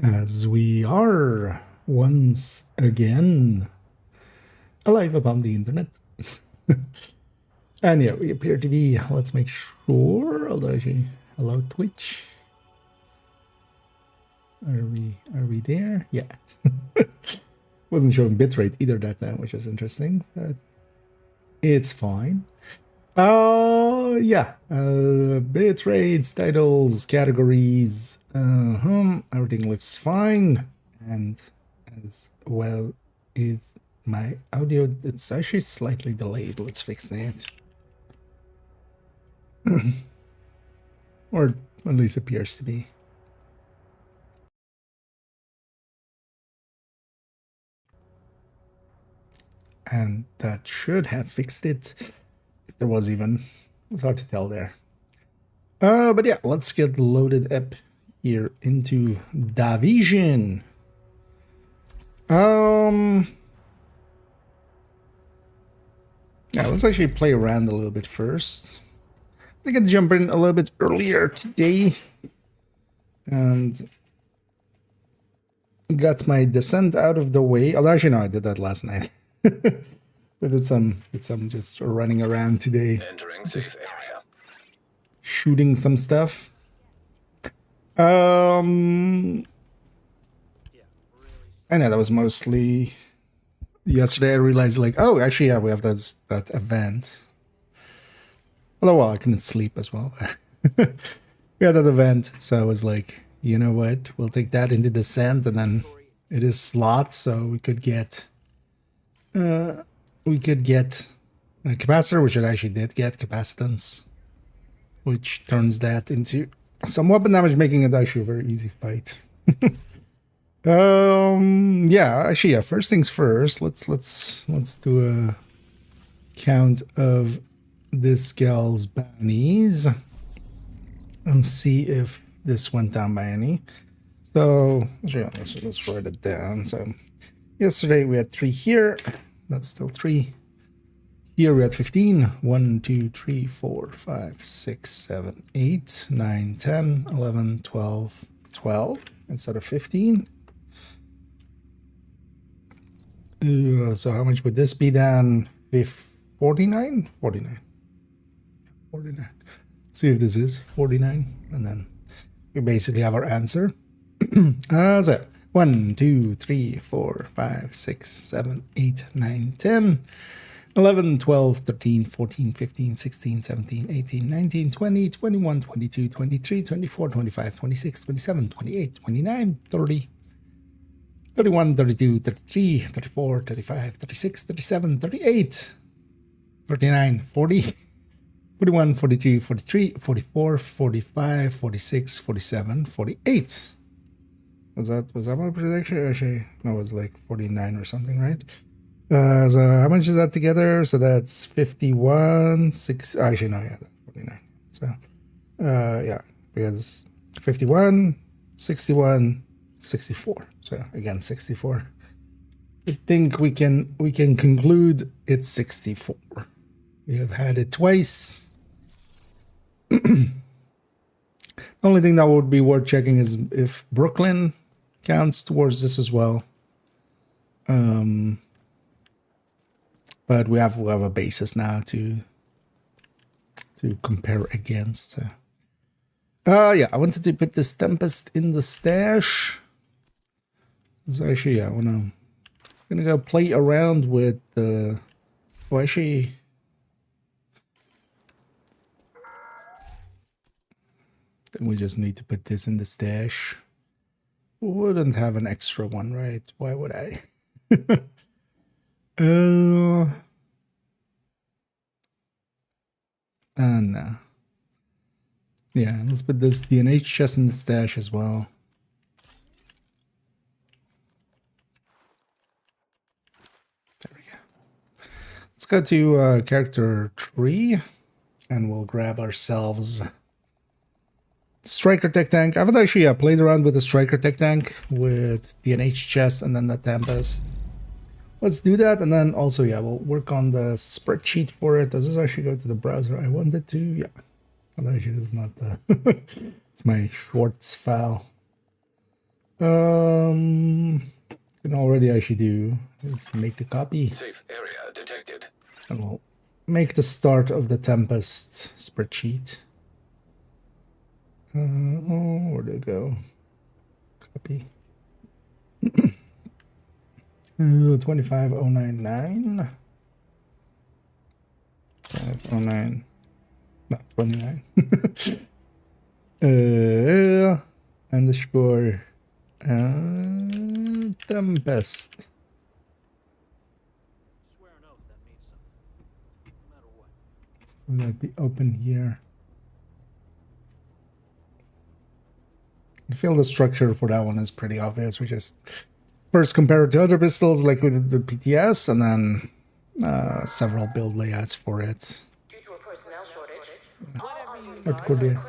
As we are once again alive upon the internet. And yeah, we appear to be, let's make sure, although actually, hello Twitch. Are we there? Yeah. Wasn't showing bitrate either that time, which is interesting, but it's fine. Yeah. Bitrates, titles, categories, everything looks fine. And as well is my audio. It's actually slightly delayed. Let's fix that. Or at least appears to be. And that should have fixed it. If there was even. It was hard to tell there. But yeah, let's get loaded up here into Division. Yeah, let's actually play around a little bit first. I get to jump in a little bit earlier today. And got my descent out of the way. Although actually no, I did that last night. But it's some just running around today. Entering safe area. Shooting some stuff. I know that was mostly yesterday. I realized like, oh, actually, yeah, we have that event. Although, well, I couldn't sleep as well. We had that event, so I was like, you know what? We'll take that into descent, and then it is slot, so we could get a capacitor, which it actually did get capacitance, which turns that into some weapon damage, making it actually a very easy fight. Yeah, actually, yeah, first things first, let's do a count of this gal's bounties and see if this went down by any. So yeah, let's write it down. So yesterday we had 3 here. That's still 3. Here we had 15. 1, 2, 3, 4, 5, 6, 7, 8, 9, 10, 11, 12, 12 instead of 15. So how much would this be then? 49? 49. 49. See if this is 49. And then we basically have our answer. So 1, 2, 3, 4, 5, 6, 7, 8, 9, 10, 11, 12, 13, 14, 15, 16, 17, 18, 19, 20, 21, 22, 23, 24, 25, 26, 27, 28, 29, 30, 31, 32, 33, 34, 35, 36, 37, 38, 39, 40, 41, 42, 43, 44, 45, 46, 47, 48. Was that my prediction? Actually, no, it was like 49 or something, right? So how much is that together? So that's 51, 6, actually, no, yeah, that's 49. So, yeah, because 51, 61, 64. So again, 64. I think we can conclude it's 64. We have had it twice. The only thing that would be worth checking is if Brooklyn counts towards this as well. But we have a basis now to compare against. So. Yeah, I wanted to put this Tempest in the stash. So actually, yeah, I'm gonna go play around with the. Oh, actually. Then we just need to put this in the stash. Wouldn't have an extra one, right? Why would I? No. Yeah, let's put this DNH chest in the stash as well. There we go. Let's go to character tree, and we'll grab ourselves Striker Tech Tank. I haven't actually played around with the Striker Tech Tank with DNH chest and then the Tempest. Let's do that, and then also, yeah, we'll work on the spreadsheet for it. Does this actually go to the browser I wanted to? Yeah. Well, actually, it's not the... It's my Shorts file. Can already actually do is make a copy. Safe area detected. And we'll make the start of the Tempest spreadsheet. Where'd it go? Copy. 25099. 509. Not 29. Underscore Tempest. Swear an oath that means something, no matter what. Will that be open here? I feel the structure for that one is pretty obvious. We just first compare it to other pistols, like with the PTS, and then several build layouts for it. Due to a personnel shortage, Hardcore there.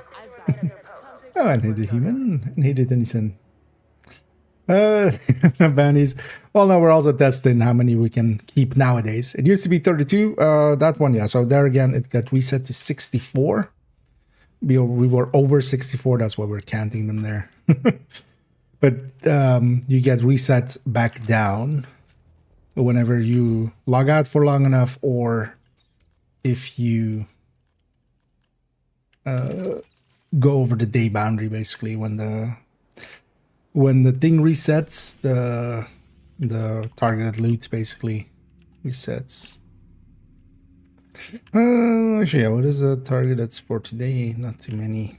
Oh, I needed human. I needed anything. Bounties. Well, now we're also testing how many we can keep nowadays. It used to be 32. That one, yeah. So there again, it got reset to 64. We were over 64. That's why we're counting them there. But you get reset back down whenever you log out for long enough, or if you go over the day boundary. Basically, when the thing resets, the targeted loot basically resets. Actually, yeah, what is the target that's for today? Not too many.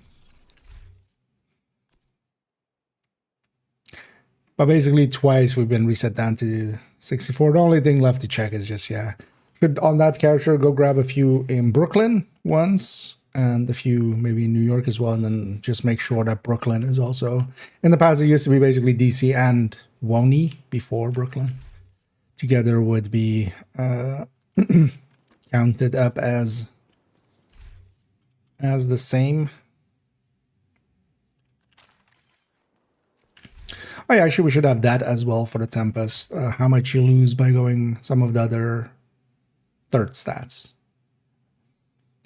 But basically twice we've been reset down to 64. The only thing left to check is just, yeah, should on that character go grab a few in Brooklyn once and a few maybe in New York as well, and then just make sure that Brooklyn is also, in the past it used to be basically DC and Woney before Brooklyn together would be counted up as the same. Oh yeah, actually we should have that as well for the Tempest. How much you lose by going some of the other third stats.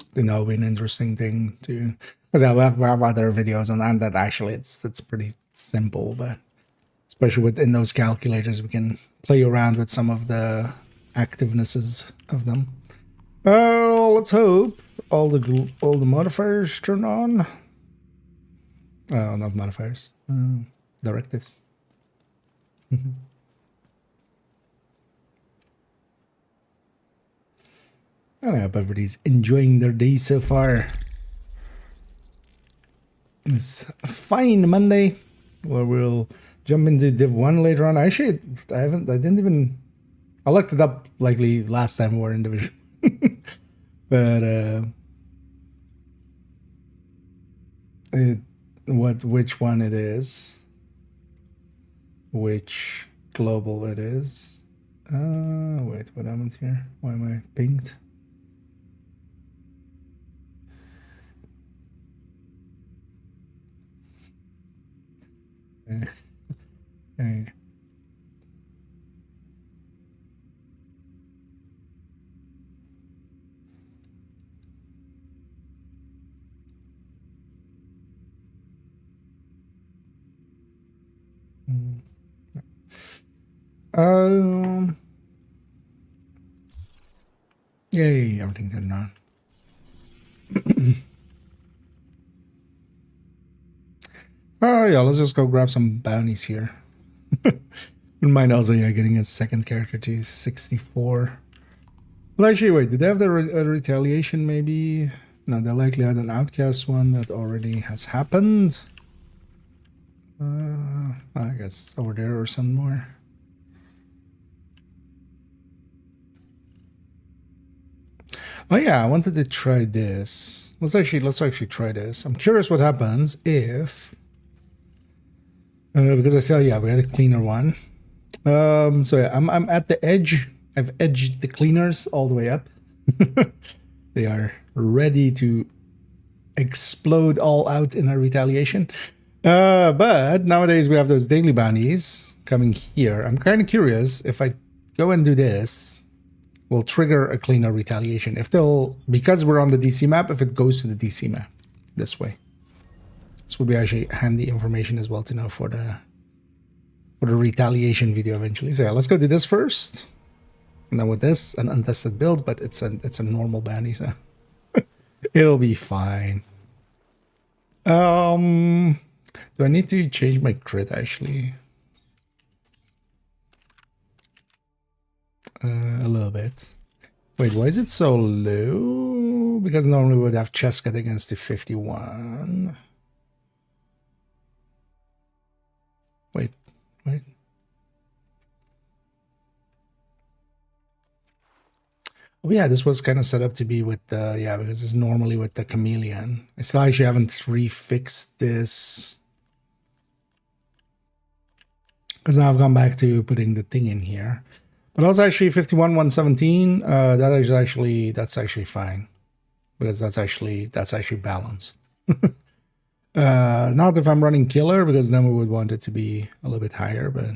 I think that would be an interesting thing to, because we have other videos on that. Actually, it's pretty simple, but especially within those calculators, we can play around with some of the activenesses of them. Oh, let's hope all the modifiers turn on. Oh, not modifiers. Directives. I hope everybody's enjoying their day so far. It's a fine Monday, where we'll jump into Div1 later on. Actually, I looked it up likely last time we were in Division. But which one it is, which global it is. Wait, what happened here? Why am I pinged? Hey. Yay, everything turned on. Oh yeah, let's just go grab some bounties here. Wouldn't mind also, yeah, getting a second character to 64. Well, actually, wait, did they have the retaliation maybe? No, they likely had an outcast one that already has happened. I guess over there or some more. Oh yeah, I wanted to try this. Let's actually try this. I'm curious what happens if, because I saw, yeah, we had a cleaner one. So yeah, I'm at the edge. I've edged the cleaners all the way up. They are ready to explode all out in a retaliation. But nowadays we have those daily bounties coming here. I'm kind of curious if I go and do this, will trigger a cleaner retaliation. If they'll, because we're on the DC map, if it goes to the DC map this way. This would be actually handy information as well to know for the for the retaliation video eventually. So yeah, let's go do this first. And then with this, an untested build, but it's a normal bounty, so it'll be fine. Do I need to change my crit actually? A little bit. Wait, why is it so low? Because normally we would have chest cut against the 51. Wait. Oh yeah, this was kind of set up to be with the, yeah, because it's normally with the chameleon. I still actually haven't refixed this. Because now I've gone back to putting the thing in here. But also actually 51, 117, that's actually fine. Because that's actually balanced. Not if I'm running killer, because then we would want it to be a little bit higher, but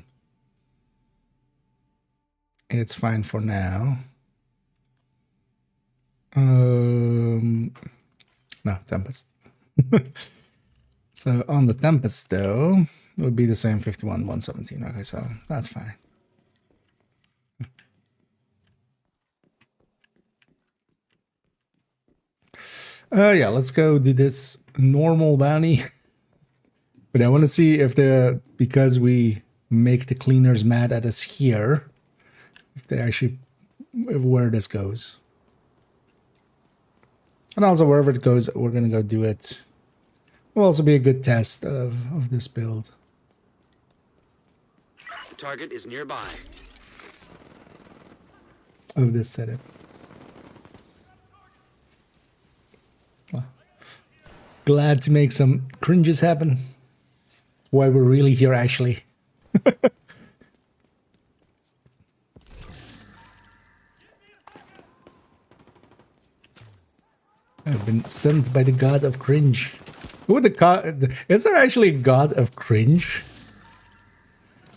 it's fine for now. No, Tempest. So on the Tempest though, it would be the same 51, 117. Okay, so that's fine. Yeah, let's go do this normal bounty. But I want to see if because we make the cleaners mad at us here, where this goes. And also wherever it goes, we're going to go do it. Will also be a good test of this build. The target is nearby. Of this setup. Well, glad to make some cringes happen. That's why we're really here, actually. I've been sent by the god of cringe. Who the god? Is there actually a god of cringe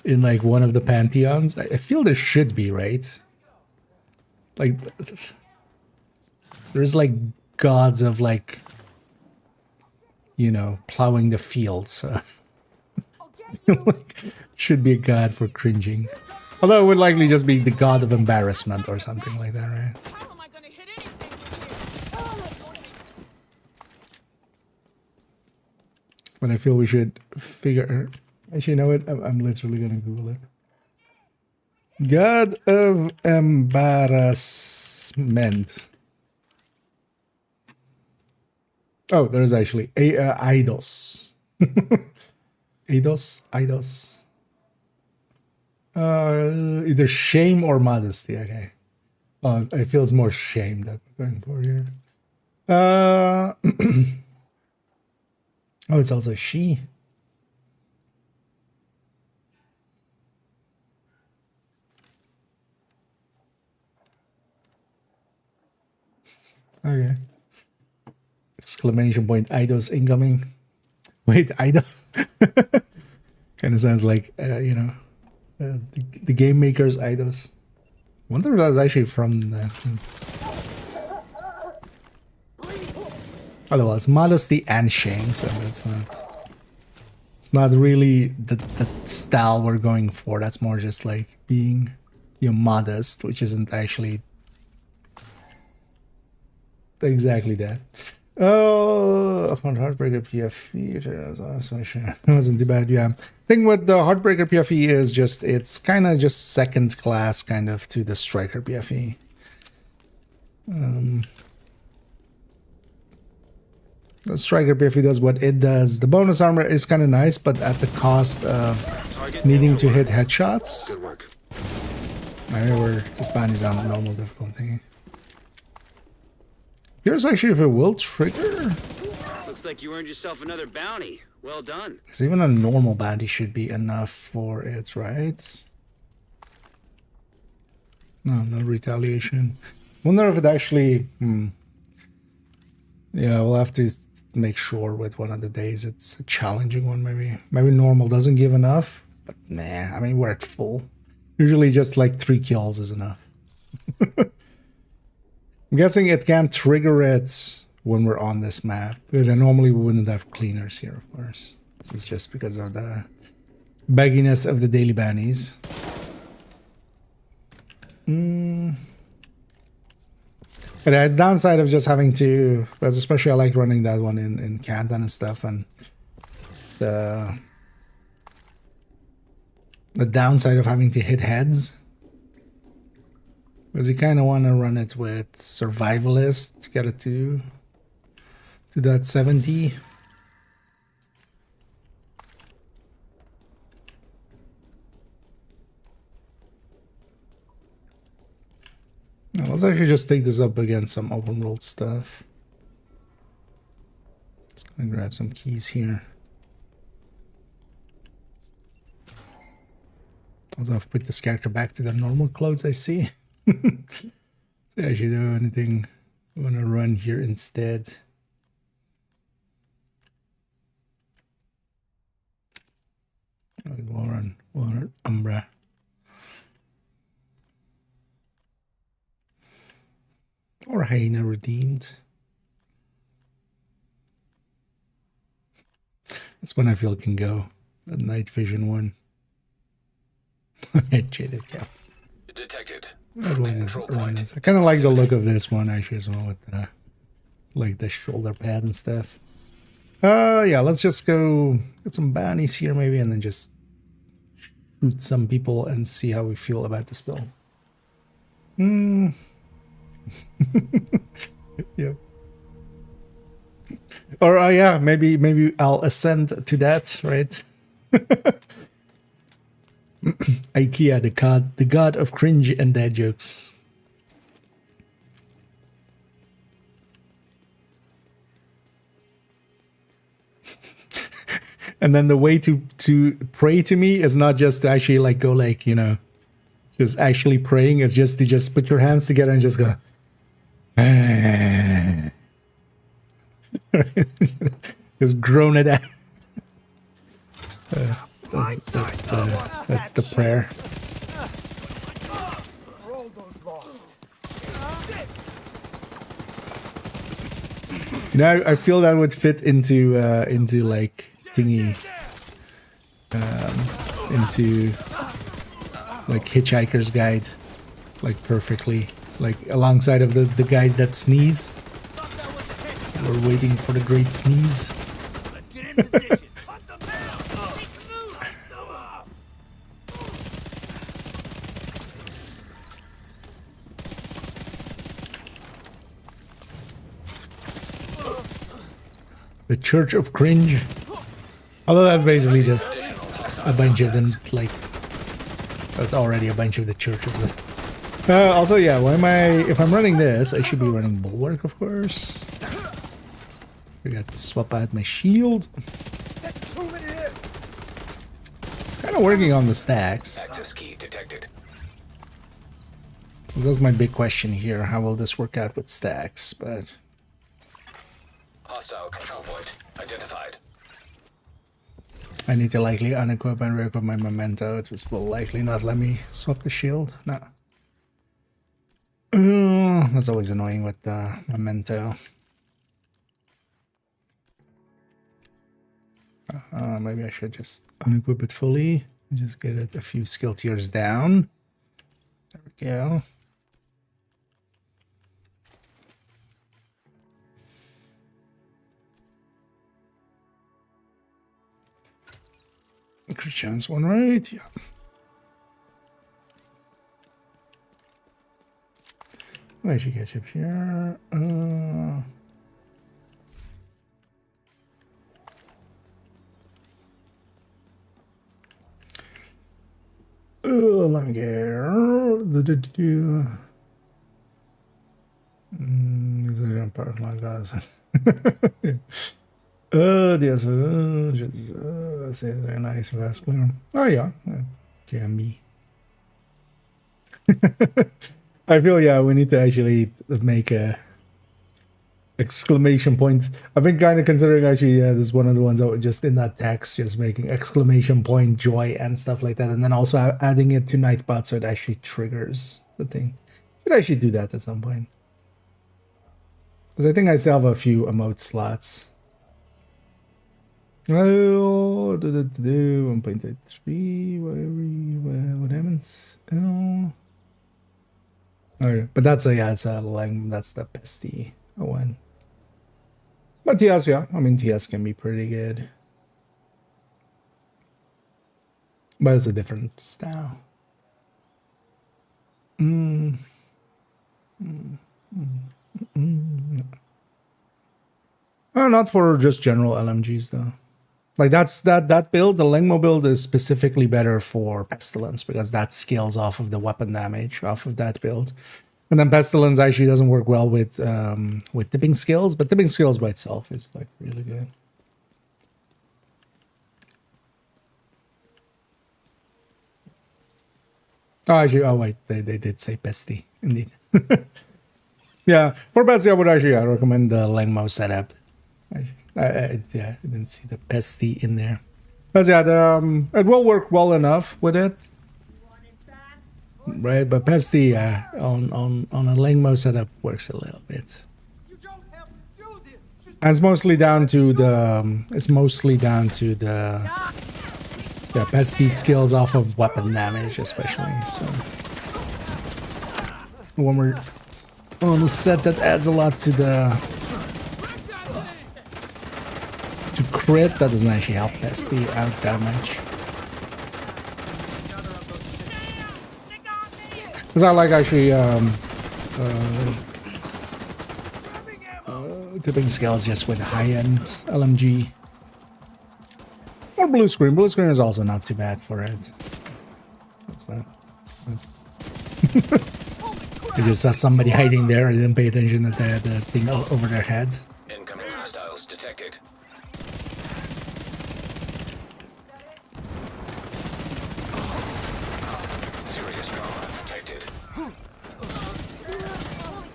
in like one of the pantheons? I feel there should be, right? Like, there's like gods of like, you know, plowing the field. So like, should be a god for cringing. Although it would likely just be the god of embarrassment or something like that, right? But I feel we should figure... Actually, you know what? I'm literally going to Google it. God of embarrassment. Oh, there's actually Eidos. Eidos. Either shame or modesty. Okay. I feel it's more shame that we're going for here. Oh, it's also she. Okay. Exclamation point, Eidos incoming. Wait, Eidos? Kind of sounds like, you know, the game makers Eidos. I wonder if that's actually from the... Otherwise, it's modesty and shame, so it's not really the style we're going for. That's more just like being, you know, modest, which isn't actually exactly that. Oh, upon Heartbreaker PFE, it wasn't too bad. Yeah, thing with the Heartbreaker PFE is just it's kind of just second class, kind of to the Striker PFE. The Striker PFE does what it does. The bonus armor is kind of nice, but at the cost of needing to hit headshots. Good work. I remember this bounty's on normal difficulty. Here's actually if it will trigger. Looks like you earned yourself another bounty. Well done. Because even a normal bounty should be enough for it, right? No retaliation. Wonder if it actually... Yeah, we'll have to make sure with one of the days it's a challenging one, maybe. Maybe normal doesn't give enough, but nah, I mean, we're at full. Usually just like 3 kills is enough. I'm guessing it can't trigger it when we're on this map, because I normally wouldn't have cleaners here, of course. This is just because of the bagginess of the daily bannies. But it's downside of just having to, because especially I like running that one in Canton and stuff, and the downside of having to hit heads. Because you kind of want to run it with survivalist to get it to that 70. Now, let's actually just take this up against some open world stuff. Let's go and grab some keys here. Also, I've put this character back to their normal clothes, I see. So I should do anything I want to run here instead. We'll run Umbra. Or Hyena Redeemed. That's when I feel it can go. The night vision one. Jaded cow. Detected. I kind of like the look of this one actually as well, with the like the shoulder pad and stuff. Yeah, let's just go get some bounties here maybe, and then just shoot some people and see how we feel about this build. Yeah. Or yeah, maybe I'll ascend to that, right? IKEA, the god of cringe and dad jokes. And then the way to pray to me is not just to actually like go like, you know, just actually praying. It's just to just put your hands together and just go. Just groan it out. That's the prayer. You know, I feel that would fit into like thingy, into like Hitchhiker's Guide, like perfectly, like alongside of the guys that sneeze. We're waiting for the great sneeze. Let's get in position. The Church of Cringe. Although that's basically just a bunch of them, like, that's already a bunch of the churches. Also, yeah, if I'm running this, I should be running Bulwark, of course. Forgot to swap out my shield. It's kind of working on the stacks. Access key detected. That's my big question here. How will this work out with stacks? But Hostile control point identified. I need to likely unequip and re-equip my memento. It will likely not let me swap the shield. No. That's always annoying with the memento. Maybe I should just unequip it fully and just get it a few skill tiers down. There we go. Christian's one, right? Yeah. I should catch up here. Let me get. These are park like guys. There's just very nice vascular. Oh yeah, can be. I feel yeah, we need to actually make a exclamation point. I've been kind of considering actually, yeah, this is one of the ones that was just in that text, just making exclamation point joy and stuff like that, and then also adding it to Nightbot so it actually triggers the thing. Should actually do that at some point, because I think I still have a few emote slots. Oh, 1.83. What happens? Oh. Okay, but that's a yeah, it's a that's the pesty one. But TS, yeah, I mean TS can be pretty good, but it's a different style. Not for just general LMGs though. Like that build, the Lengmo build is specifically better for Pestilence because that scales off of the weapon damage off of that build. And then Pestilence actually doesn't work well with tipping skills, but tipping skills by itself is like really good. Oh, actually, oh wait, they did say Pesty, indeed. Yeah, for Pesty, I would actually recommend the Lengmo setup. I didn't see the Pesty in there. But yeah, it will work well enough with it. Right, but Pesty on a Lengmo setup works a little bit. And it's mostly down to the Pesty skills off of weapon damage, especially. So when we're on a set that adds a lot to crit, that doesn't actually help Pesty out that much. Because I like actually tipping skills just with high-end LMG. Or blue screen. Blue screen is also not too bad for it. What's that? I just saw somebody hiding there. I didn't pay attention that they had the thing over their head. Incoming hostiles detected. Serious trauma detected.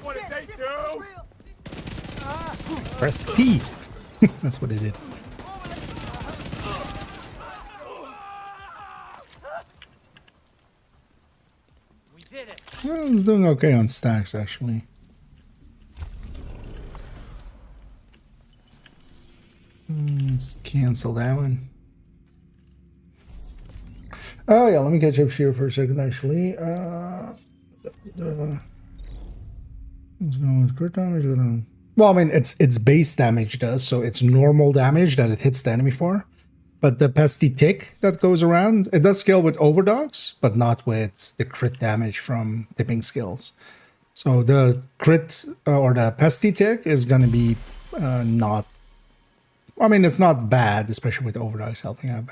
What did they do? Press T. That's what it did. We did it. Well, it's doing okay on stacks, actually. Let's cancel that one. Oh yeah, let me catch up here for a second, actually. Let's go with crit damage. Well, I mean, it's base damage does, so it's normal damage that it hits the enemy for. But the pesty tick that goes around, it does scale with overdogs, but not with the crit damage from tipping skills. So the crit or the pesty tick is going to be not... I mean, it's not bad, especially with overdogs helping out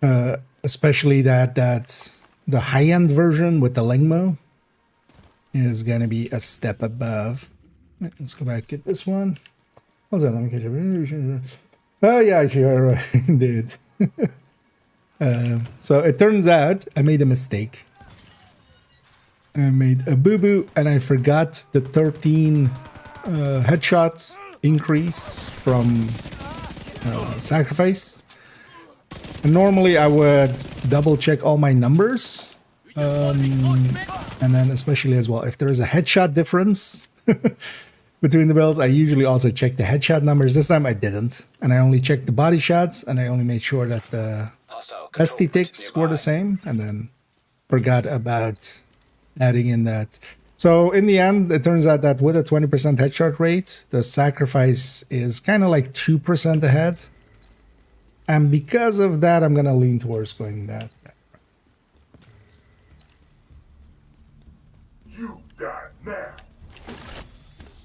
bad. Especially that the high-end version with the Lengmo is going to be a step above. Let's go back, get this one. What's that? Let me catch up. Oh, yeah, actually, I did. So it turns out I made a mistake. I made a boo-boo, and I forgot the 13 headshots increase from sacrifice. And normally I would double check all my numbers. And then especially as well, if there is a headshot difference between the builds, I usually also check the headshot numbers. This time I didn't. And I only checked the body shots, and I only made sure that the pesty ticks were the same, and then forgot about adding in that. So in the end, it turns out that with a 20% headshot rate, the sacrifice is kind of like 2% ahead. And because of that, I'm going to lean towards going that.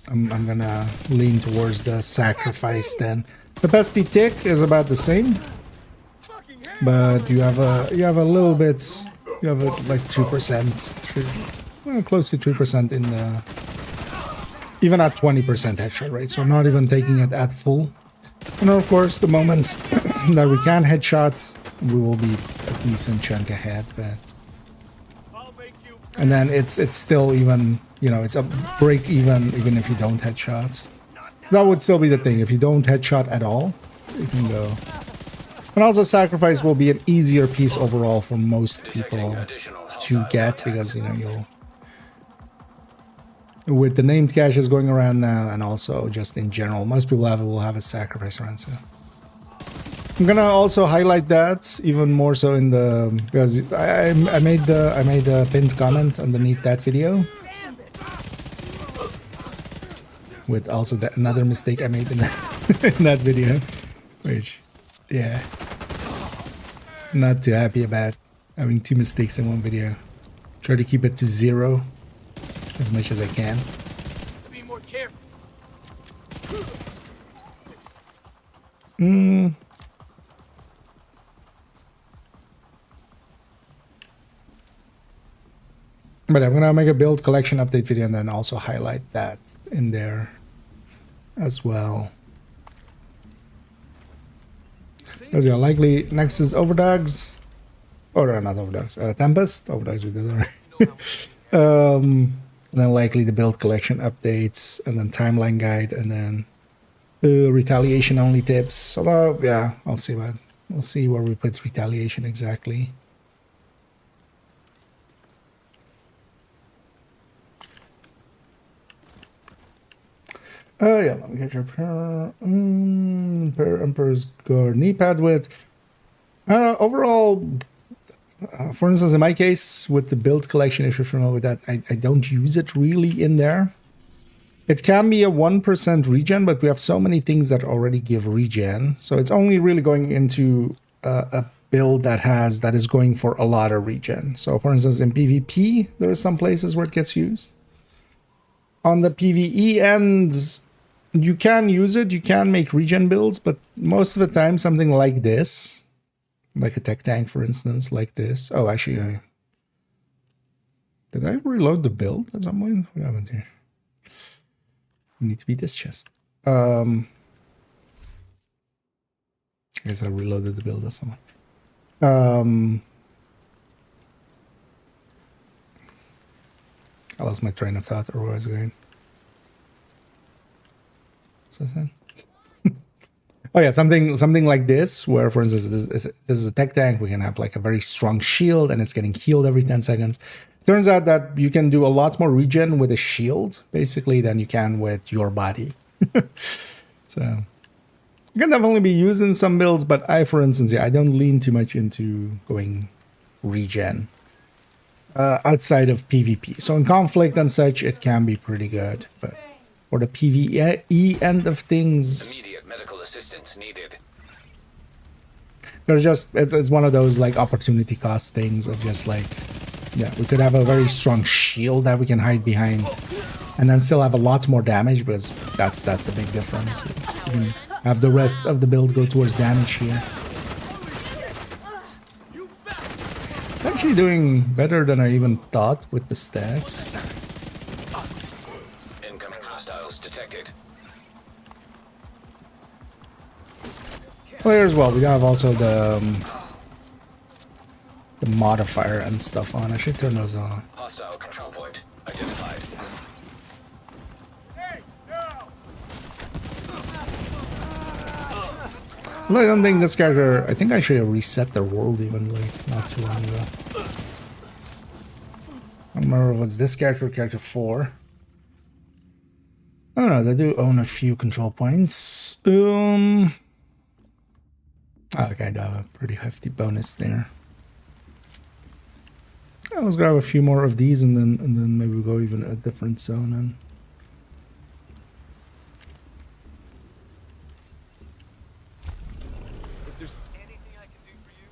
I'm gonna lean towards the sacrifice then. The pesty tick is about the same, but you have a little bit, you have like 2%, close to 3% in the, even at 20% headshot rate. So I'm not even taking it at full. And of course, the moments that we can headshot, we will be a decent chunk ahead, but. And then it's still even, you know, it's a break even if you don't headshot. That would still be the thing. If you don't headshot at all, you can go. And also sacrifice will be an easier piece overall for most people to get, because, you know, you'll... With the named caches going around now, and also just in general, most people will have a sacrifice around, so... I'm gonna also highlight that even more so in the, because I made the pinned comment underneath that video with also another mistake I made in that, in that video, which, yeah, not too happy about having 2 mistakes in one video. Try to keep it to 0 as much as I can. Be more careful. But I'm gonna make a build collection update video and then also highlight that in there as well. Because yeah, likely next is Overdogs. Or not Overdogs, Tempest. Overdogs we did already. And then likely the build collection updates, and then timeline guide, and then retaliation only tips. Although, yeah, I'll see what, we'll see where we put retaliation exactly. Yeah, let me get your per Emperor's Guard knee pad width. Overall, for instance, in my case, with the build collection, if you're familiar with that, I don't use it really in there. It can be a 1% regen, but we have so many things that already give regen. So it's only really going into a build that is going for a lot of regen. So for instance, in PvP, there are some places where it gets used. On the PvE ends, you can use it, you can make regen builds, but most of the time something like this, like a tech tank, for instance, like this. Oh, actually, did I reload the build at some point? What happened here? We need to be this chest. I guess I reloaded the build at some point. I lost my train of thought, or where I was going. What's that? Oh yeah, something like this, where for instance this is a tech tank. We can have like a very strong shield, and it's getting healed every 10 seconds. Turns out that you can do a lot more regen with a shield, basically, than you can with your body. So it can definitely be used in some builds, but I, for instance, yeah, I don't lean too much into going regen outside of PvP. So in conflict and such, it can be pretty good, but for the PvE end of things, Immediate medical assistance needed. there's just, it's one of those like opportunity cost things of just like, yeah, we could have a very strong shield that we can hide behind and then still have a lot more damage, because that's the big difference. You can have the rest of the build go towards damage here. It's actually doing better than I even thought with the stacks. Incoming hostiles detected. Well, here as well, we have also the modifier and stuff on. I should turn those on. Hostile control point identified. Well, I don't think this character, I think I should have reset their world even like not too long ago. I don't remember if it was this character or character 4. Oh no, they do own a few control points. Okay, I got a pretty hefty bonus there. Yeah, let's grab a few more of these and then maybe we'll go even a different zone and If there's anything I can do for you,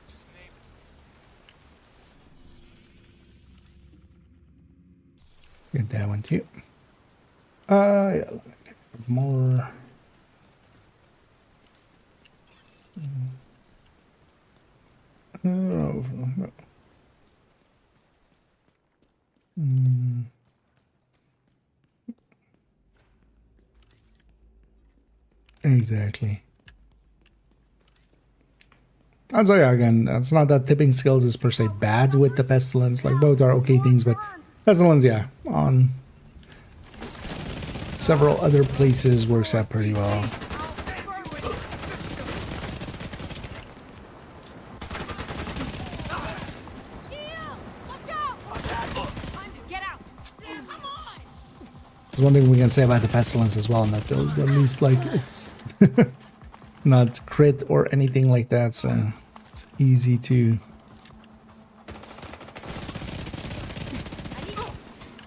just name it. get that one too. Yeah, let me get more. Exactly. And so yeah, again, it's not that tipping skills is per se bad with the pestilence. Like both are okay things, but pestilence, yeah, on several other places works out pretty well. There's one thing we can say about the pestilence as well in that build is at least like it's not crit or anything like that, so it's easy to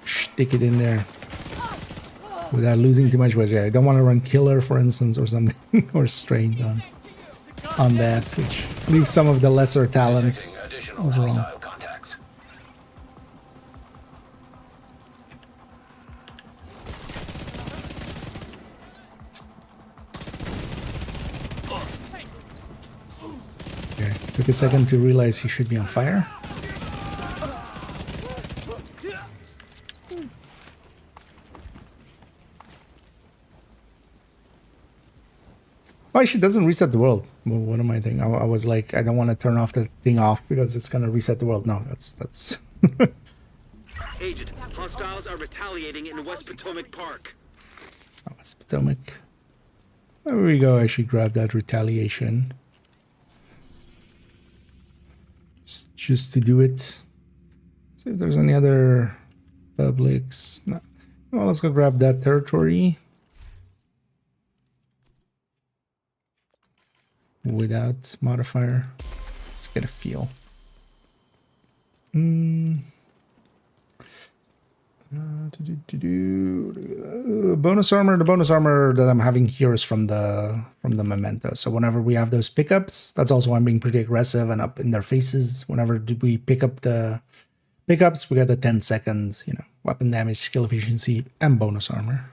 stick it in there without losing too much. Yeah, I don't want to run killer, for instance, or something, or strained on that, which leaves some of the lesser talents Additional overall. hostile contacts. Okay, took a second to realize he should be on fire. Oh, actually, it doesn't reset the world. Well, what am I thinking? I was like, I don't want to turn off the thing off because it's gonna reset the world. No, that's Agent, hostiles are retaliating in West Potomac Park. oh, it's Potomac. There we go. I should grab that retaliation. Just to do it. See if there's any other publics. No. Well, let's go grab that territory. Without modifier. Let's get a feel. Bonus armor. The bonus armor that I'm having here is from the memento. So whenever we have those pickups, that's also why I'm being pretty aggressive and up in their faces. Whenever we pick up the pickups, we get the 10 seconds, weapon damage, skill efficiency, and bonus armor.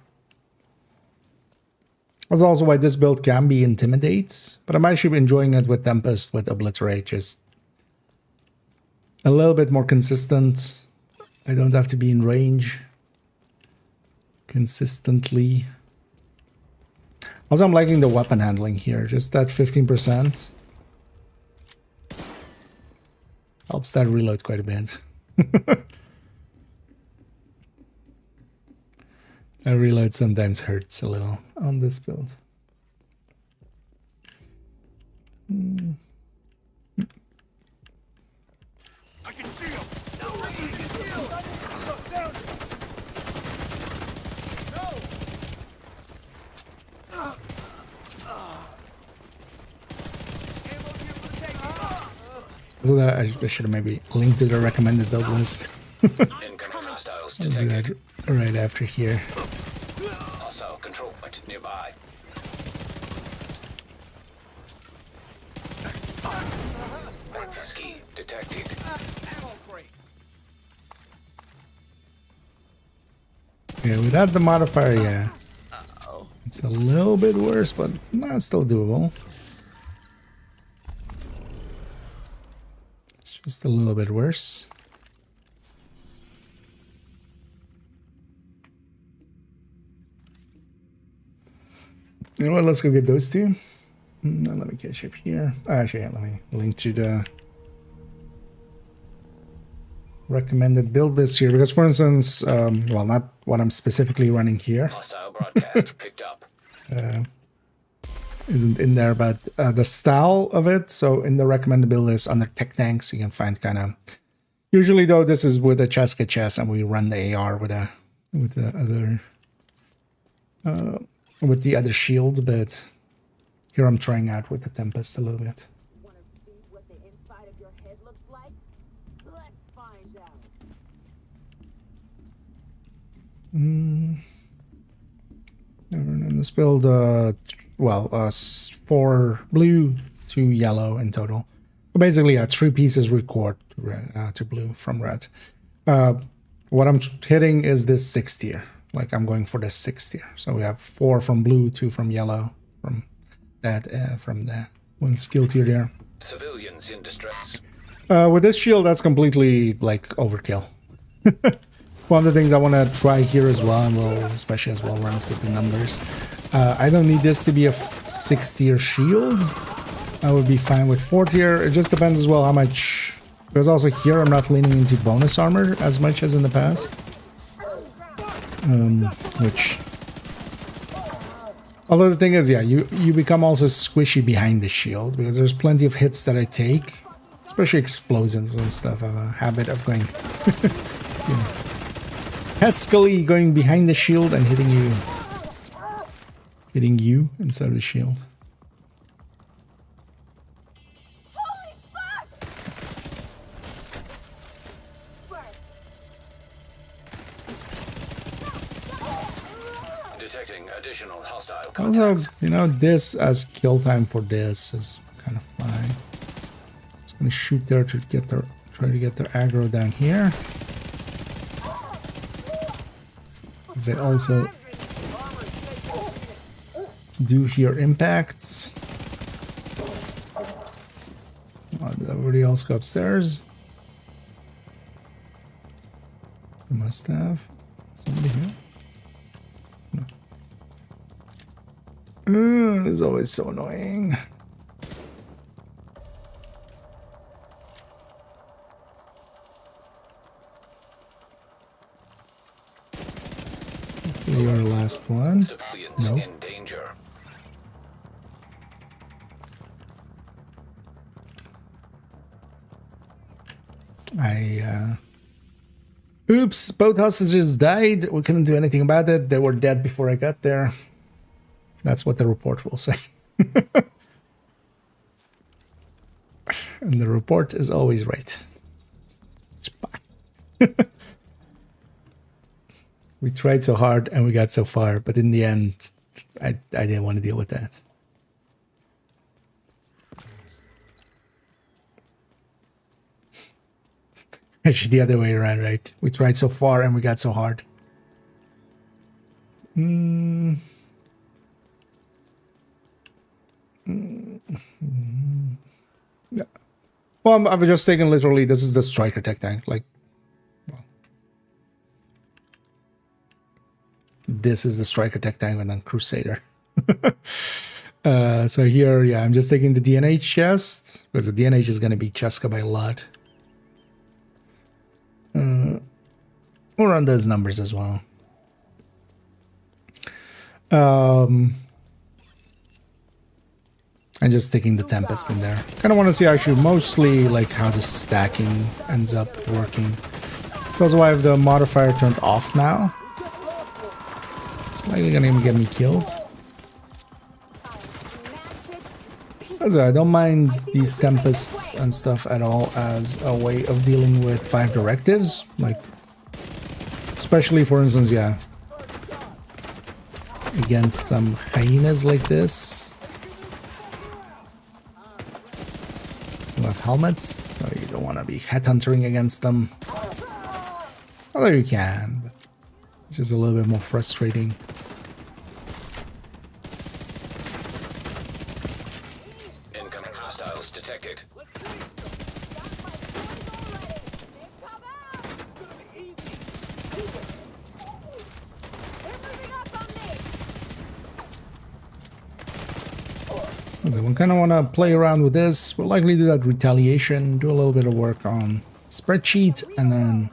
That's also why this build can be Intimidate, but I'm actually enjoying it with Tempest, with Obliterate, just a little bit more consistent. I don't have to be in range consistently. Also, I'm liking the weapon handling here, just that 15% helps that reload quite a bit. A reload sometimes hurts a little on this build. I can see him. So that I should have maybe linked to the recommended build list. Incoming hostiles I'll do detected. that right after here. Hostile control point nearby. Access key detected. Yeah, without the modifier, yeah. It's a little bit worse, but not still doable. It's just a little bit worse. You know what? Let's go get those two. Now let me catch up here. Actually, yeah, let me link to the recommended build list here, because for instance, well, not what I'm specifically running here. Hostile broadcast picked up. Isn't in there, but the style of it. So in the recommended build list under tech tanks, you can find kind of. Usually though, this is with a Cheska chest, and we run the AR with the other shield. But here I'm trying out with the Tempest a little bit. Want to see what the inside of your head looks like? Let's find out. In this build, 4 blue, 2 yellow in total. Basically, 3 pieces record to, to blue from red. What I'm hitting is this 6th tier. Like I'm going for the 6th tier. So we have 4 from blue, 2 from yellow, from that 1 skill tier there. Civilians in distress. With this shield, that's completely like overkill. One of the things I want to try here as well, and we'll especially as well run with the numbers. I don't need this to be a 6th tier shield. I would be fine with 4th tier. It just depends as well how much. Because also here I'm not leaning into bonus armor as much as in the past. Which. Although the thing is, yeah, you become also squishy behind the shield because there's plenty of hits that I take, especially explosives and stuff. I have a habit of going. Pescally going behind the shield and hitting you instead of the shield. So, you know, this as kill time for this is kind of fine. Just gonna shoot there to get their, try to get their aggro down here. They also do hear impacts. Did everybody else go upstairs? They must have. Somebody here? No. It's always so annoying. Hopefully our last one. Civilians No. in danger. Oops, both hostages died. We couldn't do anything about it. They were dead before I got there. That's what the report will say. And the report is always right. It's fine. We tried so hard and we got so far, but in the end, I didn't want to deal with that. Actually, the other way around, right? We tried so far and we got so hard. Yeah. Well, I've just taken literally, this is the striker tech tank. Like, well, this is the striker tech tank and then Crusader. So here, yeah, I'm just taking the DNH chest because the DNH is going to be Cheska by a lot. We'll run those numbers as well. I'm just sticking the Tempest in there. Kind of want to see actually mostly like how the stacking ends up working. It's also why I have the modifier turned off now. It's likely gonna even get me killed. Also, I don't mind these Tempests and stuff at all as a way of dealing with 5 directives. Like, especially for instance, yeah, against some hyenas like this. Who have helmets, so you don't want to be headhuntering against them. Although you can, but it's just a little bit more frustrating. Incoming hostiles detected. So we kind of want to play around with this. We'll likely do that retaliation, do a little bit of work on spreadsheet, and then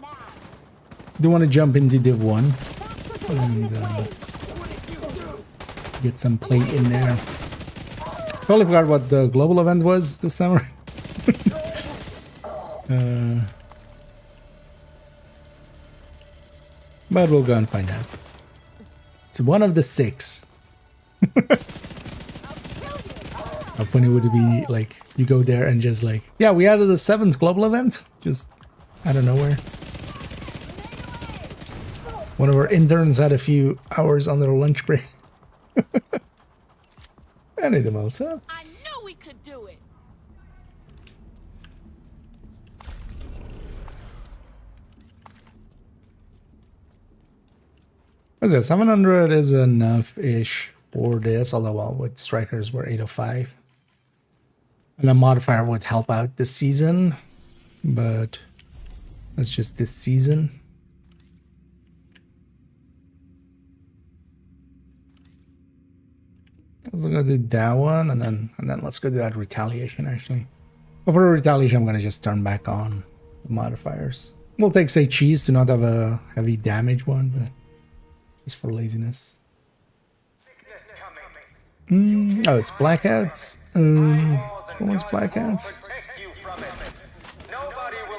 do want to jump into Div1 and get some play in there. Totally forgot what the global event was this summer. But we'll go and find out. It's one of the 6. How funny would it be, like, you go there and just like, yeah, we added a 7th global event, just out of nowhere. One of our interns had a few hours on their lunch break. I need them also. I knew we could do it. What's that? 700 is enough-ish for this, although, well, with strikers, we're 805. And a modifier would help out this season, but that's just this season. Let's go do that one, and then let's go do that retaliation, actually. But for the retaliation, I'm going to just turn back on the modifiers. We'll take, say, cheese to not have a heavy damage one, but just for laziness. Oh, it's blackouts. What's blackouts?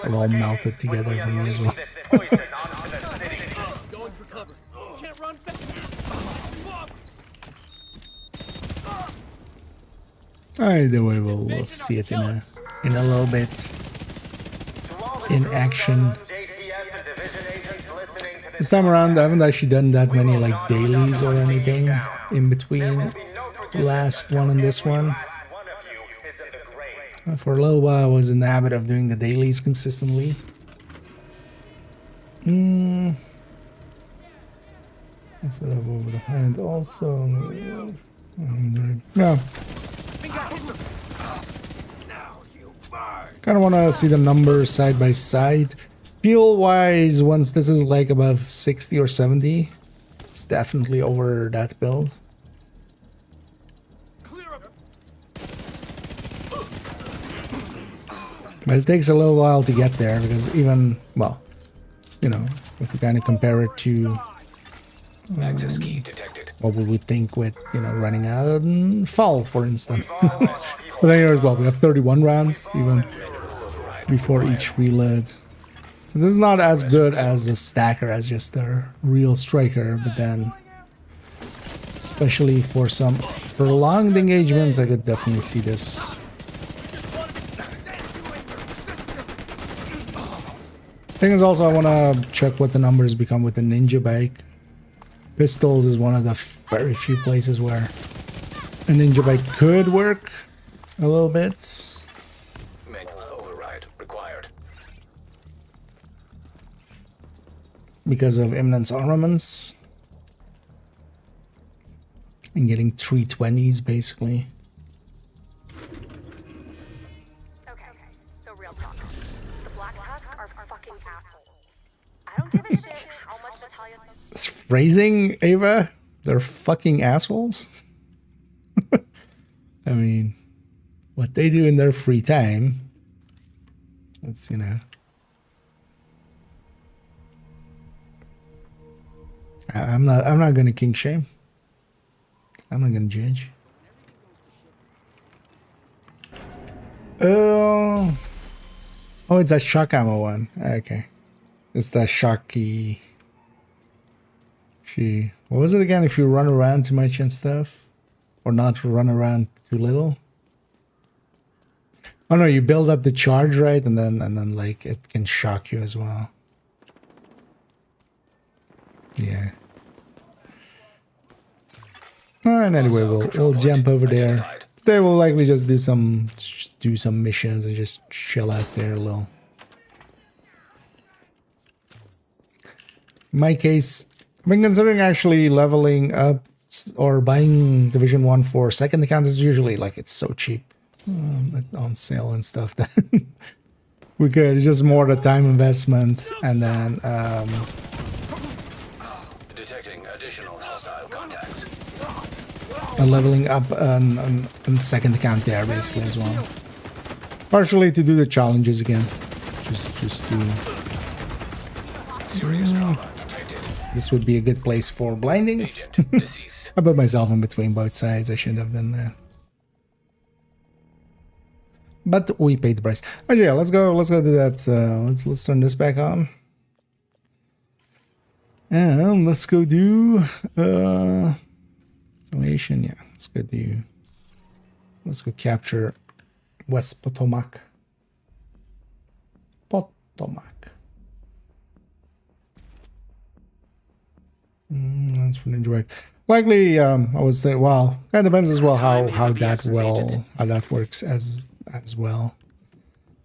They're all melted together for me as well. Going for cover. Can't run fast. Either way, we'll see it in a little bit in action. This time around, I haven't actually done that many like dailies or anything in between last one on this one. For a little while, I was in the habit of doing the dailies consistently. Instead of over the hand, also. Yeah. Kind of want to see the numbers side by side. Fuel wise, once this is like above 60 or 70, it's definitely over that build. But it takes a little while to get there because even, well, you know, if we kind of compare it to Access key detected. what would we think with, you know, running out fall, for instance. But then here as well, we have 31 rounds even before each reload. So this is not as good as a stacker, as just a real striker, but then especially for some prolonged engagements, I could definitely see this. Thing is also, I want to check what the numbers become with the ninja bike. Pistols is one of the very few places where a ninja bike could work a little bit. Manual override required. Because of Imminence armaments. And getting 320s basically. Okay, so real talk. The Black Tusk are fucking assholes. I don't give a shit how much Natalia... It's phrasing, Ava? They're fucking assholes? I mean, what they do in their free time, that's, you know... I'm not gonna kink shame. I'm not gonna judge. Oh, it's that shock ammo one. Okay, it's that shocky. What was it again? If you run around too much and stuff, or not run around too little. Oh no, you build up the charge, right, and then like it can shock you as well. Yeah. And anyway, we'll jump over there. They will likely just do some missions and just chill out there a little. In my case, I've been considering actually leveling up or buying Div1 for second account. Is usually like it's so cheap on sale and stuff that we could. It's just more the time investment and then Detecting additional hostile contacts. leveling up on second account there basically as well. Partially to do the challenges again. Just to. This would be a good place for blinding. Agent deceased. I put myself in between both sides. I shouldn't have done that. But we paid the price. Oh yeah, let's go do that. Let's turn this back on. And let's go do Formation, yeah. Let's go capture West Potomac. That's for Ninja Bike. Likely, I would say, well, kind of depends as well how that works as well,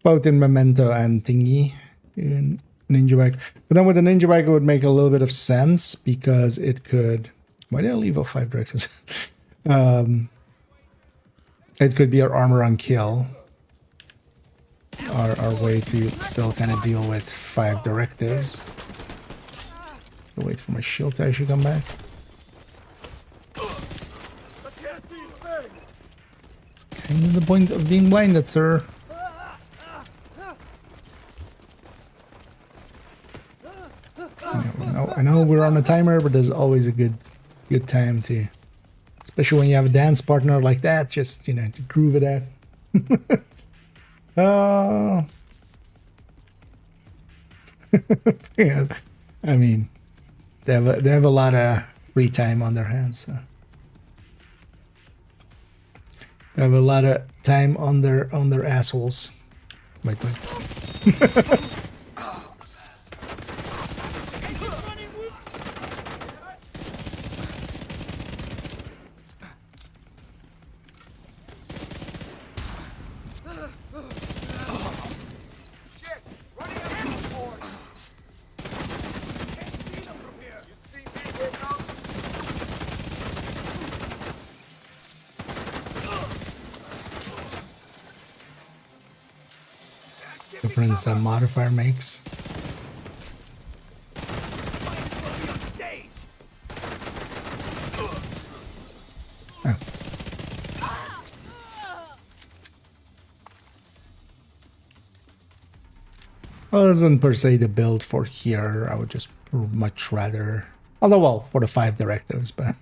both in Memento and Thingy in Ninja Bike. But then with the Ninja Bike, it would make a little bit of sense because it could. Why did I leave off 5 directions? It could be our armor on kill. Our way to still kind of deal with 5 directives. I'll wait for my shield to actually come back. It's kind of the point of being blinded, sir. I know we're on a timer, but there's always a good time to, especially when you have a dance partner like that, just, you know, to groove it out. Yeah, I mean, they have a lot of free time on their hands, so they have a lot of time on their assholes. Wait. Shit! Running out of board! Can't see them from here! You see me, Jacob? Difference that modifier makes. Oh. Well, this isn't per se the build for here. I would just much rather, although well, for the 5 directives, but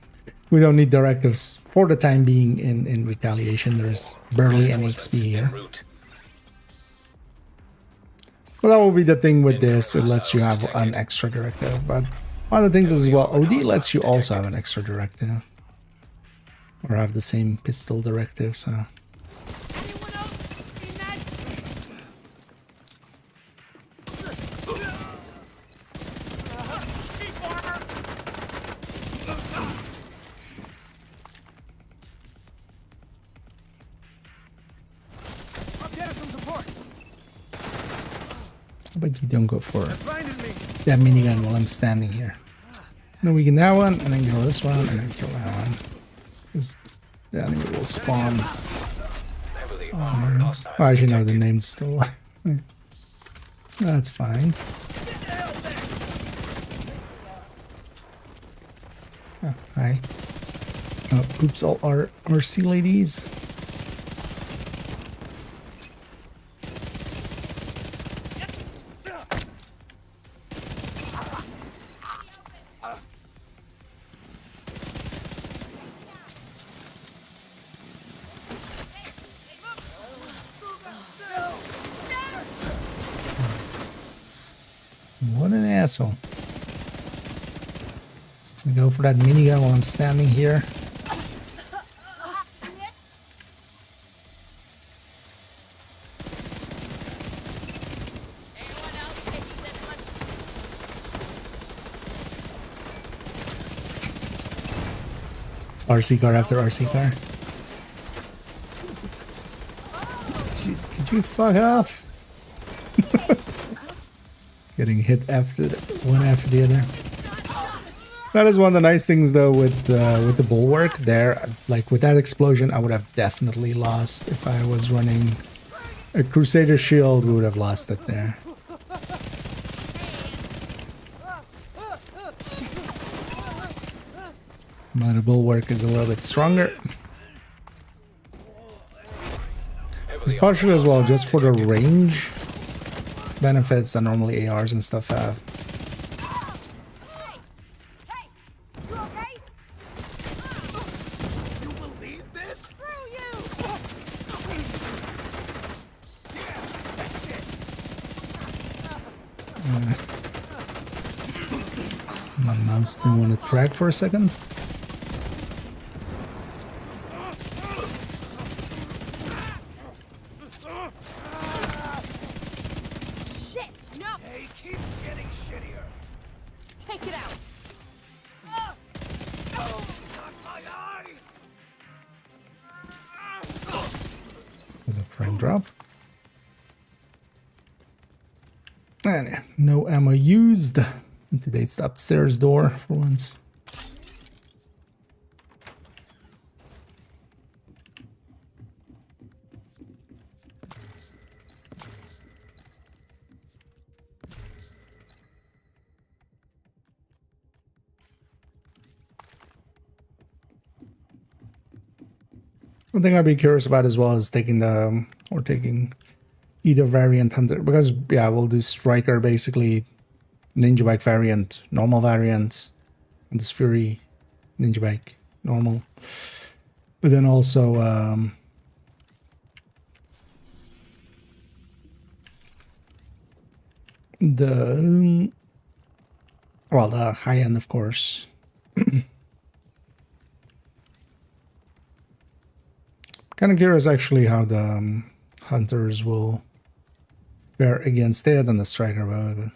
we don't need directives for the time being in retaliation. There's barely any XP here. En route. Well, that will be the thing with this. It lets you have an extra directive, but one of the things is, well, OD lets you also have an extra directive. Or have the same pistol directive, so... Anyone else seen that? Sheep armor! I'm getting some support! But you don't go for Blinded me! that minigun while I'm standing here. No, we can that one, and then kill this one, and then kill that one. Because the enemy will spawn. Heavily armored hostile. Oh, I should know the detected. name's still. That's fine. Oh, hi. Oh, oops, all our RC ladies. What an asshole. Just gonna go for that minigun while I'm standing here. Anyone else taking this one? RC car after RC car. Could you fuck off? Getting hit after one after the other. That is one of the nice things though with the bulwark there. Like with that explosion, I would have definitely lost if I was running a Crusader shield. We would have lost it there. But the bulwark is a little bit stronger. It's partially as well just for the range benefits that normally ARs and stuff have. Hey! You okay? You believe this? Screw you! My mouse didn't want to track for a second. Shit! No! He keeps getting shittier. Take it out! Not my eyes! There's a frame drop. And yeah, no ammo used. Today's the upstairs door for once. One thing I'd be curious about as well is taking either variant hunter, because yeah, we'll do striker basically, ninja bike variant, normal variant, and this fury ninja bike normal, but then also the high end, of course. Kind of curious actually how the hunters will fare against it and the striker,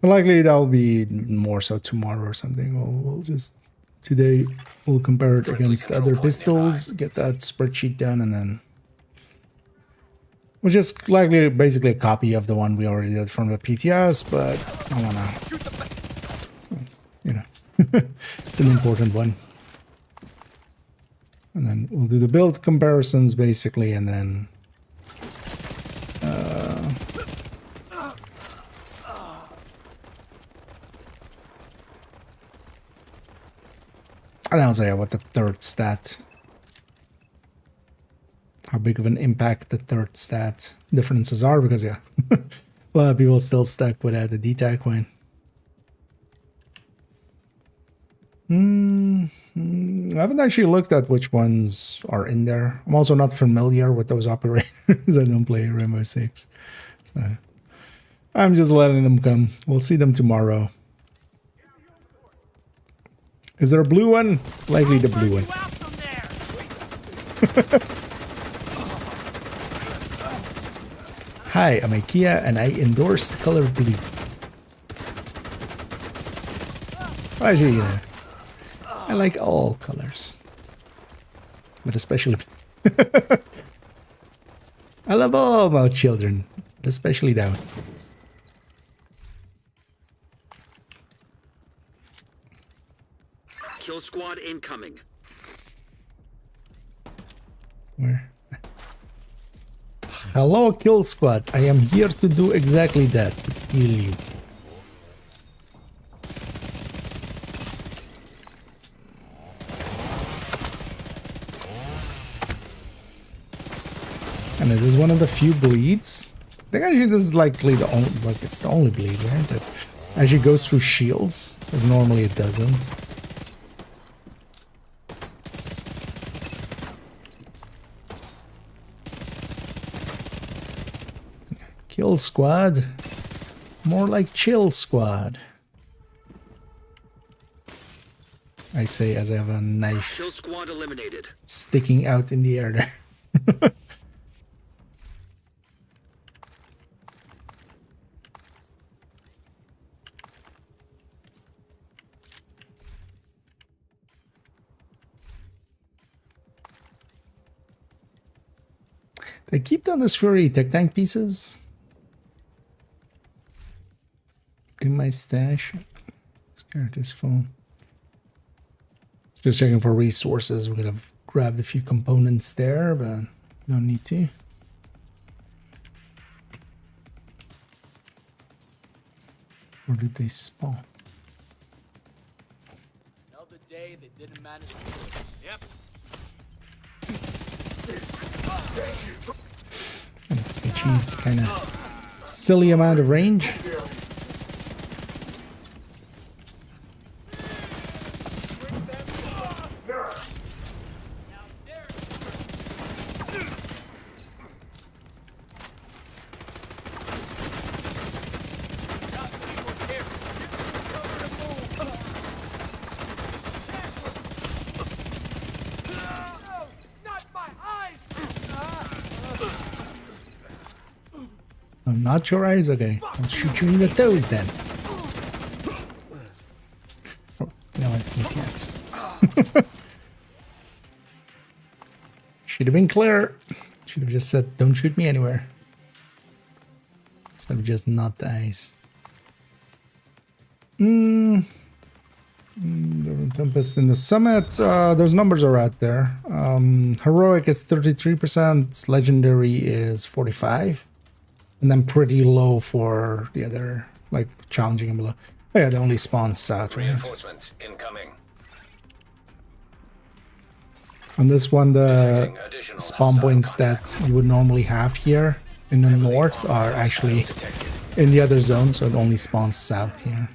but likely that will be more so tomorrow or something. We'll just today we'll compare it against other pistols, get that spreadsheet done, and then which is likely basically a copy of the one we already did from the PTS, but I wanna, you know, it's an important one. And then we'll do the build comparisons basically, and then and also, yeah, what the third stat, how big of an impact the third stat differences are, because yeah, a lot of people still stuck with the D-tag coin. I haven't actually looked at which ones are in there. I'm also not familiar with those operators. I don't play Rainbow Six, so I'm just letting them come. We'll see them tomorrow. Is there a blue one? Likely the blue one. Hi, I'm IKEA and I endorse the color blue. Actually, you know, I like all colors, but especially I love all my children, but especially that one. Kill squad incoming. Where? Hello, kill squad. I am here to do exactly that. To kill you. And it is one of the few bleeds. I think actually this is likely the only, like it's the only bleed, right? That actually goes through shields, because normally it doesn't. Kill squad. More like chill squad. I say as I have a knife Kill squad eliminated. sticking out in the air there. They keep down those Fury tech tank pieces in my stash. This character is full. Just checking for resources. We could have grabbed a few components there, but no need to. Where did they spawn? Another day they didn't manage to do it. Yep. SHE's kind of silly amount of range. Not your eyes, okay. I'll shoot you in the toes then. Oh, no, you can't. Should have been clear. Should have just said, don't shoot me anywhere. Instead of just not the eyes. Tempest in the summit. Those numbers are out there. Heroic is 33%. Legendary is 45%. And then pretty low for the other, like, challenging and below. Oh yeah, they only spawn south, right? Reinforcements incoming. On this one, the spawn points that you would normally have here in the north are actually in the other zone, so it only spawns south here.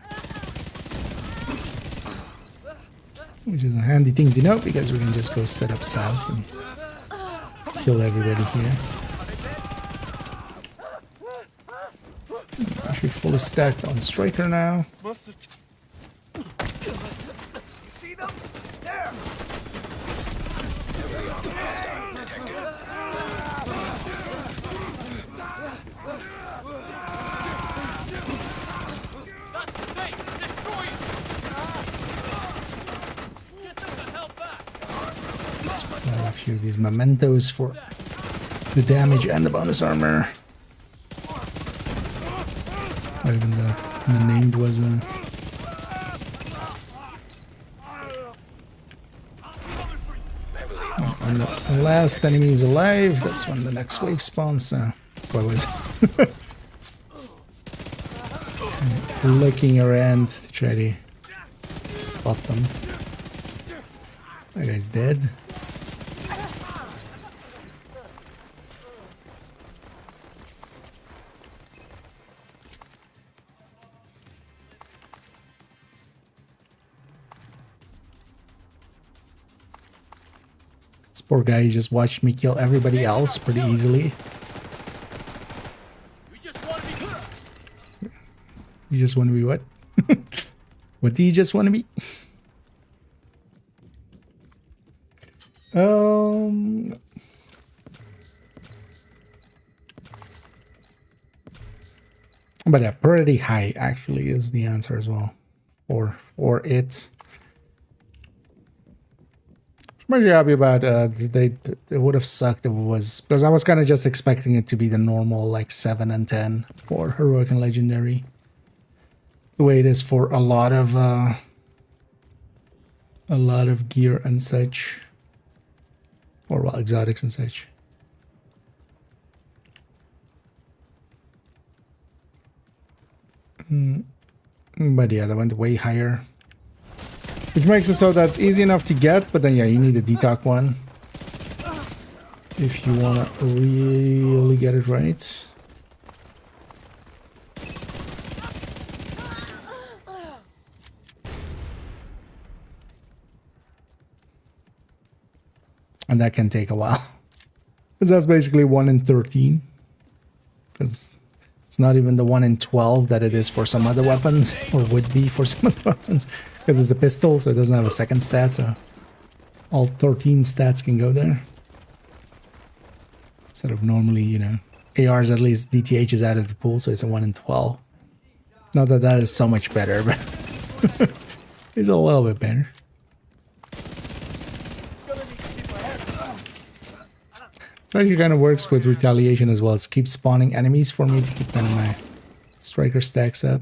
Which is a handy thing to know, because we can just go set up south and kill everybody here. Actually fully stacked on Striker now. See them? There. That's the thing. Destroy it. Get them the hell back. Let's grab a few of these mementos for the damage and the bonus armor. Or even the named was and the last enemy is alive. That's when the next wave spawns. So what was looking around to try to spot them. That guy's dead. This poor guy just watched me kill everybody else pretty easily. You just want to be what? What do you just want to be? But yeah, pretty high actually is the answer as well. For it. I'm pretty happy about it would have sucked if it was, because I was kind of just expecting it to be the normal like 7 and 10 for heroic and legendary. The way it is for a lot of gear and such. Or well, exotics and such. But yeah, that went way higher. Which makes it so that's easy enough to get, but then yeah, you need a detox one. If you want to really get it right. And that can take a while. Because that's basically 1 in 13. Because it's not even the 1 in 12 that it is for some other weapons. Or would be for some other weapons. Because it's a pistol, so it doesn't have a second stat. So all 13 stats can go there. Instead of normally, you know, ARs, at least DTH is out of the pool, so it's a 1 in 12. Not that that is so much better, but it's a little bit better. So it actually kind of works with retaliation as well. It keeps spawning enemies for me to keep kind of my striker stacks up.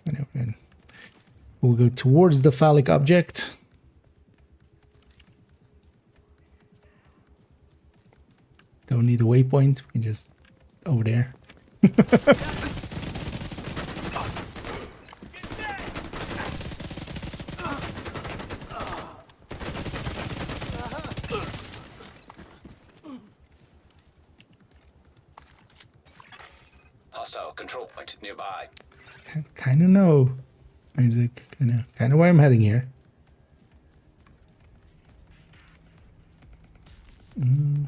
Anyway, we'll go towards the phallic object. Don't need a waypoint. We can just over there. Hostile control point nearby. Kind of know, Isaac. Kind of where I'm heading here. You're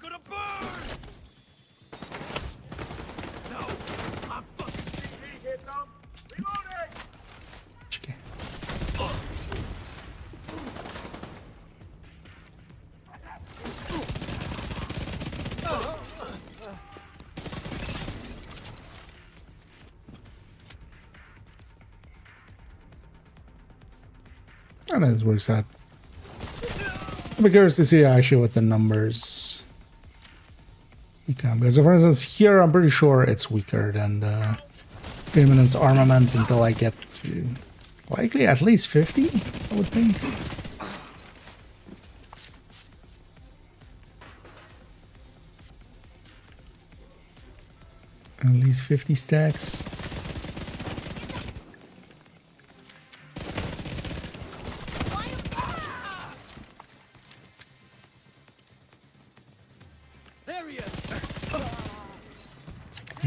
gonna burn! No, I'm fucking here, Tom. Reloading! Okay. And this works out. I'll be curious to see actually what the numbers become. Because for instance, here I'm pretty sure it's weaker than the Criminal's armaments until I get to likely at least 50, I would think. At least 50 stacks.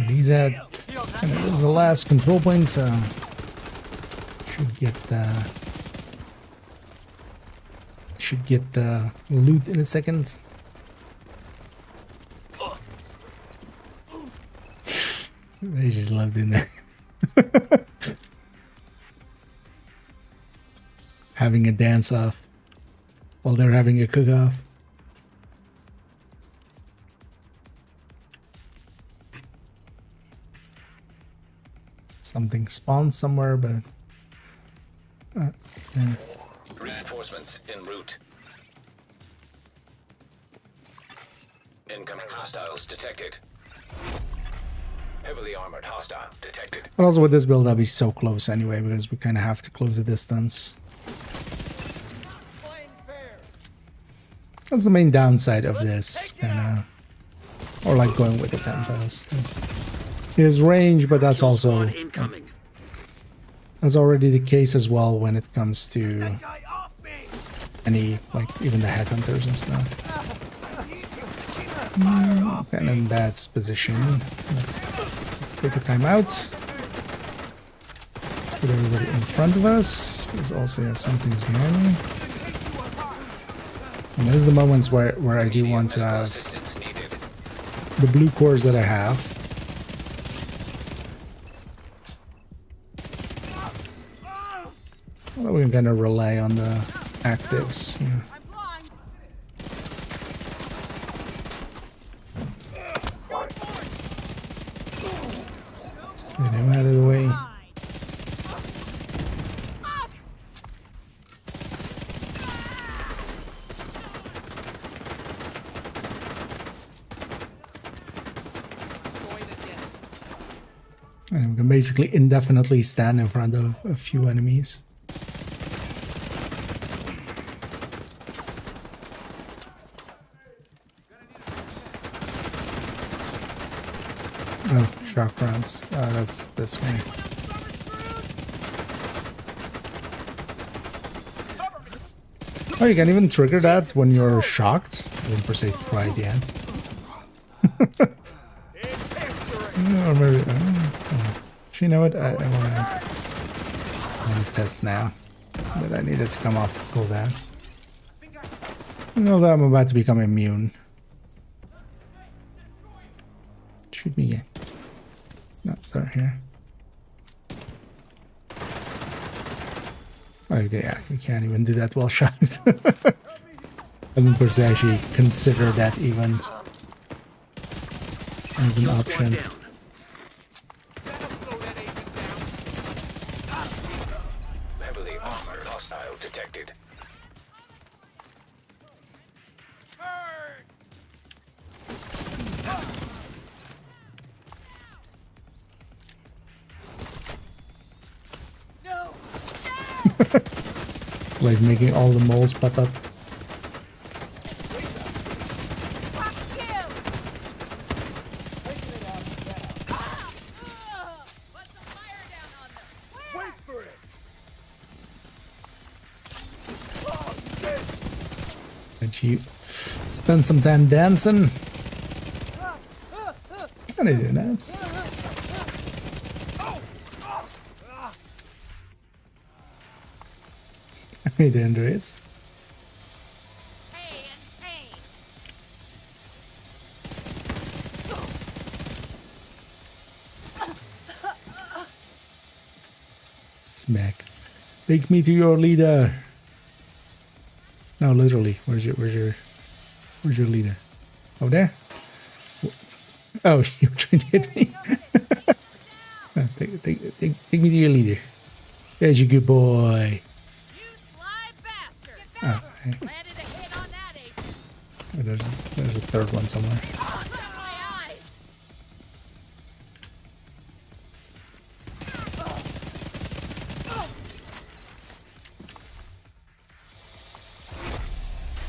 These at, and it was the last control point, so should get the loot in a second. They just love doing that. Having a dance off while they're having a cook off. Something spawned somewhere, but Reinforcements en route. Incoming hostiles detected. Heavily armored hostile detected. But also with this build, I'll be so close anyway, because we kind of have to close the distance. That's the main downside of this, kind of, or like going with the Tempest. Is range, but that's also Incoming. that's already the case as well when it comes to any, like even the headhunters and stuff. And in that position, let's take a time out. Let's put everybody in front of us. There's also some things behind me. And there's the moments where I do want to have Assistance needed. the blue cores that I have. Well, we can kind of rely on the actives. Yeah. Get him out of the way. And we can basically indefinitely stand in front of a few enemies. Oh, shock rounds. That's this one. Oh, you can even trigger that when you're shocked. I didn't per se try it yet. Or maybe, you know what? I want to test now. But I needed to come off cooldown. You know that I'm about to become immune. Shoot me again. No, it's over here. Okay, yeah, you can't even do that while shocked. I didn't per se actually consider that even as an option. Down. Heavily armored hostile detected. Like making all the moles pop up. And you spend some time dancing. How do you do that? Hey there, Andreas. Smack. Take me to your leader. No, literally. Where's your leader? Over there? Oh, you were trying to hit me. No, take me to your leader. There's your good boy. Oh, hey. Oh, there's a third one somewhere.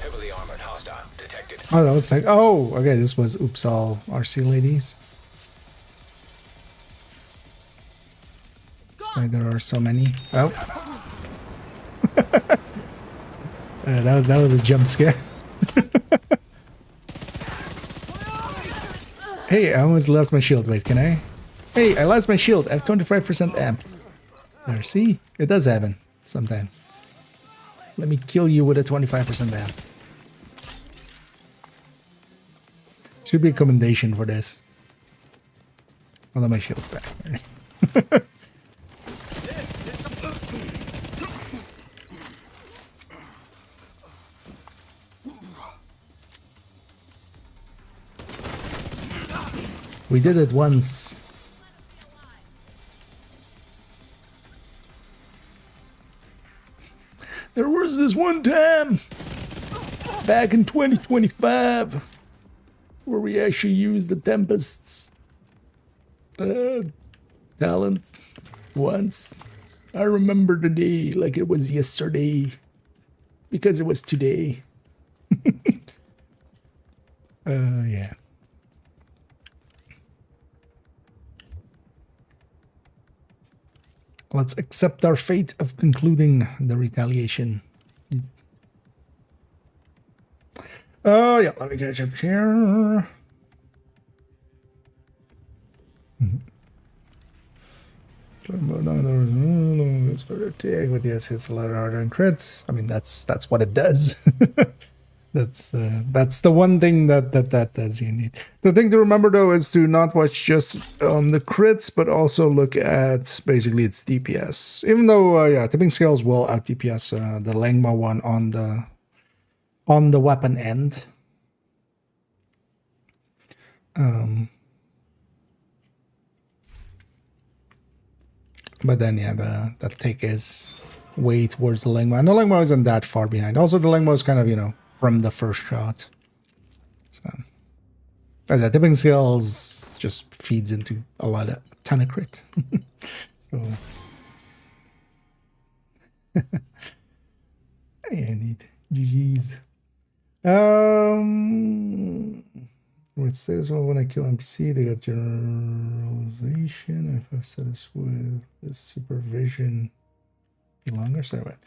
Heavily armored hostile detected. Oh, that was like, oh, okay, this was oops all RC ladies. That's why there are so many. Oh. That was a jump scare. Hey, I almost lost my shield. Wait, can I? Hey, I lost my shield. I have 25% amp. There, see? It does happen sometimes. Let me kill you with a 25% amp. Should be a commendation for this. Although my shield's back. We did it once. There was this one time back in 2025 where we actually used the Tempest's talent once. I remember the day like it was yesterday because it was today. Yeah. Let's accept our fate of concluding the retaliation. Oh, yeah, let me catch up here. It's better take with yes, hits a lot harder than crits. I mean, that's what it does. That's the one thing that does you need. The thing to remember though is to not watch just the crits, but also look at basically its DPS. Even though yeah, tipping scales will out DPS the Langma one on the weapon end. But then yeah, the tick is way towards the Langma, and the Langma isn't that far behind. Also, the Langma is kind of, you know, from the first shot. So the tipping skills just feeds into a ton of crit. So I need GG's. What's this one? When I kill NPC, they got generalization. If I set this with the supervision be longer, sorry, what?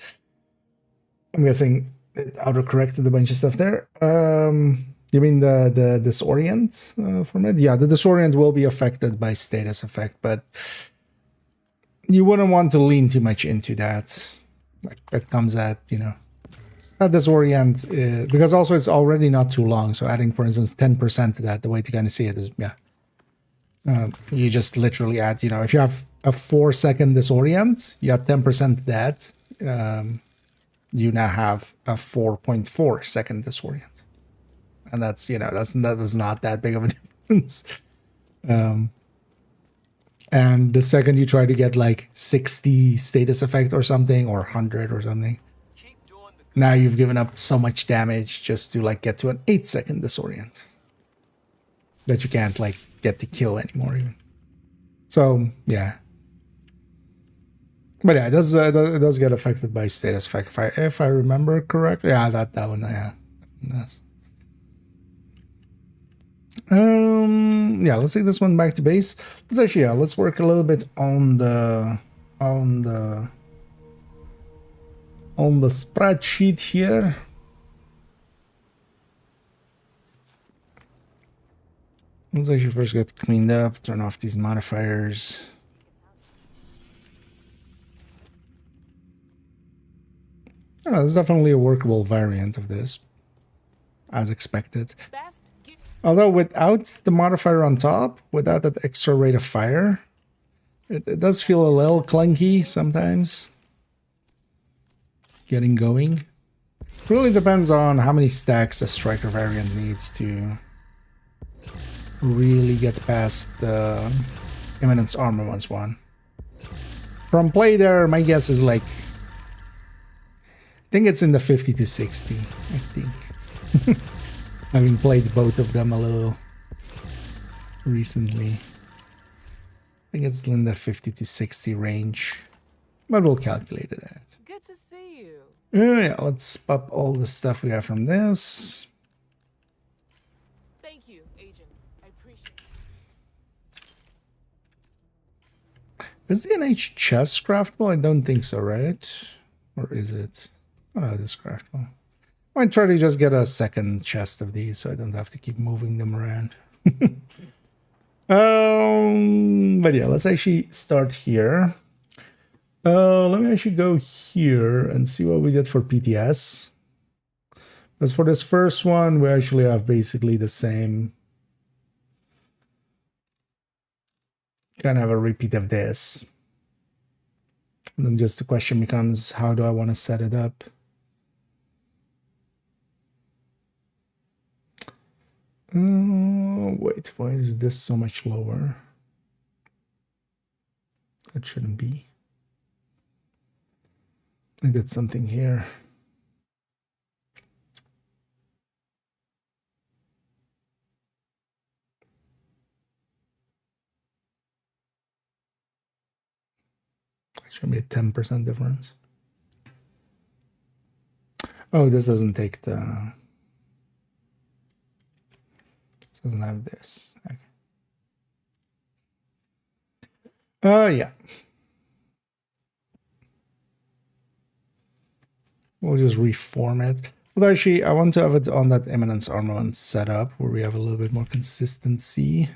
I'm guessing it auto-corrected a bunch of stuff there. You mean the disorient from it? Yeah, the disorient will be affected by status effect, but you wouldn't want to lean too much into that. Like that comes at, you know, not disorient, because also it's already not too long. So adding, for instance, 10% to that, the way to kind of see it is, yeah. You just literally add, you know, if you have a 4-second disorient, you add 10% to that. You now have a 4.4 second disorient, and that's, you know, that is not that big of a difference. And the second you try to get like 60 status effect or something, or 100 or something, now you've given up so much damage just to like get to an 8-second disorient that you can't like get the kill anymore even. So yeah. But yeah, it does get affected by status effect if I remember correctly. Yeah, that one, yeah. Yes. Yeah, let's take this one back to base. Let's actually, yeah, let's work a little bit on the spreadsheet here. Let's actually first get cleaned up, turn off these modifiers. Oh, there's definitely a workable variant of this, as expected. Although without the modifier on top, without that extra rate of fire, it does feel a little clunky sometimes. Getting going. It really depends on how many stacks a striker variant needs to really get past the Imminence Armor once one. From play there, my guess is like, I think it's in the 50 to 60, I think. Having played both of them a little recently. I think it's in the 50 to 60 range. But we'll calculate it at. Good to see you. Yeah, let's pop all the stuff we have from this. Thank you, Agent. I appreciate it. Is the NH chest craftable? I don't think so, right? Or is it? Oh no, it is craftable. I might try to just get a second chest of these so I don't have to keep moving them around. But yeah, let's actually start here. Let me actually go here and see what we did for PTS. As for this first one, we actually have basically the same. Kind of have a repeat of this. And then just the question becomes, how do I want to set it up? Wait, why is this so much lower? That shouldn't be. I did something here. Should be a 10% difference. Oh, this doesn't take the... This doesn't have this. Okay. Yeah. We'll just reformat. Although actually, I want to have it on that Eminence Armament setup where we have a little bit more consistency.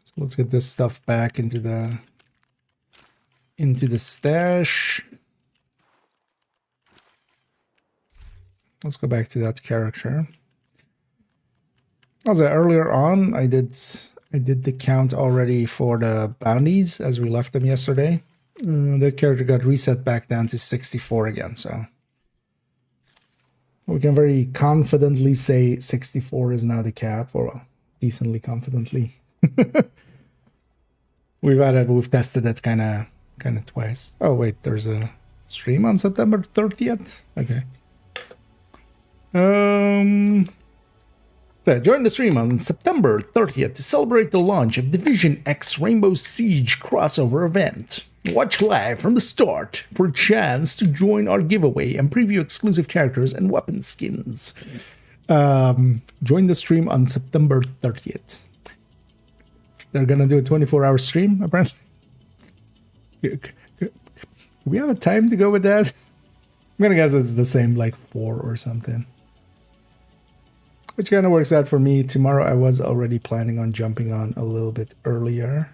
So let's get this stuff back into the stash. Let's go back to that character. Also, earlier on, I did the count already for the bounties as we left them yesterday. The character got reset back down to 64 again, so we can very confidently say 64 is now the cap, or well, decently confidently. We've tested it kind of twice. Oh wait, there's a stream on September 30th. Okay. So join the stream on September 30th to celebrate the launch of Division X Rainbow Siege crossover event. Watch live from the start for a chance to join our giveaway and preview exclusive characters and weapon skins. Join the stream on September 30th. They're gonna do a 24-hour stream, apparently. Do we have a time to go with that? I'm gonna guess it's the same, like 4 or something. Which kind of works out for me. Tomorrow I was already planning on jumping on a little bit earlier.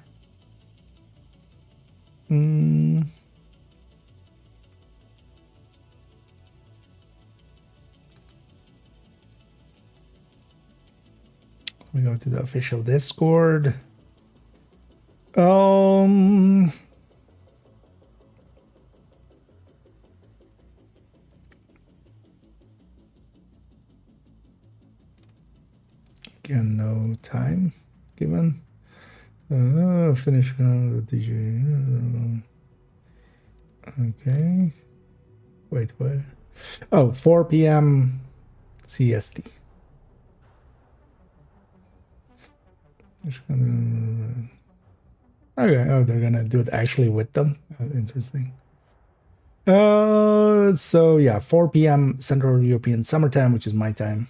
We go to the official Discord. Again, no time given. Finish the DJ. Okay. Wait, what? Oh, 4 p.m. CST. Okay, oh, they're gonna do it actually with them. Interesting. So yeah, 4 p.m. Central European Summertime, which is my time.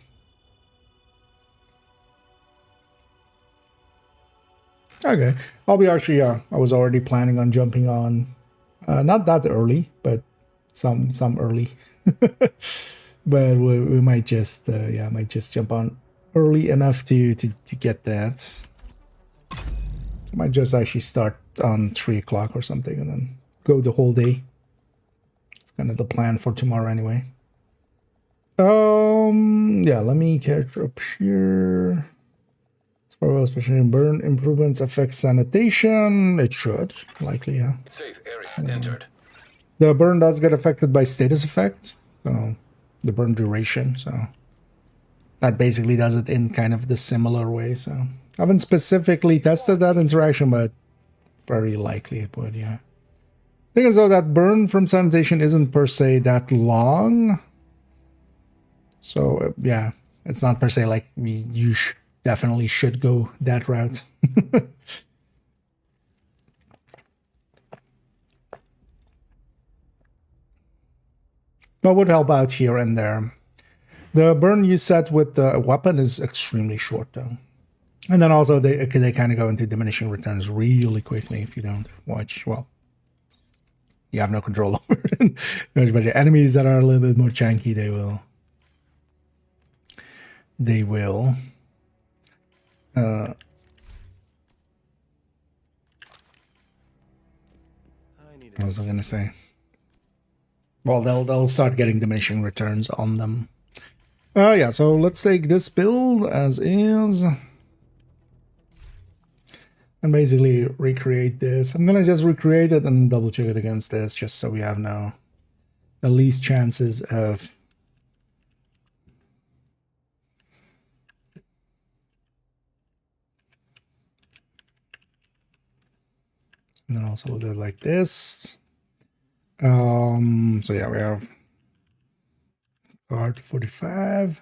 Okay, I'll be actually, I was already planning on jumping on, not that early, but some early. But we might just, might just jump on early enough to get that. So I might just actually start on 3 o'clock or something and then go the whole day. It's kind of the plan for tomorrow anyway. Yeah, let me character up here. Especially burn improvements affect sanitation. It should likely, yeah. Safe area entered. The burn does get affected by status effects, so the burn duration. So that basically does it in kind of the similar way. So I haven't specifically tested that interaction, but very likely it would, yeah. Thing is though, that burn from sanitation isn't per se that long. So yeah, it's not per se like you definitely should go that route. But would help out here and there. The burn you set with the weapon is extremely short though. And then also they kind of go into diminishing returns really quickly if you don't watch. Well, you have no control over it. But your enemies that are a little bit more chunky, they will what was I gonna say? Well, they'll start getting diminishing returns on them. Yeah, so let's take this build as is and basically recreate this. I'm gonna just recreate it and double check it against this just so we have the least chances of and then also we'll do it like this. So yeah, we have card 45.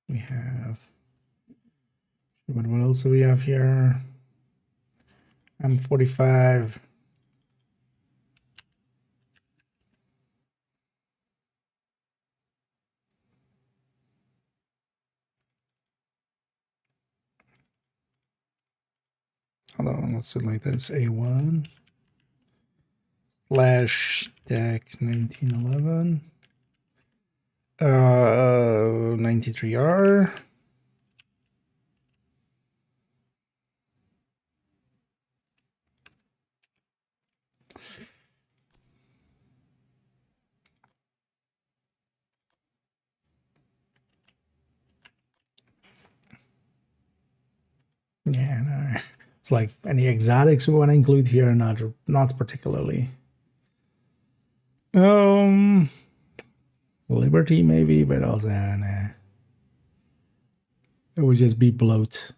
We have what else do we have here? I'm 45. Hold on, let's do it like this. A1 slash stack 1911. 93R. Yeah, no. It's like any exotics we want to include here, not particularly. Liberty maybe, but also nah. It would just be bloat.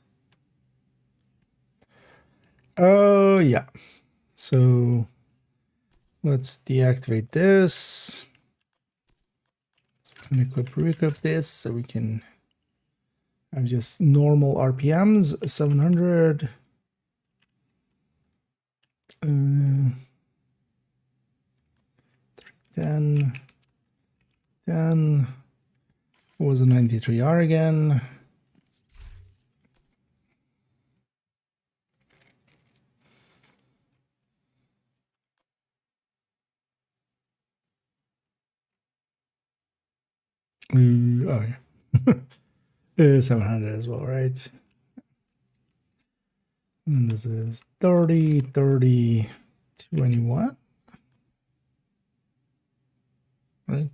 Oh yeah. So let's deactivate this. Let's unequip this so we can have just normal RPMs. 700. 10. What was a 93R again? Oh yeah. 700 as well, right? And this is 30, 30, 21. Right?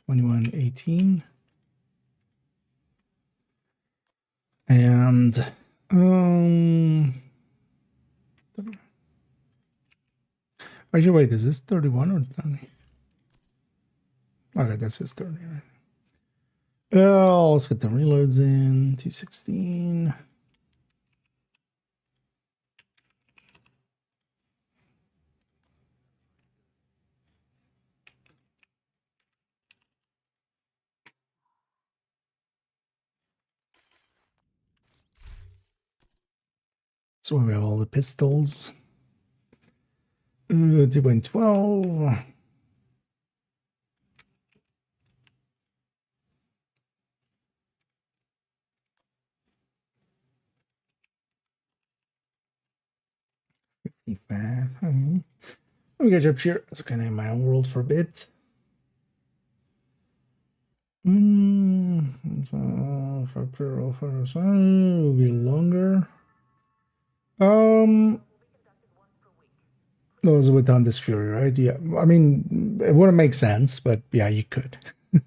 21, 18. And actually wait, is this 31 or 30? Okay, this is 30, right? Oh, let's get the reloads in. 216. So we have all the pistols. 2.12. Let me get up here. It's kind of in my own world for a bit. Will be longer. Those without this fury, right? Yeah, I mean, it wouldn't make sense, but yeah, you could.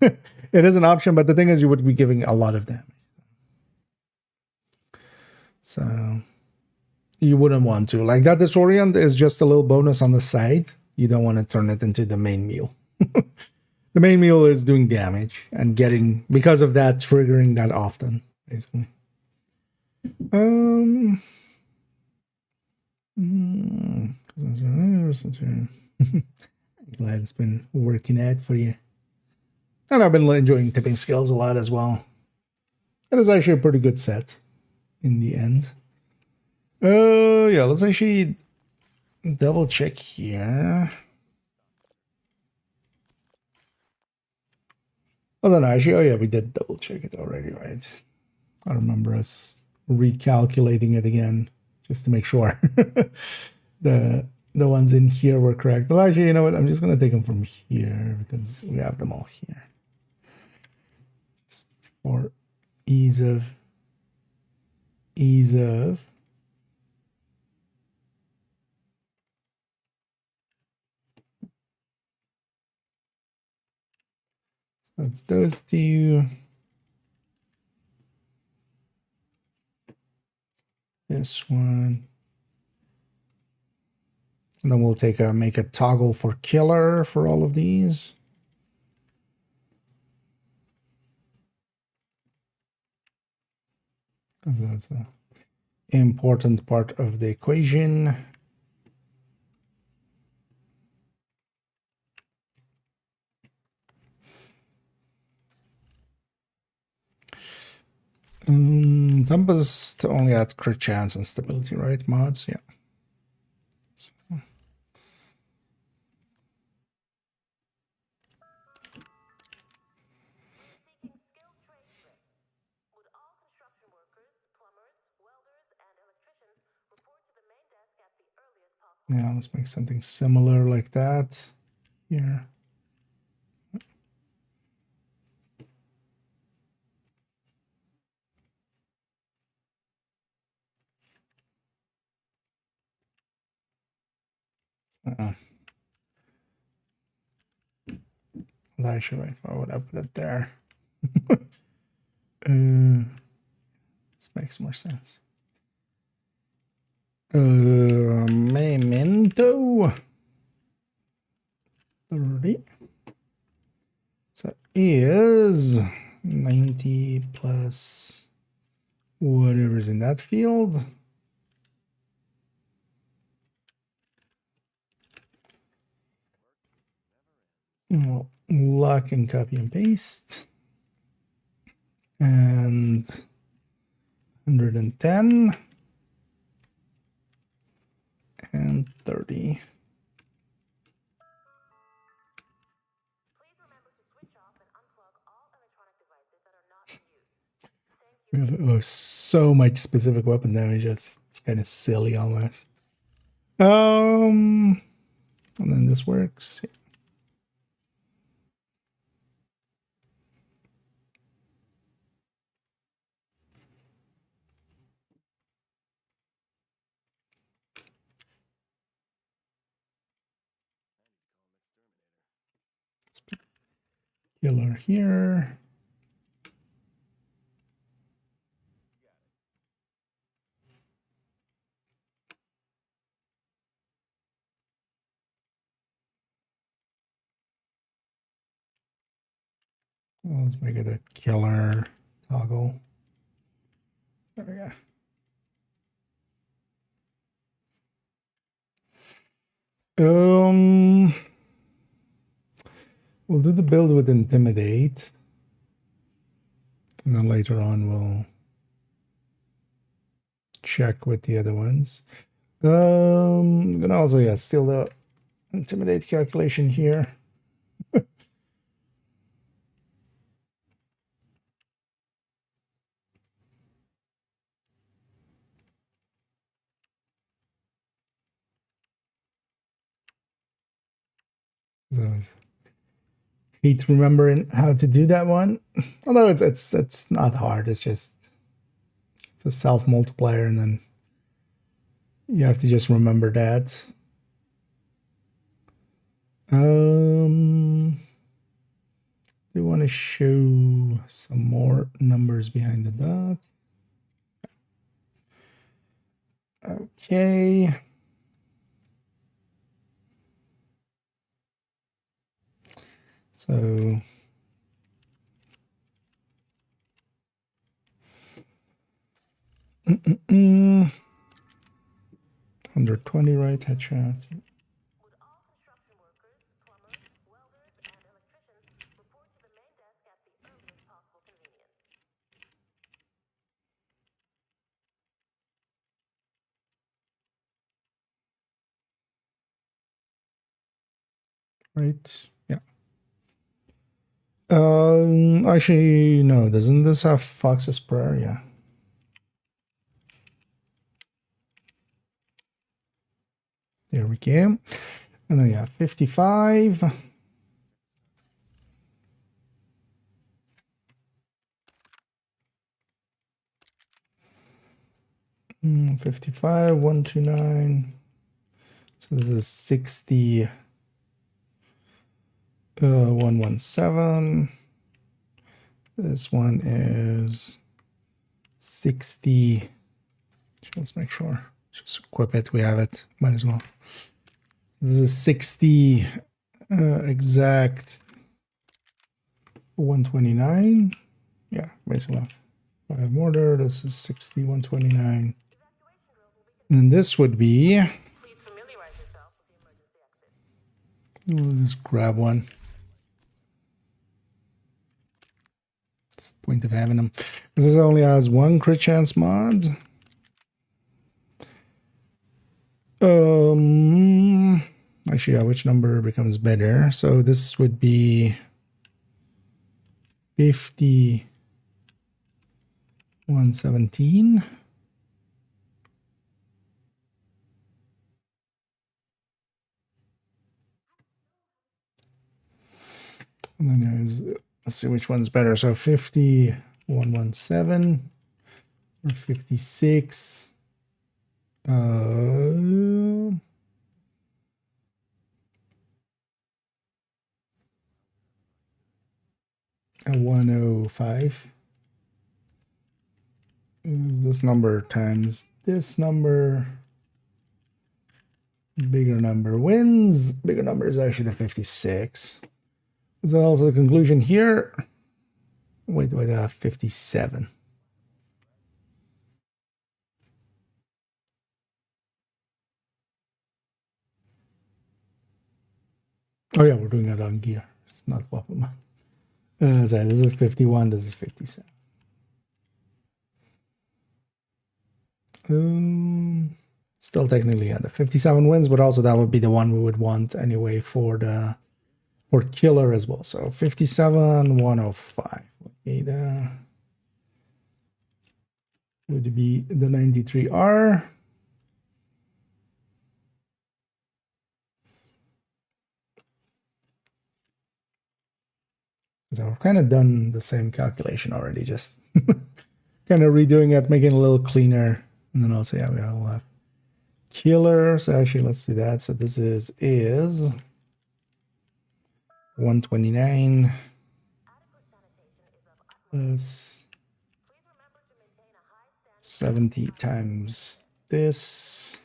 It is an option, but the thing is, you would be giving a lot of damage. So you wouldn't want to. Like that disorient is just a little bonus on the side. You don't want to turn it into the main meal. The main meal is doing damage and getting, because of that, triggering that often, basically. Glad it's been working out for you. And I've been enjoying tipping skills a lot as well. It is actually a pretty good set in the end. Yeah, let's actually double check here. Oh, no, actually, oh yeah, we did double check it already, right? I remember us recalculating it again just to make sure the ones in here were correct. Well, actually, you know what? I'm just gonna take them from here because we have them all here, just for ease of. So that's those two. This one. And then we'll make a toggle for killer for all of these. That's an important part of the equation. Tempest only at crit chance and stability, right? Mods, yeah. So. Yeah, let's make something similar like that here. That should wait. Why would I put it there? This makes more sense. Memento 30. So is 90 plus whatever's in that field. Well, lock and copy and paste. And 110 and 30. We have so much specific weapon damage, it's kind of silly almost. And then this works. Killer here. Well, let's make it a killer toggle. There we go. We'll do the build with intimidate, and then later on we'll check with the other ones. I'm gonna also steal the intimidate calculation here. So hate remembering how to do that one, although it's not hard. It's a self multiplier, and then you have to just remember that. Do you want to show some more numbers behind the dot? Okay. So 120, right? Headshot. Right. Yeah. Actually, no. Doesn't this have Fox's Prayer? Yeah. There we go. And then yeah, 55. 55, 129. So this is 60. 117. This one is 60. Let's make sure. Just equip it. We have it. Might as well. This is 60 exact 129. Yeah, basically 5 mortar. This is 60, 129. And then this would be. We'll just grab one. It's the point of having them. This only has one crit chance mod. Actually, yeah, which number becomes better? So this would be 50, 117. And then let's see which one's better. So 50, 117, or 56. A 105. This number times this number. Bigger number wins. Bigger number is actually the 56. Is that also the conclusion here? Wait, 57. Oh yeah, we're doing it on gear. It's not weapon. So this is 51, this is 57. Still technically the 57 wins, but also that would be the one we would want anyway for killer as well. So 57, 105 would be the 93R. So I've kind of done the same calculation already, just kind of redoing it, making it a little cleaner. And then also, yeah, we'll have killer. So actually, let's do that. So this is 129 plus 70 times this.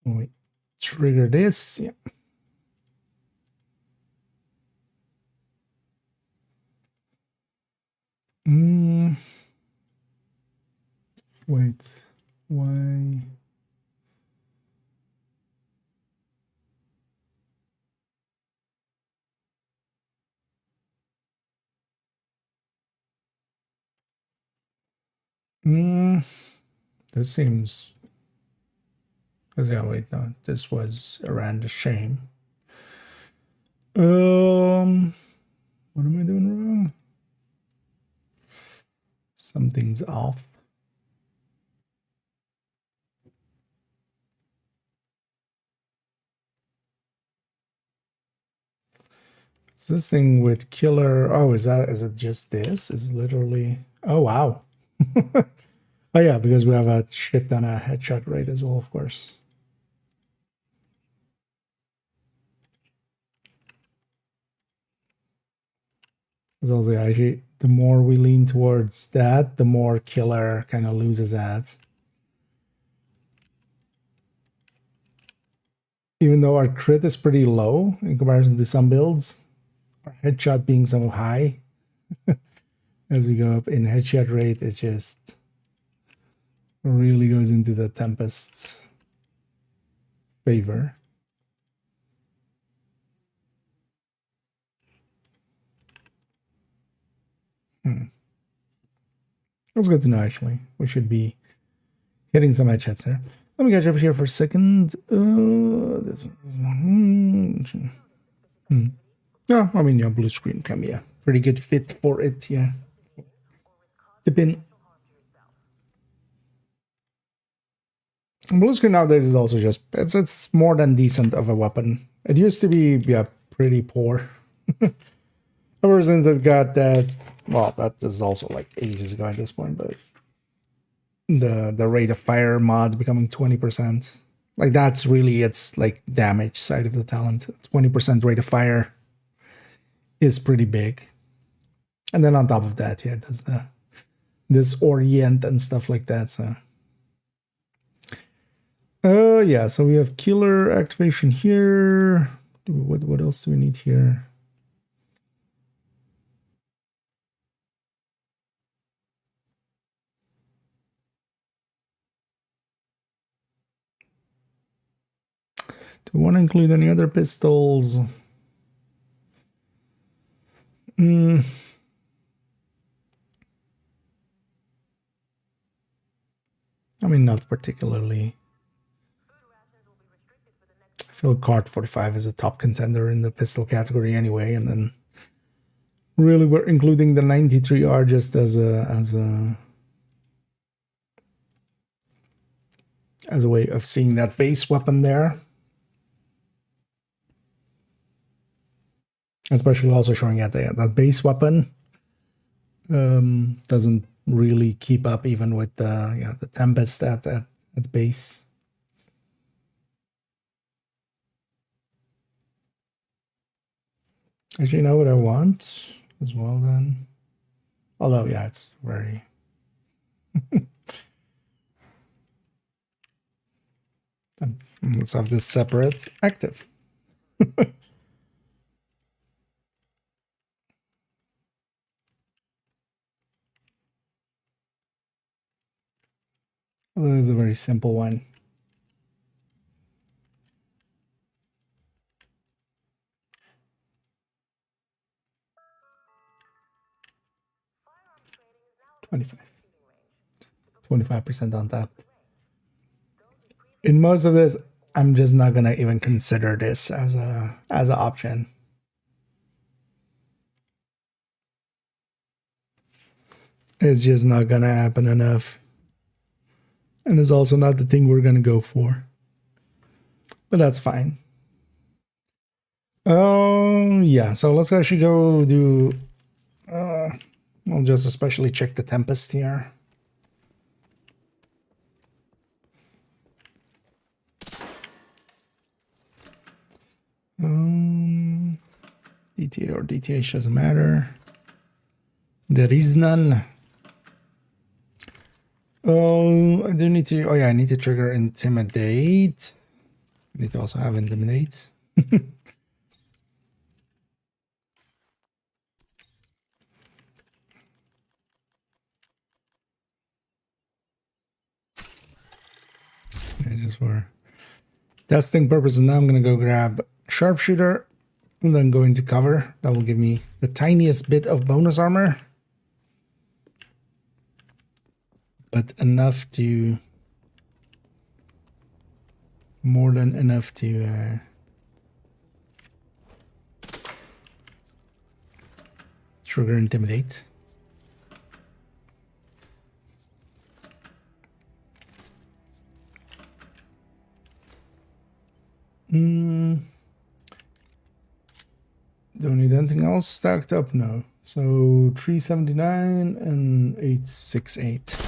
We trigger this. Yeah. Wait, why? This seems. Yeah, wait, no, this was around the shame. What am I doing wrong? Something's off. Is this thing with killer? Oh, is it just this? Is literally. Oh wow. Oh yeah, because we have a shit ton of headshot rate as well, of course. It's also actually the more we lean towards that, the more killer kind of loses at. Even though our crit is pretty low in comparison to some builds, our headshot being so high, as we go up in headshot rate, it just really goes into the Tempest's favor. That's good to know, actually. We should be hitting some headshots there. Let me catch up here for a second. Yeah, I mean, yeah, blue screen can be a pretty good fit for it, yeah. The pin. Blue screen nowadays is also just, it's more than decent of a weapon. It used to be, yeah, pretty poor. Ever since it got that, well, that is also like ages ago at this point, but the rate of fire mod becoming 20%. Like that's really its like damage side of the talent. 20% rate of fire is pretty big. And then on top of that, yeah, does this orient and stuff like that, so. Yeah, so we have killer activation here. What else do we need here? Do I want to include any other pistols? I mean, not particularly. I feel Card 45 is a top contender in the pistol category anyway, and then really we're including the 93R just as a way of seeing that base weapon there. Especially also showing that base weapon doesn't really keep up even with the Tempest at base. Actually, you know what I want as well then? Although, yeah, it's very... Let's have this separate active. Well, this is a very simple one. $25. 25% on tap. In most of this, I'm just not gonna even consider this as an option. It's just not gonna happen enough. And it's also not the thing we're gonna go for. But that's fine. Yeah, so let's actually go do we'll just especially check the Tempest here. DTA or DTH doesn't matter. There is none. Oh, I do need to. Oh yeah, I need to trigger intimidate. I need to also have intimidate. Just for testing purposes, now I'm gonna go grab sharpshooter and then go into cover. That will give me the tiniest bit of bonus armor, but enough to, more than enough to trigger intimidate. Don't need anything else stacked up? No. So 379 and 868.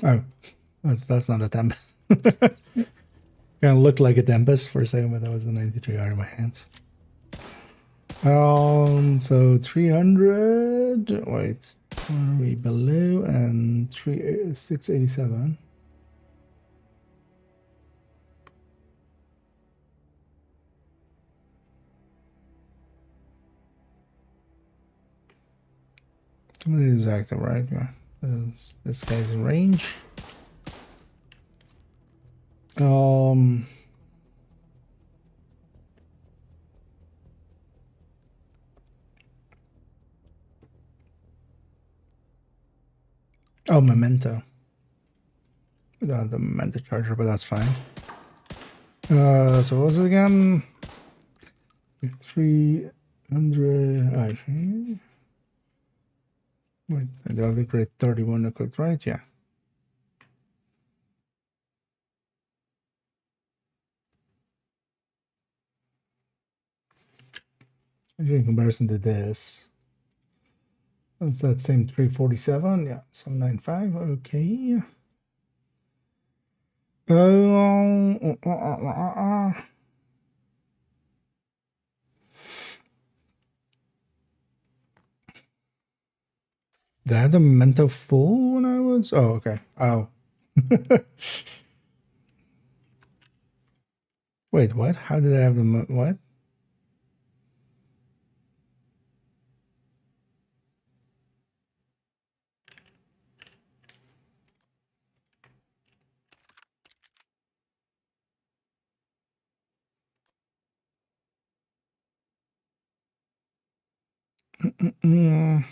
Oh, that's not a Tempest. Kind of looked like a Tempest for a second, but that was the 93R in my hands. So 300. Wait, are we below? And 687. Some of these are active, right? Yeah. This guy's in range. Oh, memento. We don't have the memento charger, but that's fine. So what was it again? 300. Actually, wait, I do have the grade 31 equipped, right? Yeah. Actually, in comparison to this, that's that same 347. Yeah, 795. Okay. Did I have the memento full when I was? Oh, okay. Oh. Wait, what? How did I have the what? Mm.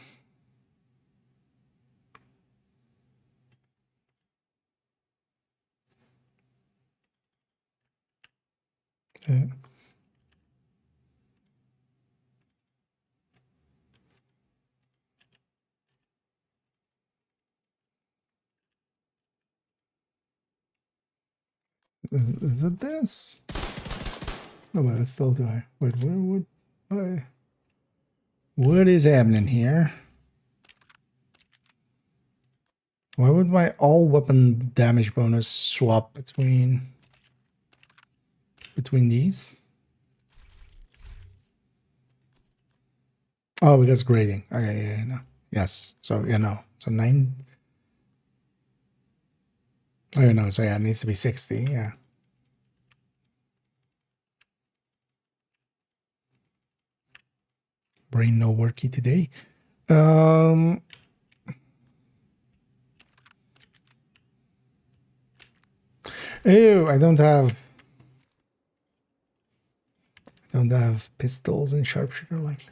Okay. Is it this? No, but it's still too high. Wait, what is happening here? Why would my all weapon damage bonus swap between these? Oh, because grading. Okay, yeah, no. Yes. So yeah, no. So 9. Oh yeah, no. So yeah, it needs to be 60. Yeah. Brain no worky today. Oh, I don't have pistols and sharpshooter likely.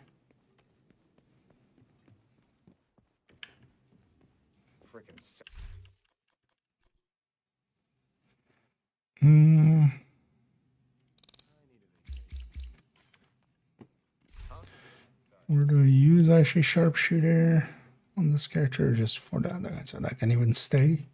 Where do I use actually sharpshooter on this character just for that? So that can even stay.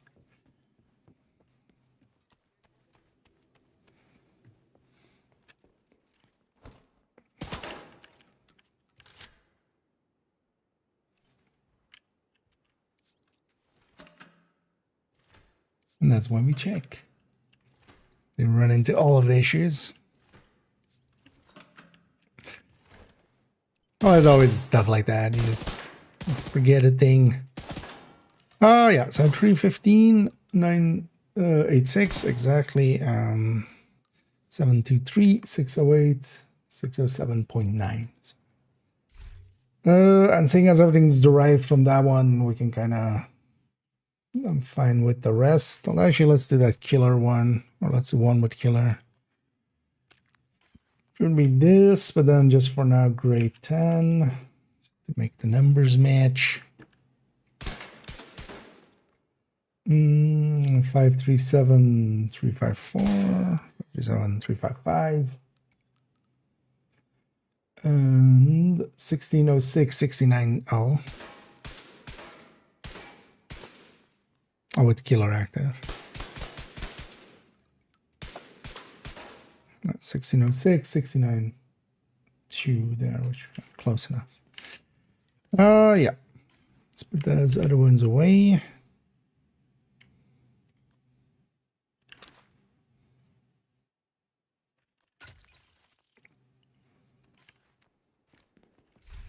And that's when we check. They run into all of the issues. Oh, there's always stuff like that. You just forget a thing. Oh, yeah. So 315, 986, exactly. 723, 608, 607.9. And seeing as everything's derived from that one, we can kind of... I'm fine with the rest. Well, actually, let's do that killer one. Or let's do one with killer. Should be this, but then just for now, grade 10 to make the numbers match. 537, 354, 537, 355. And 1606, 690. Oh, with killer active. That's 1606, 692 there, which is close enough. Yeah. Let's put those other ones away.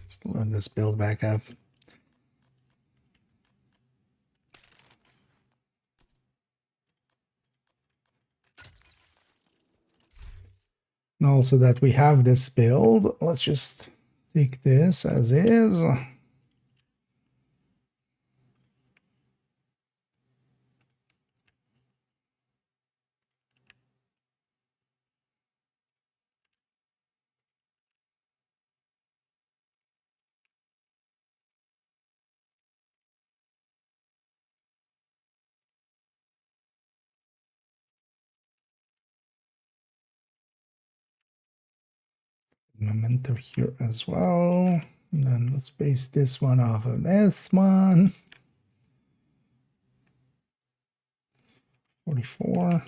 Let's load this build back up. And also that we have this build, let's just take this as is. Memento here as well. And then let's base this one off of this one. 44.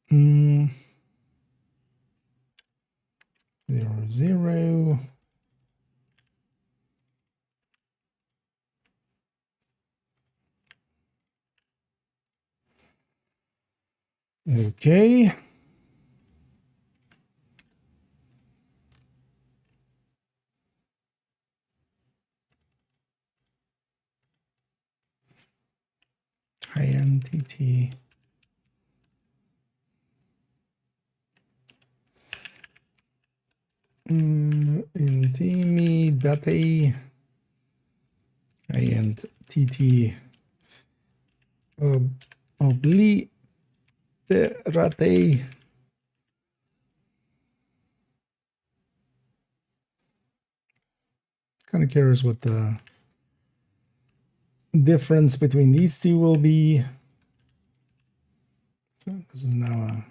0, 0. Okay. High-end TT. Intimidate. High-end TT. Obliterate. Kind of curious what the difference between these two will be. So this is now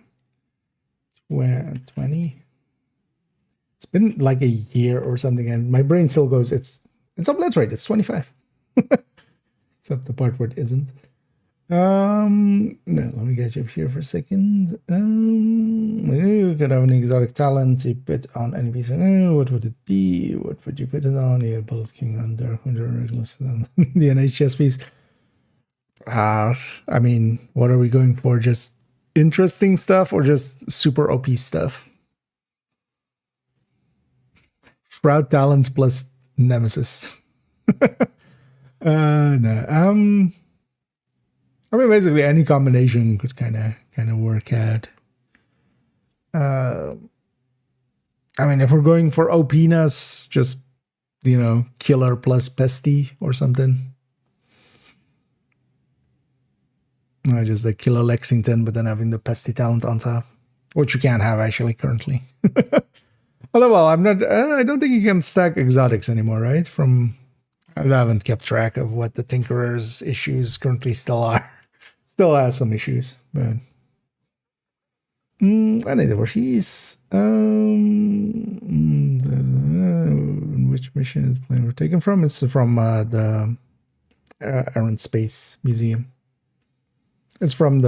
a 20. It's been like a year or something, and my brain still goes, it's obliterated, it's 25. Except the part where it isn't. No, let me get you up here for a second. You could have an exotic talent you put on any piece. What would it be? What would you put it on? Yeah, Bullet King on Dark Winter Regulus on the NHS piece. I mean, what are we going for? Just interesting stuff or just super OP stuff? Shroud talents plus Nemesis. No. I mean, basically any combination could kind of work out. I mean, if we're going for OP-ness, just, you know, killer plus pesty or something. Or just the killer Lexington, but then having the pesty talent on top, which you can't have actually currently. Although, well, I don't think you can stack exotics anymore, right? I haven't kept track of what the Tinkerer's issues currently still are. Still has some issues, but I need the she's which mission is the plane we're taken from? It's from the Air Space Museum. It's from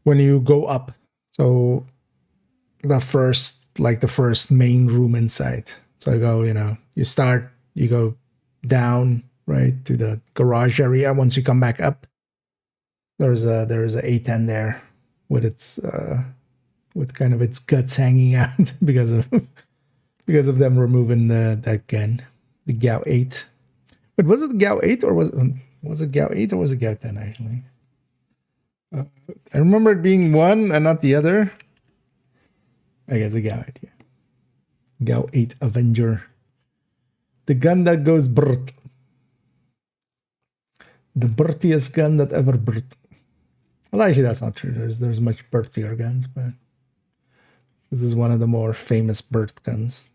when you go up, so the first main room inside. So you go, you go down right to the garage area. Once you come back up, there is a A10 there with its with kind of its guts hanging out because of them removing that gun, the Gao 8. But was it Gao 8 or was it Gao 8 or was it Gao 10 actually? I remember it being one and not the other. I guess a Gao 8, yeah. Gao 8 Avenger. The gun that goes brrt. The birthiest gun that ever birthed. Well, actually, that's not true. There's much birthier guns, but this is one of the more famous birth guns.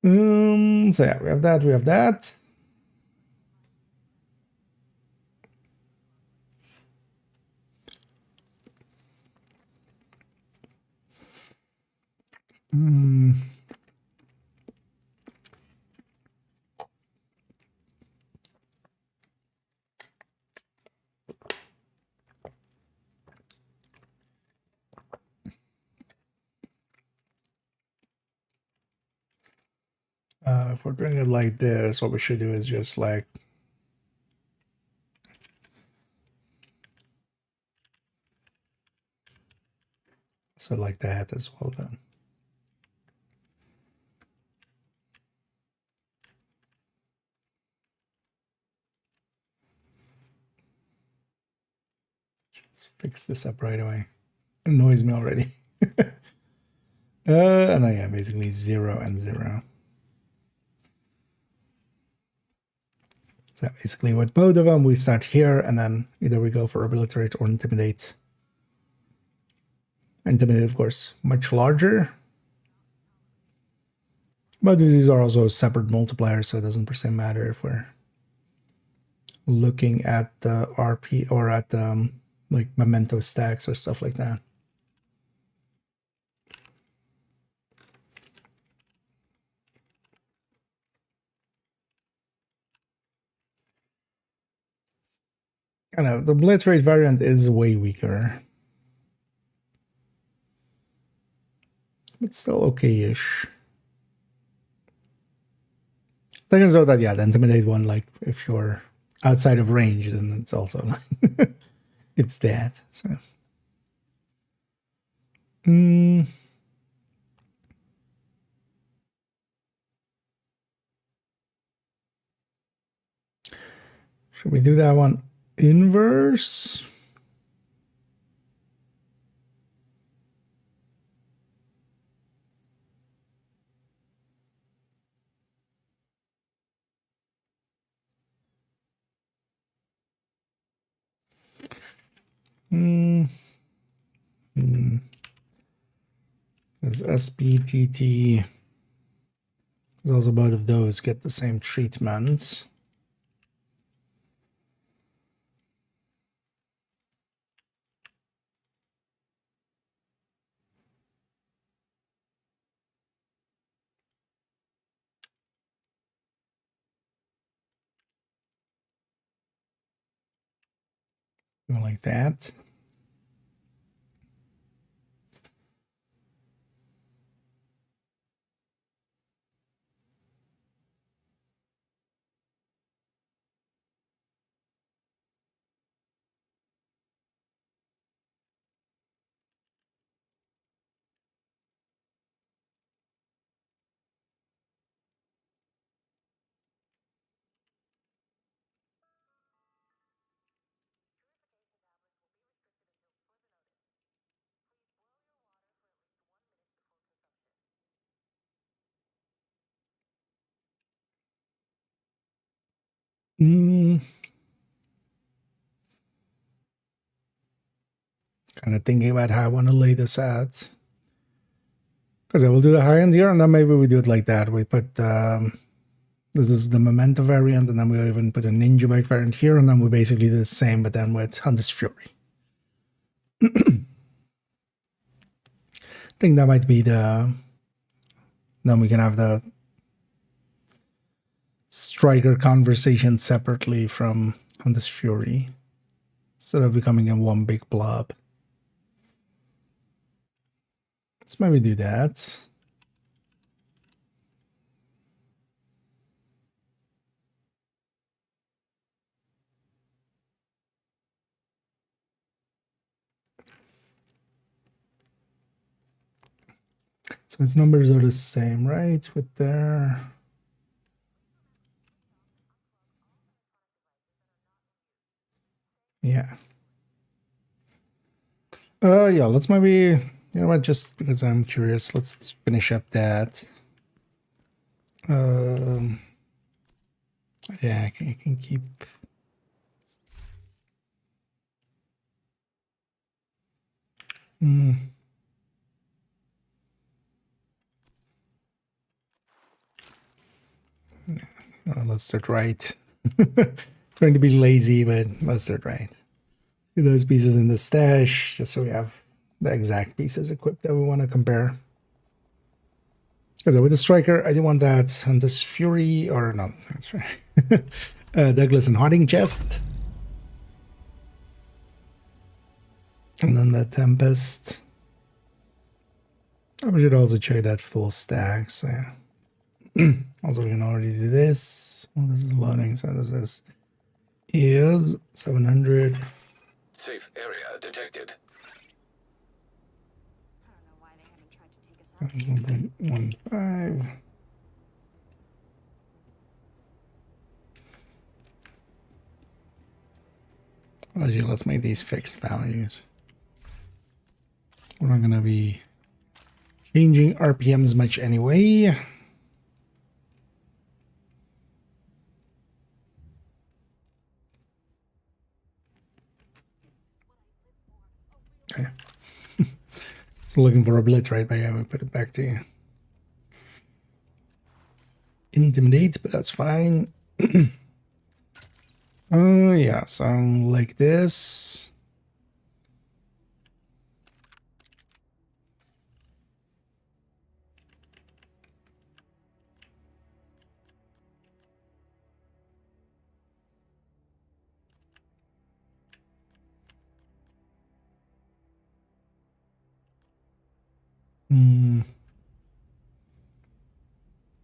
So yeah, we have that. We have that. If we're doing it like this, what we should do is just like so like that as well then. Just fix this up right away. It annoys me already. And then yeah, basically 0 and 0. So basically with both of them, we start here and then either we go for obliterate or intimidate. Intimidate, of course, much larger. But these are also separate multipliers, so it doesn't per se matter if we're looking at the RP or at the like memento stacks or stuff like that. I know the obliterate variant is way weaker. It's still okay-ish. Turns out that, yeah, the intimidate one, like, if you're outside of range, then it's also like, it's that, so. Should we do that one inverse? Because SPTT is also both of those get the same treatment. Go like that. Kind of thinking about how I want to lay this out. Because I will do the high end here, and then maybe we do it like that. We put this is the memento variant, and then we even put a ninja bike variant here, and then we basically do the same, but then with Hunter's Fury. I think that might be the. Then we can have the striker conversation separately from Hunter's Fury, instead of becoming in one big blob. Let's maybe do that. So its numbers are the same, right? With their... Yeah. Yeah, let's maybe... You know what, just because I'm curious, let's finish up that. Yeah, I can keep... let's start right. Trying to be lazy, but let's start right. Get those pieces in the stash, just so we have the exact pieces equipped that we want to compare. Because with the striker, I do want that on this Fury, or no, that's right. Douglas and Harding chest. And then the Tempest. I should also check that full stack, so yeah. Also, we can already do this. Well, this is loading, so this is 700. Safe area detected. I don't know why they haven't tried to take us out. 1.15. Actually, let's make these fixed values. We're not going to be changing RPMs much anyway. Okay. So looking for a blitz, right? But yeah, we put it back to intimidate, but that's fine. Yeah, so like this.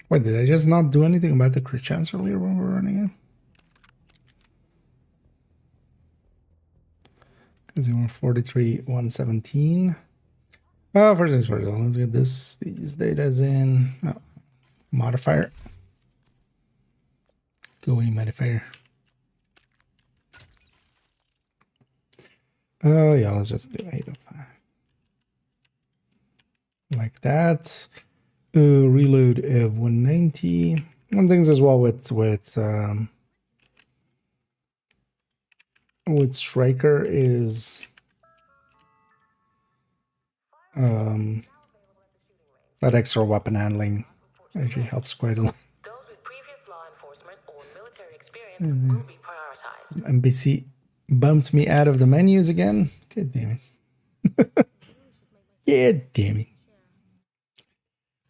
Wait, did I just not do anything about the crit chance earlier when we were running it? Because we were 43, 117. First things first, let's get these datas in. Oh, modifier. GUI modifier. Yeah, let's just do 805. Like that. Reload of 190. One things as well with Striker is That extra weapon handling actually helps quite a lot. Those with previous law enforcement or military experience will be prioritized. NPC bumped me out of the menus again. God damn it. God damn it.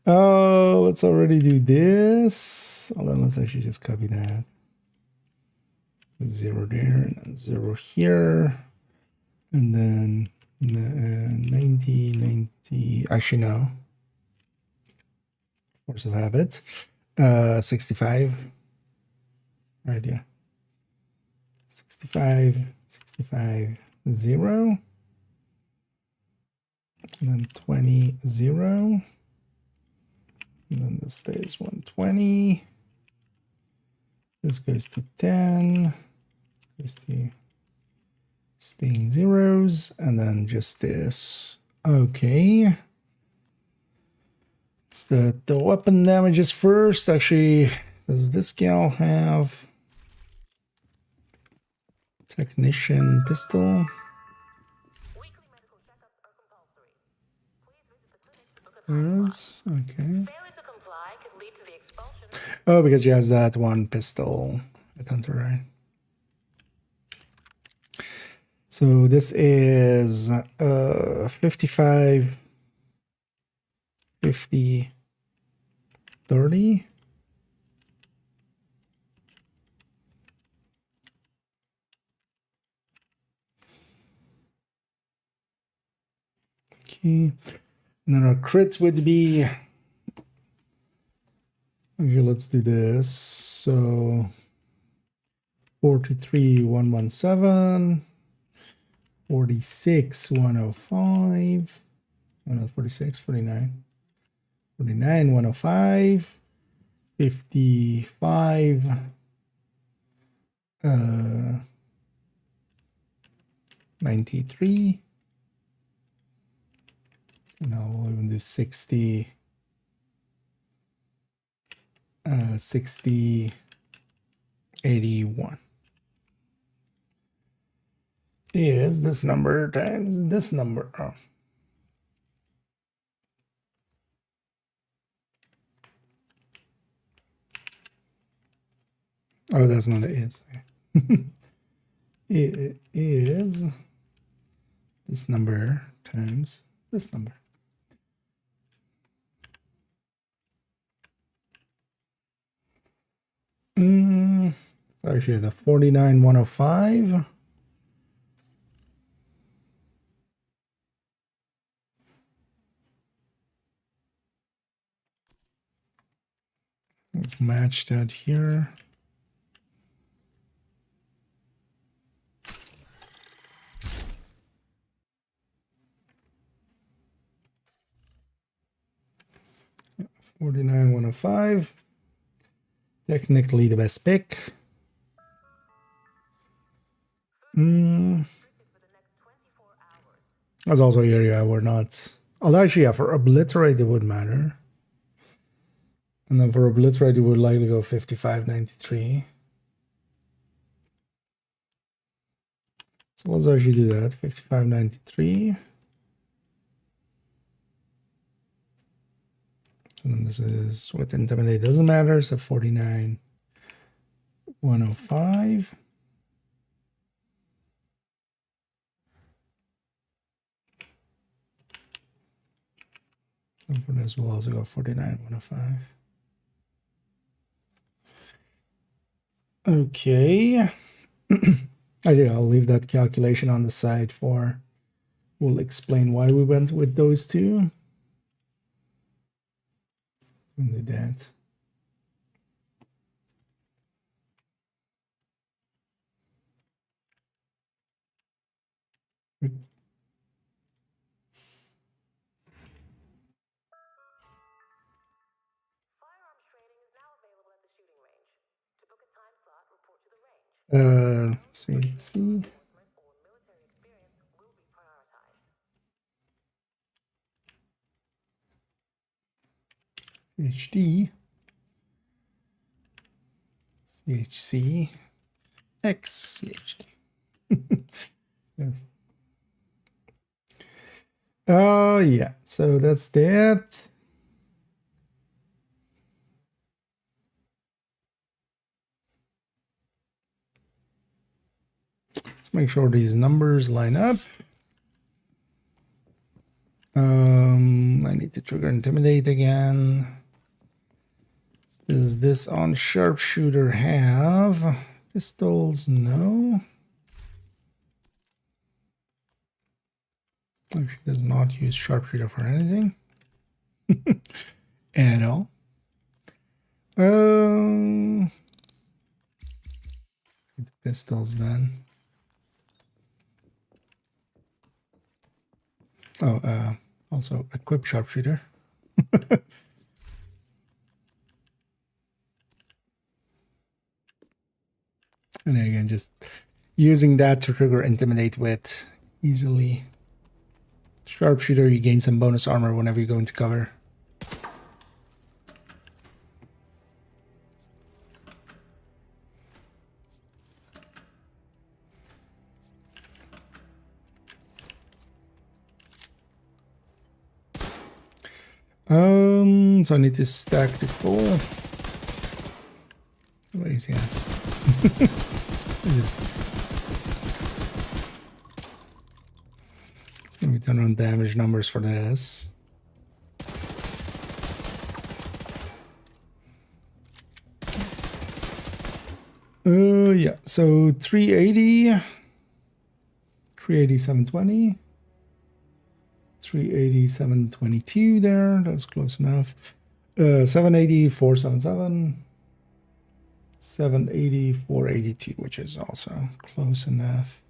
Oh, let's already do this. Hold on, let's actually just copy that. 0 there and then 0 here. And then 90, 90. Actually, no. Force of habit. 65. Right, yeah. 65, 65, 0. And then 20, 0. And then this stays 120. This goes to 10. This goes to staying zeros. And then just this. Okay. So the weapon damages first. Actually, does this gal have technician pistol? Weekly medical checkups are compulsory. Please visit the clinic to book a time slot. Yes, okay. Failure to comply could lead to the expulsion. Oh, because she has that one pistol. I thought right. So this is 55, 50, 30. Okay. And then our crits would be, actually, let's do this. So 43, 117, 46, 105, oh no, 46, 49, 49, 105, 55, 93. No, we'll even do 60, 60, 81. Is this number times this number. Oh. Oh, that's not it is. It is this number times this number. Actually, the 49, 105. Let's match that here. Yeah, 49, 105. Technically the best pick. That's also an area we're not. Although actually, yeah, for obliterate it would matter. And then for obliterate it would likely go 55, 93. So let's actually do that. 55, 93. And then this is with intimidate doesn't matter. So 49, 105. And for this, we'll also go 49, 105. Okay. Actually, I'll leave that calculation on the side for. We'll explain why we went with those two. We'll do that. Firearms training is now available at the shooting range. To book a time slot, report to the range. CHC. Or military experience will be prioritized. HD. CHC. XCHD. Yes. Oh, yeah. So that's that. Let's make sure these numbers line up. I need to trigger intimidate again. Does this on sharpshooter have pistols? No. Oh, she does not use sharpshooter for anything at all. The pistols then. Oh, also equip sharpshooter. And again, just using that to trigger intimidate with easily. Sharpshooter, you gain some bonus armor whenever you go into cover. So I need to stack to full. Lazy ass. It's gonna be turn on damage numbers for this. Yeah, so 380, 720. 380, 722 there. That's close enough. 780, 477. 780, 482, which is also close enough.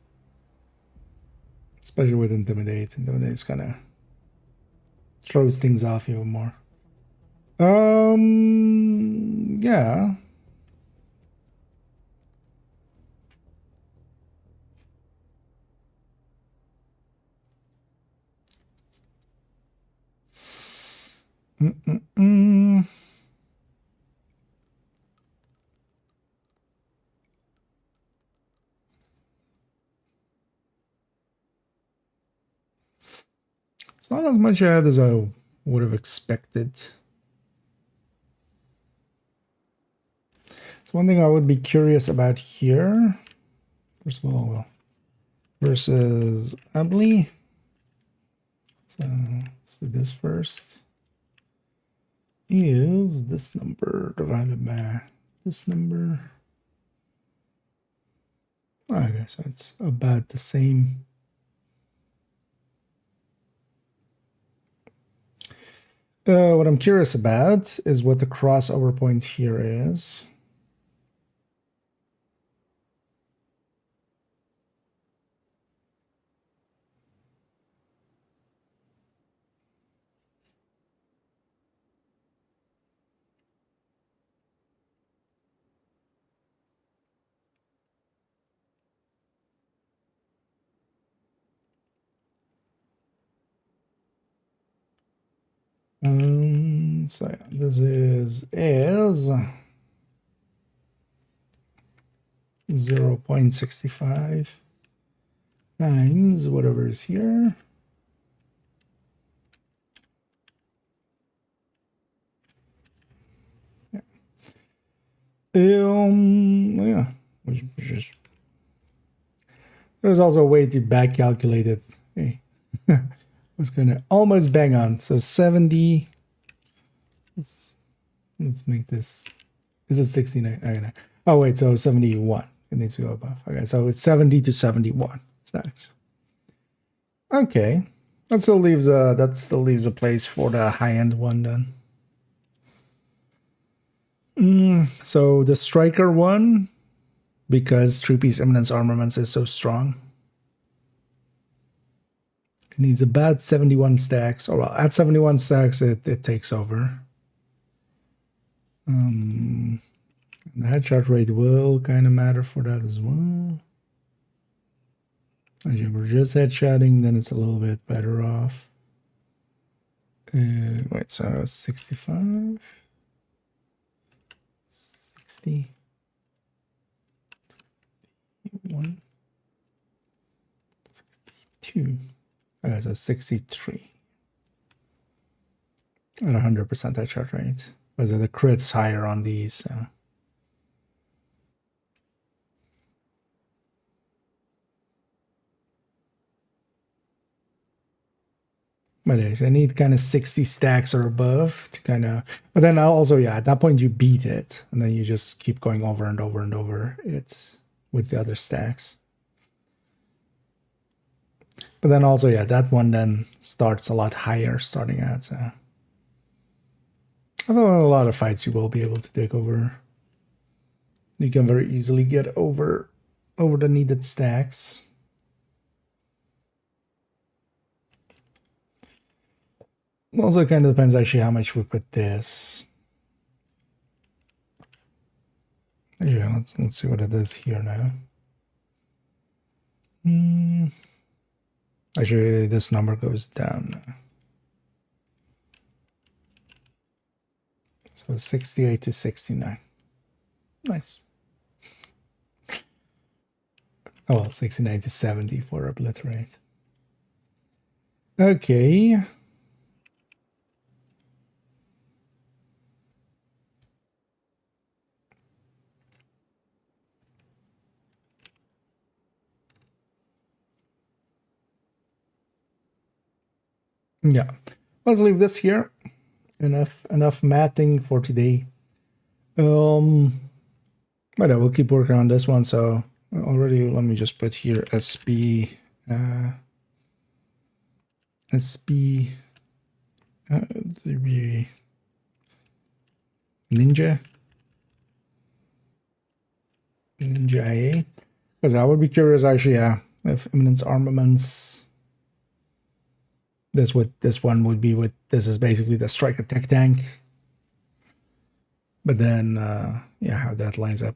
Especially with intimidate. Intimidate kind of throws things off even more. Yeah. It's not as much ad as I would have expected. So one thing I would be curious about here, first of all, well, versus Abley. So let's do this first. Is this number divided by this number? Okay, so it's about the same. What I'm curious about is what the crossover point here is. So yeah, this is 0.65 times whatever is here. Yeah. Yeah, which is, there's also a way to back calculate it. Hey, I was gonna almost bang on. So 70. Let's make this. Is it 69? Okay. Oh wait, so 71. It needs to go above. Okay, so it's 70 to 71. It's nice. Okay, that still leaves a place for the high-end one then. So the striker one, because 3-piece imminence armaments is so strong, it needs about 71 stacks. Or well, at 71 stacks, it takes over. The headshot rate will kind of matter for that as well. As you were just headshotting, then it's a little bit better off. Wait, so 65, 60, 61, 62. Okay, so 63 at 100% headshot rate. Was it the crits higher on these? But anyways, I need kind of 60 stacks or above to kind of, but then also, yeah, at that point you beat it and then you just keep going over and over and over it with the other stacks. But then also, yeah, that one then starts a lot higher starting at. So I thought a lot of fights you will be able to take over. You can very easily get over the needed stacks. Also, it kind of depends actually how much we put this. Yeah, let's see what it is here now. Actually, this number goes down now. So 68 to 69. Nice. Oh well, 69 to 70 for obliterate. Okay. Yeah, let's leave this here. Enough matting for today. But I will keep working on this one. So already, let me just put here SB Ninja IA, because I would be curious actually, yeah, if Eminence Armaments. This one would be with, this is basically the striker tech tank. But then yeah, how that lines up.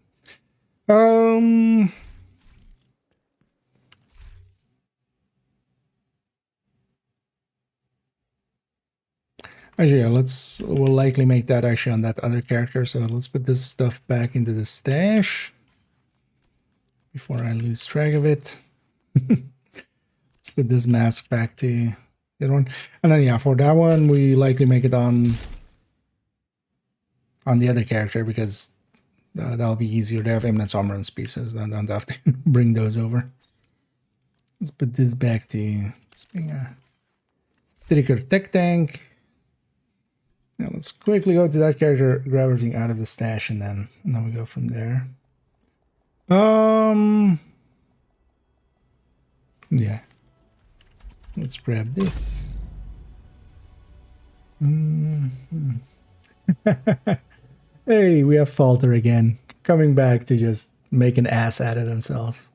Actually, yeah, we'll likely make that actually on that other character. So let's put this stuff back into the stash before I lose track of it. Let's put this mask back to the other one. And then yeah, for that one, we likely make it on the other character because that'll be easier to have Eminence Armaments pieces. Then don't have to bring those over. Let's put this back to being a striker tech tank. Now let's quickly go to that character, grab everything out of the stash, and then we go from there. Yeah. Let's grab this. Hey, we have Falter again, coming back to just make an ass out of themselves.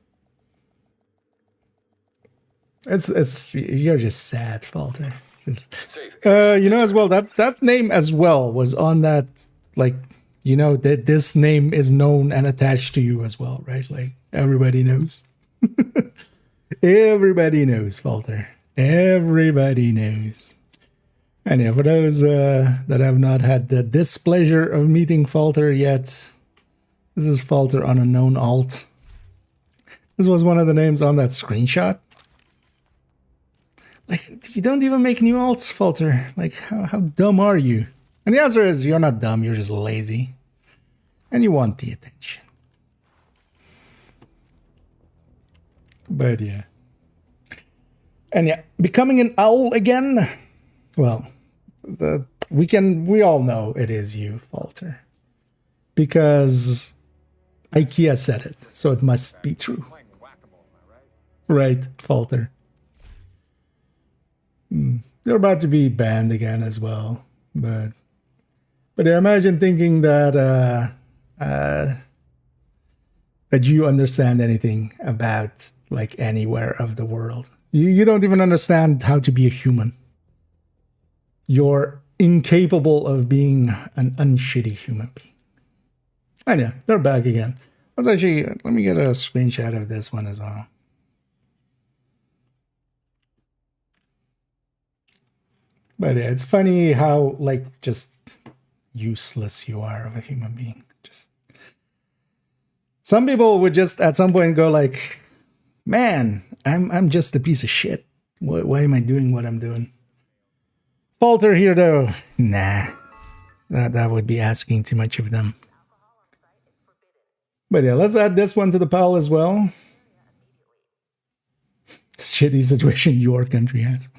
It's you're just sad, Falter. You know, as well, that name as well was on that, like, you know, that this name is known and attached to you as well, right? Like, everybody knows. Everybody knows, Falter. Everybody knows. And yeah, for those that have not had the displeasure of meeting Falter yet, this is Falter on a known alt. This was one of the names on that screenshot. Like, you don't even make new alts, Falter. Like, how dumb are you? And the answer is, you're not dumb, you're just lazy. And you want the attention. But yeah. And yeah, becoming an owl again? Well, we all know it is you, Falter. Because IKEA said it, so it must be true. Right, Falter. They're about to be banned again as well, but I imagine thinking that that you understand anything about like anywhere of the world. You don't even understand how to be a human. You're incapable of being an unshitty human being. And yeah, they're back again. Let's actually, let me get a screenshot of this one as well. But yeah, it's funny how, like, just useless you are of a human being. Just some people would just at some point go like, man, I'm just a piece of shit. Why am I doing what I'm doing? Falter here though, nah. That would be asking too much of them. But yeah, let's add this one to the pile as well. Shitty situation your country has.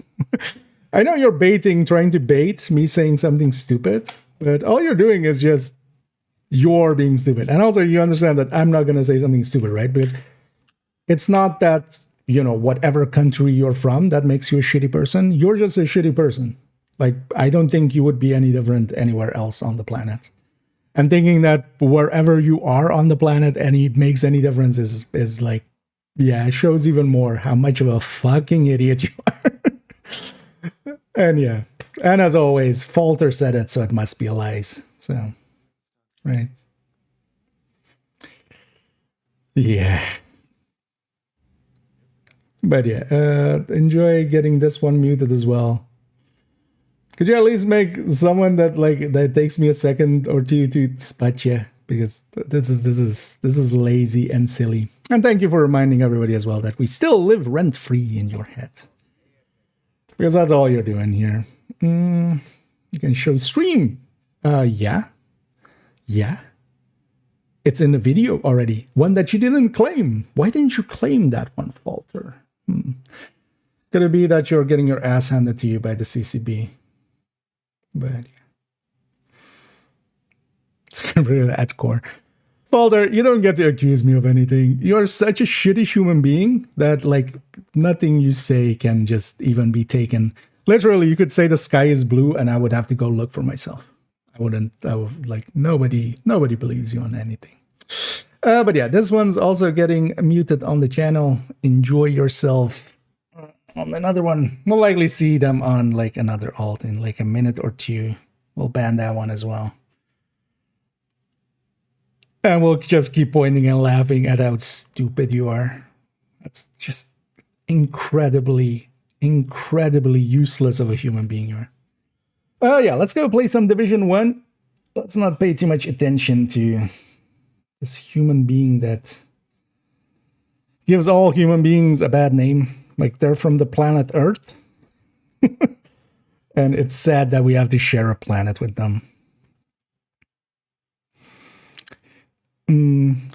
I know you're trying to bait me saying something stupid, but all you're doing is just you're being stupid. And also you understand that I'm not going to say something stupid, right? Because it's not that, you know, whatever country you're from, that makes you a shitty person. You're just a shitty person. Like, I don't think you would be any different anywhere else on the planet. And thinking that wherever you are on the planet, it makes any difference is like, yeah, it shows even more how much of a fucking idiot you are. And yeah, and as always, Falter said it, so it must be lies. So, right. Yeah. But yeah, enjoy getting this one muted as well. Could you at least make someone that takes me a second or two to spot you? Because this is lazy and silly. And thank you for reminding everybody as well that we still live rent-free in your head. Because that's all you're doing here. You can show stream. Yeah. It's in the video already. One that you didn't claim. Why didn't you claim that one, Falter? Could it be that you're getting your ass handed to you by the CCB? But yeah. It's gonna be at core. Falter, you don't get to accuse me of anything. You're such a shitty human being that, like, nothing you say can just even be taken. Literally, you could say the sky is blue and I would have to go look for myself. I would like, nobody believes you on anything. But yeah, this one's also getting muted on the channel. Enjoy yourself. On another one, we'll likely see them on like another alt in like a minute or two. We'll ban that one as well. And we'll just keep pointing and laughing at how stupid you are. That's just incredibly useless of a human being you are. Yeah, let's go play some Div1. Let's not pay too much attention to this human being that gives all human beings a bad name. Like they're from the planet Earth. And it's sad that we have to share a planet with them.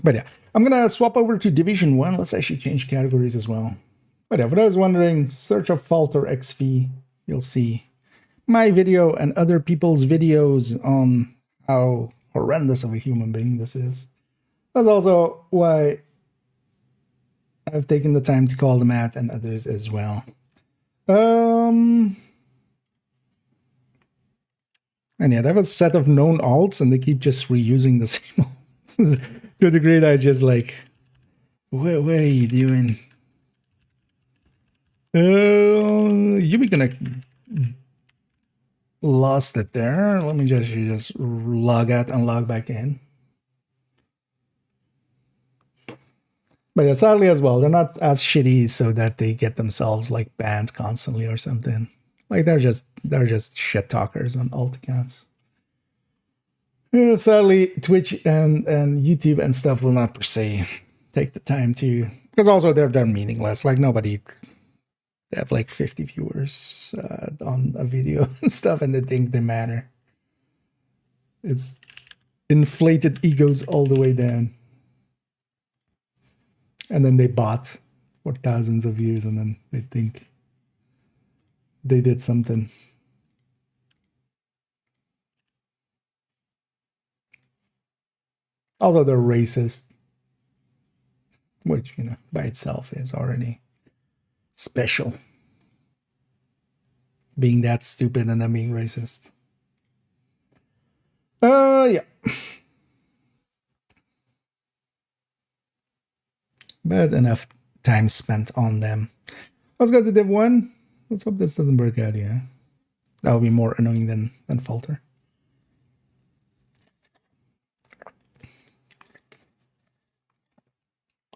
But yeah, I'm going to swap over to Div1. Let's actually change categories as well. But yeah, for those wondering, search up Falter XV. You'll see my video and other people's videos on how horrendous of a human being this is. That's also why I've taken the time to call them out and others as well. And yeah, they have a set of known alts and they keep just reusing the same alts to a degree that I just like, what are you doing? You be gonna lost it there. Let me just log out and log back in. But yeah, sadly as well, they're not as shitty so that they get themselves like banned constantly or something. Like they're just shit talkers on alt accounts. Yeah, sadly, Twitch and YouTube and stuff will not per se take the time to, because also they're meaningless. Like nobody, they have like 50 viewers on a video and stuff, and they think they matter. It's inflated egos all the way down. And then they bot for thousands of views, and then they think they did something. Also, they're racist, which, you know, by itself is already special. Being that stupid and then being racist. Yeah. But enough time spent on them. Let's go to Div1. Let's hope this doesn't work out here. That would be more annoying than Falter.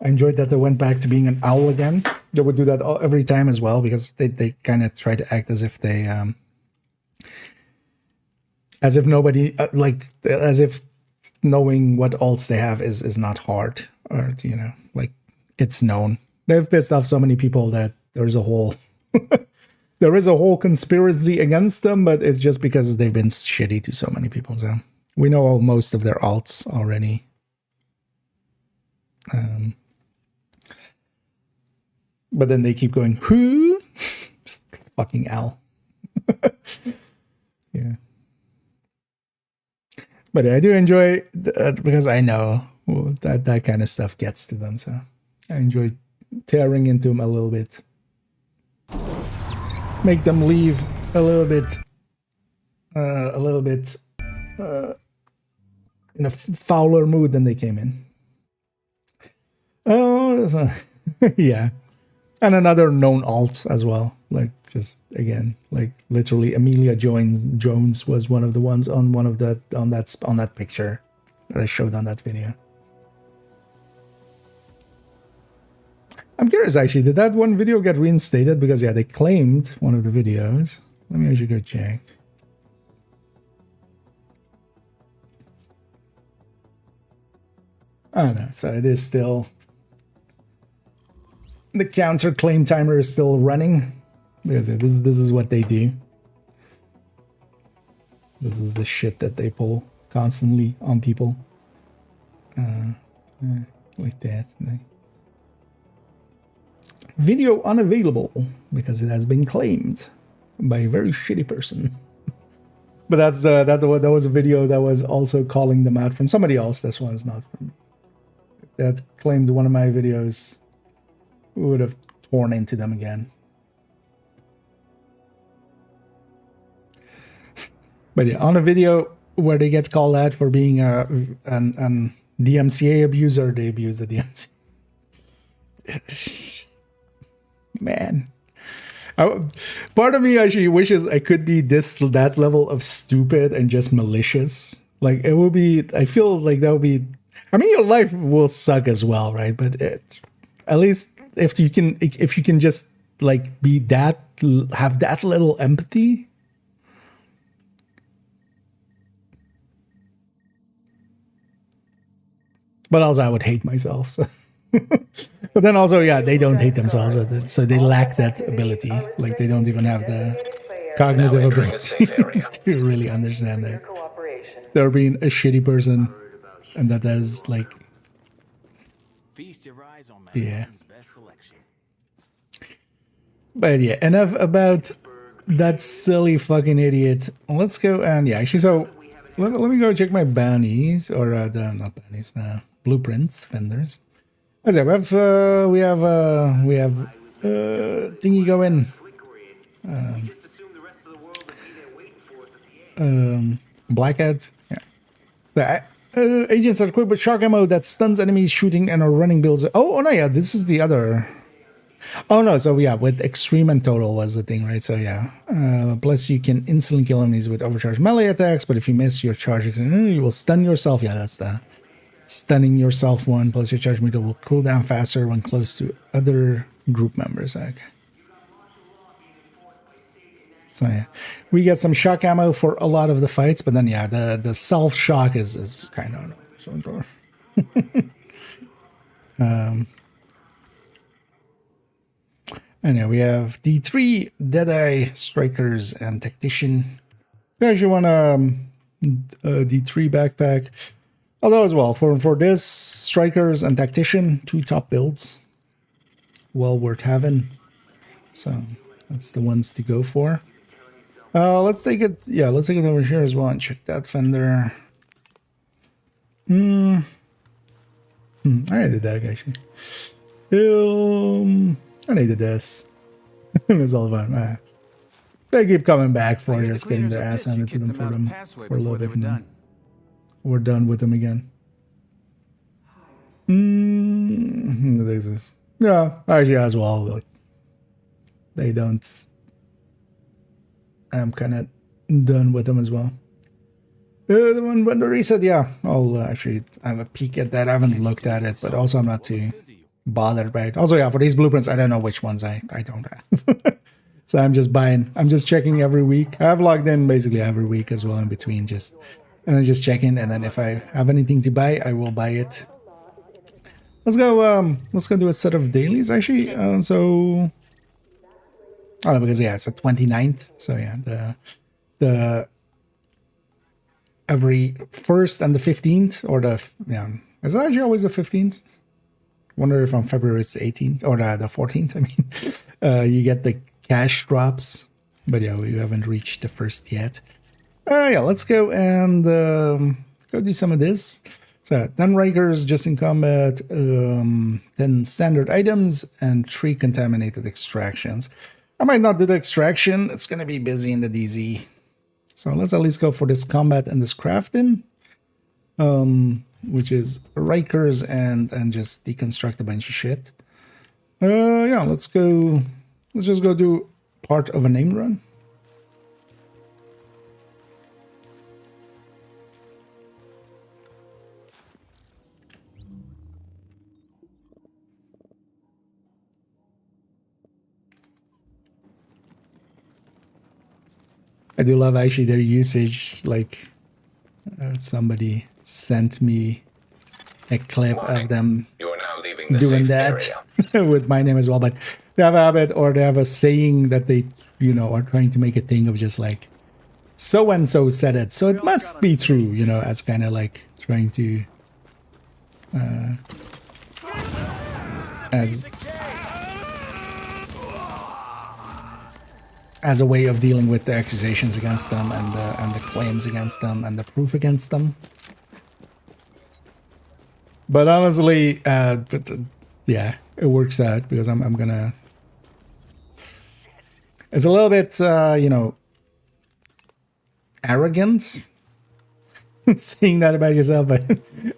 I enjoyed that they went back to being an owl again. They would do that every time as well, because they kind of try to act as if they as if nobody as if knowing what alts they have is not hard, or, you know, like it's known. They've pissed off so many people that there's a whole there is a whole conspiracy against them, but it's just because they've been shitty to so many people. So we know most of their alts already. But then they keep going, who? Just fucking owl. Yeah. But I do enjoy because I know that kind of stuff gets to them. So I enjoy tearing into them a little bit. Make them leave a little bit in a fouler mood than they came in. Oh, so, yeah. And another known alt as well. Like, just again, like literally Amelia Jones was one of the ones on that picture that I showed on that video. I'm curious actually, did that one video get reinstated? Because yeah, they claimed one of the videos. Let me actually go check. Oh no, so it is still, the counter claim timer is still running, because this is what they do. This is the shit that they pull constantly on people. Like that. Video unavailable because it has been claimed by a very shitty person. But that was a video that was also calling them out from somebody else. This one is not from me. That claimed one of my videos, would have torn into them again. But yeah, on a video where they get called out for being an DMCA abuser, they abuse the DMCA. Man, part of me actually wishes I could be that level of stupid and just malicious. Like it will be. I feel like that would be. I mean, your life will suck as well, right? But at least if you can just like be that, have that little empathy. But also, I would hate myself. So. But then also, yeah, they don't hate themselves, so they lack that ability. Like they don't even have the cognitive abilities to really understand that they're being a shitty person, and that is like, yeah. But yeah, enough about that silly fucking idiot. Let's go and yeah, actually, so let me go check my bounties or not bounties now, blueprints, vendors. Okay, we have thingy going. Blackhead. Yeah. So agents are equipped with shock ammo that stuns enemies shooting and are running builds. Oh no, yeah, this is the other. Oh no, so yeah, with extreme and total was the thing, right? So yeah, plus you can instantly kill enemies with overcharged melee attacks, but if you miss your charge, you will stun yourself. Yeah, that's the stunning yourself one. Plus your charge meter will cool down faster when close to other group members. Okay. So yeah, we get some shock ammo for a lot of the fights, but then yeah, the self shock is kind of so. Anyway, we have D3, Deadeye, Strikers, and Tactician. You actually want a D3 backpack. Although as well, for this, Strikers and Tactician, 2 top builds. Well worth having. So that's the ones to go for. Let's take it, yeah, let's take it over here as well and check that fender. I did that actually. I needed this. It was all fun. They keep coming back for just getting their ass handed to them for a little bit, and then we're done with them again. There's this. Yeah, actually as well. Like, they don't. I'm kind of done with them as well. The one when the reset, yeah, I'll actually have a peek at that. I haven't looked at it, but also I'm not too bothered by it. Also, yeah, for these blueprints, I don't know which ones I don't have. So I'm just buying. I'm just checking every week. I have logged in basically every week as well in between, and then just checking. And then if I have anything to buy, I will buy it. Let's go do a set of dailies actually. So oh no, because yeah, it's the 29th. So yeah, the every 1st and the 15th, or is it actually always the 15th? Wonder if on February it's the 18th or the 14th. I mean, you get the cash drops But yeah, we haven't reached the first yet. Yeah, let's go and go do some of this. So 10 Rikers just in combat, 10 standard items, and 3 contaminated extractions. I might not do the extraction. It's going to be busy in the DZ. So let's at least go for this combat and this crafting. Which is Rikers and just deconstruct a bunch of shit. Yeah, let's go. Let's just go do part of a name run. I do love actually their usage. Like somebody sent me a clip of them You are now leaving the doing safe that area. with my name as well. But they have a habit, or they have a saying that they, you know, are trying to make a thing of just like so and so said it, so it must be true, you know, as kind of like trying to as a way of dealing with the accusations against them and the claims against them and the proof against them. But honestly, yeah, it works out because I'm gonna. It's a little bit, you know, arrogant saying that about yourself, but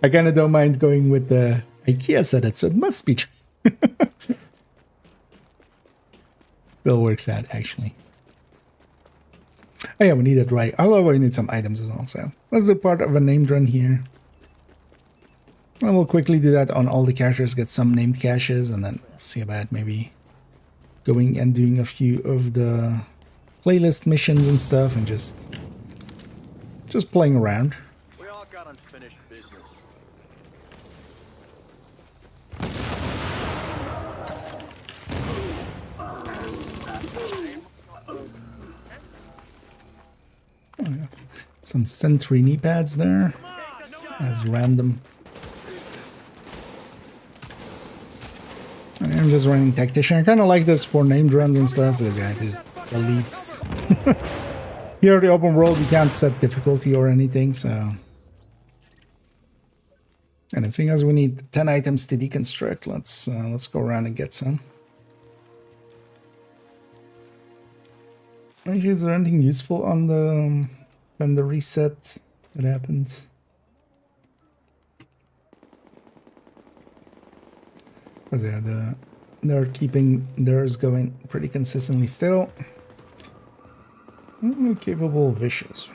I kind of don't mind going with the IKEA said it, so it must be true. Still works out actually. Oh yeah, we need it right. Although we need some items as well, so let's do part of a named run here. And we'll quickly do that on all the characters, get some named caches, and then see about maybe going and doing a few of the playlist missions and stuff, and just playing around. We all got unfinished business. Oh, yeah. Some sentry knee pads there, as random. And I'm just running tactician. I kind of like this for named runs and stuff because yeah, it just elites. Here, the open world, you can't set difficulty or anything, so. And it's seeing as we need 10 items to deconstruct, let's go around and get some. Actually, is there anything useful on the when the reset that happened? Because yeah, they're keeping theirs going pretty consistently still. Capable vicious.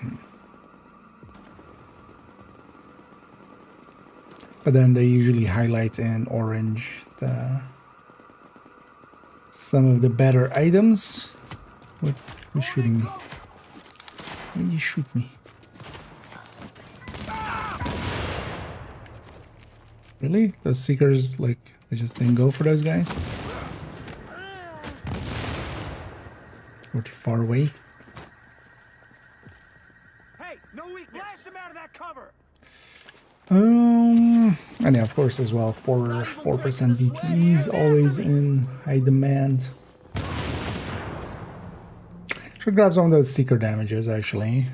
But then they usually highlight in orange some of the better items. What? Who's shooting me? Why did you shoot me? Really? Those seekers, like, they just didn't go for those guys? Or too far away? Hey, no weakness. Blast him out of that cover. And yeah, of course as well, 4% DTs always in high demand. Should grab some of those seeker damages actually.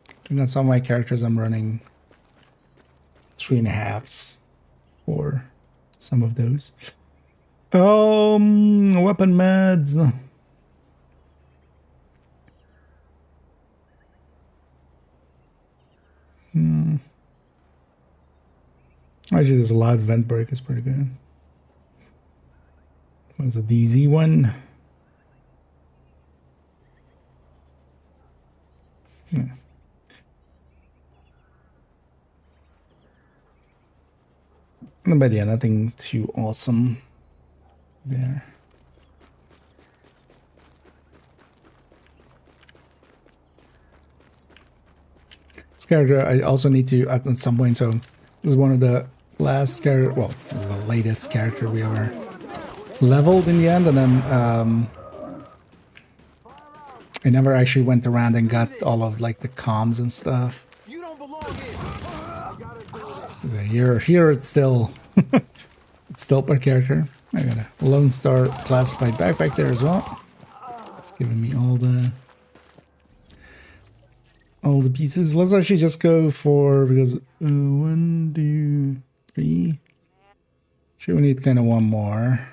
I think on some of my characters I'm running 3.5s for some of those. Weapon meds. Actually, there's a lot of vent break is pretty good. There's a DZ one. But yeah, nothing too awesome there. This character I also need to at some point, so this is one of the last character, well, the latest character we ever leveled in the end, and then I never actually went around and got all of like the comms and stuff. You don't belong here. Here it's still it's still per character. I got a Lone Star classified backpack there as well. It's giving me all the pieces. Let's actually just go for, because 1, 2, 3. Sure, we need kind of one more.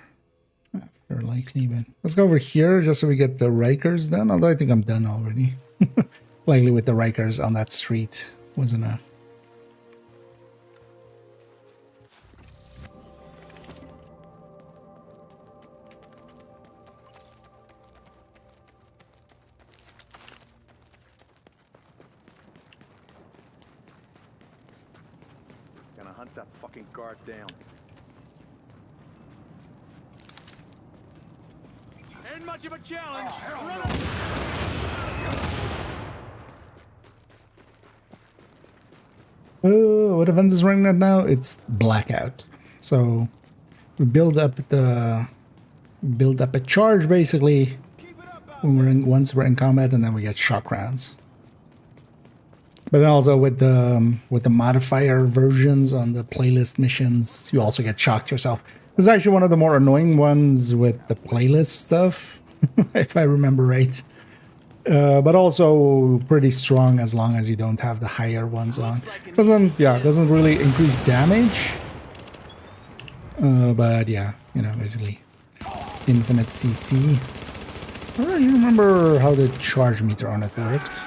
Very likely, but let's go over here just so we get the Rikers done. Although I think I'm done already. Likely with the Rikers on that street was enough. Gonna hunt that fucking guard down. Ain't much of a challenge. What event is running at now? It's Blackout. So we build up a charge basically when once we're in combat, and then we get shock rounds. But then also with the modifier versions on the playlist missions, you also get shocked yourself. This is actually one of the more annoying ones with the playlist stuff, if I remember right. But also pretty strong as long as you don't have the higher ones on. Doesn't really increase damage. But yeah, you know, basically infinite CC. I don't really remember how the charge meter on it worked.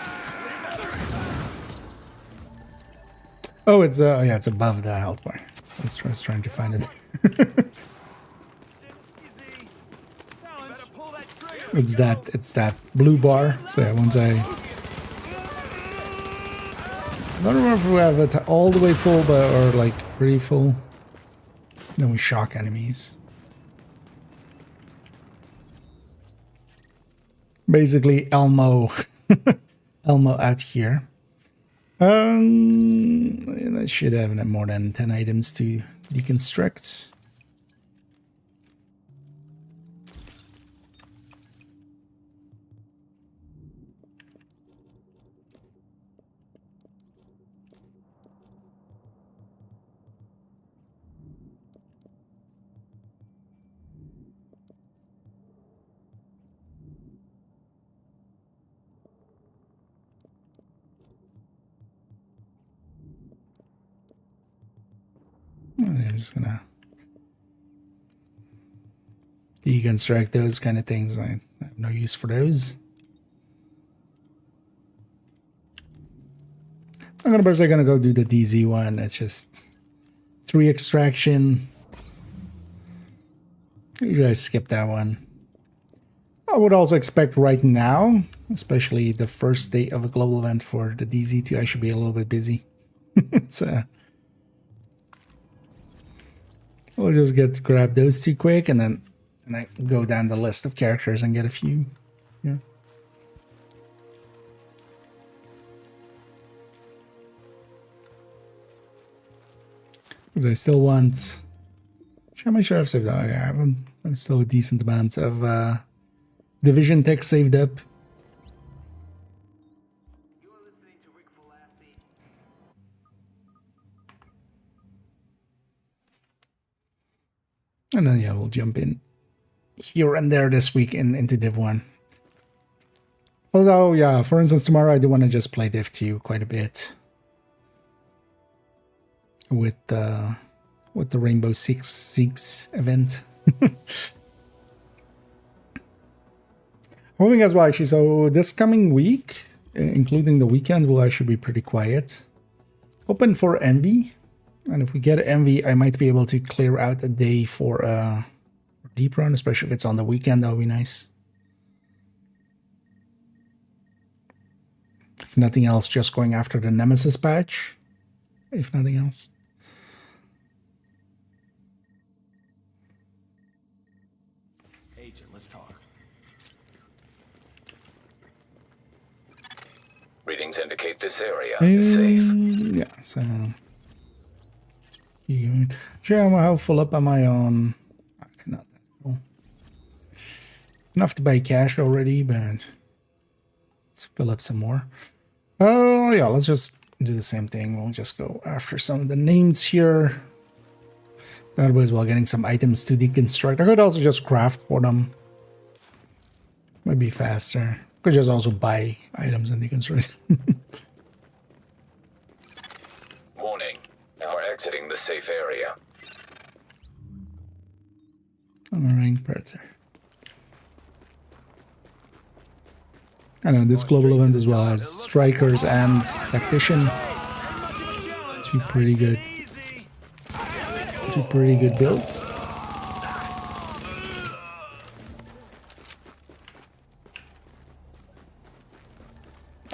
Oh, it's it's above the health bar. I was trying to find it. It's that blue bar. So yeah, once I don't remember if we have it all the way full, but or like pretty full. Then we shock enemies. Basically Elmo out here. I should have more than 10 items to deconstruct. I'm just gonna deconstruct those kind of things. I have no use for those. I'm gonna personally go do the DZ one. It's just 3 extraction. Usually I skip that one. I would also expect right now, especially the first day of a global event for the DZ2, I should be a little bit busy. So we'll just grab those 2 quick, and then I go down the list of characters and get a few. Yeah. Because I still want. How much should I have saved up? Okay, I have still a decent amount of Division tech saved up. And then yeah, we'll jump in here and there this week into Div1. Although, yeah, for instance, tomorrow I do want to just play Div2 quite a bit. With the Rainbow Six event. Hoping as well, actually. So this coming week, including the weekend, will actually be pretty quiet. Open for Envy. And if we get Envy, I might be able to clear out a day for a deep run, especially if it's on the weekend. That would be nice. If nothing else, just going after the Nemesis patch. If nothing else. Agent, let's talk. Readings indicate this area is safe. Yeah, so. Sure, how full up am I on? Okay, not that full. Enough to buy cash already, but let's fill up some more. Oh, yeah, let's just do the same thing. We'll just go after some of the names here. That way as well, getting some items to deconstruct. I could also just craft for them. Might be faster. Could just also buy items and deconstruct. Warning. Now we're exiting the safe area. Alright, Predator. I know this global event as well has strikers and tactician. Two pretty good builds.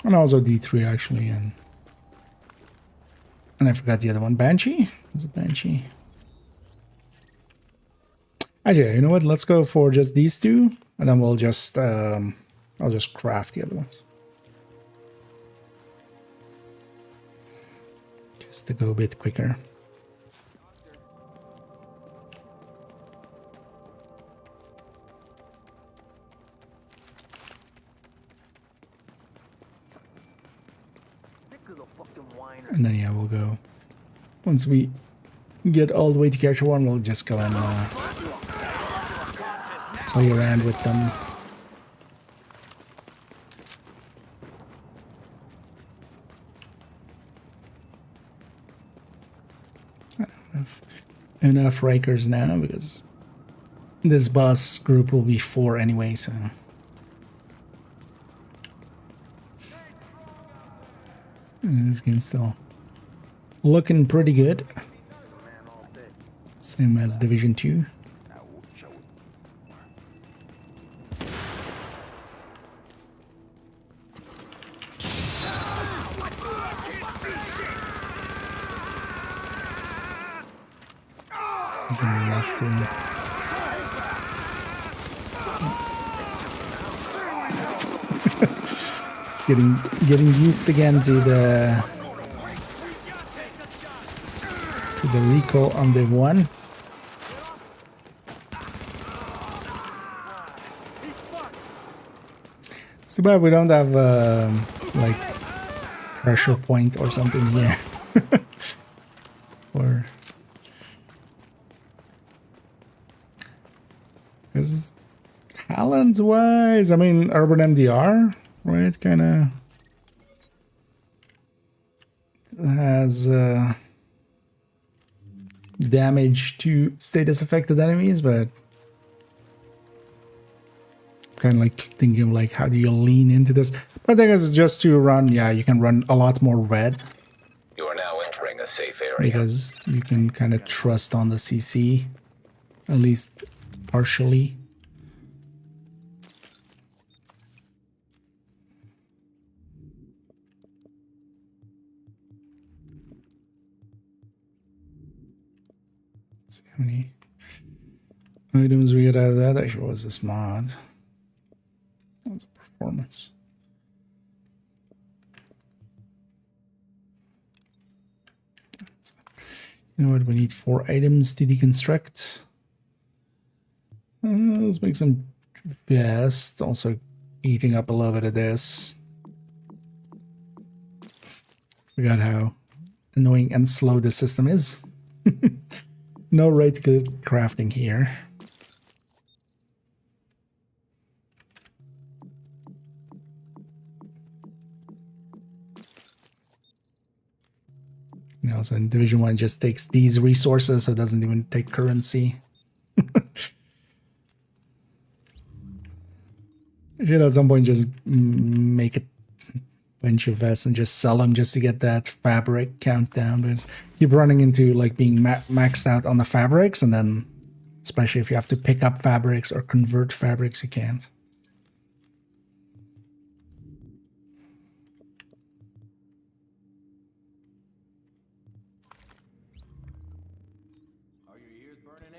And also D3 actually, and I forgot the other one. Banshee? Is it Banshee? Actually, you know what? Let's go for just these two, and then we'll just I'll just craft the other ones. Just to go a bit quicker. And then yeah, we'll go. Once we get all the way to Character 1, we'll just go and play around with them. I don't have enough Rikers now because this boss group will be 4 anyway, so. And this game's still looking pretty good. Same as Division 2. There's enough to... getting used again to the recall on Div1. It's too bad we don't have like pressure point or something here. Or because talent wise, I mean urban MDR, right, kind of has damage to status affected enemies, but kind of like thinking of like how do you lean into this. But I think it's just to run, yeah, you can run a lot more red. You are now entering a safe area. Because you can kind of trust on the CC, at least partially. Let's see how many items we get out of that. Actually, what was this mod? That was a performance. You know what? We need 4 items to deconstruct. Let's make some vests. Also eating up a little bit of this. Forgot how annoying and slow this system is. No right click crafting here. You know, so in Division 1 just takes these resources, so it doesn't even take currency. You should at some point just make a bunch of vests and just sell them just to get that fabric count down, because you keep running into like being maxed out on the fabrics, and then especially if you have to pick up fabrics or convert fabrics, you can't.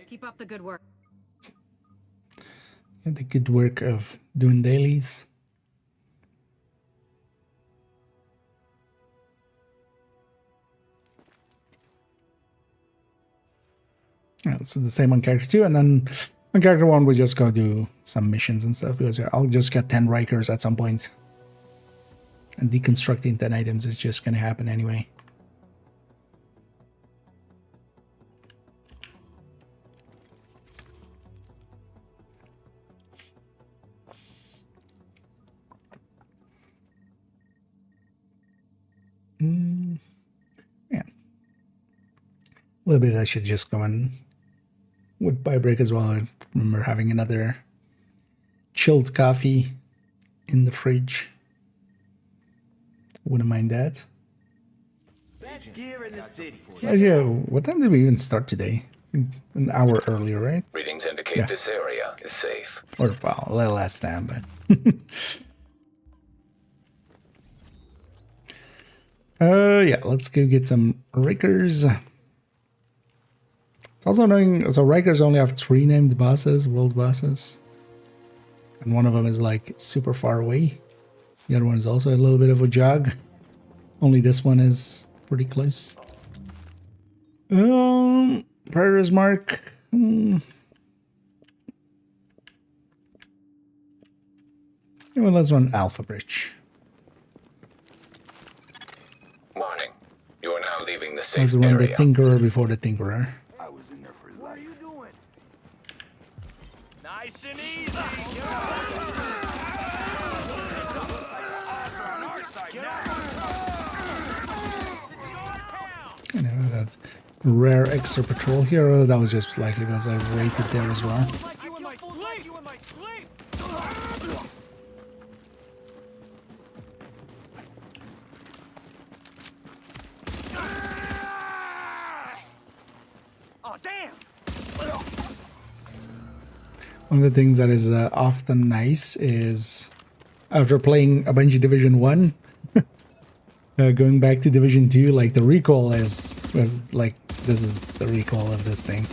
Keep up the good work. And the good work of doing dailies. So the same on character 2, and then on character 1 we just go do some missions and stuff, because I'll just get 10 Rikers at some point. And deconstructing 10 items is just gonna happen anyway. little bit I should just go in with by break as well. I remember having another chilled coffee in the fridge. Wouldn't mind that. Best gear in the city. Yeah, what time did we even start today? An hour earlier, right? Readings indicate Yeah. this area is safe. Or, well, a little less than, but... yeah, let's go get some Rikers. It's also annoying, so Rikers only have 3 named bosses, world bosses. And one of them is, like, super far away. The other one is also a little bit of a jog. Only this one is pretty close. Predator's Mark. Yeah, well, let's run Alpha Bridge. Warning. You are now leaving the safe Let's run the area. Tinkerer before the Tinkerer. I was in there for life. What are you doing? Nice and easy. I know that rare extra patrol here. That was just slightly because I waited there as well. Like you in my sleep. You in my sleep. Oh damn! One of the things that is often nice is after playing a bunch of Division 1, going back to Division 2, like the recall was like, this is the recall of this thing.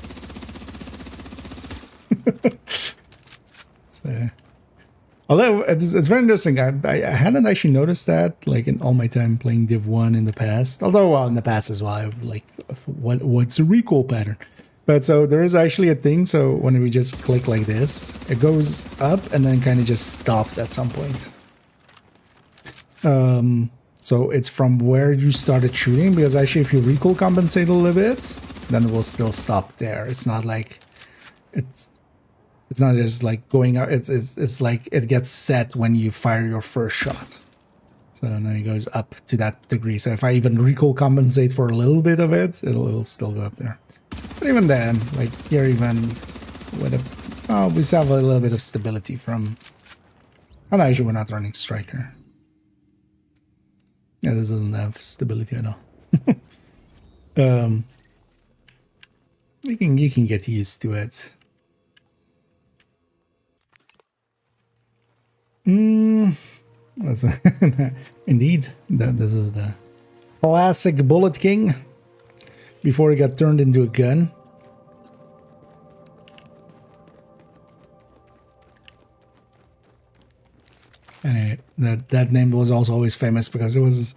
So, although it's very interesting, I hadn't actually noticed that like in all my time playing Div 1 in the past. Although, well, in the past as well, I like what's a recall pattern. But so there is actually a thing. So when we just click like this, it goes up and then kind of just stops at some point. So it's from where you started shooting, because actually if you recall compensate a little bit, then it will still stop there. It's not like it's not just like going up. It's like it gets set when you fire your first shot. So then it goes up to that degree. So if I even recall compensate for a little bit of it, it'll still go up there. But even then, like here, even with we still have a little bit of stability from. Oh, no, actually, we're not running Striker. Yeah, this doesn't have stability at all. You can get used to it. That's indeed. This is the classic Bullet King before he got turned into a gun. And that name was also always famous because it was.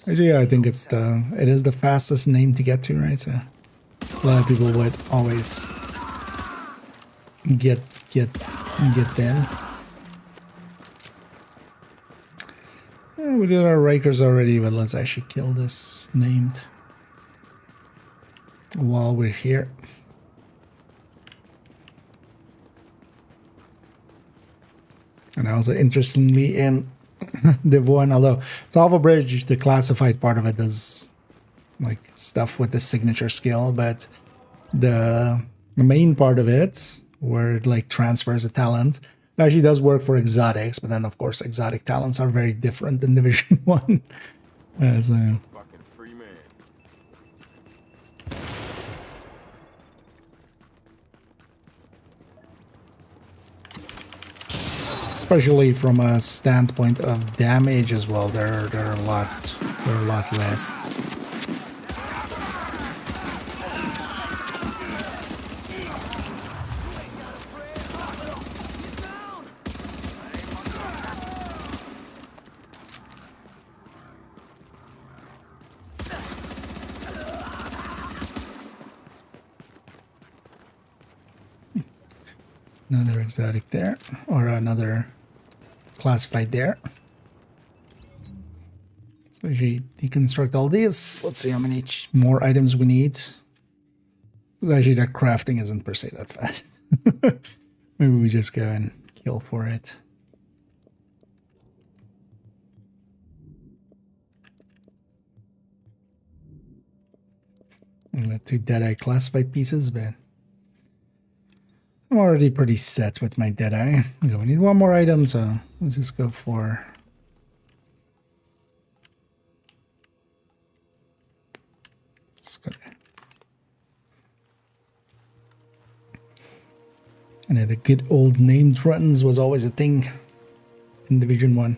Yeah, I think it is the fastest name to get to, right? So a lot of people would always get them. Yeah, we did our Rikers already, but let's actually kill this named while we're here. And also, interestingly, in Div1, although it's Alpha Bridge, the classified part of it does like stuff with the signature skill, but the main part of it, where it like transfers a talent, it actually does work for exotics, but then of course exotic talents are very different in Division 1. So especially from a standpoint of damage as well, they're a lot less. Another exotic there, or another classified there. So if you deconstruct all these, let's see how many more items we need. Actually, that crafting isn't per se that fast. Maybe we just go and kill for it. I'm going to Deadeye classified pieces, but I'm already pretty set with my Deadeye. Okay, we need one more item, so let's just go for... Let's go there. And the good old named runs was always a thing in Division 1.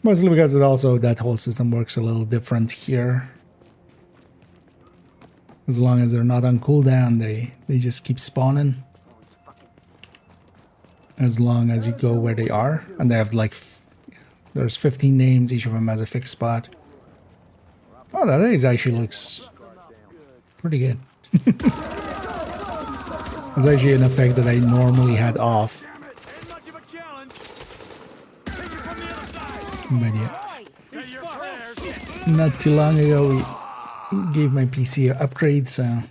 Mostly because it also, that whole system works a little different here. As long as they're not on cooldown, they just keep spawning. As long as you go where they are. And they have like, there's 15 names, each of them has a fixed spot. Oh, that is actually looks pretty good. It's actually an effect that I normally had off. But yeah, not too long ago we gave my PC an upgrade, so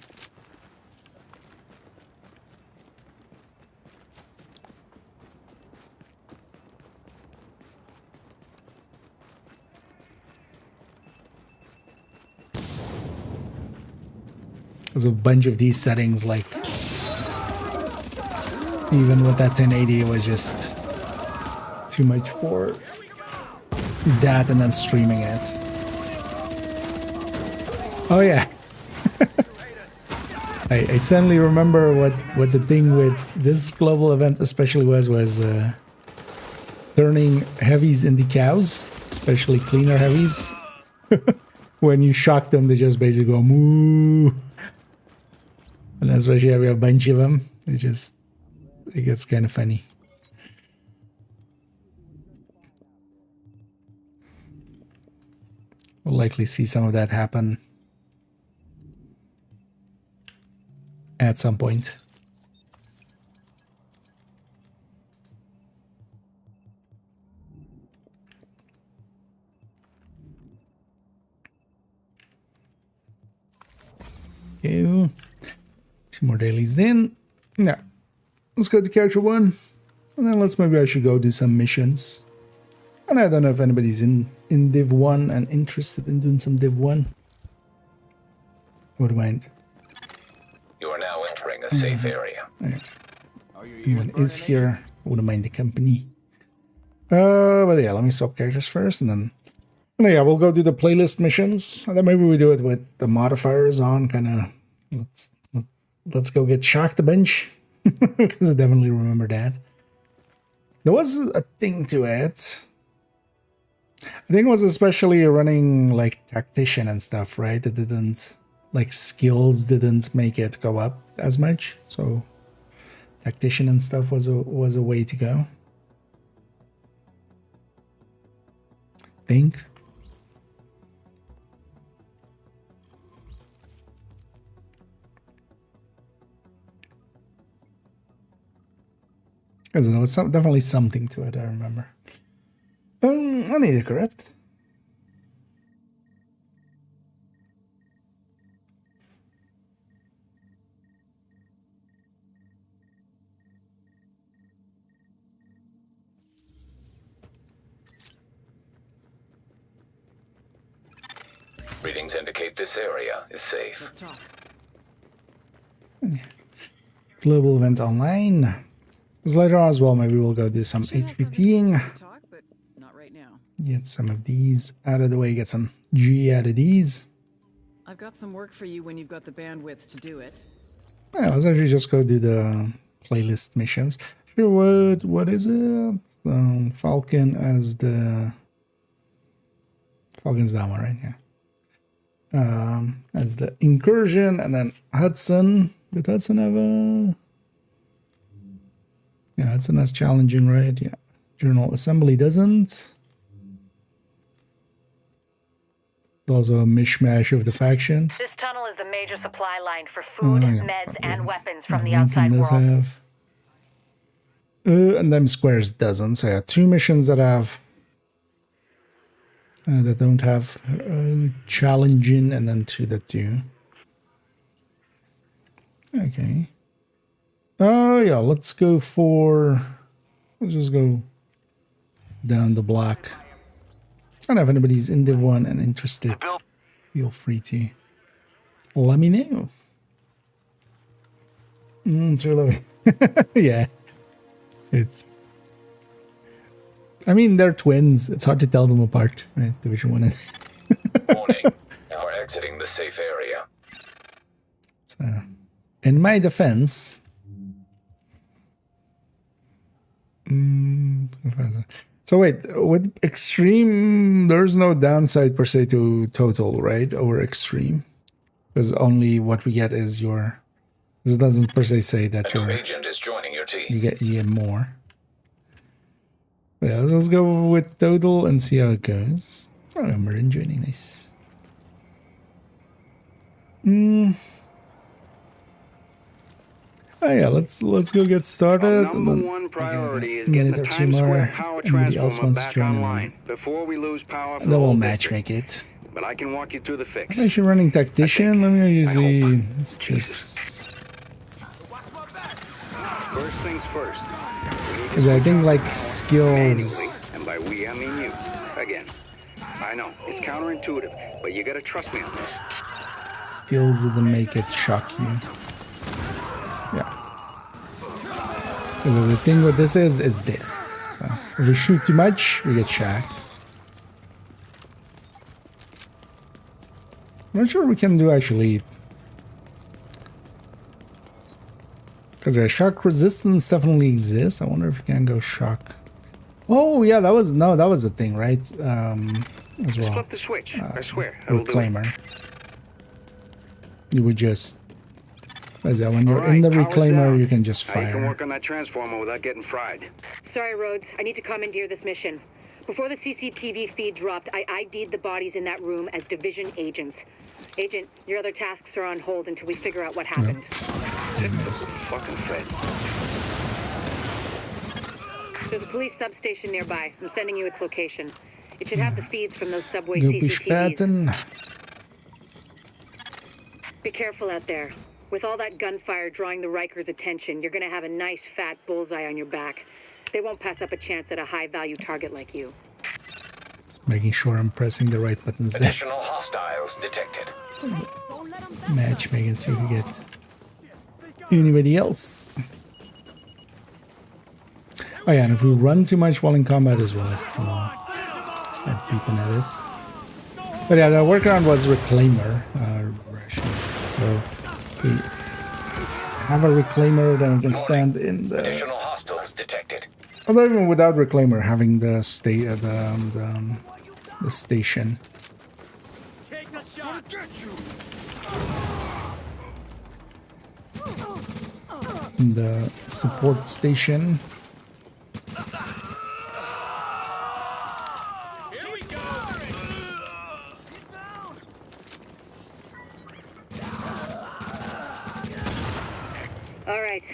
there's a bunch of these settings, like even with that 1080 it was just too much for that and then streaming it. Oh yeah. I suddenly remember what the thing with this global event especially was turning heavies into cows, especially cleaner heavies. When you shock them, they just basically go moo. And especially if we have a bunch of them, it gets kind of funny. We'll likely see some of that happen at some point. Okay. 2 more dailies then. Now, let's go to character 1. And then maybe I should go do some missions. And I don't know if anybody's in Div1 and interested in doing some Div1. I wouldn't mind. You are now entering a safe area. Okay. Anyone is here. I wouldn't mind the company. But yeah, let me swap characters first, and then yeah, we'll go do the playlist missions. And then maybe we do it with the modifiers on. Kind of let's go get shocked a bunch because I definitely remember that. There was a thing to it. I think it was especially running like tactician and stuff, right? It didn't, like, skills didn't make it go up as much. So tactician and stuff was a way to go. I think. Because there was definitely something to it, I remember. I need to correct. Readings indicate this area is safe. Let's talk. Global event online. Because later on as well, maybe we'll go do some HVTing. Talk, but not right now. Get some of these out of the way, get some G out of these. I've got some work for you when you've got the bandwidth to do it. Yeah, let's actually just go do the playlist missions. Sure, what is it? Falcon as the... Falcon's that one right here. As the incursion, and then Hudson. Did Hudson have a... Yeah, Hudson has challenging, right? Yeah. Journal Assembly doesn't. There's also a mishmash of the factions. This tunnel is the major supply line for food, meds, and weapons from the Lincoln outside does world. have. And them squares doesn't. So yeah, 2 missions that have that don't have challenging, and then 2 that do. Okay. Yeah, let's go for... Let's just go down the block. I don't know if anybody's in Div1 and interested. Feel free to let me know. True love. Yeah. It's. I mean, they're twins. It's hard to tell them apart, right? Division 1 and. Warning. Now we're exiting the safe area. So, in my defense. So wait, with extreme, there's no downside per se to total, right? Over extreme, because only what we get is your. This doesn't per se say that A new your agent is joining your team. you get more. But yeah, let's go with total and see how it goes. Oh, Marin joining, nice. Oh yeah, let's go get started. Our number one priority is a getting minute the or two Times Square more. power Anybody else transformer wants to back join in? online before we lose power for Then the we'll whole match district. make it. But I can walk you through the fix. I'm actually running tactician. Let me use the Jesus. First things first. because I think like Manually, skills. and by we I mean you. Again. I know it's counterintuitive, but you gotta trust me on this. Skills that make it shock you. Yeah. Because the thing with this is this. So if we shoot too much, we get shocked. I'm not sure we can do actually. Because the shock resistance definitely exists. I wonder if you can go shock. Oh yeah, that was a thing, right? As well. Flip the switch. I swear. I will do it. Reclaimer. You would just, as that when you're All right, in the power's reclaimer, down. you can just Now you can fire. work on that transformer without getting fried. Sorry, Rhodes. I need to commandeer this mission. Before the CCTV feed dropped, I ID'd the bodies in that room as Division agents. Agent, your other tasks are on hold until we figure out what happened. Fucking Fred. There's a police substation nearby. I'm sending you its location. It should have the feeds from those subway Go be CCTVs. spaten. Be careful out there. With all that gunfire drawing the Rikers' attention, you're gonna have a nice fat bullseye on your back. They won't pass up a chance at a high-value target like you. Just making sure I'm pressing the right buttons there. Additional hostiles detected. Matchmaking, see if we get anybody else. Oh yeah, and if we run too much while in combat as well, we'll start beeping at us. But yeah, the workaround was reclaimer. So we have a reclaimer, then we can stand in the. Additional hostiles detected. Although even without reclaimer, having the the station. Take a shot. The support station. Here we go. All right.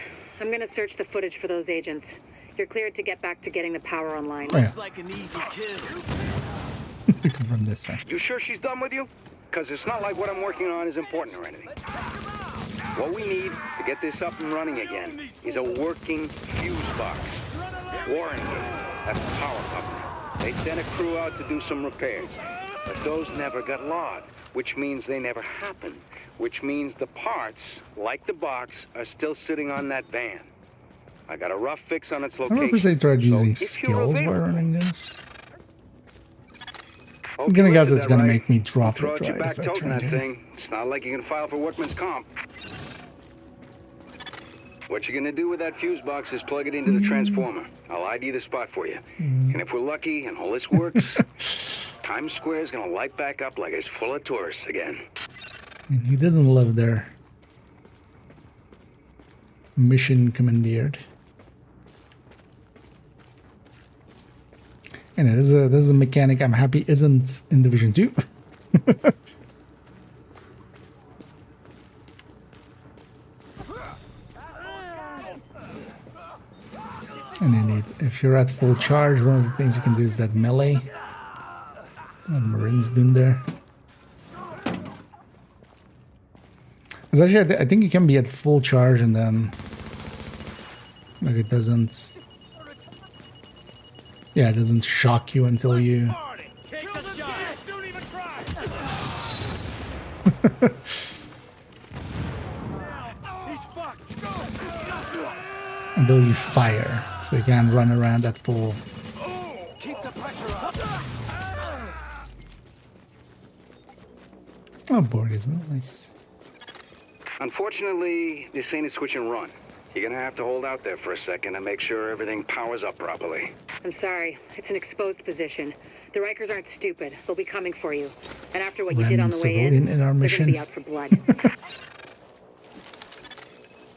I'm gonna search the footage for those agents. You're cleared to get back to getting the power online. Oh, yeah. Like an easy kill. From this side. You sure she's done with you? Because it's not like what I'm working on is important or anything. What we need to get this up and running again is a working fuse box. Warrengate, that's the power company. They sent a crew out to do some repairs, but those never got logged, which means they never happened, which means the parts, like the box, are still sitting on that van. I got a rough fix on its I wonder location. if they tried using if you're skills while available. running this. Hope I'm gonna you guess did it's that gonna right. make me drop Throw it, out your right? back If I toting try that to. thing. It's not like you can file for workman's comp. What you're gonna do with that fuse box is plug it into the transformer. I'll ID the spot for you. And if we're lucky and all this works, Times Square is gonna light back up like it's full of tourists again. I mean, he doesn't live there. Mission commandeered. And this is a mechanic I'm happy isn't in Division 2. And indeed, if you're at full charge, one of the things you can do is that melee. What Marin's doing there. It's actually, I think you can be at full charge and then, like, it doesn't. Yeah, it doesn't shock you until you. Take the shot. Don't even try. until you fire. So you can run around at full. Keep the pressure up. Oh, board as well. Nice. Unfortunately, this ain't a switch and run. You're gonna have to hold out there for a second and make sure everything powers up properly. I'm sorry. It's an exposed position. The Rikers aren't stupid. They'll be coming for you. And after what you did on Random the way civilian in our they're mission. gonna be out for blood.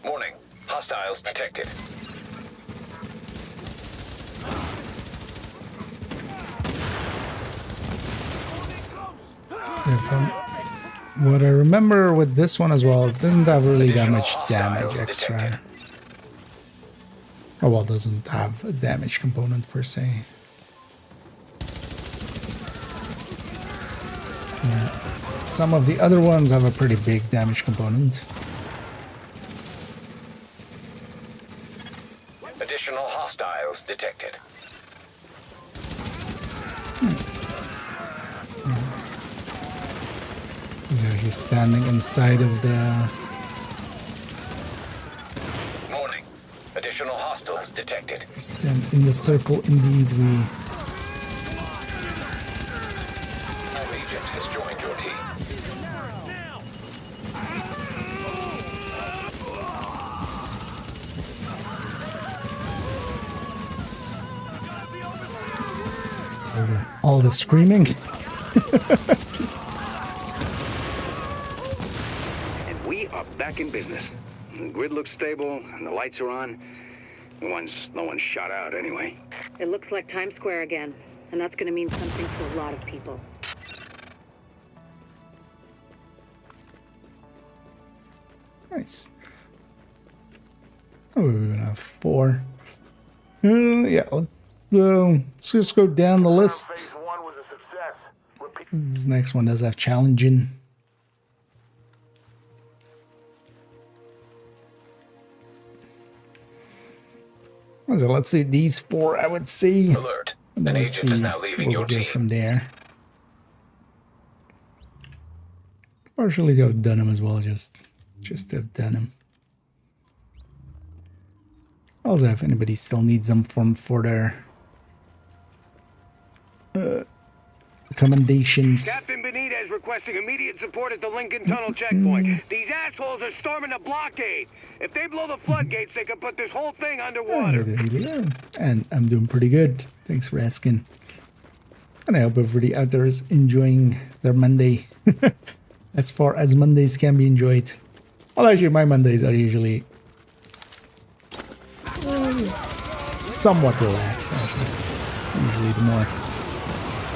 Warning. Hostiles detected. Yeah, from what I remember with this one as well, it didn't have really that much damage extra. Oh, well, doesn't have a damage component per se. Yeah. Some of the other ones have a pretty big damage component. Additional hostiles detected. Yeah, he's standing inside of the... Warning. Additional hostiles detected. Stand in the circle, indeed. Our agent has joined your team. All the screaming. And we are back in business. The grid looks stable and the lights are on. No one's shot out anyway. It looks like Times Square again. And that's gonna mean something to a lot of people. Nice. Oh, we're gonna have 4. Yeah, let's just go down the list. Phase 1 was a success. This next one does have challenging. So let's see these 4, I would see. Alert. And then An let's agent is see now leaving where your we go team. from there. Partially to have done them as well, just to have done them. Also, if anybody still needs them for their recommendations. Captain Benitez requesting immediate support at the Lincoln Tunnel checkpoint. These assholes are storming the blockade. If they blow the floodgates, they can put this whole thing underwater. And I'm doing pretty good. Thanks for asking. And I hope everybody out there is enjoying their Monday. As far as Mondays can be enjoyed. Well, actually, my Mondays are usually somewhat relaxed, actually. Usually the more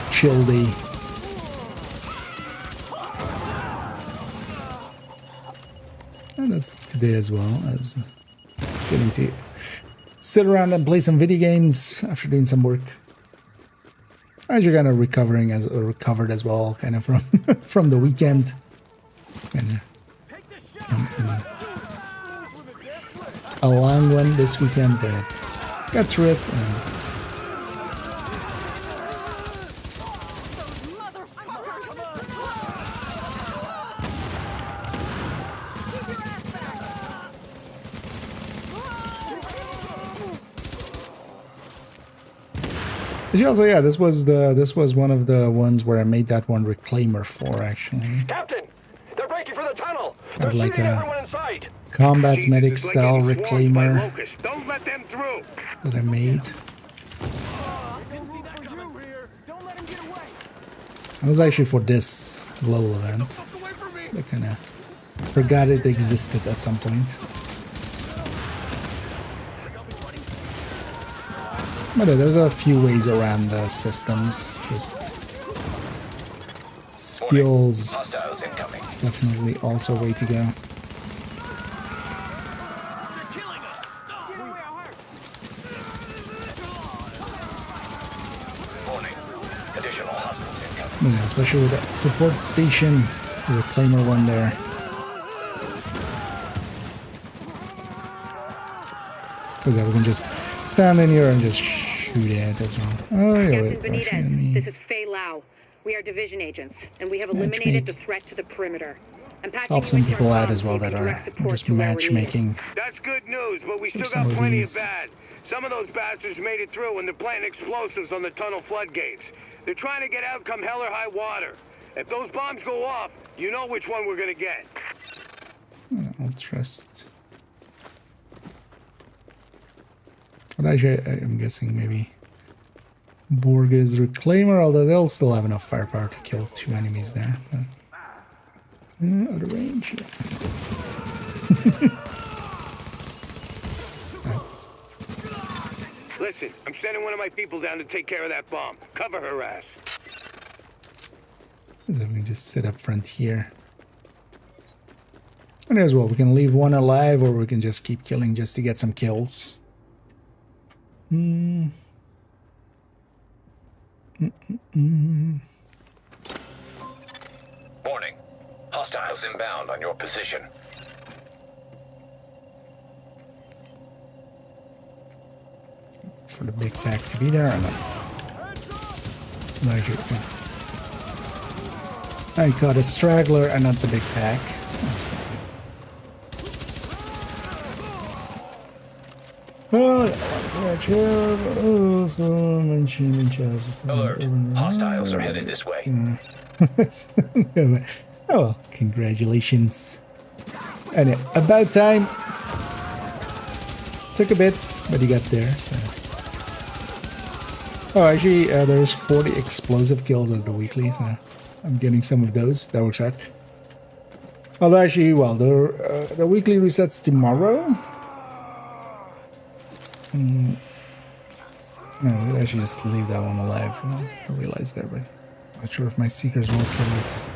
chill day. And that's today as well, as getting to sit around and play some video games after doing some work. As you're kind of recovered as well, kind of from the weekend. Kind of a long one this weekend, but got through it. And also, yeah, this was one of the ones where I made that one reclaimer for, actually. Captain, they're breaking for the tunnel. Have They're like shooting a everyone in sight. combat Jesus, medic it's like style getting swarmed by reclaimer locusts. Don't let them through. that I made. It was actually for this LOL event. I kind of forgot it existed at some point. But there's a few ways around the systems. Just skills. Hostiles incoming. Definitely also a way to go. Warning. Additional hostiles incoming. Yeah, especially with that support station, the reclaimer one there. Because we can just stand in here and just shoot at as well. Oh, yeah, wait, Captain Benitez, this is Fei Lau. We are division agents, and we have eliminated the threat to the perimeter. I'm patching help you some into our people out comms as well so you that can are direct support just to where we're needed. matchmaking. That's good news, but we still Some got of plenty these. of bad. Some of those bastards made it through and they're planting explosives on the tunnel floodgates. They're trying to get out come hell or high water. If those bombs go off, you know which one we're gonna get. I'll trust. But actually, I'm guessing maybe Borges Reclaimer, although they'll still have enough firepower to kill 2 enemies there. Out of range. Listen, I'm sending one of my people down to take care of that bomb. Cover her ass. Let me just sit up front here. And as well, we can leave one alive or we can just keep killing just to get some kills. Warning. Hostiles inbound on your position. For the big pack to be there or not? I caught a straggler and not the big pack. That's fine. Alert. Hostiles are headed this way. Oh, congratulations. And about time. Took a bit, but you got there, so. Oh, actually, there's 40 explosive kills as the weekly, so I'm getting some of those. That works out. Although, actually, well, the weekly resets tomorrow. No, we'll actually just leave that one alive. I realized there, but not sure if my seekers will kill it.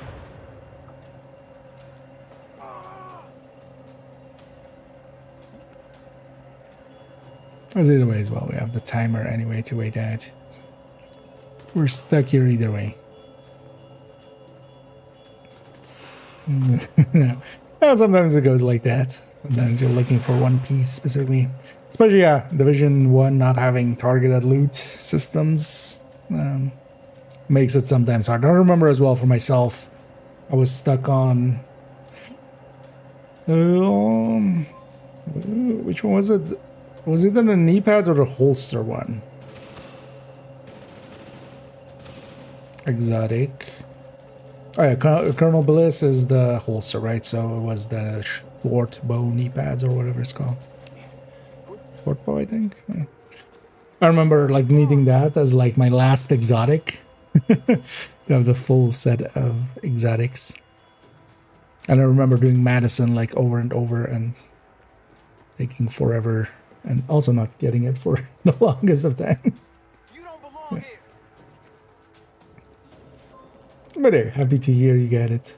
As either way as well, we have the timer anyway to wait at. So we're stuck here either way. No. Well, sometimes it goes like that. Sometimes you're looking for one piece specifically. Especially, yeah, Division 1 not having targeted loot systems makes it sometimes hard. I remember as well for myself, I was stuck on... which one was it? Was it on a knee pad or the holster one? Exotic. Oh yeah, Colonel Bliss is the holster, right? So it was the short bow knee pads or whatever it's called. Short bow, I think. I remember like needing that as like my last exotic. To have the full set of exotics. And I remember doing Madison like over and over and taking forever. And also not getting it for the longest of time. You don't belong here. But hey, happy to hear you got it.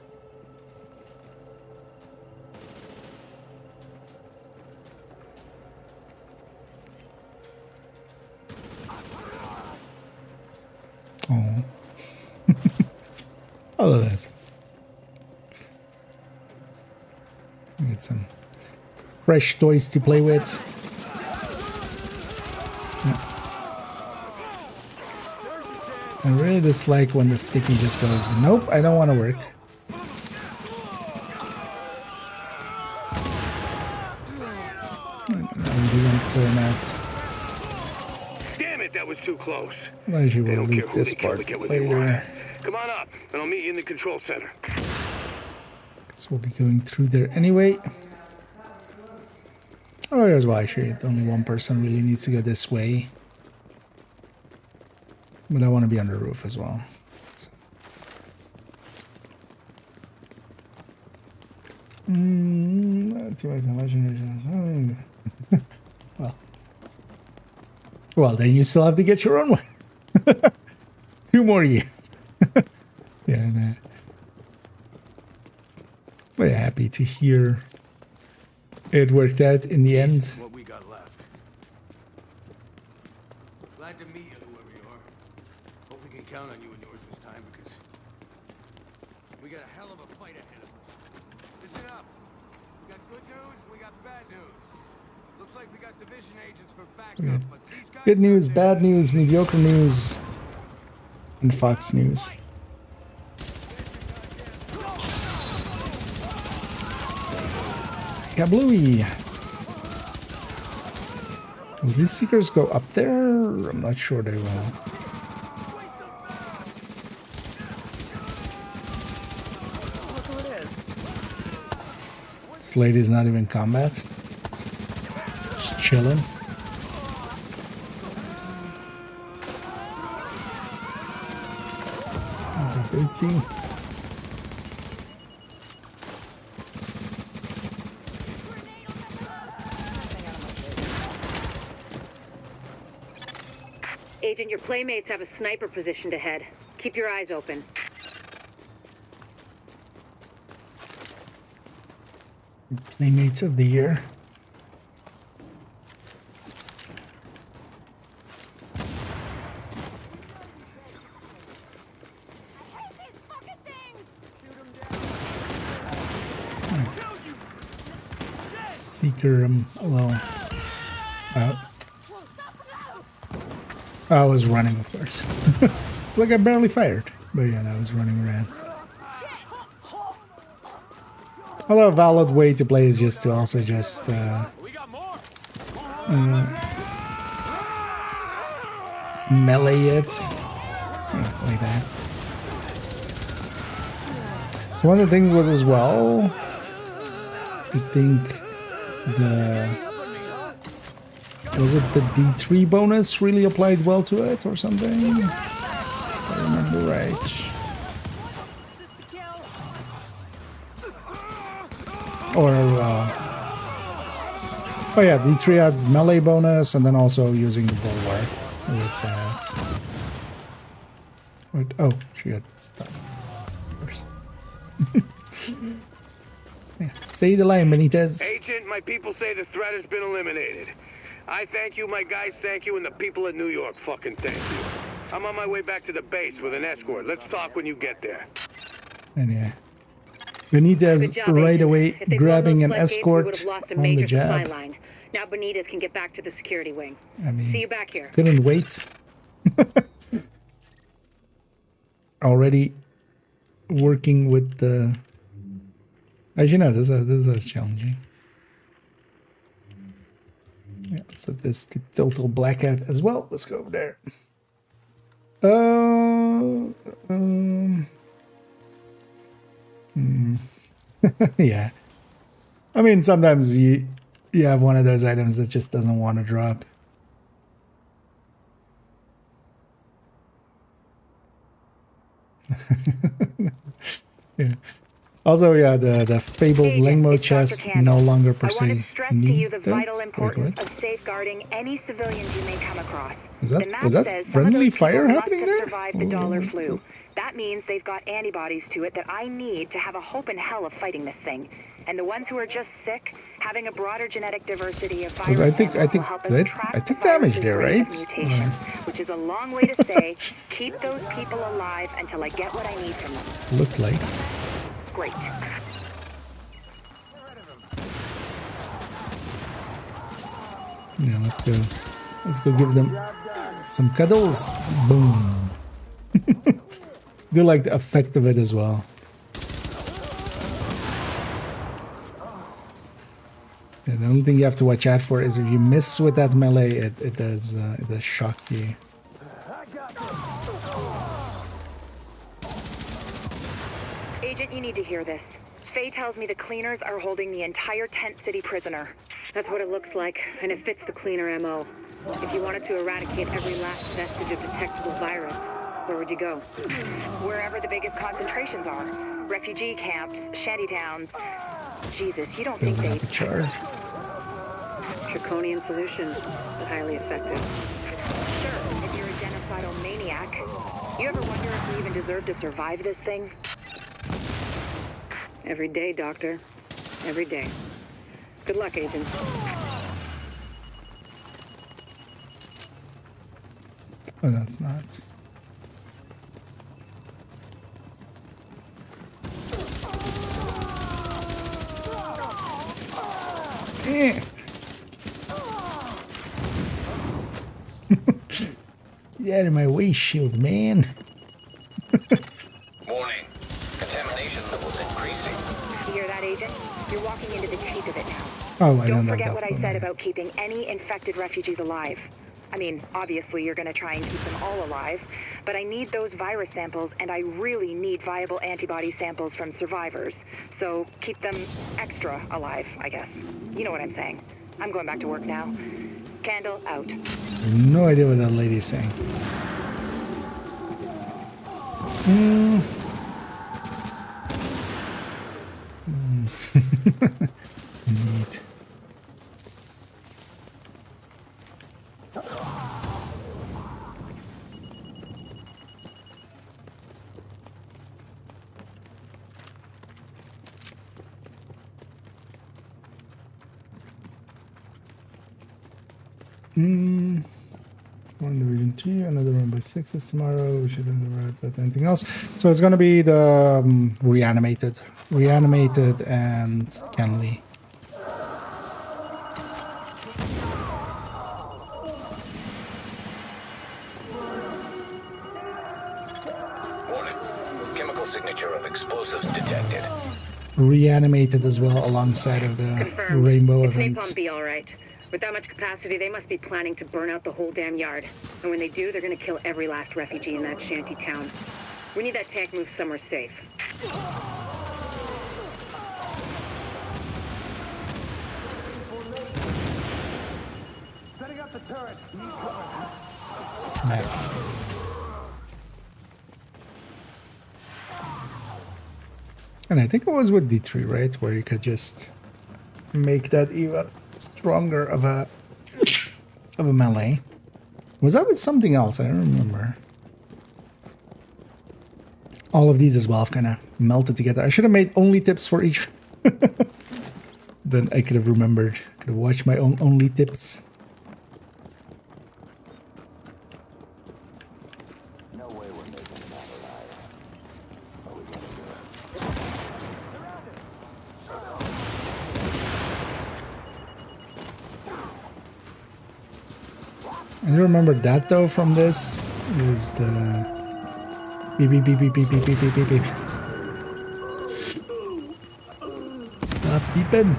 Oh. Oh, that's... Get some fresh toys to play with. I really dislike when the sticky just goes, nope, I don't want to work. I do want to clear mats. Damn it, that was too close. I usually They will don't care loot who this they kill, part they get what they later. want. Come on up, and I'll meet you in the control center. So we'll be going through there anyway. Oh, here's why actually only one person really needs to go this way. But I want to be on the roof as well. So. Well, then you still have to get your own one. 2 more years. Yeah, nah. But yeah, happy to hear it worked out in the end. What we got left. Glad to meet you, whoever you are. Hope we can count on you and yours this time because we got a hell of a fight ahead of us. Listen up. We got good news, we got bad news. Looks like we got division agents for backup, but these guys... Good news, bad news, mediocre news, and Fox News. Kablooey. Will these seekers go up there? I'm not sure they will. Look who it is. This lady's not even in combat. Just chilling. Tasty. Agent, your playmates have a sniper positioned ahead. Keep your eyes open. Playmates of the year. Seeker, hello. Out. I was running, of course. It's like I barely fired. But yeah, I was running around. Although a valid way to play is just to also just melee it. Yeah, like that. So one of the things was as well, I think was it the D3 bonus really applied well to it or something? If I remember right. Or, oh yeah, D3 had melee bonus and then also using the bulwark with that. Wait, oh, she got stuck. Of course. Yeah, say the line, Benitez. Agent, my people say the threat has been eliminated. I thank you, my guys thank you, and the people of New York fucking thank you. I'm on my way back to the base with an escort. Let's talk when you get there. And yeah. Benitez right away grabbing an escort on the job. Now Benitez can get back to the security wing. I mean, see you back here. Couldn't wait. Already working with the... As you know, this is challenging. Yeah, so this the total blackout as well. Let's go over there. Yeah. I mean, sometimes you have one of those items that just doesn't want to drop. Yeah. Also, yeah, the fabled Lingmo chest no longer per se I want to stress to you the needed. vital importance Wait, of safeguarding any civilians you may come across. Was The that map was that says some of friendly those people fire must happening have there? survived the dollar flu. That means they've got antibodies to it that I need to have a hope in hell of fighting this thing. And the ones who are just sick, having a broader genetic diversity of virus I think will help us that track I the took damage virus's there, rate of right? mutation, which is a long way to say, keep those people alive until I get what I need from them. Looked like. Great. Yeah, let's go. Let's go give them some cuddles. Boom. Do like the effect of it as well. Yeah, the only thing you have to watch out for is if you miss with that melee, it does shock you. Agent, you need to hear this. Faye tells me the cleaners are holding the entire Tent City prisoner. That's what it looks like, and it fits the cleaner MO. If you wanted to eradicate every last vestige of detectable virus, where would you go? Wherever the biggest concentrations are. Refugee camps, shantytowns. Jesus, you don't think Building they... up a charge. Draconian solution, but highly effective. Sure, if you're a genocidal maniac. You ever wonder if we even deserve to survive this thing? Every day, Doctor. Every day. Good luck, Agent. Oh, that's not. Eh. Get out of my way, shield man. Warning. Contamination levels increasing. Fear hear that, Agent? You're walking into the teeth of it now. Oh, I Don't don't have forget that what I one. said about keeping any infected refugees alive. I mean, obviously you're gonna try and keep them all alive, but I need those virus samples, and I really need viable antibody samples from survivors. So keep them extra alive, I guess. You know what I'm saying. I'm going back to work now. Candle out. I have no idea what that lady's saying. Neat. One division 2, another one by 6 tomorrow. We should have that. Anything else? So it's going to be the reanimated and Kenley. Warning. Chemical signature of explosives detected. Reanimated as well alongside of the Confirmed. rainbow It's event. Napalm B, all right. With that much capacity, they must be planning to burn out the whole damn yard. And when they do, they're gonna kill every last refugee in that shanty town. We need that tank moved somewhere safe. Setting up the turret. Need cover. Smack. And I think it was with D3, right? Where you could just make that even stronger of a melee. Was that with something else? I don't remember. All of these as well have kind of melted together. I should have made only tips for each. Then I could have remembered. Could have watched my own only tips. No way we're making it out alive. What are we gonna do? I remember that though from this is the beep beep beep beep beep beep beep beep beep beep. Stop beeping.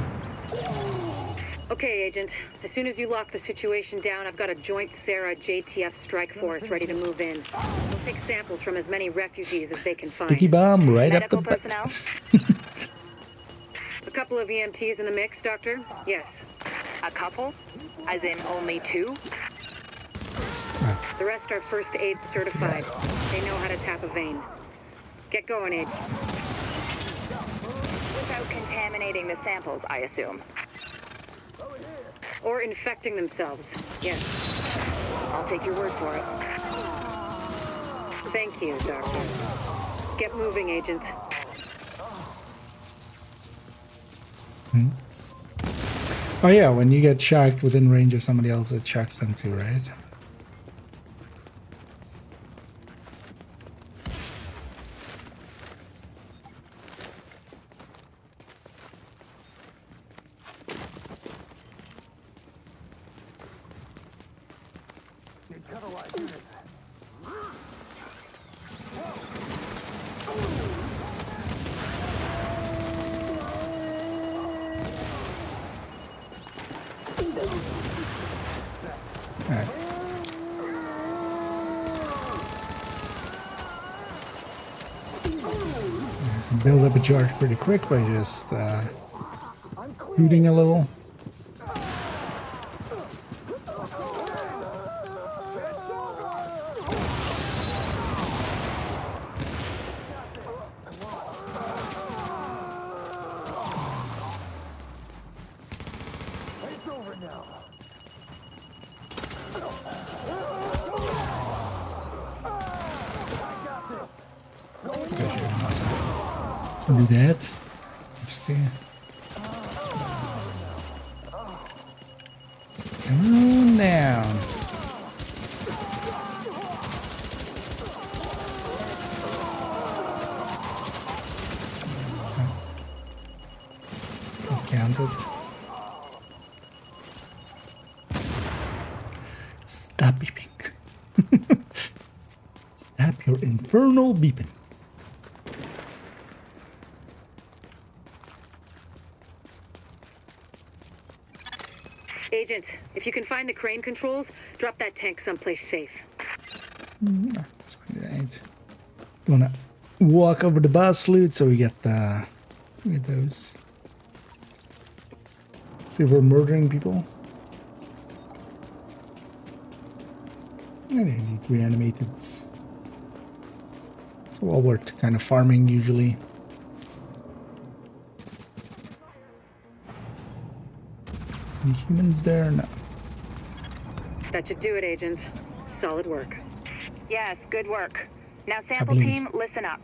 Okay, Agent. As soon as you lock the situation down, I've got a joint Sarah JTF strike force ready to move in. We'll take samples from as many refugees as they can Sticky find. bomb right up the Medical butt. personnel? A couple of EMTs in the mix, Doctor? Yes. A couple? As in only 2? The rest are first aid certified. They know how to tap a vein. Get going, Agent. Without contaminating the samples, I assume. Or infecting themselves. Yes. I'll take your word for it. Thank you, Doctor. Get moving, Agent. Oh yeah, when you get shocked within range of somebody else, it shocks them too, right? Alright. Build up a charge pretty quick by just shooting a little. Do that. Interesting. Come on down. Still counted. Stop beeping. Stop your infernal beeping. Agent, if you can find the crane controls, drop that tank someplace safe. That's right. Wanna walk over the bus loot so we get those. See if we're murdering people. I need reanimated. So while we're kind of farming usually. Any humans there? No. That should do it, Agent. Solid work. Yes, good work. Now, sample believe team, listen up.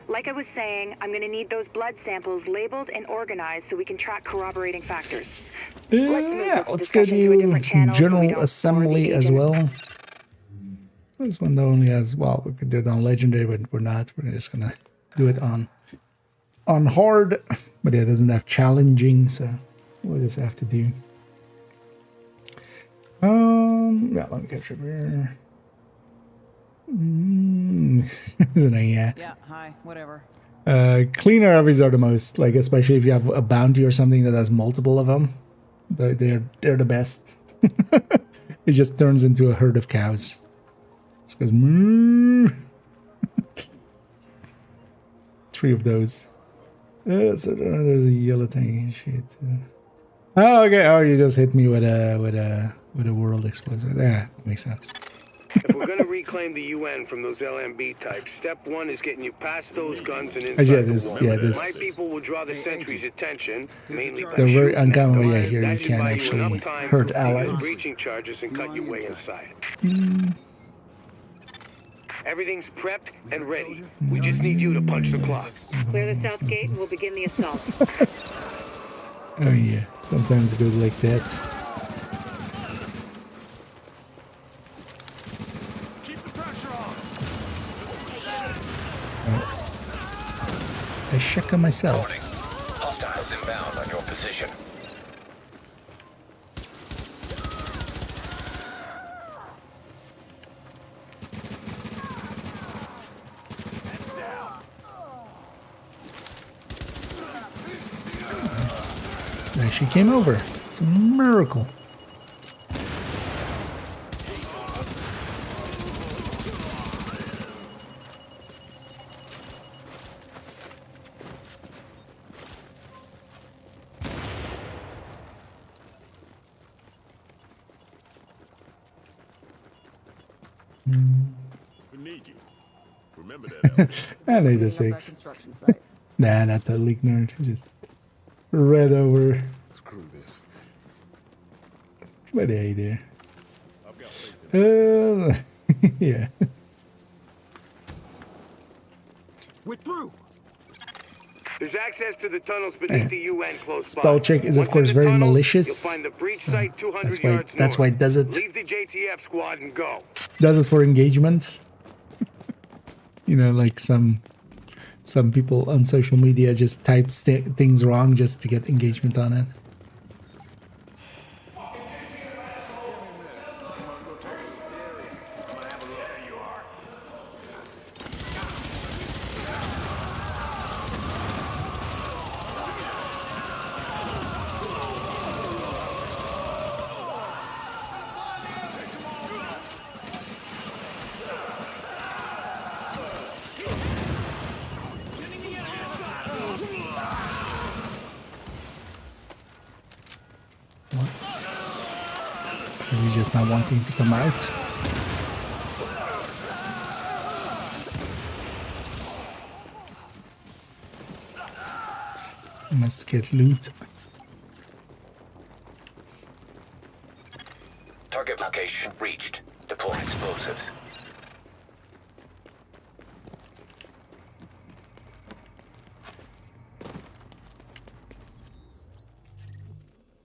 Like I was saying, I'm gonna need those blood samples labeled and organized so we can track corroborating factors. Yeah, let's go to General Assembly as well. This one only has, well, we could do it on Legendary, but we're not. We're just gonna do it on hard. But it doesn't have challenging, so we'll just have to do. Yeah, let me catch up here. Isn't it? Yeah. Yeah, hi, whatever. Cleaner areas are the most, like, especially if you have a bounty or something that has multiple of them. They're the best. It just turns into a herd of cows. It goes moo. 3 of those. So there's a yellow thing. Shit. Oh, okay. Oh, you just hit me with a world explosive. Yeah, that makes sense. If we're gonna reclaim the UN from those LMB types, step 1 is getting you past those guns and inside Yeah, the this, wall. yeah, this. My people will draw the sentry's attention, mainly by They're very shooting uncommon, at but yeah, guards. here you That should can buy actually enough time hurt to take the allies. breaching charges and cut your way inside. Everything's prepped and ready. We just need you to punch the clock. Clear the south gate and we'll begin the assault. Oh yeah, sometimes it goes like that. Keep the pressure on. I check on myself. Warning. Hostiles inbound on your position. There she came over. It's a miracle. We need you. Remember that. I need the Cleaning up that 6. construction site. Nah, not totally ignored. Just read over. Screw this. But hey there. I've got faith in Yeah. We're through. There's access to the tunnels beneath the UN close by. Spell check is of Once course in the very tunnels, malicious. You'll find the breach site 200 That's why. yards That's why it north. does it. Leave the JTF squad and go. Does it for engagement. You know, like some people on social media just type things wrong just to get engagement on it. Maybe just not wanting to come out. Must get loot. Target location reached. Deploy explosives.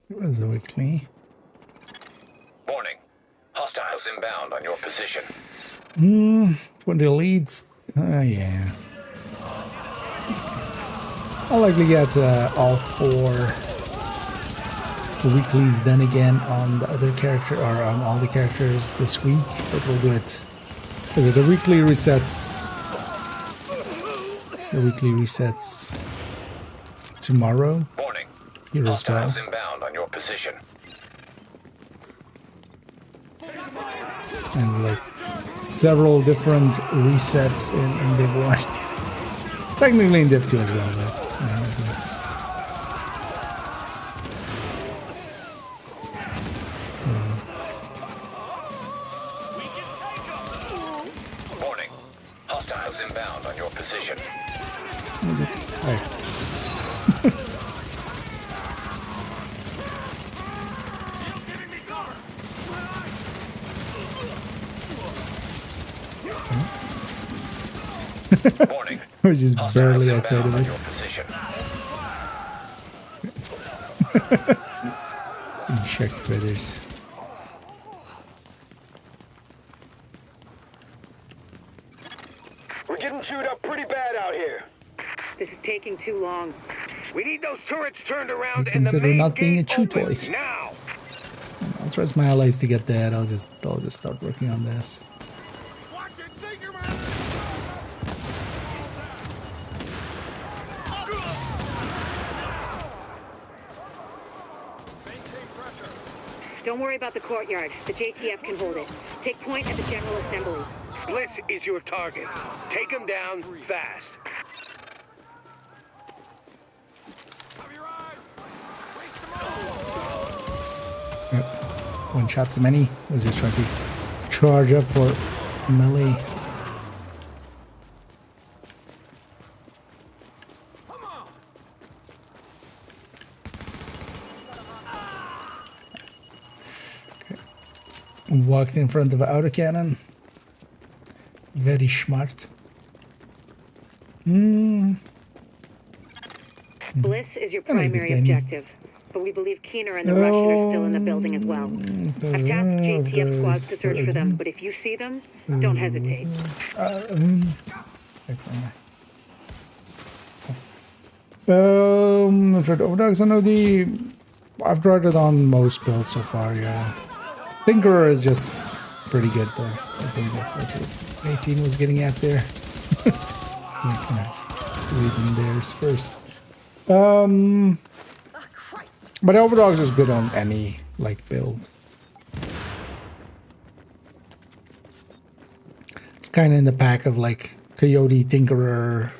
Where's the weekly? Warning. Hostiles inbound on your position. It's one of the leads. Oh yeah. I'll likely get all 4 the weeklies then again on the other character or on all the characters this week, but we'll do it. Because the weekly resets. The weekly resets tomorrow. Warning. Here as well. Hostiles inbound on your position. And like several different resets in Div1. Technically in Div2 as well, but Warning. Hostiles inbound on your position. Warning. We're just Hostiles barely outside inbound of on it. your position. Check feathers. We're getting chewed up pretty bad out here. This is taking too long. We need those turrets turned around and the Consider main not being a gate chew open toy. now. I'll trust my allies to get that. I'll just start working on this. Don't worry about the courtyard. The JTF can hold it. Take point at the General Assembly. Bliss is your target. Take him down fast. Yep. One shot too many. I was just trying to charge up for melee. Walked in front of an autocannon. Very smart. Bliss is your I like the primary thing. objective, but we believe Keener and the Russian are still in the building as well. I've tasked JTF squads to search for them, but if you see them, don't hesitate. I've tried overdogs on OD. I've tried it on most builds so far, yeah. Tinkerer is just pretty good though. I think that's what 18 was getting at there. Yeah, nice. Reading theirs first. But overdogs is good on any like build. It's kind of in the pack of like Coyote, Tinkerer,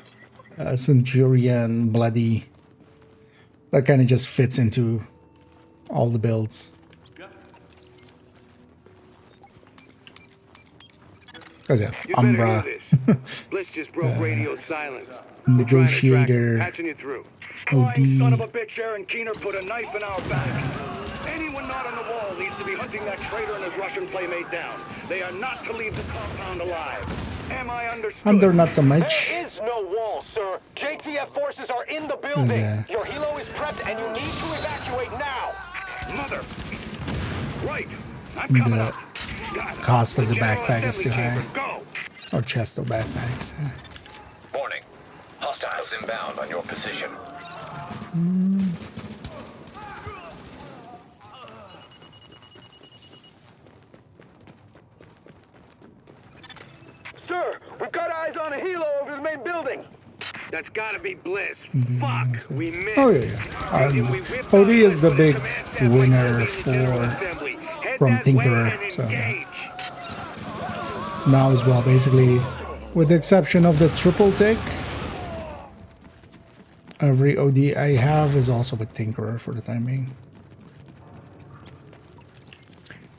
Centurion, Bloody. That kind of just fits into all the builds. Cause yeah, You better Umbra, hear this. Bliss just broke radio silence. Negotiator, Patching you through. OD. Son of a bitch, Aaron Keener put a knife in our backs. Anyone not on the wall needs to be hunting that traitor and his Russian playmate down. They are not to leave the compound alive. Am I understood? Under not so much. There is no wall, sir. JTF forces are in the building. Yeah. Your helo is prepped and you need to evacuate now. Mother. Right. I'm coming The up. God, cost of the General backpack is too Assembly high. chamber, go. Or chest or backpacks. Warning. Hostiles inbound on your position. Sir, we've got eyes on a helo over the main building. That's gotta be Bliss. Fuck, we missed. Oh yeah. OD is the big winner from Tinkerer. So yeah. Now as well, basically, with the exception of the triple tick, every OD I have is also with Tinkerer for the time being.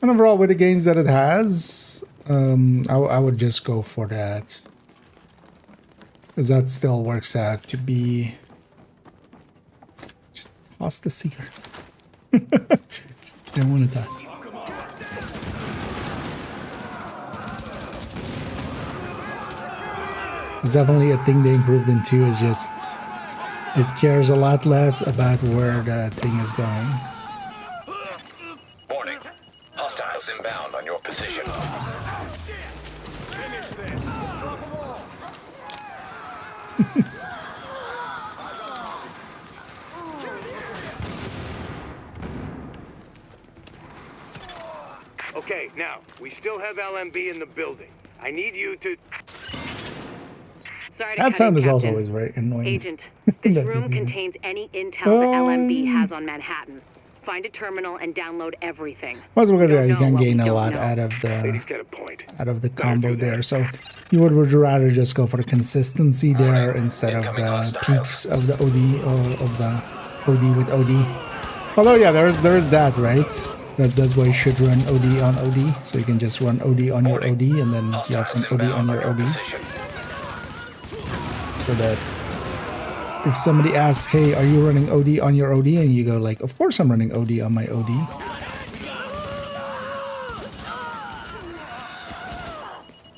And overall, with the gains that it has, I would just go for that. Because that still works out to be... Just toss the Seeker. Just don't want to toss. It's definitely a thing they improved in 2 is just... It cares a lot less about where the thing is going. Warning. Hostiles inbound on your position. Finish this. Drop them all. Okay, now, we still have LMB in the building. I need you to... Sorry to That cut sound in, is also Captain. always very annoying. Agent, this room contains any intel the LMB has on Manhattan. Find a terminal and download everything. Also because yeah, Don't you know can what we gain a don't lot know. out of Lady's the got a point. combo there. So you would rather just go for the consistency there instead of the peaks of the OD or of the OD with OD. Although yeah, there's that, right? That's why you should run OD on OD. So you can just run OD on your OD and then you have some OD on your OD. So that if somebody asks, hey, are you running OD on your OD? And you go like, of course I'm running OD on my OD.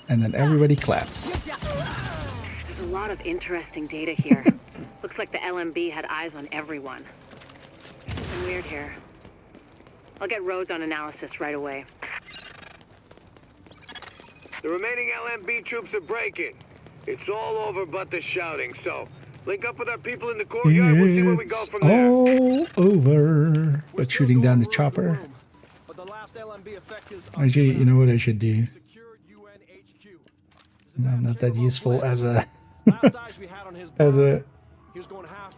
And then everybody claps. There's a lot of interesting data here. Looks like the LMB had eyes on everyone. There's something weird here. I'll get Rhodes on analysis right away. The remaining LMB troops are breaking. It's all over but the shouting, so link up with our people in the courtyard. We'll see where we go It's from there. all over. But shooting down the chopper. Actually, you know what I should do? I'm not that useful as a as a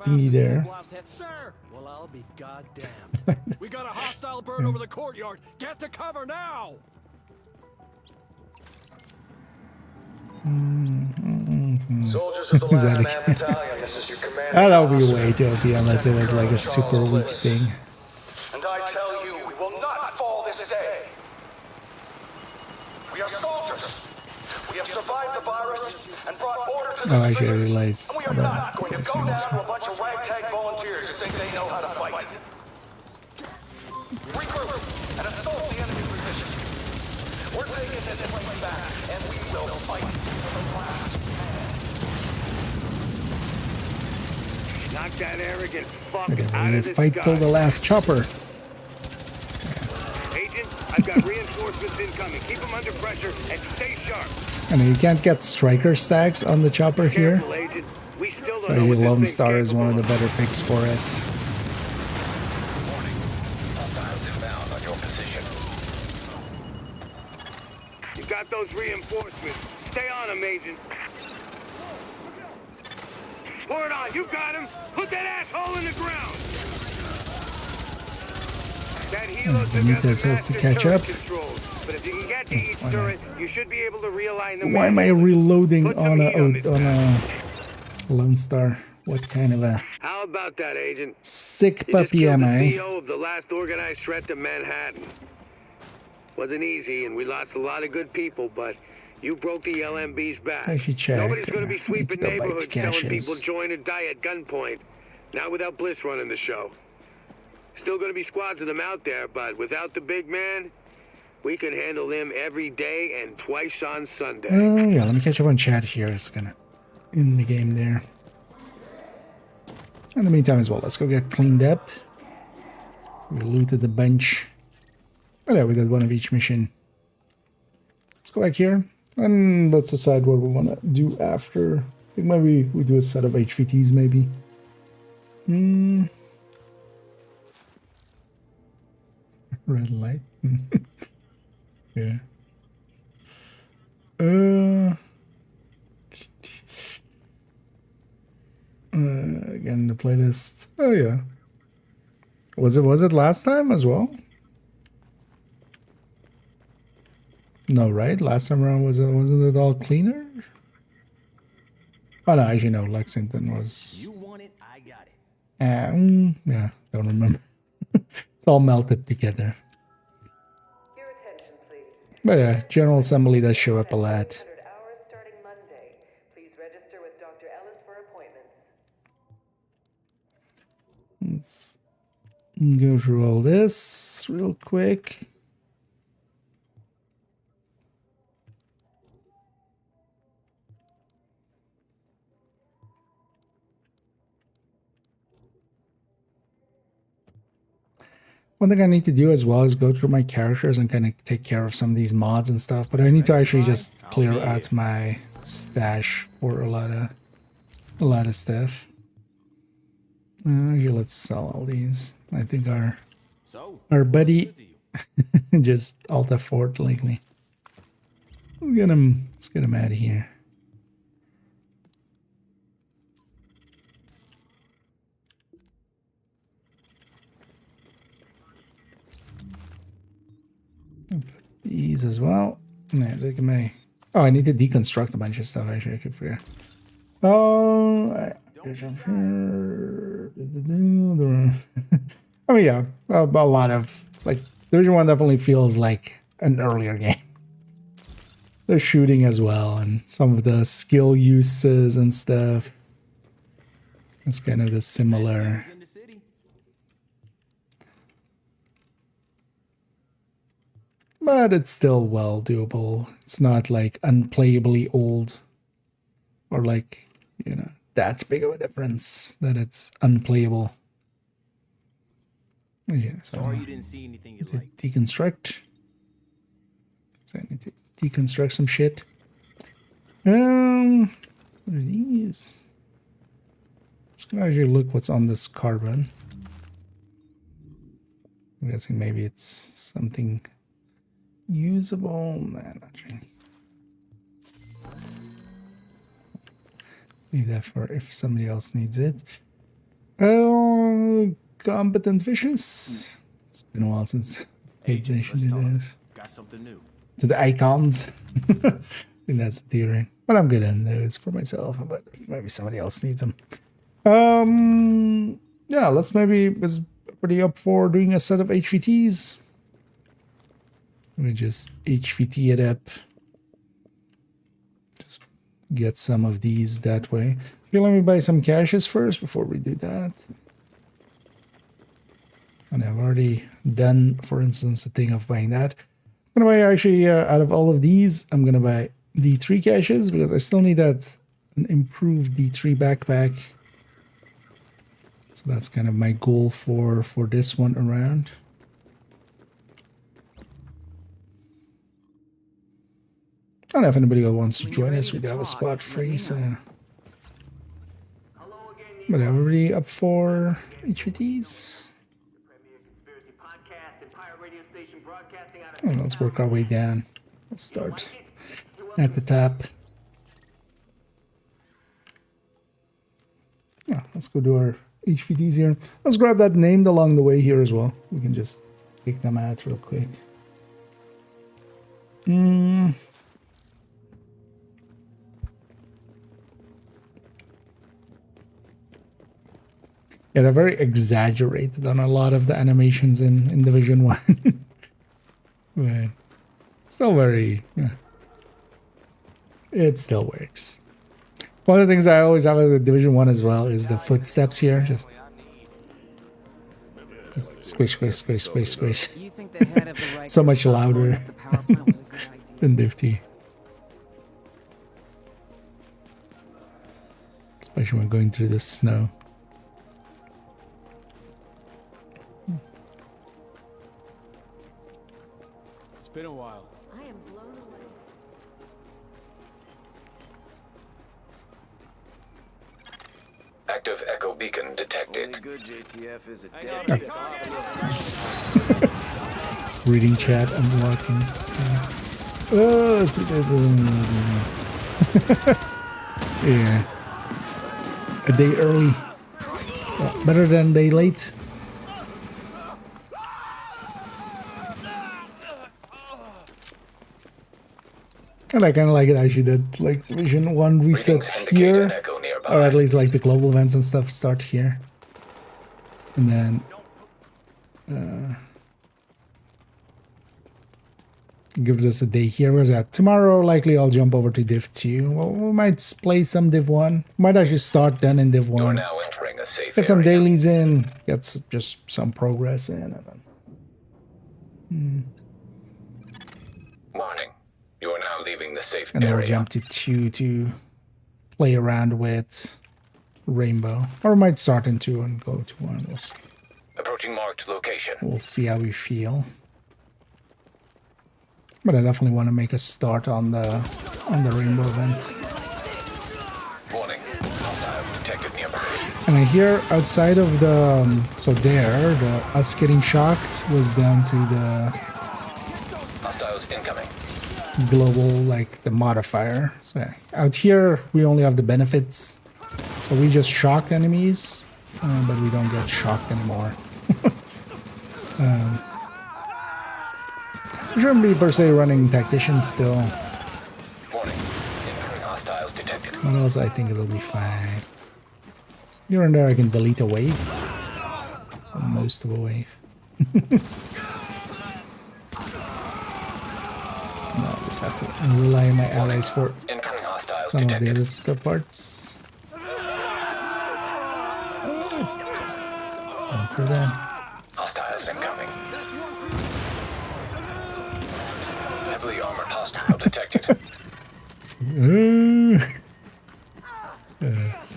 thingy there. Sir! Well, I'll be goddamned. We got a hostile bird over the courtyard. Get to cover now! Soldiers of the last man battalion, this is your command. That would be way too OP unless it was like a super weak thing. And I tell you, we will not fall this day. We are soldiers. We have survived the virus and brought order to the Oh, actually, I streets. realized And we are not going to go down to a bunch of ragtag volunteers who think they know how to fight. Regroup and assault the enemy position. We're taking this place back, and we will fight to the last man. Knock that arrogant fuck Okay, out we'll of this fight till the last chopper. Agent, I've got reinforcements incoming. Keep them under pressure and stay sharp. I mean, you can't get striker stacks on the chopper here. Careful, Agent. We still So don't know your what this Lone thing's Star is one of the capable better picks for it. Hostiles inbound on your position. of. You got those reinforcements. Stay on them, Agent. Pour it on. You got him. Put that asshole in the ground. That helo's Benitez has to catch up. But if you can get to each turret, you should be able to realign them. Why am I reloading on a Lone Star? What kind of a How about that, Agent? sick You just puppy killed am the I? CEO of the last organized threat to Manhattan. Wasn't easy, and we lost a lot of good people, but you broke the LMB's back. I should check. Nobody's going to be Need to sweeping go back to neighborhoods telling caches. people join or die at gunpoint. Not without Bliss running the show. Still going to be squads of them out there, but without the big man, we can handle them every day and twice on Sunday. Oh yeah, let me catch up on chat here. It's gonna end the game there. In the meantime as well, let's go get cleaned up. So we looted the bench. Oh yeah, we did one of each mission. Let's go back here and let's decide what we want to do after. I think maybe we do a set of HVTs maybe. Red light. Yeah. Again, the playlist. Oh yeah. Was it last time as well? No, right? Last time around wasn't it all cleaner? Oh no, actually no. Lexington was. You want it, I got it. Yeah, don't remember. It's all melted together. Your attention, please. But yeah, General Assembly does show up a lot. Hours starting Monday. Please register with Dr. Ellis for appointments. Let's go through all this real quick. One thing I need to do as well is go through my characters and kind of take care of some of these mods and stuff. But I need to actually just clear out my stash for a lot of stuff. Actually, let's sell all these. I think our buddy just alt F4 lately. Let's get him out of here. these as well. Yeah, look at my. Oh, I need to deconstruct a bunch of stuff. Actually, I could forget. Oh, I mean, yeah, a lot of like Division 1 definitely feels like an earlier game. The shooting as well, and some of the skill uses and stuff. It's kind of the similar. But it's still well doable. It's not like unplayably old. Or like, you know, that's big of a difference that it's unplayable. Yeah, so Sorry you didn't see anything you like. Deconstruct. So I need to deconstruct some shit. What are these? Just gonna actually look what's on this carbon. I'm guessing maybe it's something usable. Nah, not really. Leave that for if somebody else needs it. Competent fishes. It's been a while since paid attention to this. Got something new. To the icons. I think that's the theory. But I'm good in those for myself. But maybe somebody else needs them. Yeah, let's maybe was pretty up for doing a set of HVTs. Let me just HVT it up. Just get some of these that way. Okay, let me buy some caches first before we do that. And I've already done, for instance, the thing of buying that. I'm gonna buy actually out of all of these, I'm gonna buy D3 caches because I still need that an improved D3 backpack. So that's kind of my goal for this one around. I don't know if anybody wants to join us. We do have a spot free, so. But everybody up for HVTs? Oh, let's work our way down. Let's start at the top. Yeah, let's go do our HVTs here. Let's grab that named along the way here as well. We can just pick them out real quick. Yeah, they're very exaggerated on a lot of the animations in Division 1. But still very, yeah. It still works. One of the things I always have with Division 1 as well is the footsteps here. Just squish, squish, squish, squish, squish. So much louder than Div2. Especially when going through the snow. It's been a while. I am blown away. Active echo beacon detected. Good JTF is a Reading chat and walking. Oh, yeah. A day early. Better than a day late. And I kind of like it actually that like Division 1 resets here, or at least like the global events and stuff start here, and then gives us a day here. Whereas tomorrow likely I'll jump over to Div2. Well, we might play some Div1. Might actually start then in Div1. You're now entering a safe Get some area. dailies in, get just some progress in, and then. Warning. You are now leaving the safe And then area. we'll jump to 2 to play around with Rainbow. Or we might start in 2 and go to 1. We'll see. Approaching marked location. We'll see how we feel. But I definitely want to make a start on the Rainbow event. Warning. Hostiles detected nearby. And I hear outside of the so there, us getting shocked was down to the Hostiles incoming. global, like the modifier. So yeah, out here we only have the benefits, so we just shock enemies, but we don't get shocked anymore. shouldn't be per se running tacticians still. Warning. Incoming hostiles detected. But also I think it'll be fine. Here and there I can delete a wave. Or most of a wave. No, I just have to rely on my allies for Incoming hostiles some of the detected. other stuff parts. It's not for them. Hostiles incoming. Heavily armored hostile detected. There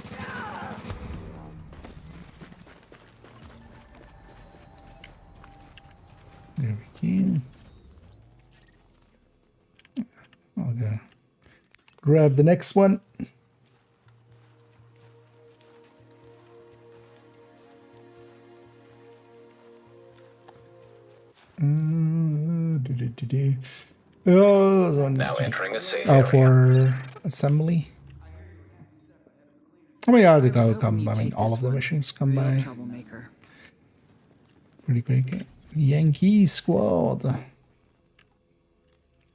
we go. I'll go grab the next one. Oh, Now entering a safe oh, area. for assembly. I mean, yeah, they go come. I mean, all of the missions come by Troublemaker. pretty quick. Yankee squad.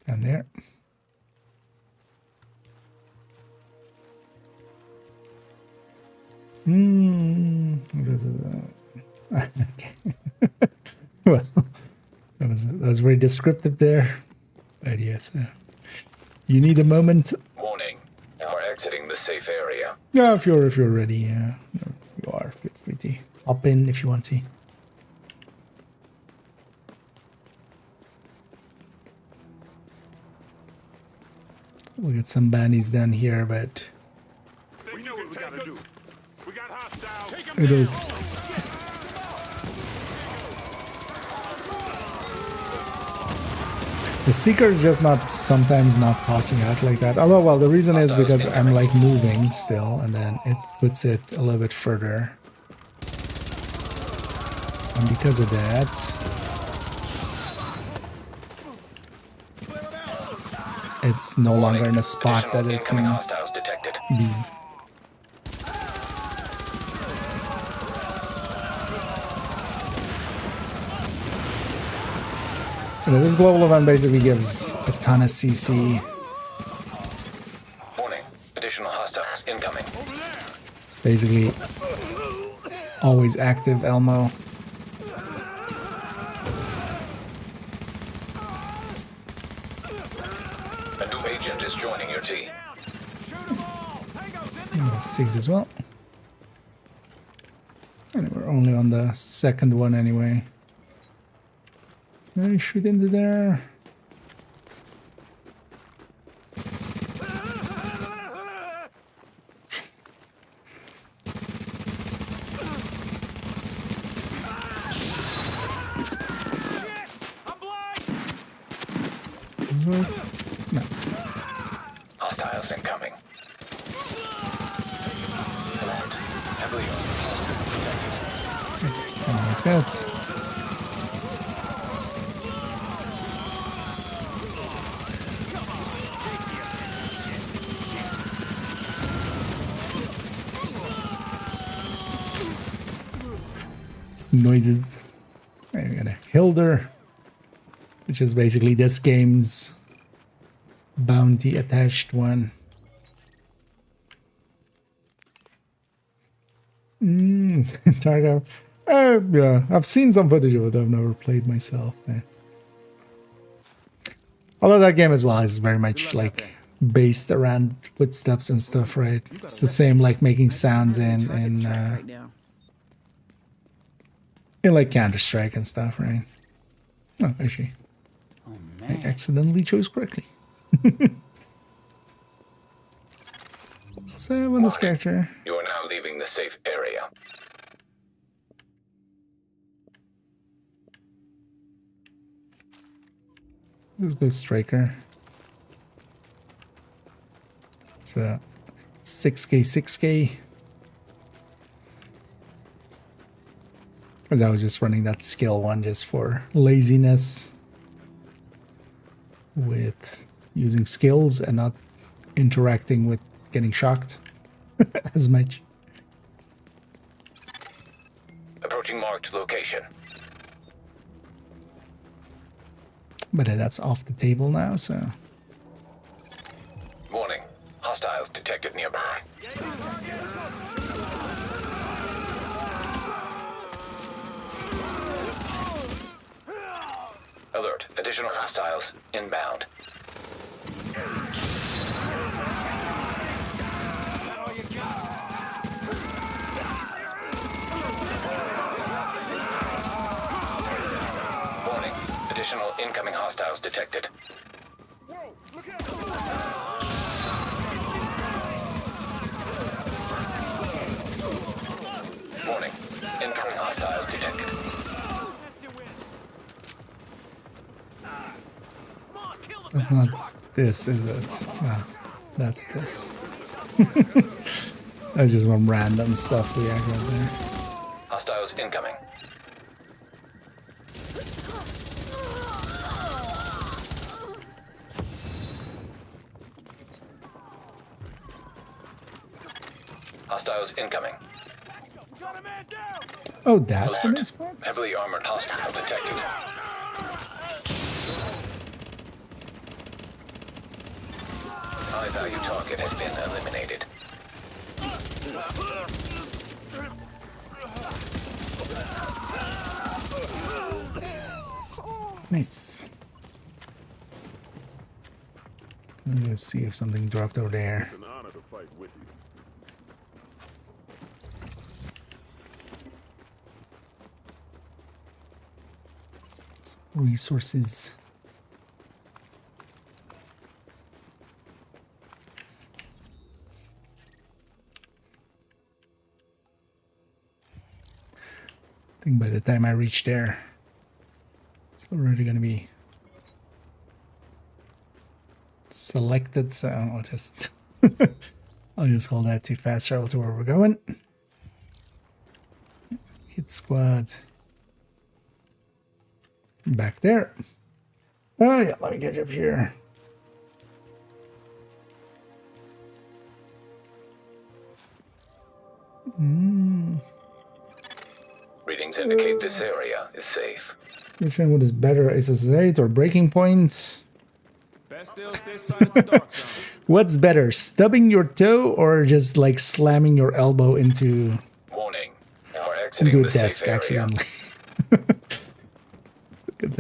And there. What is it? Okay. Well, that was very descriptive there. But yes, you need a moment. Warning. Now we're exiting the safe area. Yeah, if you're ready, yeah, you are. Feel free to hop in if you want to. We'll get some bannies done here, but We know what we gotta do. We got hostiles. Take 'em it is. The seeker is just not sometimes not tossing out like that. Although, well, the reason is because I'm like moving still, and then it puts it a little bit further. And because of that, it's no longer in a spot that it Incoming can hostiles detected. be. You know, this global event basically gives a ton of CC. Warning. Additional hostiles incoming. It's basically always active Elmo. A new agent is joining your team. Six as well. And we're only on the second one anyway. Can I shoot into there? This one? No. Hostiles incoming. Alert. Heavily armored hostile detected. Something like that. Noises. We got a Hilder, which is basically this game's bounty attached one. Tarkov. Yeah, I've seen some footage of it. I've never played myself. Although that game as well is very much like based around footsteps and stuff, right? It's the same like making sounds in like Counter-Strike and stuff, right? Oh, actually, I accidentally chose correctly. Save on this character. You are now leaving the safe area. Let's go Striker. So 6K, 6K. Because I was just running that skill one just for laziness with using skills and not interacting with getting shocked as much. Approaching marked location. But that's off the table now, so... Warning. Hostiles detected nearby. Alert. Additional hostiles inbound. Warning. Additional incoming hostiles detected. Warning. Incoming hostiles detected. That's not this, is it? No, that's this. That's just one random stuff we aggroed there. Hostiles incoming. Hostiles incoming. Oh, that's for Alert. this part? Heavily armored hostile detected. High value target has been eliminated. Nice. Let's see if something dropped over there. It's an honor to fight with you. Resources. I think by the time I reach there, it's already gonna be selected, so I'll just I'll just hold that to fast travel to where we're going. Hit squad. Back there. Oh yeah, let me get up here. Readings indicate this area is safe. Which one is better, SS8 or breaking points? Best deals this side of the dark zone. What's better, stubbing your toe or just like slamming your elbow into Warning. Now we're exiting a the desk safe area. accidentally?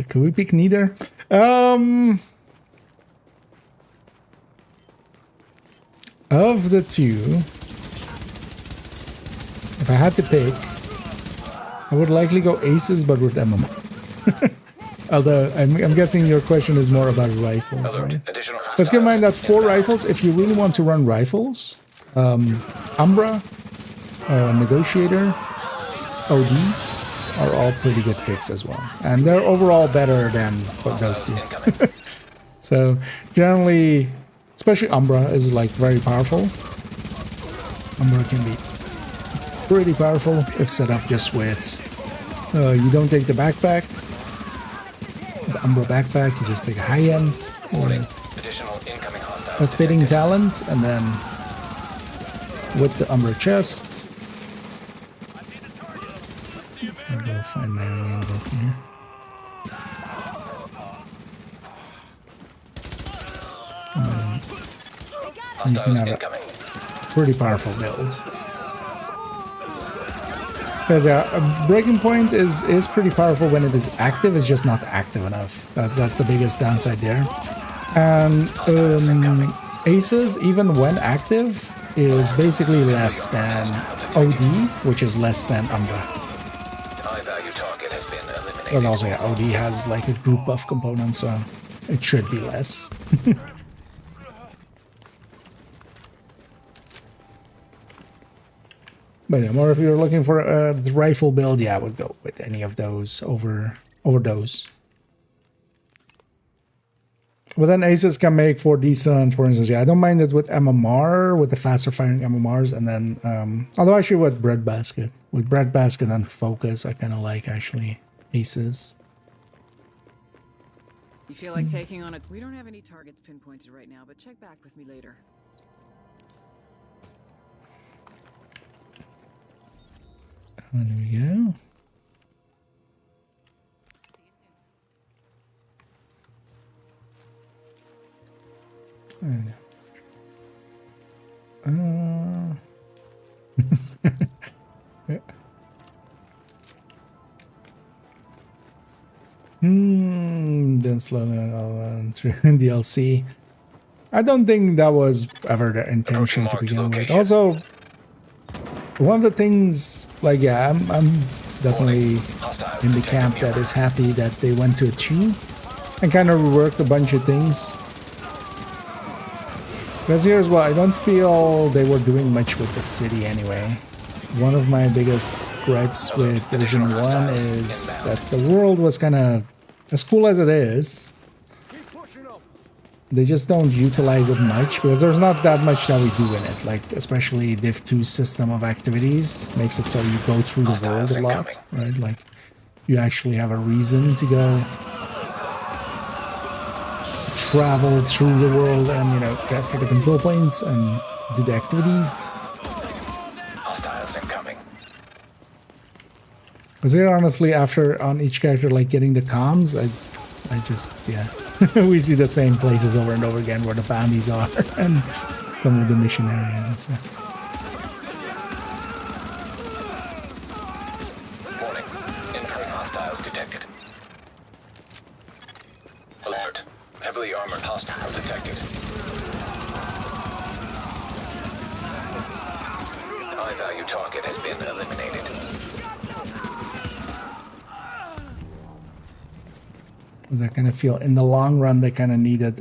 Can we pick neither? Of the two, if I had to pick, I would likely go aces, but with MMO. Although I'm guessing your question is more about rifles, Alert. right? Additional Let's keep in mind that hostiles 4 rifles, if you really want to run rifles, Umbra, Negotiator, OD are all pretty good picks as well. And they're overall better than those two. incoming. So generally, especially Umbra is like very powerful. Umbra can be pretty powerful if set up just with, you don't take the backpack, the Umbra backpack, you just take a high end, Warning. Additional incoming hostiles a fitting detected. talent, and then with the Umbra chest. I'll go find my own angle here. You can Hostiles have incoming. a pretty powerful build. Because a breaking point is pretty powerful when it is active. It's just not active enough. That's the biggest downside there. And aces, even when active, is basically less than OD, which is less than Umbra. High value target has been eliminated. And also, yeah, OD has like a group buff component, so it should be less. But yeah, more if you're looking for the rifle build, yeah, I would go with any of those over those. But then aces can make for decent, for instance, yeah, I don't mind it with MMR, with the faster firing MMRs, and then, although actually with breadbasket. With breadbasket and focus, I kind of like actually aces. You feel like taking on it? We don't have any targets pinpointed right now, but check back with me later. There we go. Then slowly through DLC. I don't think that was ever the intention to begin with. Also, one of the things, like, yeah, I'm definitely in the camp that is happy that they went to a 2 and kind of reworked a bunch of things. Because here's what, I don't feel they were doing much with the city anyway. One of my biggest gripes with Division 1 is that the world was kind of, as cool as it is, they just don't utilize it much because there's not that much that we do in it. Like, especially Div2's system of activities makes it so you go through the world a lot, right? Like, you actually have a reason to go travel through the world and, you know, get for the control points and do the activities. Because here, honestly, after on each character, like getting the comms, I just, yeah, we see the same places over and over again where the bounties are and some of the mission areas and stuff. Warning. Incoming hostiles detected. Alert. Heavily armored hostile detected. High-value target has been eliminated. Because I kind of feel in the long run they kind of needed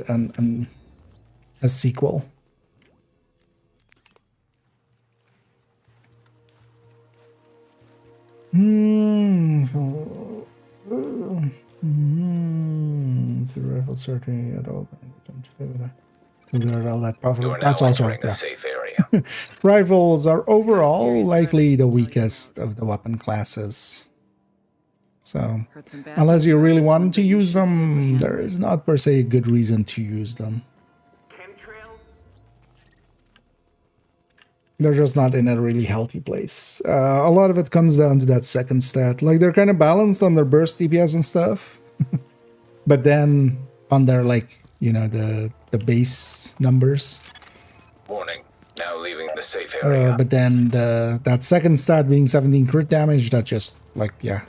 a sequel. The rifle certainly at all. All that powerful. That's also a safe area. Rifles are overall likely the weakest of the weapon classes. So, unless you really want to use them, there is not per se a good reason to use them. They're just not in a really healthy place. A lot of it comes down to that second stat. Like, they're kind of balanced on their burst DPS and stuff. But then, on their, like, you know, the base numbers. Warning. Now leaving the safe area. But then, that second stat being 17 crit damage, that just, like, yeah.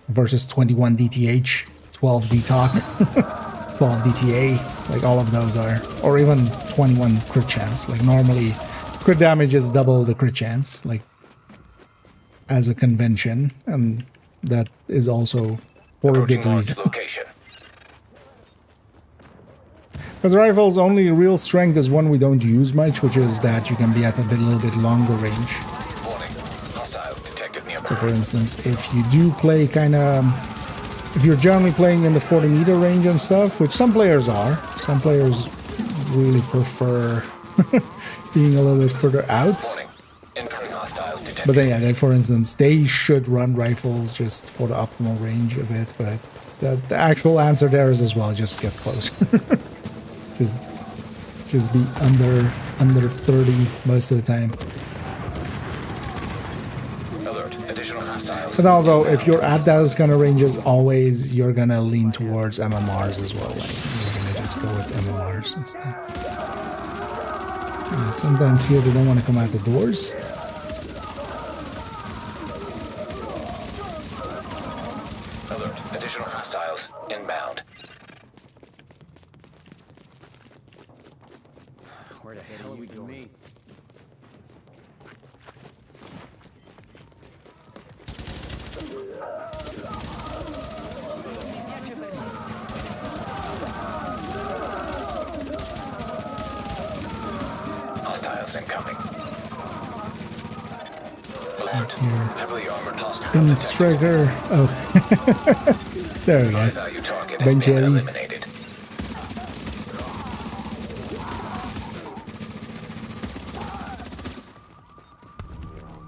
Versus 21 DTH, 12 DTOC, 12 DTA, like all of those are, or even 21 crit chance. Like normally, crit damage is double the crit chance, like as a convention, and that is also for a good reason. Because rifle's only real strength is one we don't use much, which is that you can be at a little bit longer range. So for instance, if you do play kind of, if you're generally playing in the 40 meter range and stuff, which some players are, some players really prefer being a little bit further out. But then, yeah, then for instance, they should run rifles just for the optimal range of it. But the actual answer there is as well, just get close. just be under 30 most of the time. But also, if you're at those kind of ranges, always you're gonna lean towards MMRs as well. Like you're gonna just go with MMRs and stuff. And sometimes here they don't want to come out the doors. Alert! Additional hostiles inbound. Where the hell are you doing? Hostiles incoming. Alert. Heavily armored hostile. In striker. Oh. There we go. Bench Aries.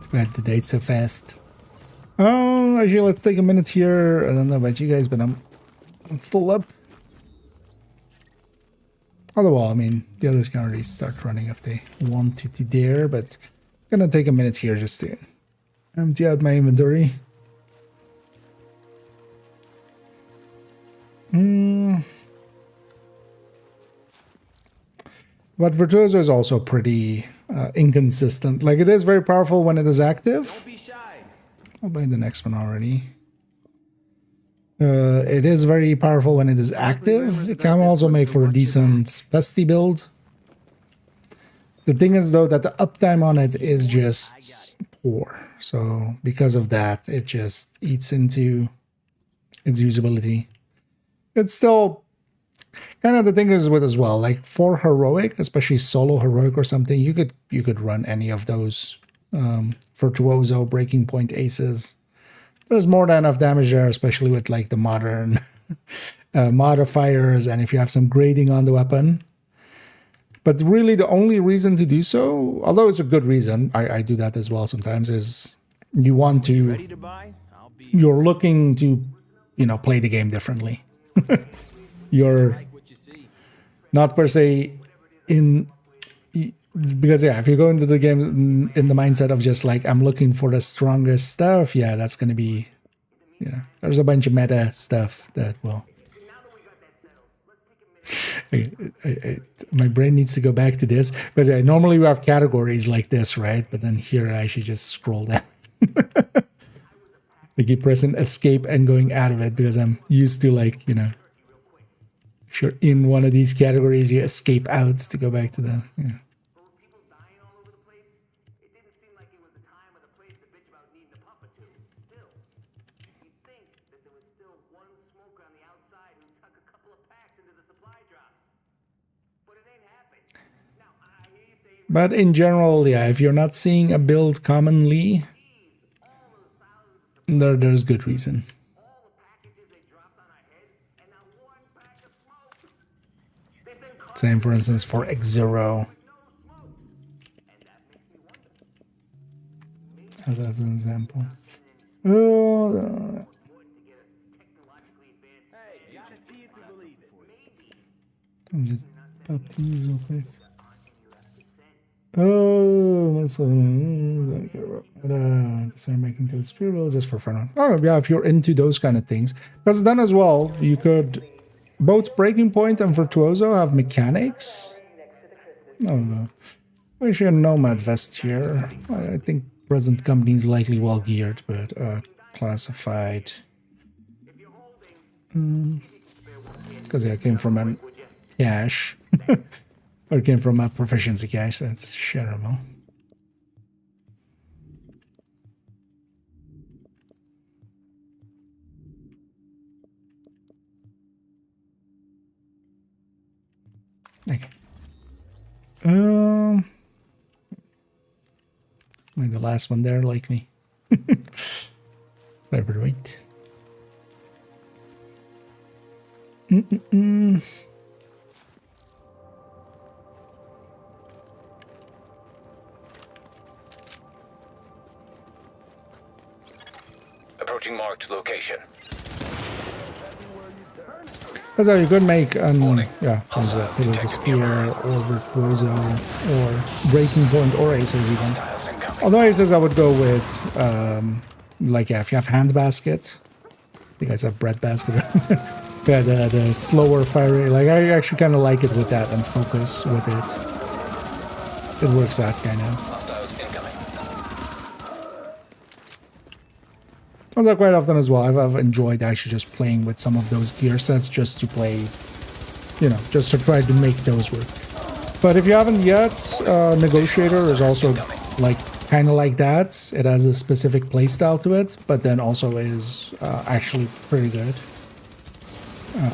Too bad the date's so fast. Oh, actually, let's take a minute here. I don't know about you guys, but I'm full up. Otherwise, I mean, the others can already start running if they want to there, but I'm gonna take a minute here just to empty out my inventory. But Virtuoso is also pretty inconsistent. Like, it is very powerful when it is active. Don't be shy. I'll buy the next one already. It is very powerful when it is active. It can also make for a decent bestie build. The thing is, though, that the uptime on it is just poor. So because of that, it just eats into its usability. It's still kind of the thing is with as well, like for heroic, especially solo heroic or something, you could run any of those Virtuoso, Breaking Point aces. There's more than enough damage there, especially with like the modern modifiers, and if you have some grading on the weapon. But really the only reason to do so, although it's a good reason, I do that as well sometimes, is you want to, Ready to buy? you're looking to, you know, play the game differently. You're not per se in, because yeah, if you go into the game in the mindset of just like, I'm looking for the strongest stuff, yeah, that's going to be, you know, there's a bunch of meta stuff that will... my brain needs to go back to this, because yeah, normally we have categories like this, right? But then here I should just scroll down. I keep pressing escape and going out of it because I'm used to, like, you know, if you're in one of these categories, you escape out to go back to the... Yeah. But in general, yeah, if you're not seeing a build commonly, there's good reason. Same, for instance, for X0. As an example. Oh, just pop these real quick. Oh, so start making to the spirit build just for fun. Oh, yeah, if you're into those kind of things. Because then as well, you could... Both Breaking Point and Virtuoso have mechanics. Oh, we should Nomad Vest here. I think present company is likely well geared, but classified. Because I came from a cache. Or it came from a proficiency cache, so it's shareable. Okay. Like the last one there, likely. Cyberweight. Approaching marked location. That's how you could make yeah, the spear or Virtuoso or Breaking Point or aces even. Although aces I would go with like, yeah, if you have hand basket. You guys have bread basket. Yeah, the slower fire, like I actually kind of like it with that and focus with it. It works out kind of. Also, quite often as well, I've enjoyed actually just playing with some of those gear sets just to play, you know, just to try to make those work. But if you haven't yet, Negotiator is also like kind of like that. It has a specific playstyle to it, but then also is actually pretty good.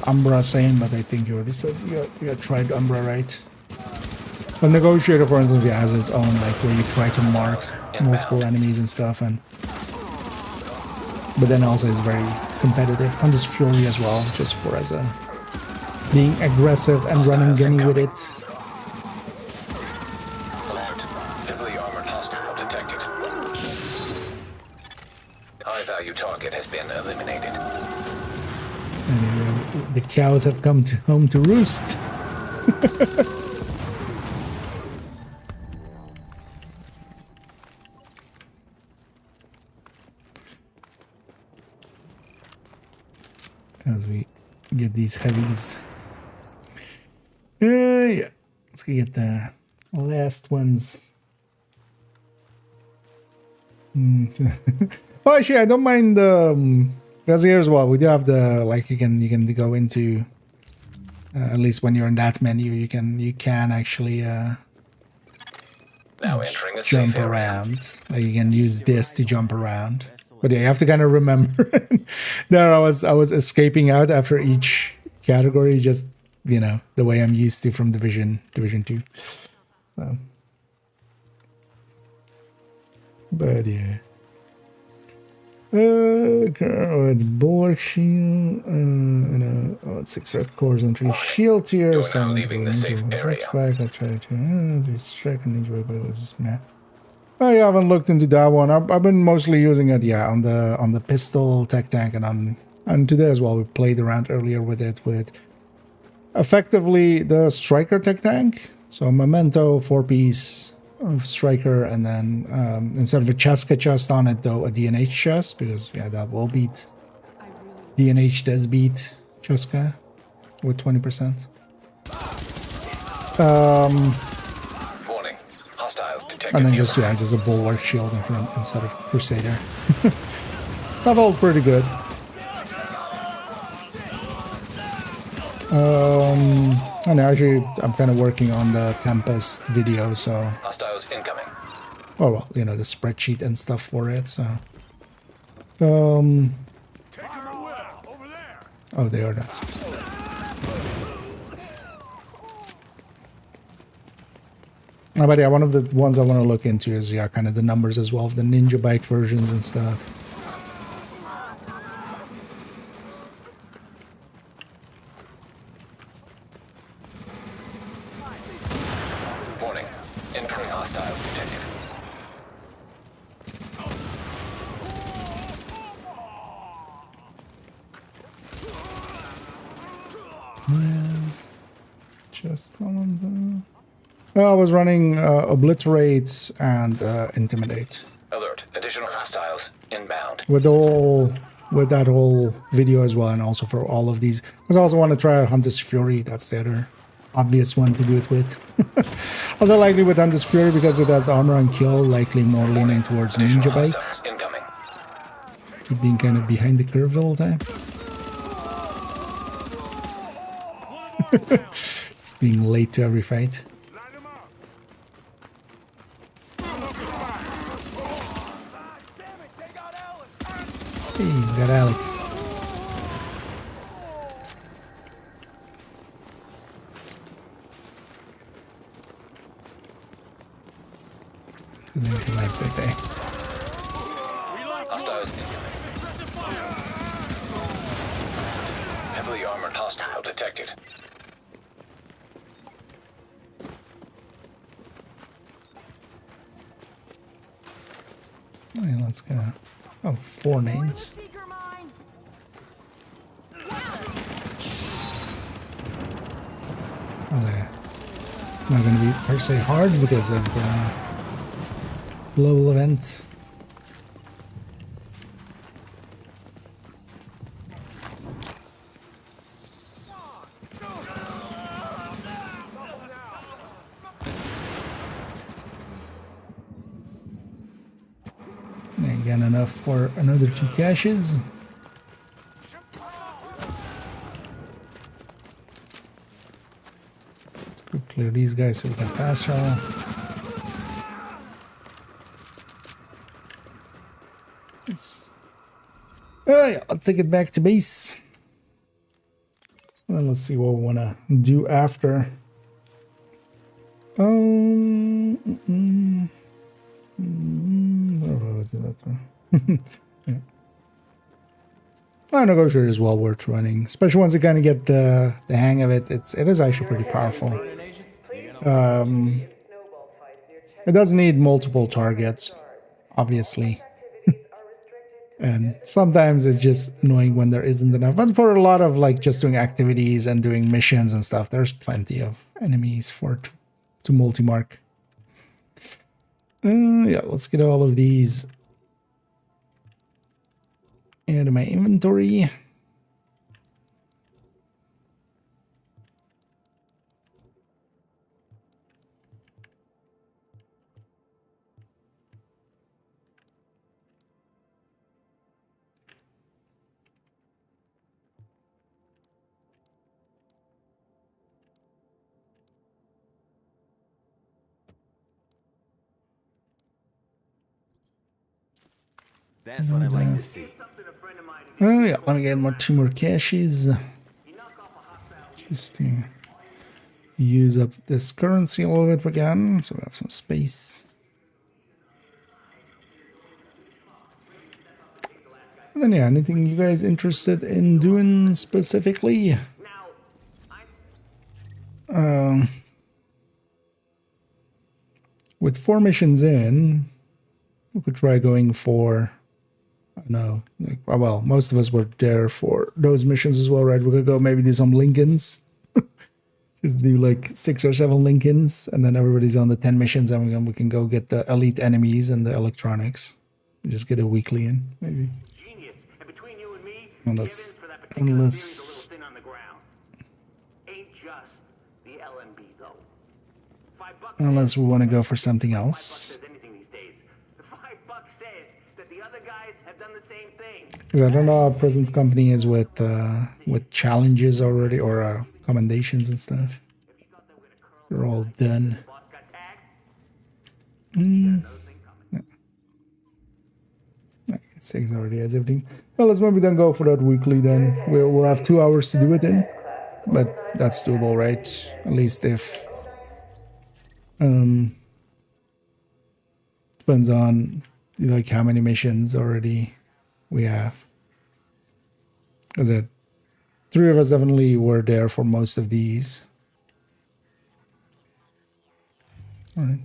Umbra same, but I think you already said you had tried Umbra, right? But Negotiator, for instance, yeah, has its own, like, where you try to mark multiple enemies and stuff, and but then also is very competitive. And this Fury as well, just for as a being aggressive and running gunny with it. Heavily armored hostile detected. High value target has been eliminated. And the cows have come home to roost. As we get these heavies. Yeah, let's get the last ones. Well, actually, I don't mind because here as well we do have the like you can go into at least when you're in that menu you can actually Now entering a jump safe area. around. Like you can use this to jump around. But yeah, you have to kind of remember. There, I was escaping out after each category, just the way I'm used to from Division 2. So, but yeah. It's bullet shield. It's 6 red cores and 3 shield tiers. You're So now I'm leaving the safe area. back. I try to distract and enjoy, but it was just meh. I haven't looked into that one. I've been mostly using it, yeah, on the pistol tech tank and today as well. We played around earlier with it with effectively the striker tech tank. So Memento 4-piece of striker, and then instead of a Cheska chest on it, though, a DNH chest, because yeah, that will beat DNH does beat Cheska with 20%. Warning. Hostiles detected. And then nearby. just a bulwark shield in front instead of Crusader. That felt pretty good. And actually, I'm kind of working on the Tempest video, so. Hostiles incoming. Oh well, the spreadsheet and stuff for it, so. Oh, they are nice. But yeah, one of the ones I want to look into is kind of the numbers as well of the Ninja Bike versions and stuff. Warning. Entering hostiles detected. Just on the. I was running Obliterate and Intimidate. Alert. Additional hostiles inbound. With that whole video as well, and also for all of these. Because I also want to try out Hunter's Fury. That's the other obvious one to do it with. Although likely with Hunter's Fury, because it has armor and kill, likely more leaning towards Ninja Bike. Incoming. Keep being kind of behind the curve the whole time. Just being late to every fight. Hey, we got Alex. Hostiles incoming. Heavily armored hostile detected. Okay, let's go. Oh, 4 names. Oh, yeah. It's not going to be per se hard because of the global events. Again, enough for another 2 caches. Let's go clear these guys so we can fast travel. Yes. Oh yeah, let's take it back to base. And then let's see what we want to do after. Yeah. Negotiator is well worth running, especially once you kind of get the hang of it. It is actually pretty powerful. It does need multiple targets, obviously. And sometimes it's just annoying when there isn't enough. But for a lot of like just doing activities and doing missions and stuff, there's plenty of enemies to multi-mark. Yeah, let's get all of these into my inventory. That's what I like to see. Oh yeah, want to get more 2 more caches. Just to use up this currency a little bit again, so we have some space. And then yeah, anything you guys interested in doing specifically? With 4 missions in, we could try going for, I don't know, like, well, most of us were there for those missions as well, right? We could go maybe do some Lincolns. Just do like 6 or 7 Lincolns, and then everybody's on the 10 missions, and we can go get the elite enemies and the electronics. Just get a weekly in, maybe. Genius. And between you and me, Unless, for that particular unless, thin on the ground. Ain't just the LMB though. $5 unless we want to go for something else. says anything these days. The $5 says that the other guys have done the same thing. Because I don't know how present company is with challenges already, or commendations and stuff. They're all done. Yeah. 6 already has everything. Well, let's maybe then go for that weekly then. We'll have 2 hours to do it in. But that's doable, right? At least if... depends on like how many missions already we have. Because 3 of us definitely were there for most of these. Alright.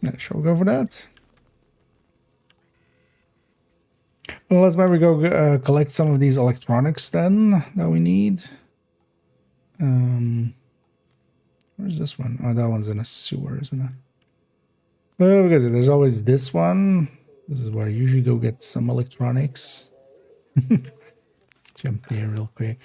Yeah, shall we go for that? Well, let's maybe go collect some of these electronics then that we need. Where's this one? Oh, that one's in a sewer, isn't it? Well, because there's always this one. This is where I usually go get some electronics. Let's jump there real quick.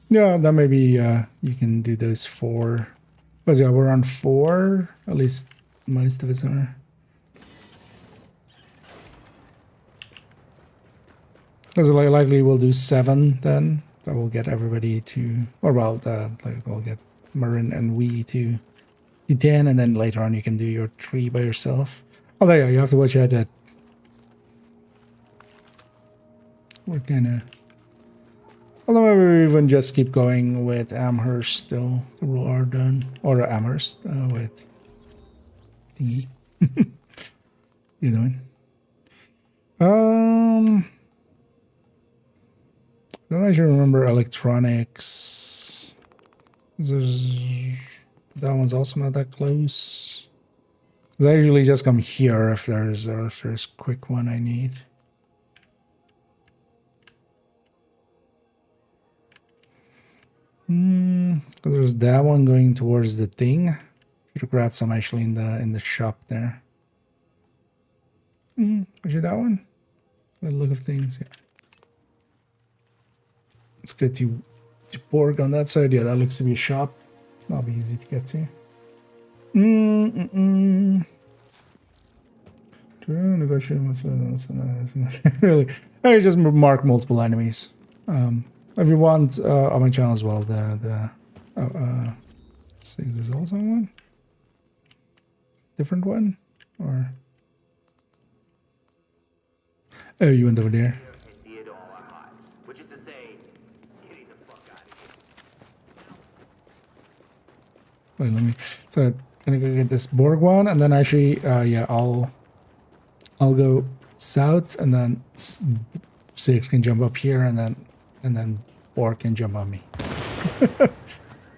Yeah, that maybe you can do those 4. Because yeah, we're on 4. At least most of us are. Because likely we'll do 7 then. That will get everybody to, or well, like we'll get Marin and we to 10, and then later on you can do your 3 by yourself. Although yeah, you have to watch out that we're gonna, although maybe we even just keep going with Amherst still. We are done, or Amherst with thingy. You doing? Don't actually remember electronics. That one's also not that close. 'Cause I usually just come here if there's a quick one I need. There's that one going towards the thing. Should grab some actually in the shop there. Actually, that one. By the look of things, yeah. Let's get to Borg on that side. Yeah, that looks to be a shop. That'll be easy to get to. Really, I just mark multiple enemies. If you want on my channel as well, there's also one different one, or oh, you went over there. Wait, let me. So I'm gonna go get this Borg one, and then actually, yeah, I'll go south, and then 6 can jump up here, and then Borg can jump on me.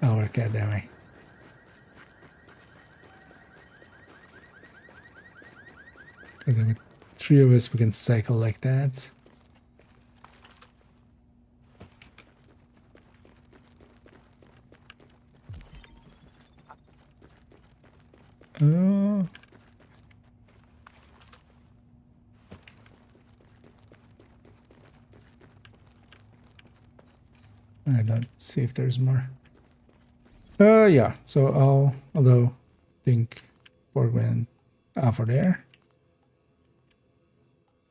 That'll work out that way. Because with 3 of us, we can cycle like that. Let's see if there's more. Yeah. So although think Borg went for there.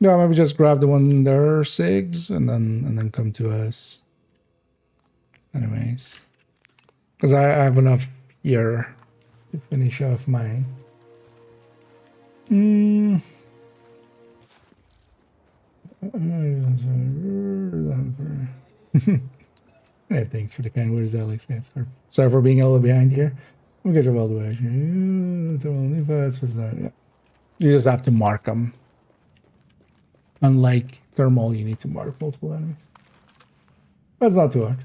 Yeah, maybe just grab the one there, SIGs, and then come to us. Anyways, because I have enough here to finish off mine. Hey, thanks for the kind words, Alex. Yeah, sorry for being a little behind here. We'll get you all the way. Yeah. You just have to mark them. Unlike thermal, you need to mark multiple enemies. That's not too hard.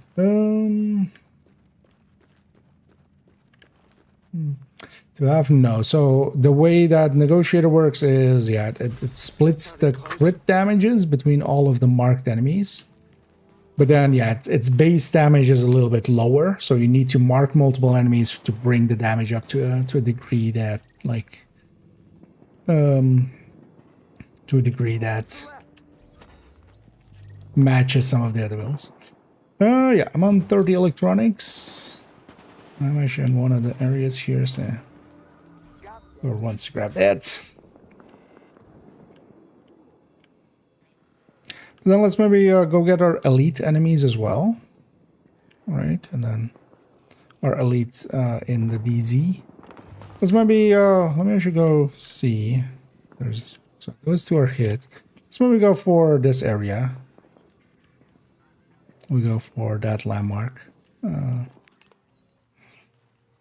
To have no. So the way that negotiator works is, yeah, it splits the crit damages between all of the marked enemies. But then, yeah, its base damage is a little bit lower, so you need to mark multiple enemies to bring the damage up to a degree that, like, to a degree that matches some of the other builds. Yeah, I'm on 30 electronics. I'm actually in one of the areas here, so whoever wants to grab that. Then let's maybe go get our elite enemies as well. All right, and then our elite in the DZ. Let's maybe, let me actually go see. So those two are hit. Let's maybe go for this area. We go for that landmark.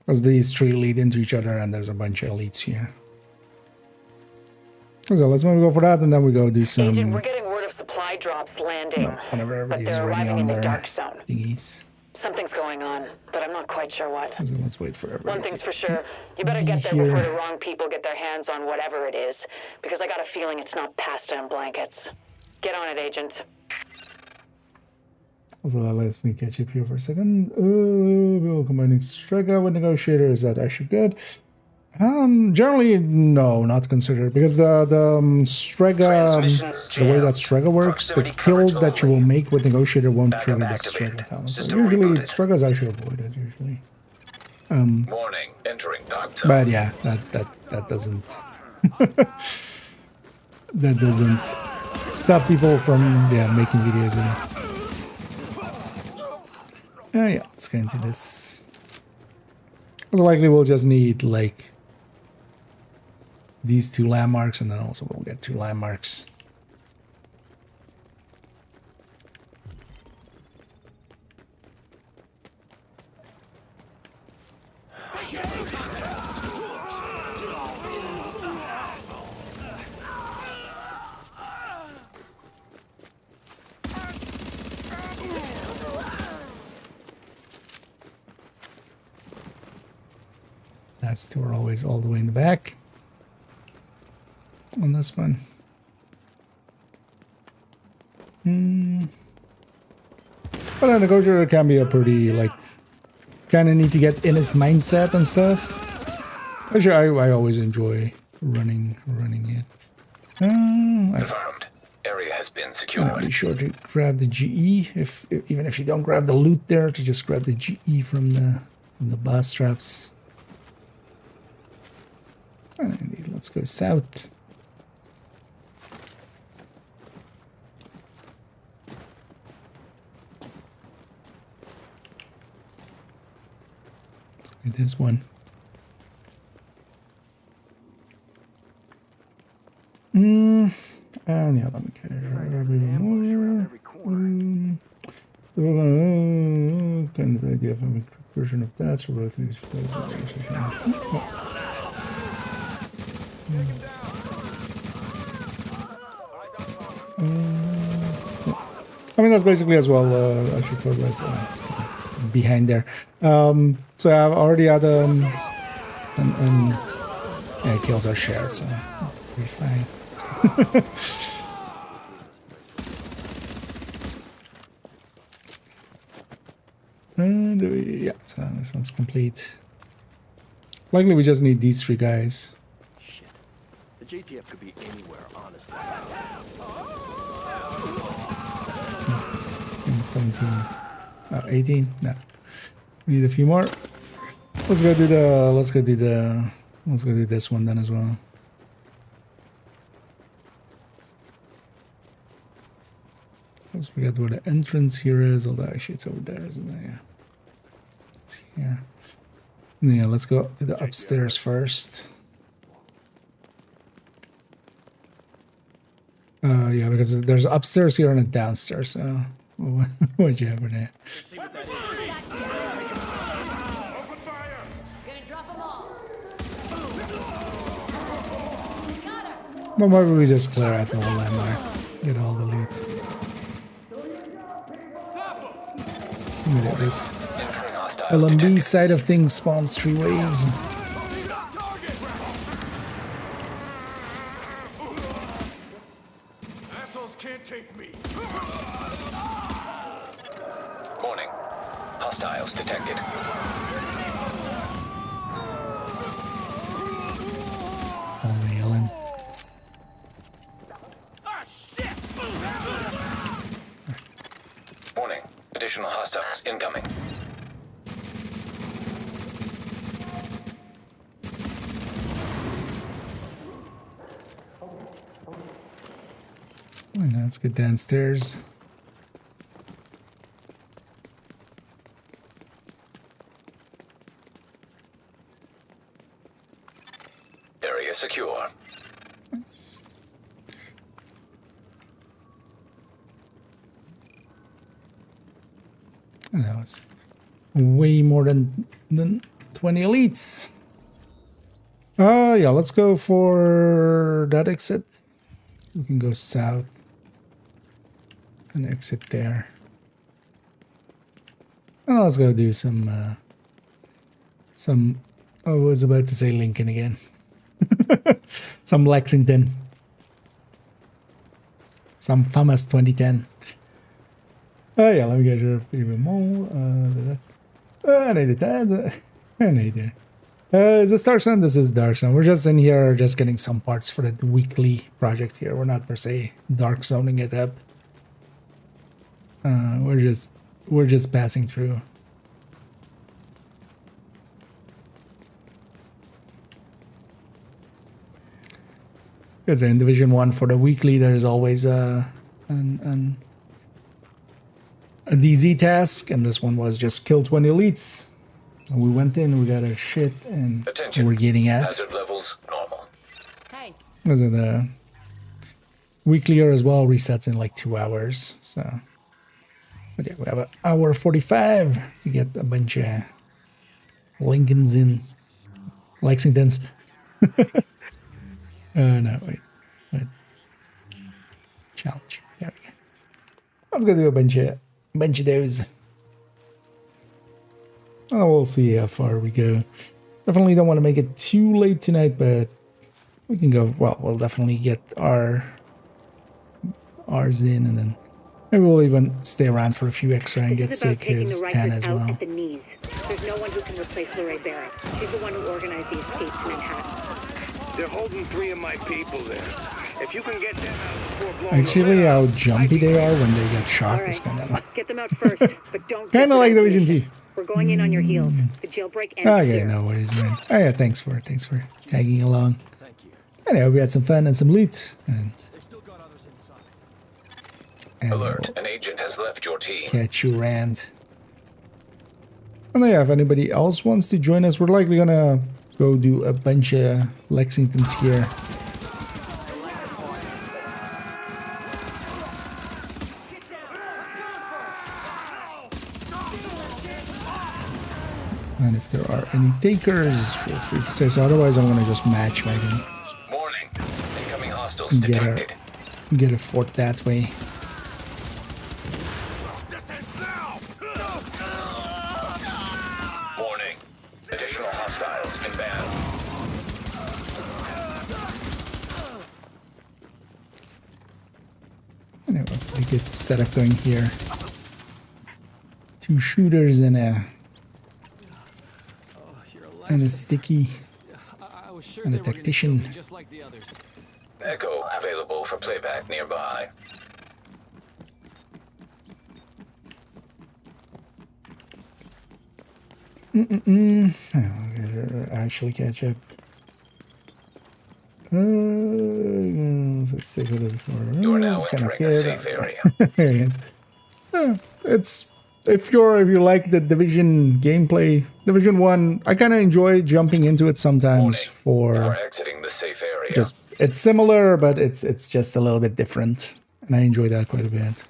Because these three lead into each other and there's a bunch of elites here. So let's maybe go for that and then we go do some... Agent, we're getting word of supply drops landing. Whenever everybody's but they're ready arriving on in the their dark zone. thingies. Something's going on, but I'm not quite sure what. So let's wait for everybody. One thing's for sure, you better get there before the wrong people get their hands on whatever it is, because I got a feeling it's not pasta and blankets. Get on it, Agent. Also, that lets me catch up here for a second. We'll combining Strega with Negotiator. Is that actually good? Generally, no, not considered, because the Strega, the way that Strega works, the kills that you will make with Negotiator won't trigger the Strega talent. So usually, Strega is actually avoided. Usually. Warning, entering dark zone. But yeah, that doesn't that doesn't stop people from making videos. Yeah, let's go into this. Most likely we'll just need like these two landmarks, and then also we'll get 2 landmarks. That's 2 are always all the way in the back on this one. But a negotiator can be a pretty, like, kind of need to get in its mindset and stuff. Actually, I always enjoy running it. Confirmed. Area has been secured. Be sure to grab the GE, even if you don't grab the loot there, to just grab the GE from the boss traps. And indeed, let's go south. Let's go this one. And yeah, let me get it. Kind of idea of a version of that, so both these. I mean, that's basically as well. I should put behind there. So I've already had and yeah, kills are shared, so it'll be fine. And yeah, so this one's complete. Likely we just need these 3 guys. Shit. The JTF could be anywhere, honestly. 17. 18? No. We need a few more. Let's go do this one then as well. Let's forget where the entrance here is, although actually it's over there, isn't it? Yeah. It's here. Yeah, let's go to the upstairs first. Yeah, because there's upstairs here and a downstairs, so what'd you have for that? Well, maybe we just clear out the whole landmark, get all the loot. Look at this. LMB side of things spawns 3 waves. Assholes can't take me. Warning. Hostiles detected. Holy Ellen. Warning. Additional hostiles incoming. Now let's get downstairs. Area secure. That was way more than 20 elites. Yeah, let's go for that exit. We can go south and exit there. And let's go do some I was about to say Lincoln again. Some Lexington. Some famous 2010. Oh yeah, let me get your even more. I need that. I need it. Is this Dark Sun? This is Dark Sun. We're just in here, just getting some parts for the weekly project here. We're not per se dark zoning it up. We're just passing through. Because in Division 1 for the weekly, there's always a DZ task, and this one was just kill 20 elites. And we went in, we got our shit, and Attention. we're getting at. Hazard levels normal. Hey. Was it the weeklier as well? Resets in like 2 hours. So, but yeah, we have an hour 45 to get a bunch of Lincolns in Lexingtons. No, wait. Challenge. There we go. Let's go do a bunch of those. Oh, we'll see how far we go. Definitely don't want to make it too late tonight, but we can go. Well, we'll definitely get ours in, and then maybe we'll even stay around for a few extra and get sick his 10 as well. At the knees. There's no one who can replace Lorraine Barrett. She's the one who organized the escape to Manhattan. They're holding 3 of my people there. If you can get them out before blowing Actually, the how jumpy they are when they get shot All is right, kind of get them out first, but don't. kind of like Division 2. We're going in on your heels. The jailbreak ends Okay, here. no worries, man. Oh yeah, thanks for tagging along. Thank you. Anyway, we had some fun and some loot, and Alert, an agent has left your team. catch you, Rand. And yeah, if anybody else wants to join us, we're likely gonna go do a bunch of Lexingtons here. And if there are any takers, feel free to say so. Otherwise, I'm gonna just match maybe. Warning. Incoming hostiles detected. Get a fort that way. Warning. Additional hostiles inbound. Anyway, we get setup going here. 2 shooters and a sticky and a tactician. Echo available for playback nearby. Oh, actually catch up. Let's take a look. You are now It's kind of entering a good. safe area. Yes. It's if you like the Division gameplay, Division 1, I kind of enjoy jumping into it sometimes You for are exiting the safe area. just it's similar, but it's just a little bit different, and I enjoy that quite a bit.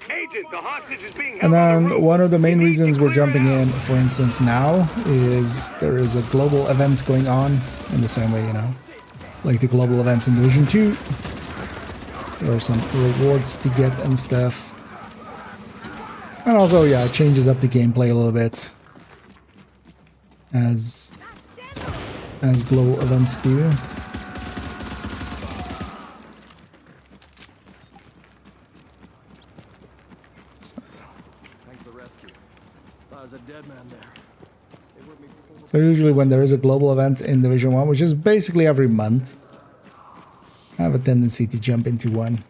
Agent, the hostage is being And held on the then roof. one of the main You need reasons to we're clear it jumping out. in, for instance, now is there is a global event going on in the same way, you know, like the global events in Division 2. There are some rewards to get and stuff. And also, yeah, it changes up the gameplay a little bit as glow events do. Thanks for the rescue. I was a dead man there. They worked me full. So usually when there is a global event in Division 1, which is basically every month, I have a tendency to jump into one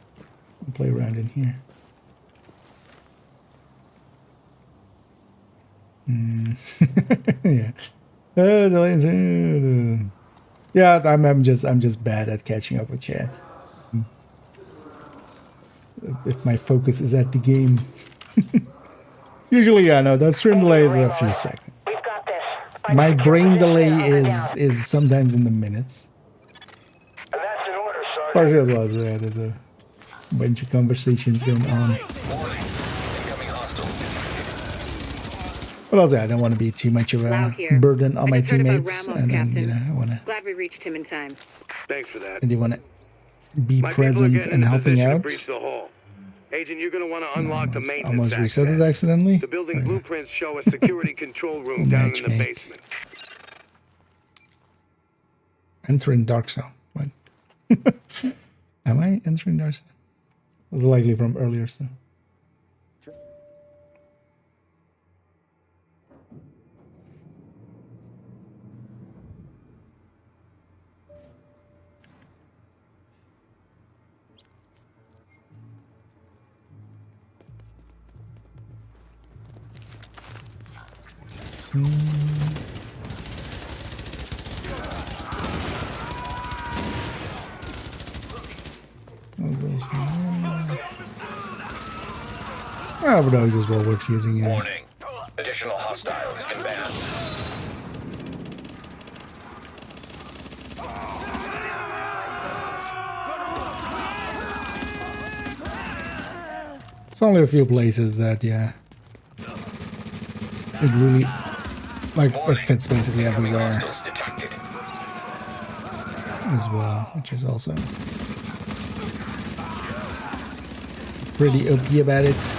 and play around in here. Yeah. Yeah, I'm just bad at catching up with chat. If my focus is at the game. Usually, yeah, no, the stream delay is a few seconds. We've got this. My brain delay is sometimes in the minutes. And that's an order, Sergeant. Partially as well as there's a bunch of conversations going on. Incoming hostiles detected. But also, I don't want to be too much of Lau a here. burden on I my just heard about teammates, Ramos, and then Captain. I want to. Glad we reached him in time. Thanks for that. I do want to be My people are present getting and in helping position to out. breach the hall. Agent, you're going to want to unlock the maintenance Almost access. reset it accidentally. The building blueprints show a security control room down in the Matchmake. basement. Entering Dark Zone. What? Am I entering Dark Zone? It was likely from earlier stuff. Oh, but always as well worth using it. Warning. Additional hostiles inbound. It's only a few places that, yeah, it really, like, it fits basically Incoming everywhere hostiles detected. as well, which is also pretty OP about it.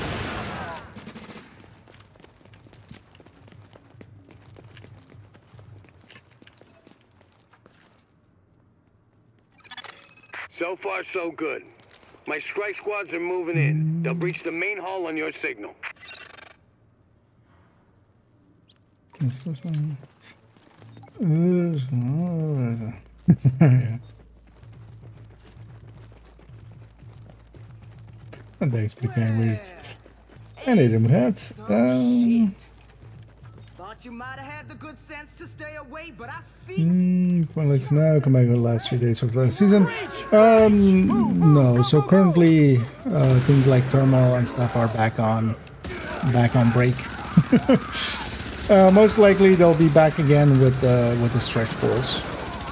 So far, so good. My strike squads are moving in. They'll breach the main hall on your signal. And thanks for the kind words. I need them hats. Thought you might have had the good sense to stay away, but I see. Well, let's now come back on the last 3 days of the last season. No. So currently, things like turmoil and stuff are back on break. Most likely, they'll be back again with the stretch goals.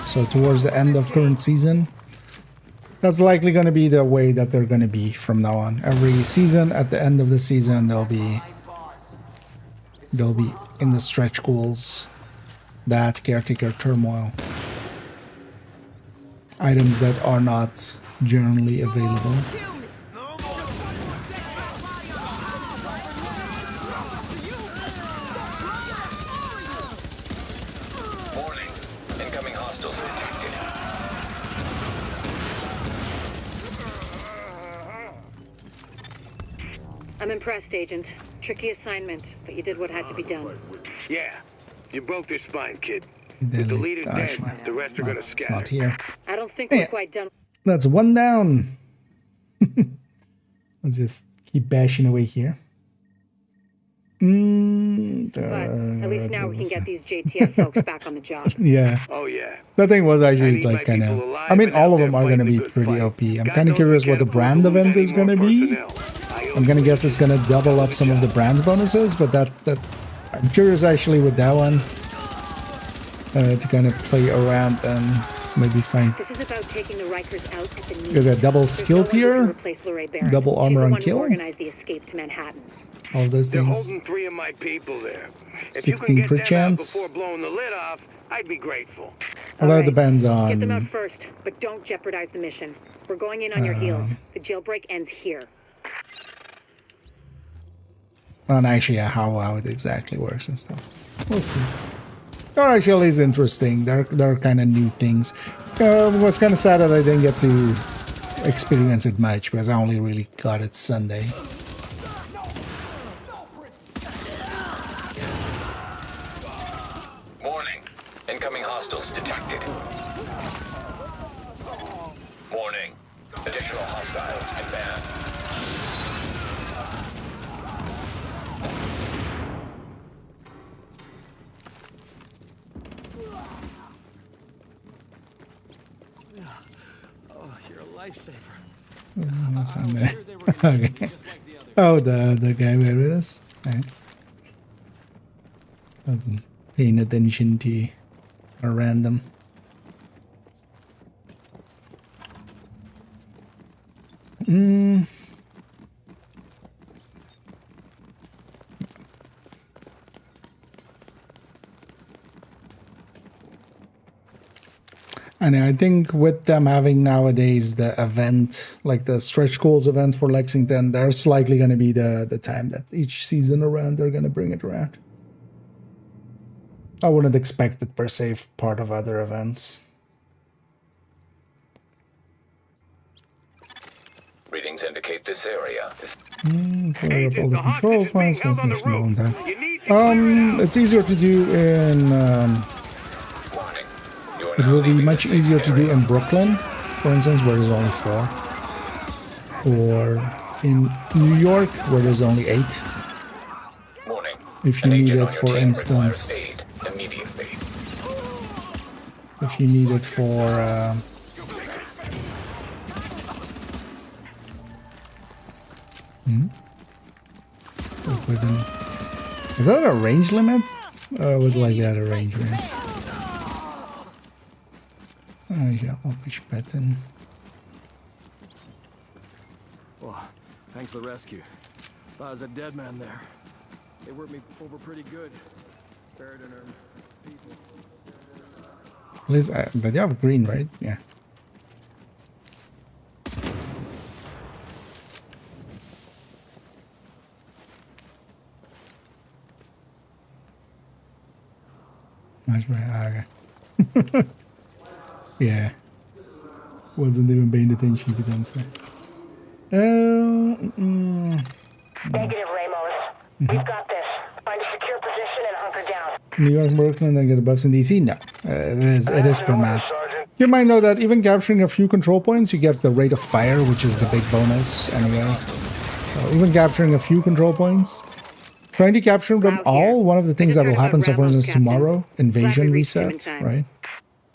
So towards the end of current season, that's likely going to be the way that they're going to be from now on. Every season, at the end of the season, they'll be in the stretch goals, that caretaker turmoil. Items that are not generally available. Warning. Incoming hostiles detected. I'm impressed, Agent. Tricky assignment, but you did what had to be done. Yeah, you broke their spine, kid. With the leader dead, the rest are gonna It's scatter. not here. I don't think we're quite done. That's one down. Let's just keep bashing away here. But at least now we can get these JTF folks back on the job. Yeah. Oh, yeah. That thing was I actually need my like kind people of. alive I mean, and all out of them there are going to fighting be the good pretty fight. OP. I'm God kind of knows curious we what the can't brand lose event any is going to more be. personnel. I'm going to guess it's going to double up some of the brand bonuses, but that I'm curious actually with that one to kind of play around and maybe find. This is about taking the Rikers out at the knee. Is that double There's skill no one who can tier? replace Lorraine Barrett. Double She's armor the on one who kill? organized the escape to Manhattan. All those They're things. holding 3 of my people there. If 16 you can per get them out chance. before blowing the lid off, I'd be grateful. Well, that Alright. depends Get them out on. first, but don't jeopardize the mission. We're going in on your heels. The jailbreak ends here. On actually how it exactly works and stuff. We'll see. Or actually is interesting. There are kind of new things. It was kind of sad that I didn't get to experience it much because I only really got it Sunday. Warning. Incoming hostiles detected. Warning. Additional hostiles inbound. Oh, you're a lifesaver. What's on there? Okay. Oh, the guy where it is? Okay. Wasn't paying attention to a random. And I think with them having nowadays the event, like the stretch goals event for Lexington, there's likely going to be the time that each season around they're going to bring it around. I wouldn't expect it per se part of other events. Readings indicate this area is. Pull up all the control points. It's easier to do in. It will be much easier to do in Brooklyn, for instance, where there's only 4. Or in New York, where there's only 8. Warning. If you need it, for instance, Immediately. if you need it for is that a range limit? Or was it like that a range limit? Ja, push button. Well, thanks for the rescue. Thought I was a dead man there. They worked me over pretty good. Barrett and her people. At least, did you have green, right? Yeah. That's right. Okay. Yeah. Wasn't even paying attention to them. So. Negative, Ramos. We've got this. Find a secure position and hunker down. New York, Brooklyn, then get the buffs in DC? No. It is per map. You might know that even capturing a few control points, you get the rate of fire, which is the big bonus anyway. So even capturing a few control points, trying to capture them all, one of the things that will happen, so for instance tomorrow, invasion reset, right?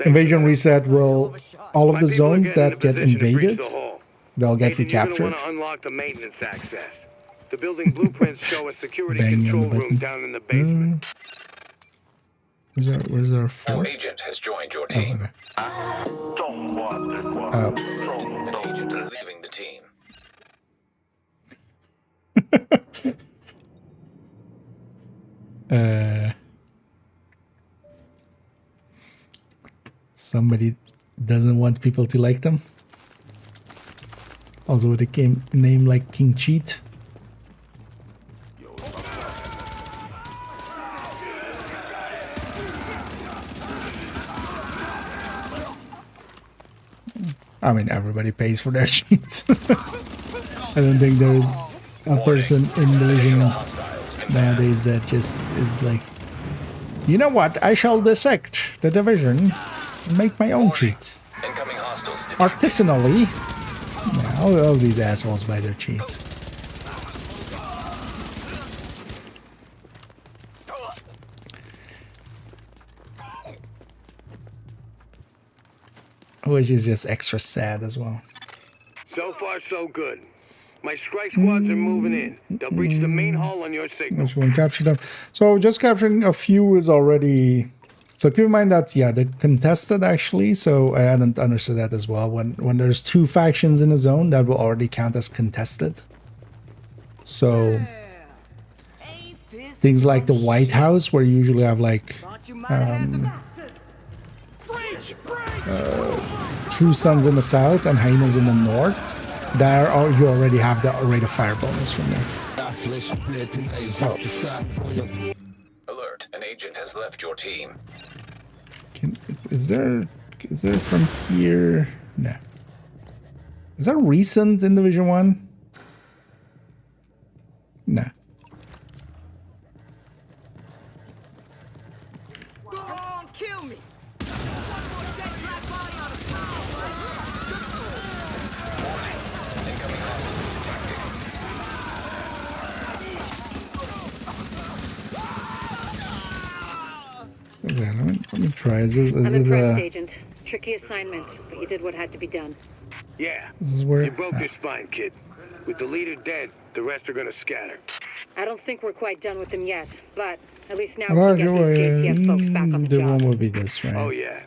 Invasion reset will, all of the zones that get invaded, they'll get recaptured. You want to unlock the maintenance access. The building blueprints show a security control room down in the basement. Where's our fourth? An agent has joined your team. Oh. An agent is leaving the team. Somebody doesn't want people to like them. Also with a name like King Cheat. I mean, everybody pays for their cheats. I don't think there's a person in the Division nowadays that just is like, you know what, I shall dissect the Division and make my own cheats. Artisanally. Yeah, all these assholes buy their cheats. which is just extra sad as well. So far, so good. My strike squads are moving in. They'll breach the main hall on your signal. Which one captured them? So just capturing a few is already. So keep in mind that the contested actually. So I hadn't understood that as well. When there's 2 factions in a zone, that will already count as contested. So things like the White House, where you usually have like True Sons in the south and Hyenas in the north. There you already have the rate of fire bonus from there. Alert, an agent has left your team. Is there from here? No. Is that recent in Division 1? No. Go on, kill me. Let me try. Is I'm it impressed, Agent. Tricky assignment, but you did what had to be done. Yeah. This is where You broke your spine, kid. With the leader dead, the rest are gonna scatter. I don't think we're quite done with them yet, but at least now we can get these JTF folks back on the the job. one would be this, right? Oh yeah.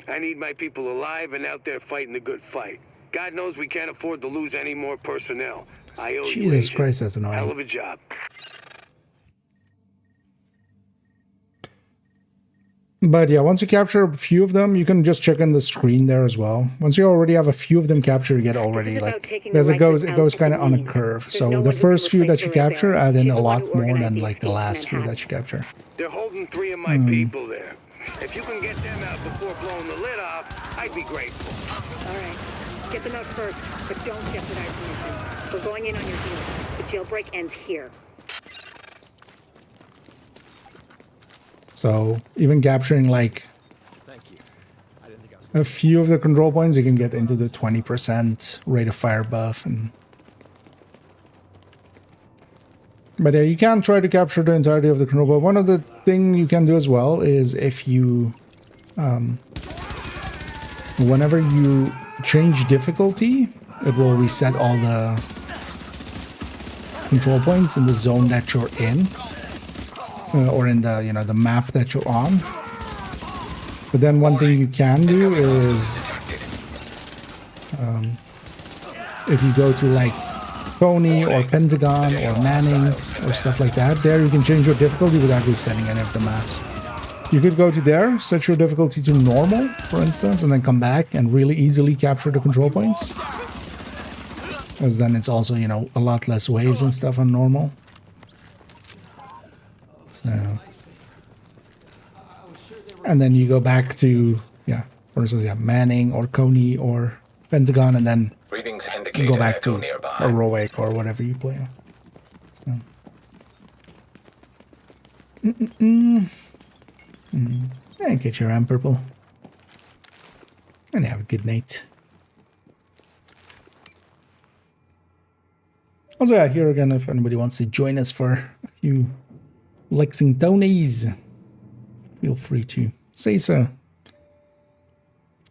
I need my people alive and out there fighting the good fight. God knows we can't afford to lose any more personnel. I owe you, Jesus Agent. Christ, that's annoying. Hell of a job. But yeah, once you capture a few of them, you can just check on the screen there as well. Once you already have a few of them captured, you get already like, because it goes kind of on a curve. So the first few that you capture add in a lot more than like the last few that you capture. They're holding 3 of my people there. If you can get them out before blowing the lid off, I'd be grateful. All right. Get them out first, but don't jeopardize the mission. We're going in on your heels. The jailbreak ends here. So even capturing like a few of the control points, you can get into the 20% rate of fire buff. But you can try to capture the entirety of the control point. One of the things you can do as well is if you, whenever you change difficulty, it will reset all the control points in the zone that you're in. Or in the the map that you're on. But then one thing you can do is if you go to like Coney or Pentagon or Manning or stuff like that, there you can change your difficulty without resetting any of the maps. You could go to there, set your difficulty to normal, for instance, and then come back and really easily capture the control points. Because then it's also, a lot less waves and stuff on normal. So, and then you go back to, for instance, Manning or Coney or Pentagon, and then you go back to Heroic or whatever you play on. So. And get your RAM purple. And have a good night. Also, here again, if anybody wants to join us for a few Lexingtonies, feel free to say so. I'm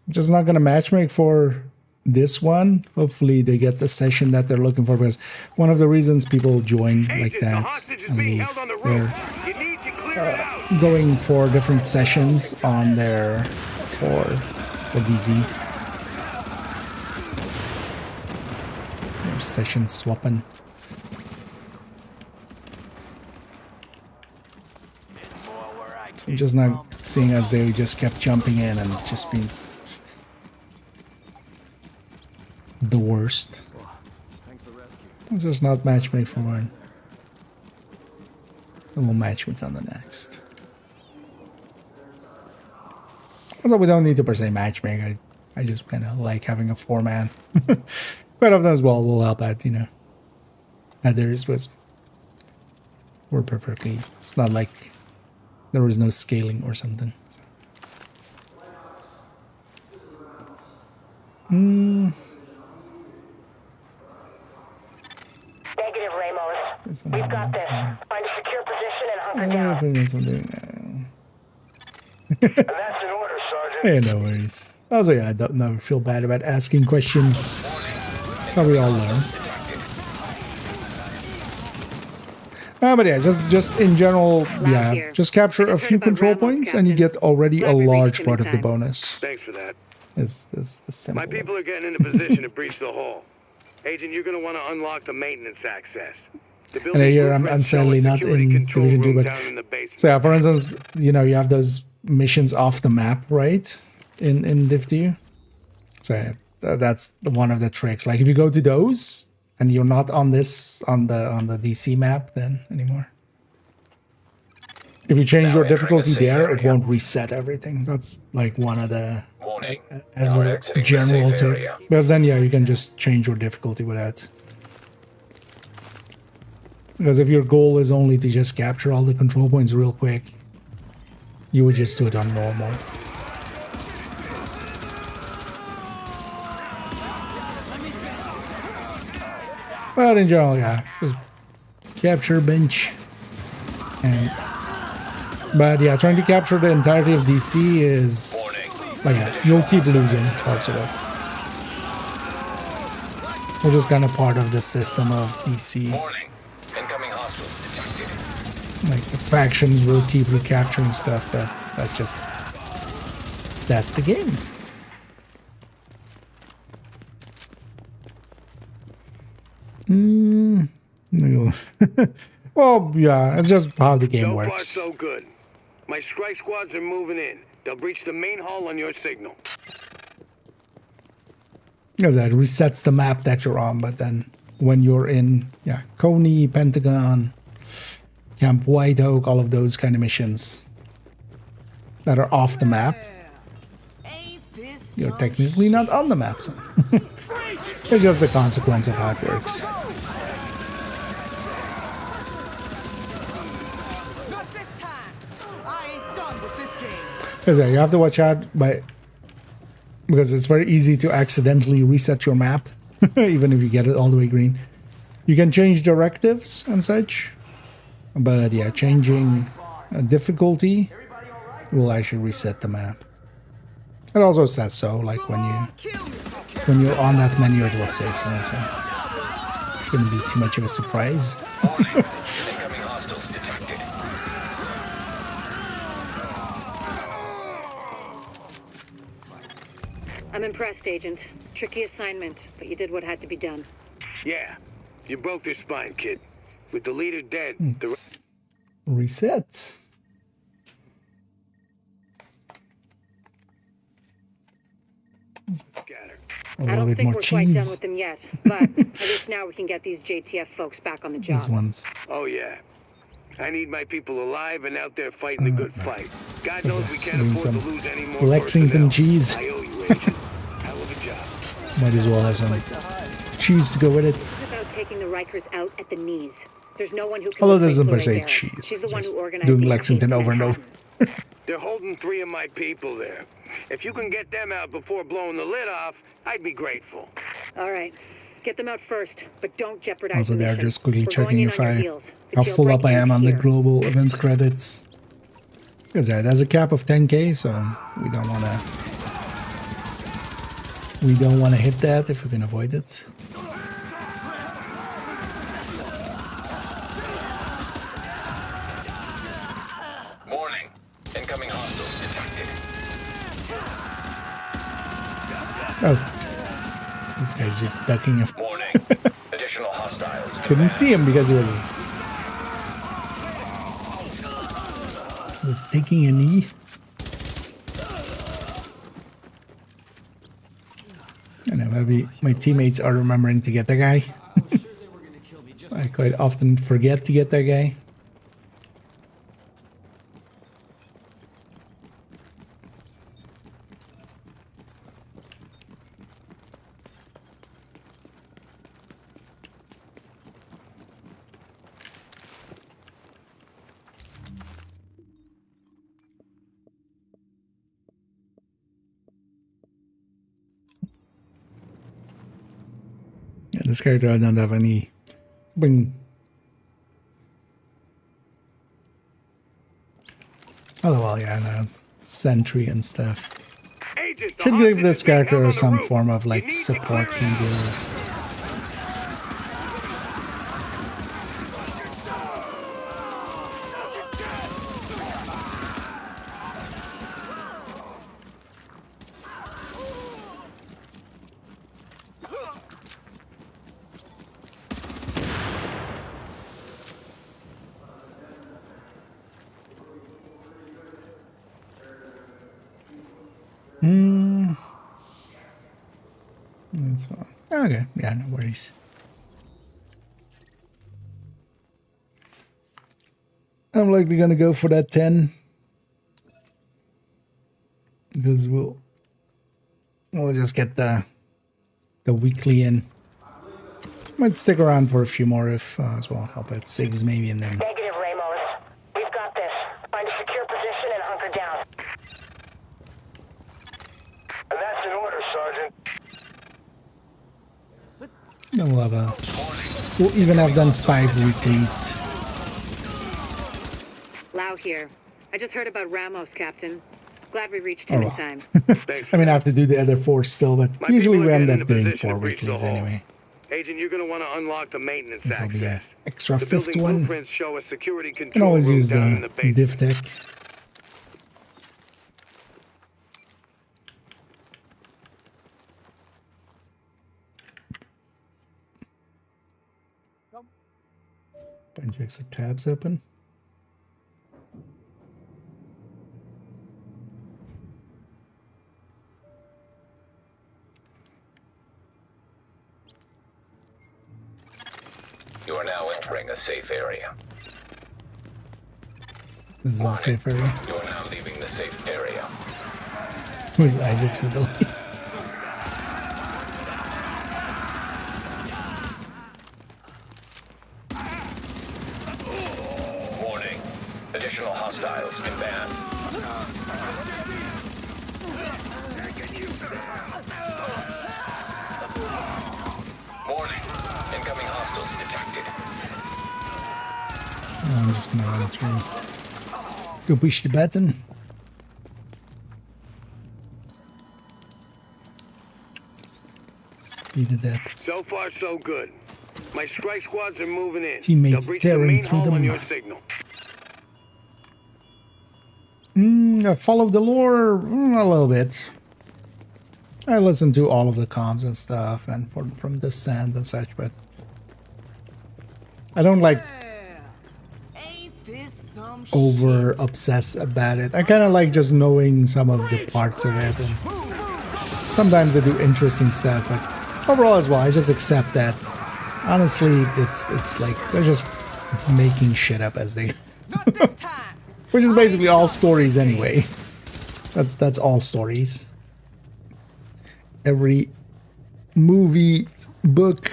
just not going to matchmake for this one. Hopefully they get the session that they're looking for, because one of the reasons people join like that and leave, they're going for different sessions on their for DZ. They're session swapping. I'm just not seeing as they just kept jumping in and just being the worst. It's just not matchmake for one. And we'll matchmake on the next. Also, we don't need to per se matchmake. I just kind of like having a 4-man. Quite often as well will help out, others, but we're perfectly. It's not like there was no scaling or something. So. Negative, Ramos. We've got this. Find a secure position and hunker down. And that's in order, Sergeant. Yeah, no worries. Also, yeah, I don't never feel bad about asking questions. That's how we all learn. But yeah, just in general, yeah, just capture a few control points and you get already a large part of the bonus. Thanks for that. It's the simple. My people are getting into position to breach the hull. Agent, you're going to want to unlock the maintenance access. And here I'm sadly not in Division 2, but so yeah, for instance, you know, you have those missions off the map, right? In Div2. So yeah, that's one of the tricks. Like if you go to those and you're not on this on the DC map then anymore. If you change your difficulty there, it won't reset everything. That's like one of the as a general tip. Because then yeah, you can just change your difficulty with that. Because if your goal is only to just capture all the control points real quick, you would just do it on normal. But in general, yeah, just capture bench. But yeah, trying to capture the entirety of DC is like, yeah, you'll keep losing parts of it. Which is kind of part of the system of DC. Like the factions will keep recapturing stuff, but that's the game. Well, yeah, it's just how the game works. So far, so good. My strike squads are moving in. They'll breach the main hull on your signal. Because that resets the map that you're on, but then when you're in, yeah, Coney, Pentagon, Camp White Oak, all of those kind of missions that are off the map, you're technically not on the map, so it's just the consequence of how it works. Because yeah, you have to watch out because it's very easy to accidentally reset your map, even if you get it all the way green. You can change directives and such, but yeah, changing difficulty will actually reset the map. It also says so, like when you're on that menu, it will say so. So shouldn't be too much of a surprise. I'm impressed, Agent. Tricky assignment, but you did what had to be done. Yeah, you broke their spine, kid. With the leader dead, it's reset. I don't think we're quite done with them yet, but at least now we can get these JTF folks back on the job. These ones. Oh yeah. I need my people alive and out there fighting the good fight. God knows we can't afford to lose any more Lexington cheese. I owe you, Agent. Hell of a job. Might as well have some cheese to go with it. It's about taking the Rikers out at the knees. There's no one who can. Although it doesn't per se cheese. She's the one who organized doing Lexington over and over. They're holding 3 of my people there. If you can get them out before blowing the lid off, I'd be grateful. All right. Get them out first, but don't jeopardize Also, the they're mission. just quickly We're checking if how full up I am on the here. global event credits. Because yeah, there's a cap of 10k, so we don't want to hit that if we can avoid it. Warning. Incoming hostiles detected. Oh. This guy's just ducking. Warning. Additional hostiles. Couldn't see him because he was taking a knee. And maybe my teammates are remembering to get that guy. I quite often forget to get that guy. Yeah, this character I don't have any. Oh well, yeah, no, sentry and stuff. Should give this character some form of like supporting build. That's fine. Okay, yeah, no worries. I'm likely gonna go for that 10 because we'll just get the weekly in. Might stick around for a few more if as well. Help at 6 maybe, and then. Negative, Ramos. We've got this. Find a secure position and hunker down. And that's an order, Sergeant. Then we'll even have done 5 weeklies. Lau here. I just heard about Ramos, Captain. Glad we reached him in time. I mean, I have to do the other 4 still, but My usually people we are end getting up in a doing position 4 to breach the weeklies hull. anyway. Agent, you're going to want to unlock the maintenance This will be an access. extra The 5th building one. blueprints show a security You can control always room use down in the the basement. div tech. Bunch of extra tabs open. You are now entering a safe area. This is a safe area. You are now leaving the safe area. Where's Isaac's ability? Warning. Additional hostiles inbound. Warning. Incoming hostiles detected. I'm just gonna run through. Go push the button. Speed it up. So far, so good. My strike squads are moving in. Teammates They'll breach the tearing main through hull them. on your signal. I follow the lore a little bit. I listen to all of the comms and stuff, and from Descent and such, but I don't like over obsess about it. I kind of like just knowing some of the parts of it, and sometimes they do interesting stuff, but overall as well, I just accept that. Honestly, it's like they're just making shit up as they, which is basically all stories anyway. That's all stories. Every movie, book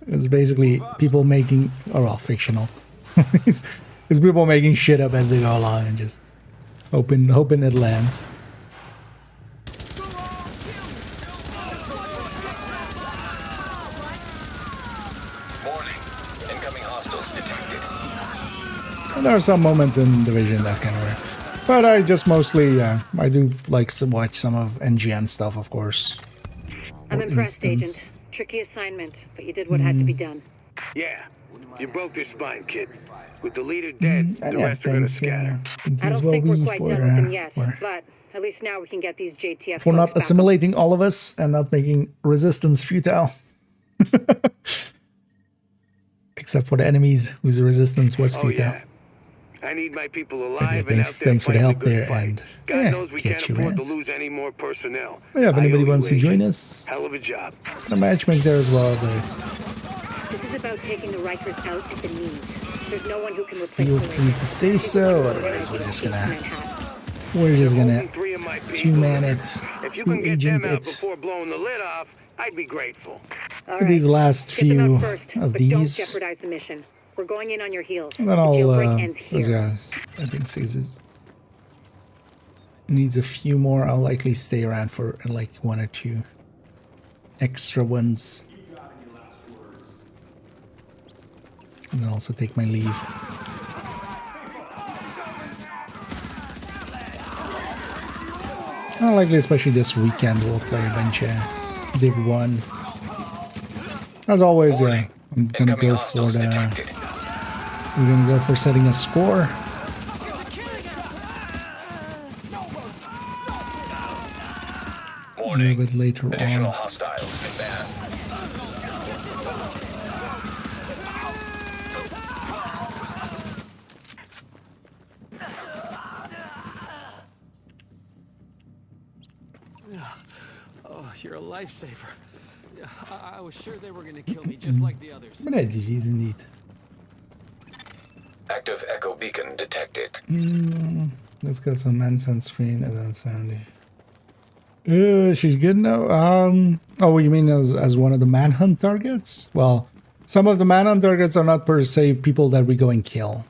is basically people making, or well, fictional. it's people making shit up as they go along and just hoping it lands. Warning. Incoming hostiles detected. And there are some moments in Division that kind of work. But I just mostly, I do like to watch some of NGN stuff, of course. I'm impressed, Agent. Tricky assignment, but you did what had to be done. Yeah, you broke their spine, kid. With the leader dead, the rest are gonna scatter. I don't think we're quite done with them yet, but at least now we can get these JTF For not folks back. assimilating all of us and not making resistance futile. Except for the enemies whose resistance was futile. Yeah. I need my people alive But yeah, thanks for the help there, and God knows we can't catch you, afford to Rand. lose any more personnel. Yeah, if anybody I owe wants you, to join Agent. us, Hell of a job. the matchmake there as well. But This is about taking the Rikers out at the knees. There's no one who can replace feel the free to say so. Otherwise, we're just gonna 2-man it, If you 2 can get agent them out it. before blowing the lid off, I'd be grateful. All For these last Get them few out first, of but these, don't jeopardize the mission. We're going in on your heels. and then The I'll. jailbreak ends Those here. guys, I think 6 needs a few more. I'll likely stay around for like 1 or 2 extra ones, and then also take my leave. Likely, especially this weekend, we'll play a bunch of Div1. As always, yeah, I'm gonna go for the. We're gonna go for setting a score. A little bit later Additional on. hostiles inbound. Oh, you're a lifesaver. I was sure they were gonna kill me just like the others. But GG's indeed. Active echo beacon detected. Let's get some men sunscreen and then Sandy. She's good now. Oh, you mean as one of the manhunt targets? Well, some of the manhunt targets are not per se people that we go and kill.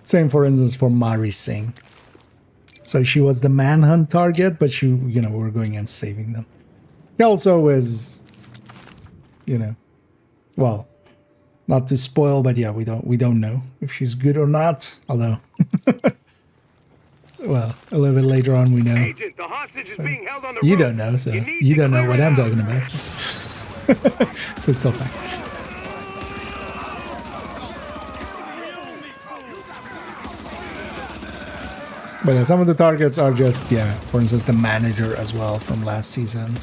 Same, for instance, for Mari Singh. So she was the manhunt target, but she, you know, we're going and saving them. Kelso is, you know, well, not to spoil, but yeah, we don't know if she's good or not. Although, well, a little bit later on we know. Agent, the hostage is being held on the You roof. don't know, so you don't know what I'm talking about. So it's so fine. But yeah, some of the targets are just, yeah, for instance, the manager as well from last season.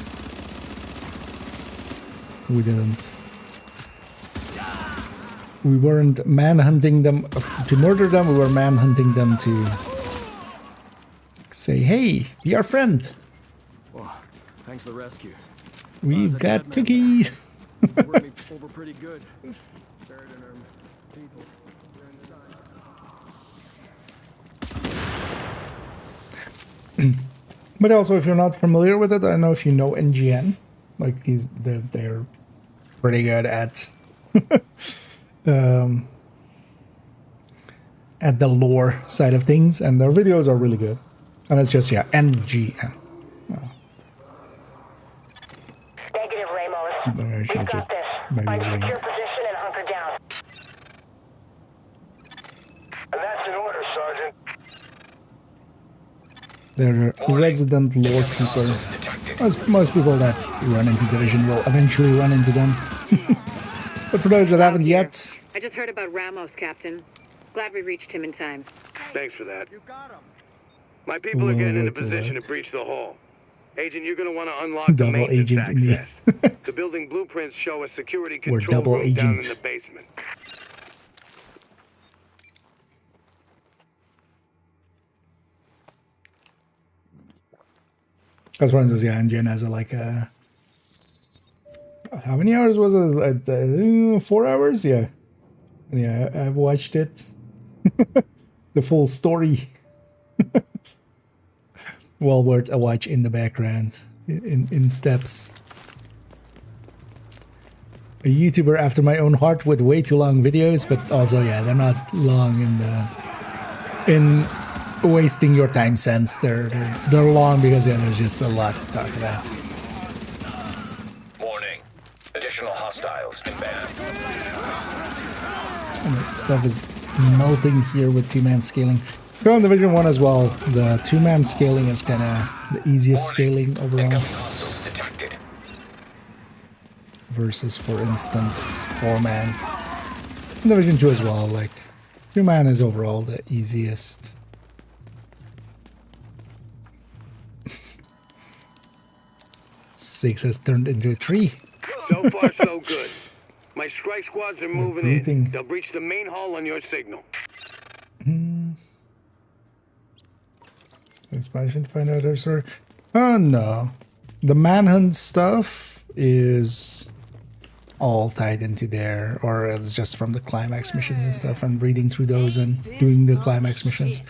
We weren't manhunting them to murder them, we were manhunting them to say, hey, be our friend. Well, thanks for the rescue. We've got cookies. Worked me over pretty good. Buried in our people. They're inside. But also, if you're not familiar with it, I don't know if you know NGN. Like, they're pretty good at the lore side of things, and their videos are really good. And it's just, yeah, NGN. Negative, Ramos. I should We've just got this. maybe Find a link. secure position and hunker down. That's an order, Sergeant. They're a resident lore keeper. Most people that run into Division will eventually run into them. But for those that haven't yet... I just heard about Ramos, Captain. Glad we reached him in time. Thanks for that. My people are getting into position to breach the hall. Agent, you're going to want to unlock the Double maintenance agent access. in The building blueprints show a security We're control double room down in agent. the basement. Because for instance, yeah, NGN has how many hours was it? 4 hours? Yeah. And yeah, I've watched it. The full story. Well worth a watch in the background. In steps. A YouTuber after my own heart with way too long videos, but also, yeah, they're not long in wasting your time sense. They're long because, yeah, there's just a lot to talk about. Warning. Additional hostiles inbound. And this stuff is melting here with two-man scaling. Go on Division 1 as well. The two-man scaling is kind of the easiest scaling overall. Hostiles detected. Versus, for instance, 4-man. In Division 2 as well, like, 2-man is overall the easiest. 6 has turned into a 3. So far, so good. My strike squads are moving in. They'll breach the main hall on your signal. Expansion to find out their story. Oh no. The manhunt stuff is all tied into there, or it's just from the climax missions and stuff, and reading through those and doing the climax missions.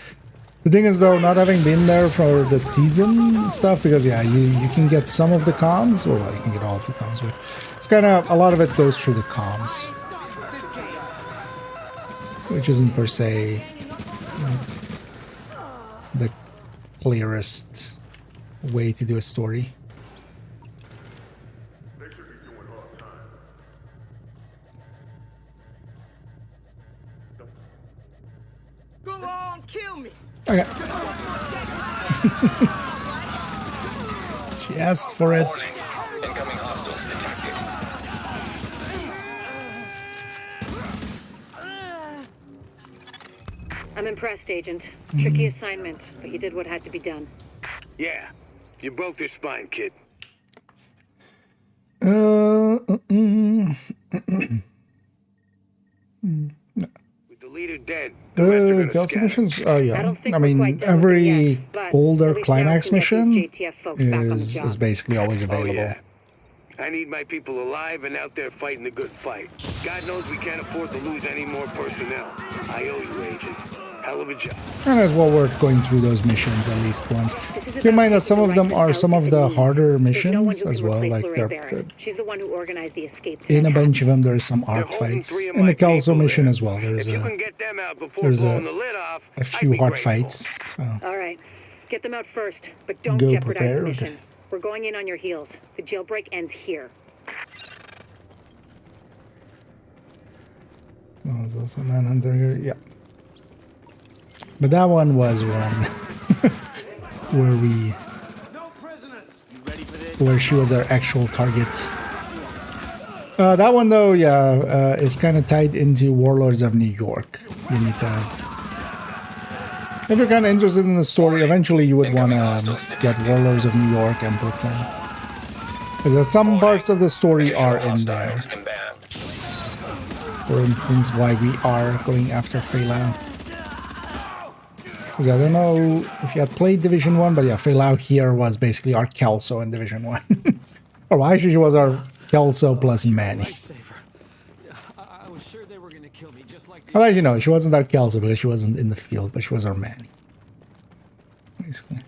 The thing is though, not having been there for the season stuff, because yeah, you can get some of the comms, or well, you can get all of the comms, but it's kind of, a lot of it goes through the comms. Which isn't per se the clearest way to do a story. Go on, kill me. Okay. asked for it. Incoming hostiles detected. I'm impressed, Agent. Tricky assignment, but you did what had to be done. Yeah, you broke their spine, kid. With the leader dead, the rest are gonna DLC scatter. missions? Oh yeah. don't think I we're mean, quite done with them every yet, but older at least now climax we can mission get these JTF folks back on the is job. basically always Oh, available. yeah. I need my people alive and out there fighting the good fight. God knows we can't afford to lose any more personnel. I owe you, Agent. Hell of a job. And as well, we're going through those missions at least once. Keep in mind that some of them are some of the harder missions as well. Like they're She's the one who organized the escape. in a bunch of them. There's some arc fights in the Kelso mission as well. If you can get them out before There's blowing the lid off, a I'd few be hard grateful. fights. So All right, get them out first, but don't Go jeopardize the prepared. mission. We're going in on your heels. The jailbreak ends here. oh, there's also Manhunter here. Yeah. But that one was one where she was our actual target. That one though, yeah, is kind of tied into Warlords of New York. You need to have, if you're kind of interested in the story, eventually you would want to get Warlords of New York and Brooklyn, because some parts of the story are in there. For instance, why we are going after Feilau. Because I don't know if you had played Division 1, but yeah, Feilau here was basically our Kelso in Division 1. Or actually, she was our Kelso plus Manny. I was sure they were gonna kill me, just like Well, actually, no, she wasn't our Kelso because she wasn't in the field, but she was our Manny. Basically.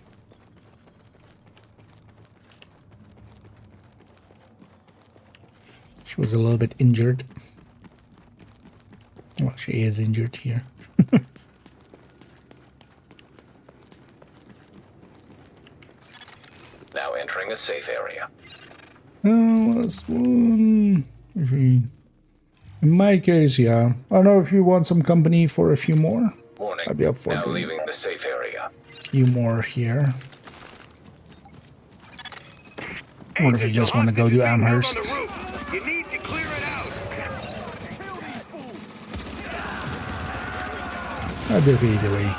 She was a little bit injured. Well, she is injured here. Now entering a safe area. Last one. In my case, yeah. I don't know if you want some company for a few more. Warning. I'd be up for Now doing leaving the safe area. a few more here. Or if you just want to go to Amherst. You need to clear it out. I'd be either way.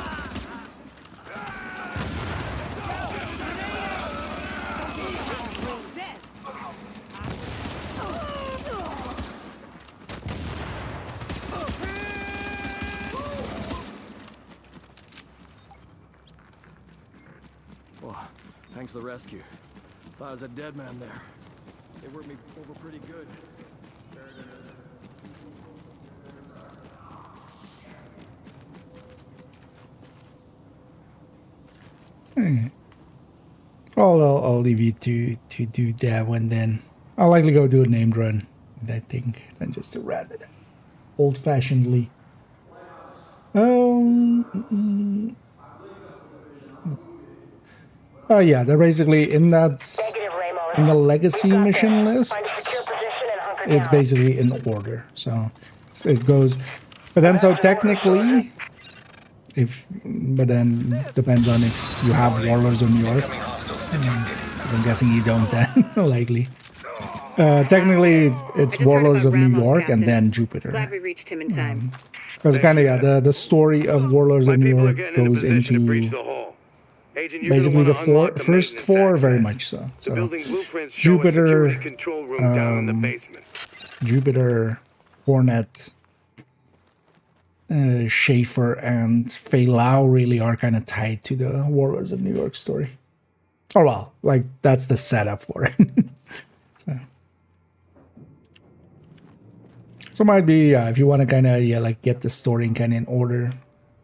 Well, thanks for the rescue. Thought I was a dead man there. They worked me over pretty good. Well, I'll leave you to do that one then. I'll likely go do a named run, I think, than just to rat it old-fashionedly. Oh yeah, they're basically in that in the legacy mission list. It's basically in order, so it goes. But then, so technically, but then depends on if you have Warlords of New York. 'Cause I'm guessing you don't then, likely. Technically, it's Warlords of New York and then Jupiter. Glad we reached him in time. Because kind of, yeah, the story of Warlords of New York goes into basically the first four, very much so. So Jupiter, Jupiter, Hornet, Schaefer, and Feilau really are kind of tied to the Warlords of New York story. Oh well, like that's the setup for it. So might be if you want to kind of like get the story in kind of in order.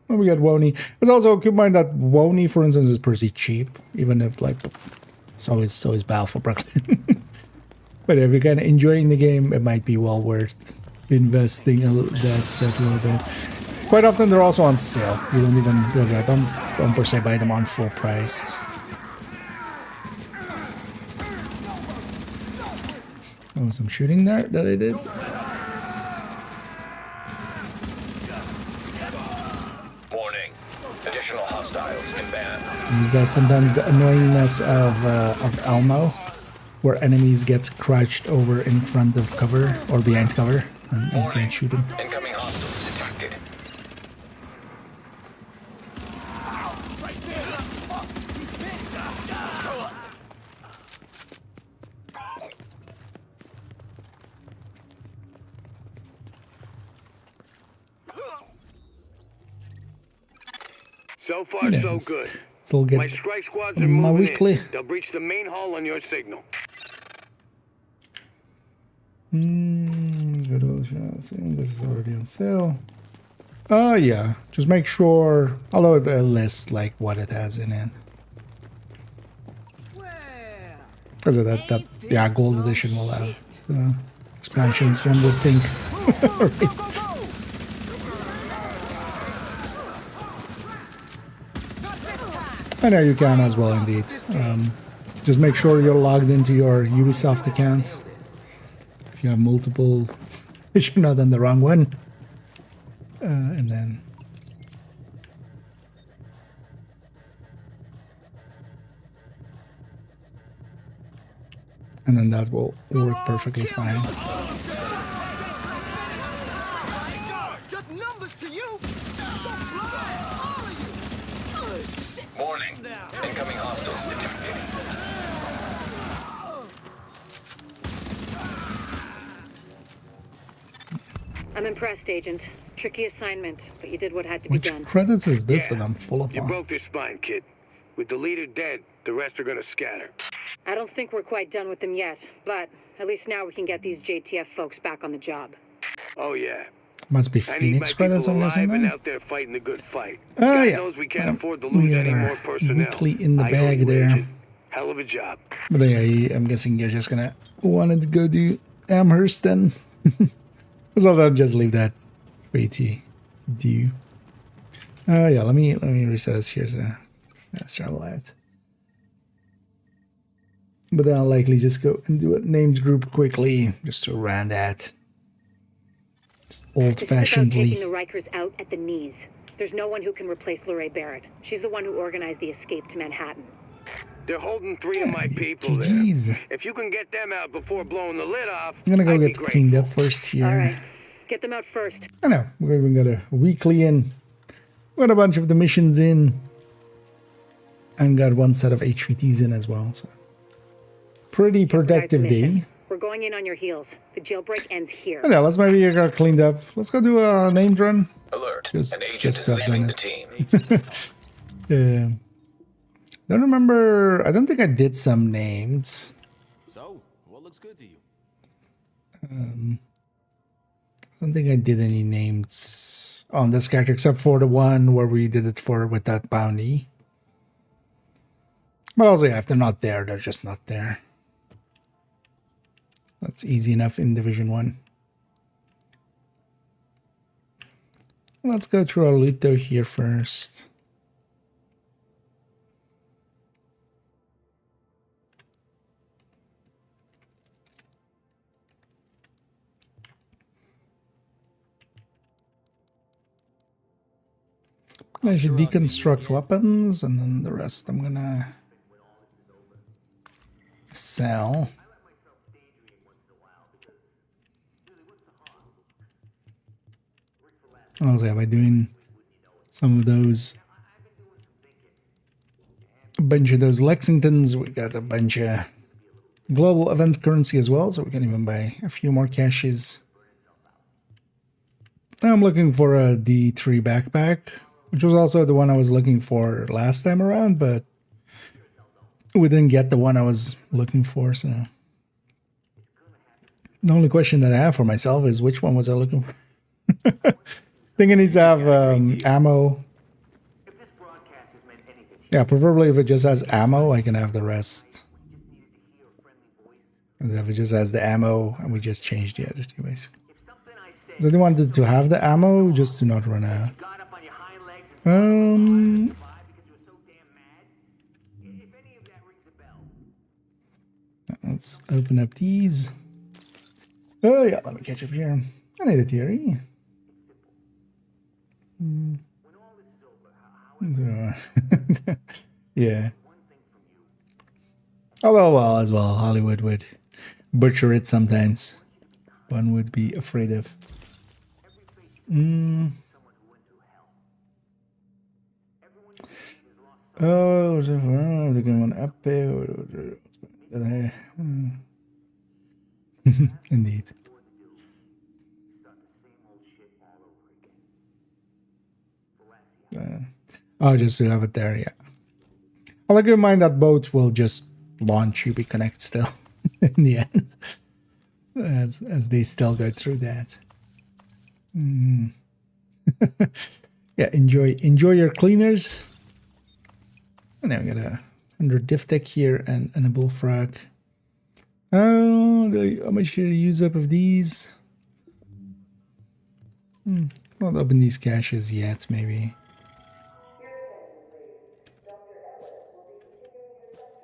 Well, we got Wony. It's also keep in mind that Wony, for instance, is pretty cheap, even if like it's always bad for Brooklyn. But if you're kind of enjoying the game, it might be well worth investing that little bit. Quite often they're also on sale. You don't even don't per se buy them on full price. Oh, some shooting there that I did. Warning. Additional hostiles inbound. Is that sometimes the annoyingness of Elmo? where enemies get crouched over in front of cover or behind cover, and you can't shoot them. Incoming hostiles detected. So far, Yeah, so it's- good. Still get My strike squads are my moving weekly. in. They'll breach the main hall on your signal. Good old shots. This is already on sale. Oh yeah, just make sure. Although the list like what it has in it. Because of that, yeah, gold edition will have expansions. One would think. I know you can as well, indeed. Just make sure you're logged into your Ubisoft account. If you have multiple, you're not on the wrong one. And then. And then that will work perfectly fine. Just numbers to you. Warning. Incoming hostiles detected. I'm impressed, Agent. Tricky assignment, but you did what had to Which be done. credits is this that I'm full You upon? broke their spine, kid. With the leader dead, the rest are gonna scatter. I don't think we're quite done with them yet, but at least now we can get these JTF folks back on the job. Oh yeah. Must be I need my Phoenix credits, people I'm guessing alive and then? out there fighting the good fight. Oh God yeah. knows we can't afford to We lose got any our more personnel. weekly in the I owe bag you, there. Agent. Hell of a job. But I'm guessing you're just gonna want to go do Amherst then. So I'll just leave that free to do. Yeah, let me reset this here so let's travel out. But then I'll likely just go and do a named group quickly just to round that. Old Taking fashionedly. the Rikers out at the knees. There's no one who can replace Lorraine Barrett. She's the one who organized the escape to Manhattan. They're holding 3 of my people GGs. there. If you can get them out before blowing the lid off, I'm gonna go I'd be get cleaned grateful. up first here. All right, get them out first. I know, we even got a weekly in. Got a bunch of the missions in. And got one set of HVTs in as well. So pretty productive day. We're going in on your heels. The jailbreak ends here. Yeah, let's maybe get cleaned up. Let's go do a named run. Alert. Just An agent is to have leaving done the it. team. Don't remember. I don't think I did some names. So, what looks good to you? I don't think I did any names on this character except for the one where we did it for with that bounty. But also, yeah, if they're not there, they're just not there. That's easy enough in Division 1. Let's go through our loot though here first. I should deconstruct weapons, and then the rest I'm gonna sell. And also, yeah, by doing some of those, a bunch of those Lexingtons, we got a bunch of global event currency as well, so we can even buy a few more caches. Now I'm looking for a D3 backpack, which was also the one I was looking for last time around, but we didn't get the one I was looking for, so the only question that I have for myself is which one was I looking for? I think it needs to have ammo. Yeah, preferably if it just has ammo, I can have the rest. And if it just has the ammo, and we just change the other two, basically. So they wanted to have the ammo just to not run out. Let's open up these. Oh yeah, let me catch up here. I need a theory. Yeah. Although, well, as well, Hollywood would butcher it sometimes. One would be afraid of. Oh, they're going up there. Indeed. Oh, just to have it there, yeah. I'll keep in mind that both will just launch UbiConnect still in the end, as they still go through that. Yeah, enjoy your cleaners. And now we got a 100 diff tech here and a bullfrog. Oh, how much should I use up of these? Not open these caches yet, maybe.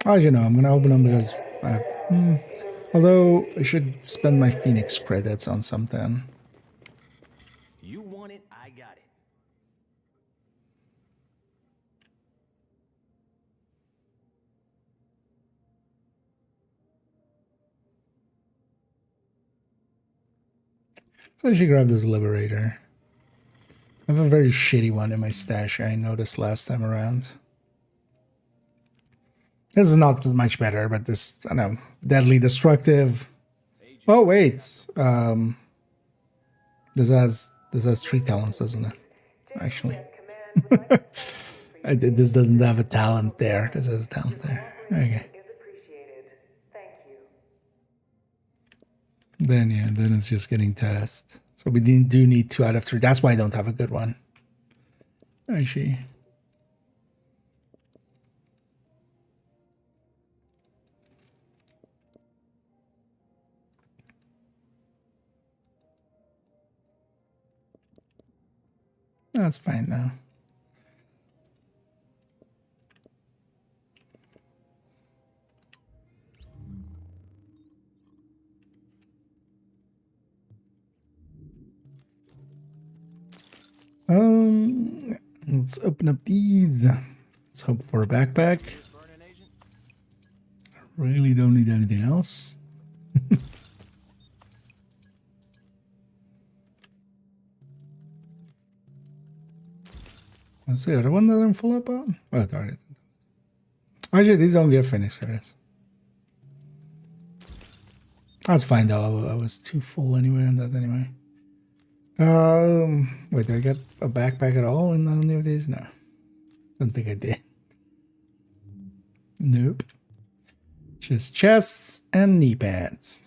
As you know, I'm gonna open them because although I should spend my Phoenix credits on something. You want it, I got it. So I should grab this Liberator. I have a very shitty one in my stash, I noticed last time around. This is not much better, but this, I don't know, deadly destructive. Oh wait, this has 3 talents, doesn't it? Actually, this doesn't have a talent there. This has a talent there. Okay. Then yeah, then it's just getting test. So we do need 2 out of 3. That's why I don't have a good one. Actually. That's fine now. Let's open up these. Let's hope for a backpack. I really don't need anything else. Let's see, the one that I'm full up on? Oh, target. Actually, these don't get finished for this. That's fine though, I was too full anyway on that anyway. Wait, did I get a backpack at all in any of these? No. Don't think I did. Nope. Just chests and knee pads.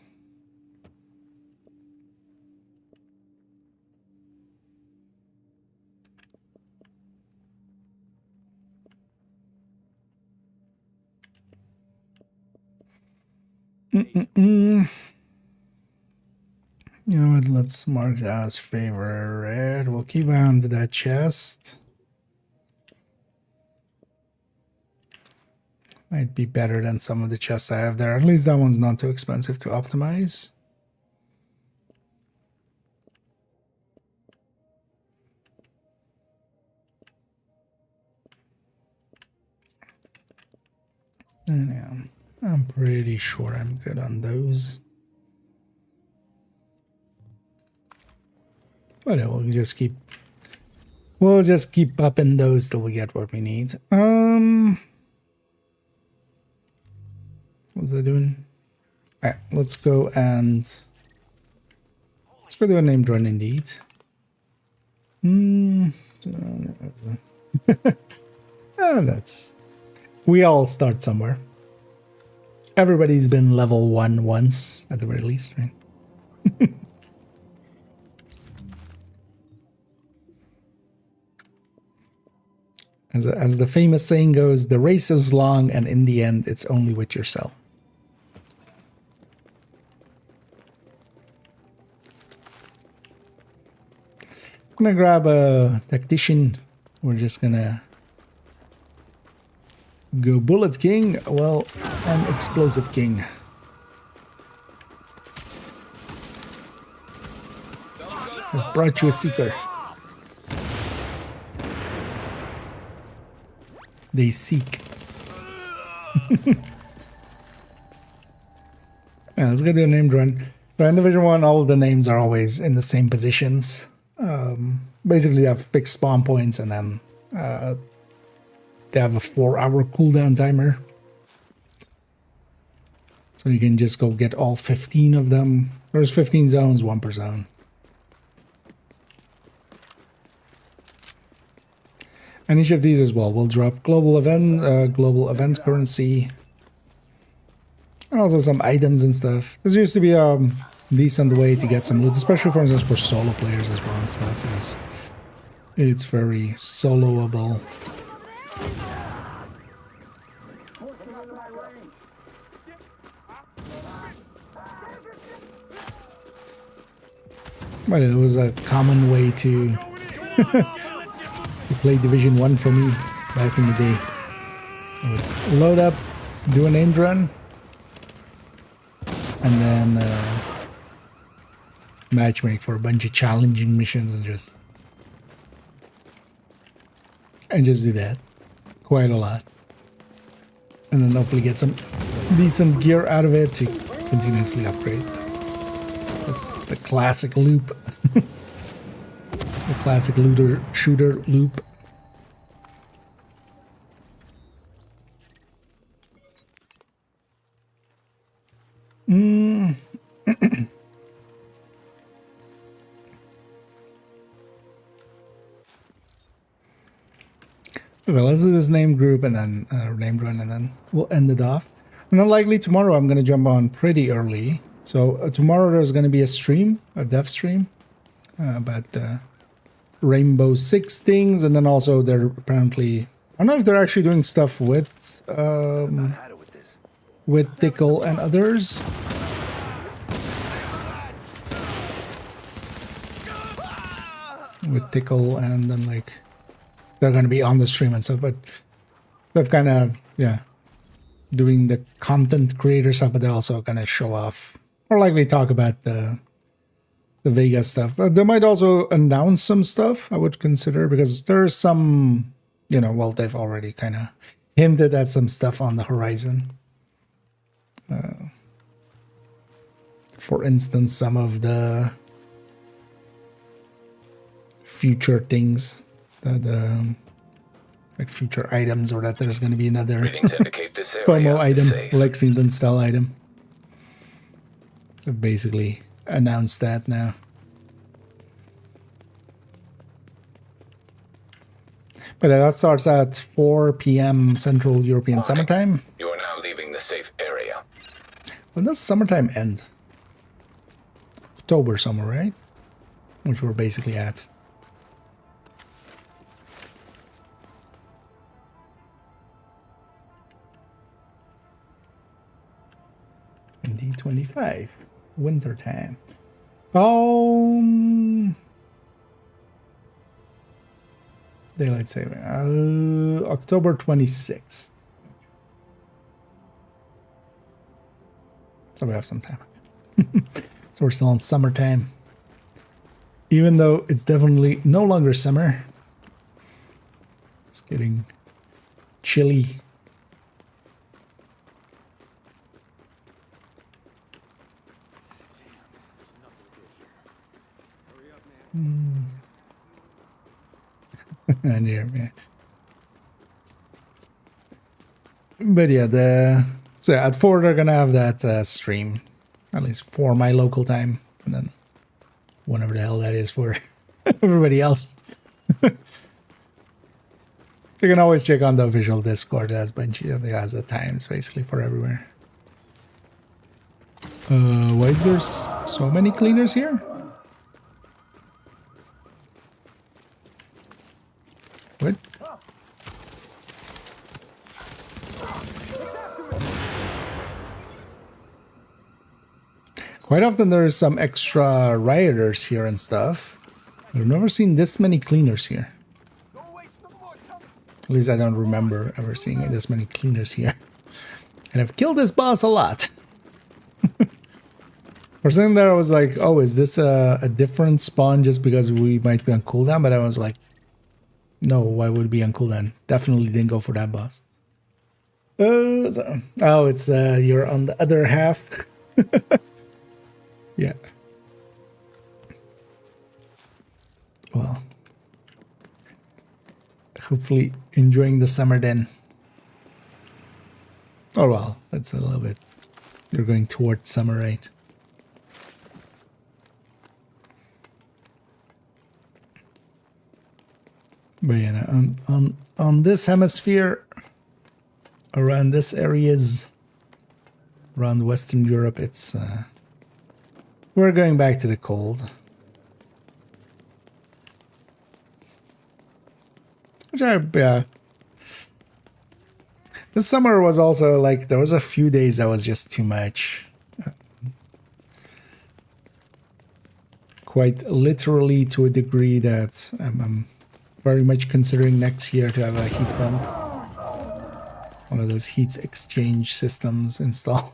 You know what, let's mark that as favorite. We'll keep on to that chest. Might be better than some of the chests I have there. At least that one's not too expensive to optimize. And I'm pretty sure I'm good on those. But yeah, we'll just keep upping those till we get what we need. What's that doing? Alright, let's go do a named run indeed. We all start somewhere. Everybody's been level 1 once, at the very least, right? As the famous saying goes, the race is long and in the end, it's only with yourself. I'm gonna grab a tactician. We're just gonna go Bullet King. Well, I'm Explosive King. I brought you a seeker. They seek. Yeah, let's go do a named run. So in Division 1, all of the names are always in the same positions. Basically, they have fixed spawn points, and then they have a 4-hour cooldown timer. So you can just go get all 15 of them. There's 15 zones, 1 per zone. And each of these as well will drop global event currency, and also some items and stuff. This used to be a decent way to get some loot, especially for instance for solo players as well and stuff. It's very soloable. But it was a common way to to play Division 1 for me back in the day. I would load up, do a named run, and then matchmake for a bunch of challenging missions and just do that quite a lot. And then hopefully get some decent gear out of it to continuously upgrade. That's the classic loop. The classic looter shooter loop. So let's do this name group and then named run, and then we'll end it off. And then likely tomorrow I'm going to jump on pretty early. So tomorrow there's going to be a stream, a dev stream, about Rainbow Six things, and then also they're apparently, I don't know if they're actually doing stuff with Tickle and others. With Tickle, and then like they're going to be on the stream and stuff, but they've kind of, yeah, doing the content creator stuff, but they're also going to show off or likely talk about the Vegas stuff. But they might also announce some stuff, I would consider, because there's some, you know, well, they've already kind of hinted at some stuff on the horizon. For instance, some of the future things, the like future items, or that there's going to be another Readings indicate this area FOMO item, safe. Lexington style item. They've basically announced that now. But that starts at 4 p.m. Central European Summertime. You are now leaving the safe area. When does summertime end? October somewhere, right? Which we're basically at. D25, winter time. Daylight saving. October 26th. So we have some time. So we're still in summertime. Even though it's definitely no longer summer. It's getting chilly. And here, yeah. But yeah, so at 4 they're gonna have that stream, at least for my local time, and then whenever the hell that is for everybody else. You can always check on the official Discord. It has the times basically for everywhere. Why is there so many cleaners here? What? Quite often there's some extra rioters here and stuff. I've never seen this many cleaners here. At least I don't remember ever seeing this many cleaners here. And I've killed this boss a lot. For a second there I was like, oh, is this a different spawn just because we might be on cooldown? But I was like, no, why would it be on cooldown? Definitely didn't go for that boss. Oh, it's you're on the other half. Yeah. Well, hopefully enjoying the summer then. Oh well, that's a little bit. You're going towards summer, right? But you know, on this hemisphere, around this areas, around Western Europe, it's we're going back to the cold. Which yeah. This summer was also like, there was a few days that was just too much. Quite literally to a degree that I'm very much considering next year to have a heat pump. One of those heat exchange systems installed.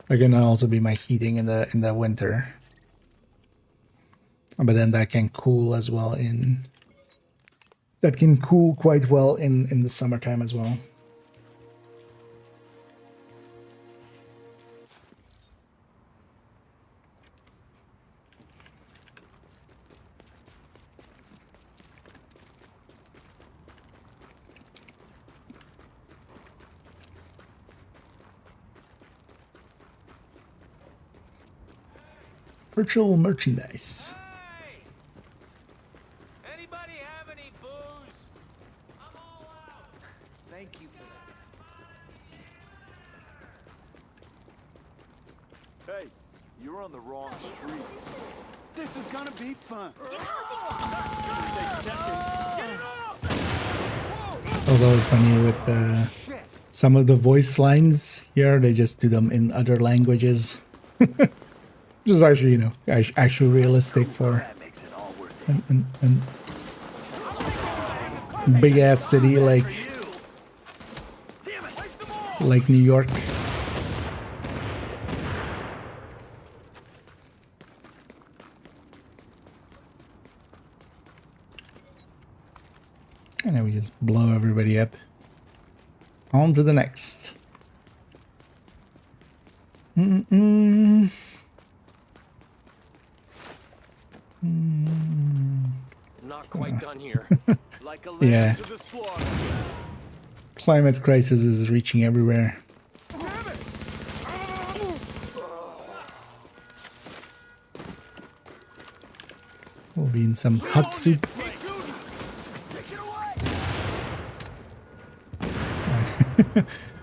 That can also be my heating in the winter. But then that can cool as well in... That can cool quite well in the summertime as well. Virtual merchandise. Anybody have any booze? I'm all out. Thank you for that. Hey, you're on the wrong street. This is gonna be fun. That was always funny with some of the voice lines here. They just do them in other languages. Which is actually, you know, actually realistic for an big ass city like New York. And then we just blow everybody up. On to the next. Not quite done here. Like a Yeah. to the slaughter. Climate crisis is reaching everywhere. We'll be in some hot soup.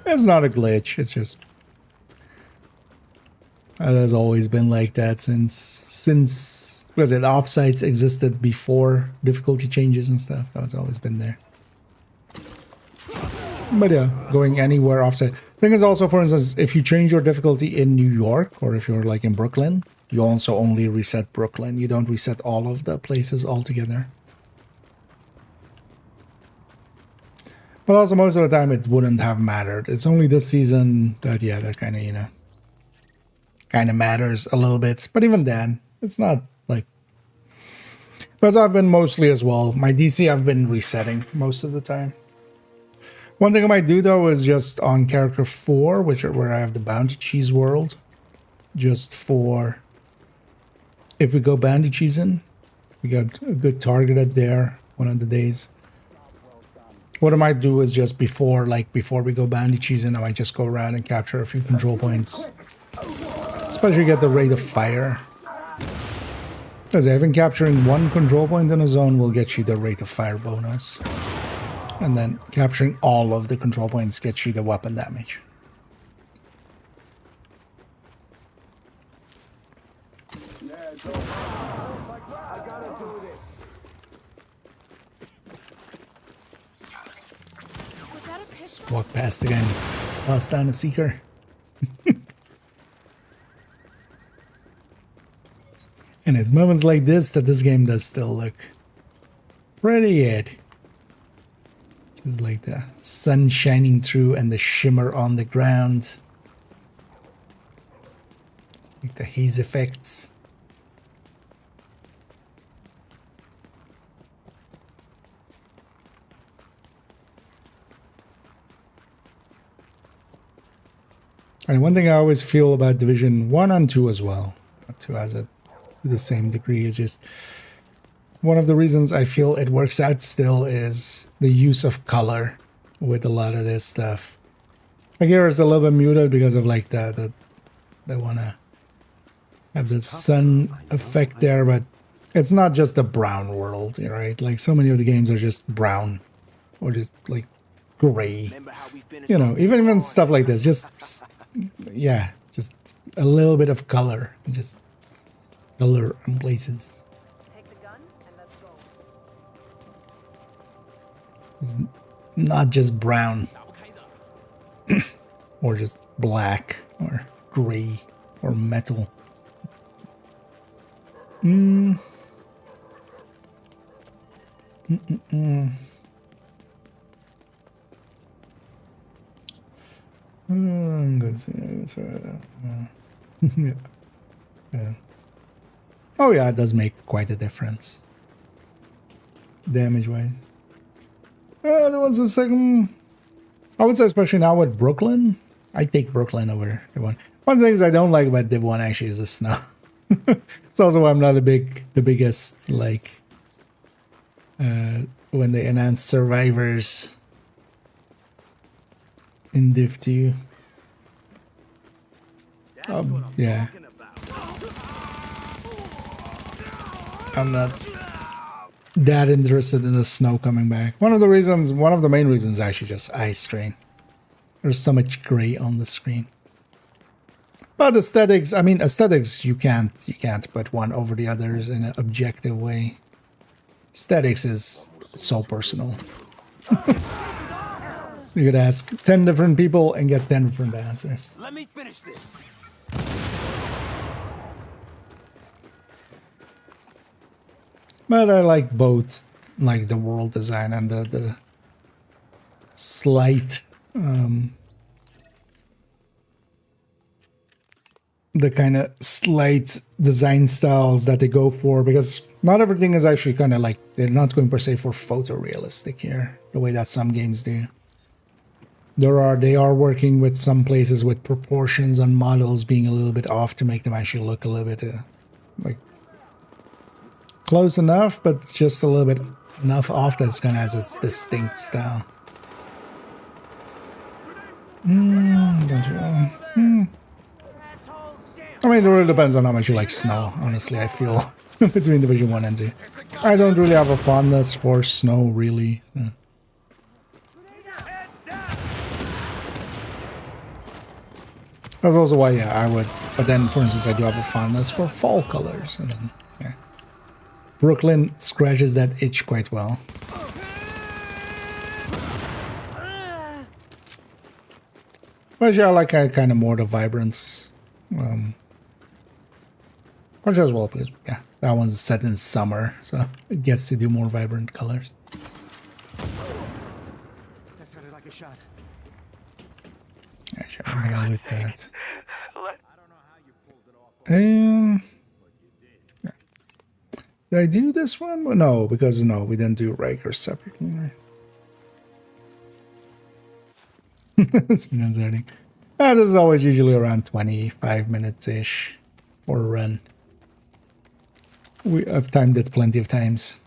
It's not a glitch, it's just... It has always been like that since because the offsites existed before difficulty changes and stuff. That has always been there. But yeah, going anywhere offsite. Thing is also, for instance, if you change your difficulty in New York, or if you're like in Brooklyn, you also only reset Brooklyn. You don't reset all of the places altogether. But also most of the time it wouldn't have mattered. It's only this season that, yeah, they're kind of, you know, kind of matters a little bit. But even then, it's not like... Because I've been mostly as well, my DC I've been resetting most of the time. One thing I might do though is just on character 4, where I have the bounty cheese world, just for if we go bounty cheesing, we got a good targeted there one of the days. What I might do is just before we go bounty cheesing, I might just go around and capture a few control points, especially get the rate of fire. Because even capturing one control point in a zone will get you the rate of fire bonus. And then capturing all of the control points gets you the weapon damage. Just walk past again. Toss down a seeker. And it's moments like this that this game does still look pretty good. It's like the sun shining through and the shimmer on the ground. Like the haze effects. And one thing I always feel about Division 1 and 2 as well, 2 has it to the same degree, is just one of the reasons I feel it works out still is the use of color with a lot of this stuff. Like here it's a little bit muted because of like they want to have the sun effect there, but it's not just a brown world, right? Like so many of the games are just brown or just like gray. You know, even stuff like this, just yeah, just a little bit of color, just color in places. It's not just brown or just black or gray or metal. I'm going to see. Yeah. Yeah. Oh yeah, it does make quite a difference. Damage-wise. There was a second. I would say, especially now with Brooklyn, I take Brooklyn over Div1. One of the things I don't like about Div1 actually is the snow. It's also why I'm not the biggest like when they announce survivors in Div2. Yeah. I'm not that interested in the snow coming back. One of the main reasons is actually just eye strain. There's so much gray on the screen. But aesthetics, I mean aesthetics you can't put one over the others in an objective way. Aesthetics is so personal. You could ask 10 different people and get 10 different answers. Let me finish this. But I like both, like the world design and the slight, the kind of slight design styles that they go for, because not everything is actually kind of like, they're not going per se for photorealistic here, the way that some games do. They are working with some places with proportions and models being a little bit off to make them actually look a little bit like close enough, but just a little bit enough off that it's kind of has its distinct style. I mean, it really depends on how much you like snow, honestly, I feel, between Division 1 and 2. I don't really have a fondness for snow, really. So. That's also why, yeah, I would. But then, for instance, I do have a fondness for fall colors. And then, yeah. Brooklyn scratches that itch quite well. But yeah, I like kind of more the vibrance. Which as well, because, yeah, that one's set in summer, so it gets to do more vibrant colors. That sounded like a shot. Actually, I'm gonna loot that. Yeah. Did I do this one? Well, no, because no, we didn't do Riker separately. This is always usually around 25 minutes-ish for a run. I've timed it plenty of times.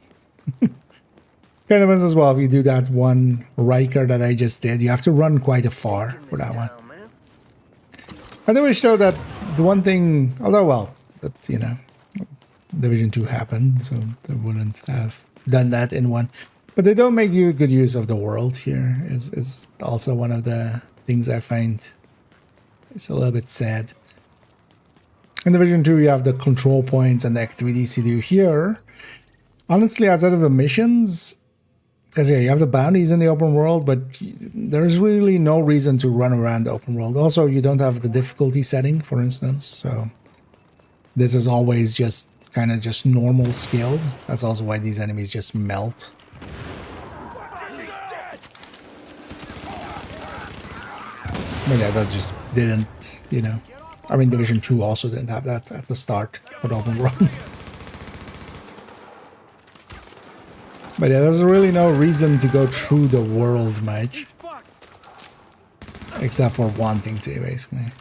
Kind of as well, if you do that one Riker that I just did, you have to run quite a far for that one. I do wish though that the one thing, although well, that, you know, Division 2 happened, so they wouldn't have done that in one. But they don't make you good use of the world here. Is also one of the things I find it's a little bit sad. In Division 2, you have the control points and the activities you do here. Honestly, outside of the missions, because yeah, you have the bounties in the open world, but there's really no reason to run around the open world. Also, you don't have the difficulty setting, for instance, so this is always just kind of just normal scaled. That's also why these enemies just melt. But yeah, that just didn't, you know. I mean, Division 2 also didn't have that at the start for the open world. But yeah, there's really no reason to go through the world much. Except for wanting to, basically.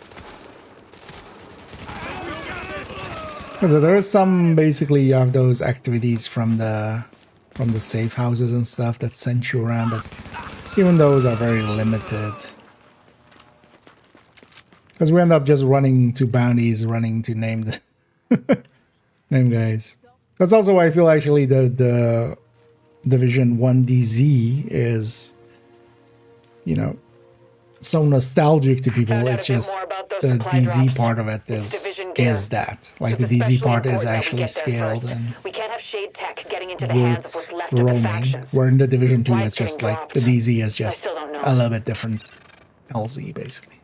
So there is some, basically you have those activities from the safe houses and stuff that send you around, but even those are very limited. Because we end up just running to bounties, running to name the name guys. That's also why I feel actually the Division 1 DZ is, you know, so nostalgic to people. It's just the DZ part of it is that. Like the DZ part is actually scaled and We can't have shade tech getting into the hands of with what's left of the roaming. factions. Where in the Division 2 Why it's it's getting just like dropped. the DZ is just still don't know. a little bit different LZ basically.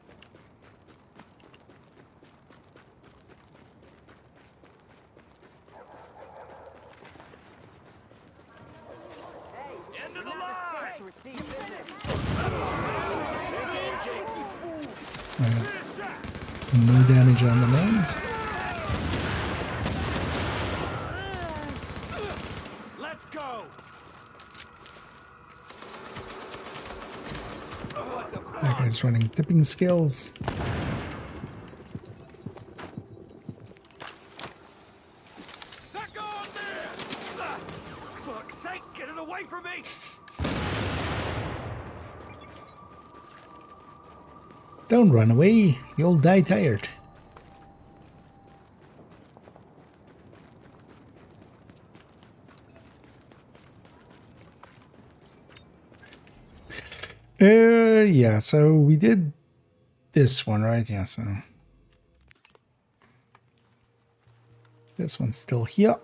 No damage on the names. Let's go. That guy's running tipping skills. Suck on there! Fuck's sake, get it away from me! Don't run away, you'll die tired. Yeah, so we did this one, right? Yeah, so this one's still here.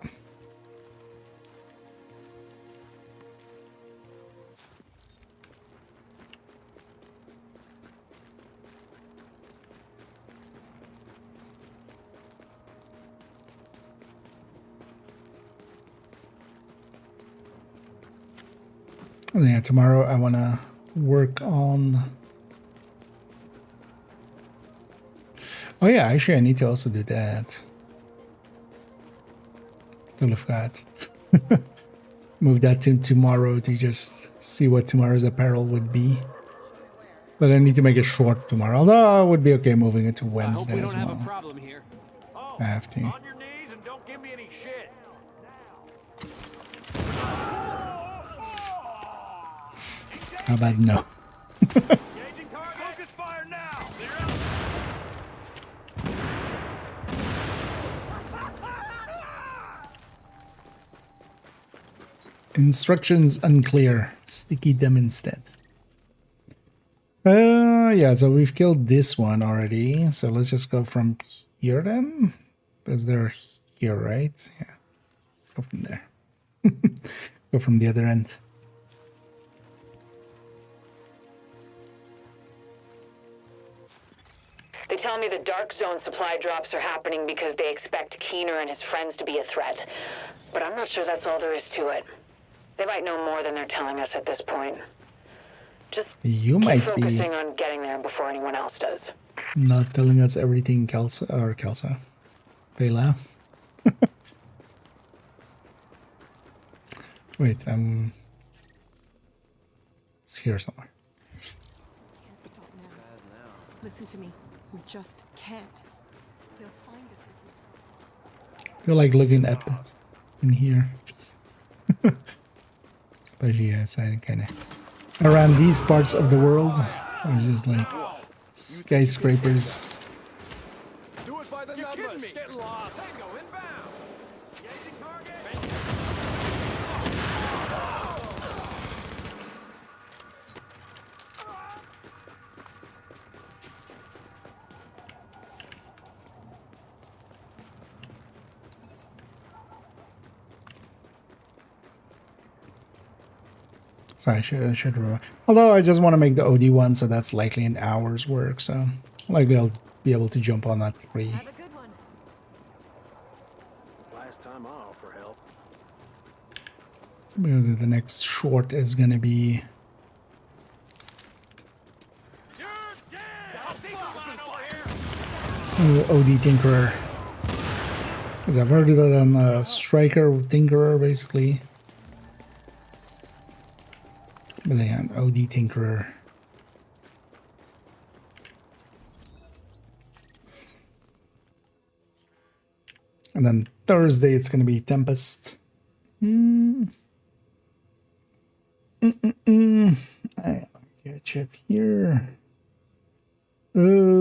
And yeah, tomorrow I want to work on... Oh yeah, actually I need to also do that. Totally forgot. Move that to tomorrow to just see what tomorrow's apparel would be. But I need to make it short tomorrow. Although I would be okay moving it to Wednesday as well. I have to. On your knees and don't give me any shit. How about no? Engaging target. Focus fire now. Instructions unclear. Sticky them instead. Yeah, so we've killed this one already. So let's just go from here then. Because they're here, right? Yeah. Let's go from there. Go from the other end. They tell me the Dark Zone supply drops are happening because they expect Keener and his friends to be a threat. But I'm not sure that's all there is to it. They might know more than they're telling us at this point. Just you keep might focusing be on getting there before anyone else does. not telling us everything, Kelsa. Bela. Wait, it's here somewhere. Can't stop now. Listen to me. We just can't. They'll find us if we stop. I feel like looking up in here, just especially as I kind of around these parts of the world, there's just like skyscrapers. Do it by the numbers. Get lost. Tango inbound. Engaging target. So I should remember. Although I just want to make the OD one, so that's likely an hour's work. So likely I'll be able to jump on that 3. Have a good one. Last time I'll offer help. Because the next short is gonna be OD Tinkerer. Because I've heard it on Striker Tinkerer basically. But yeah, an OD Tinkerer. And then Thursday it's gonna be Tempest. I catch up here.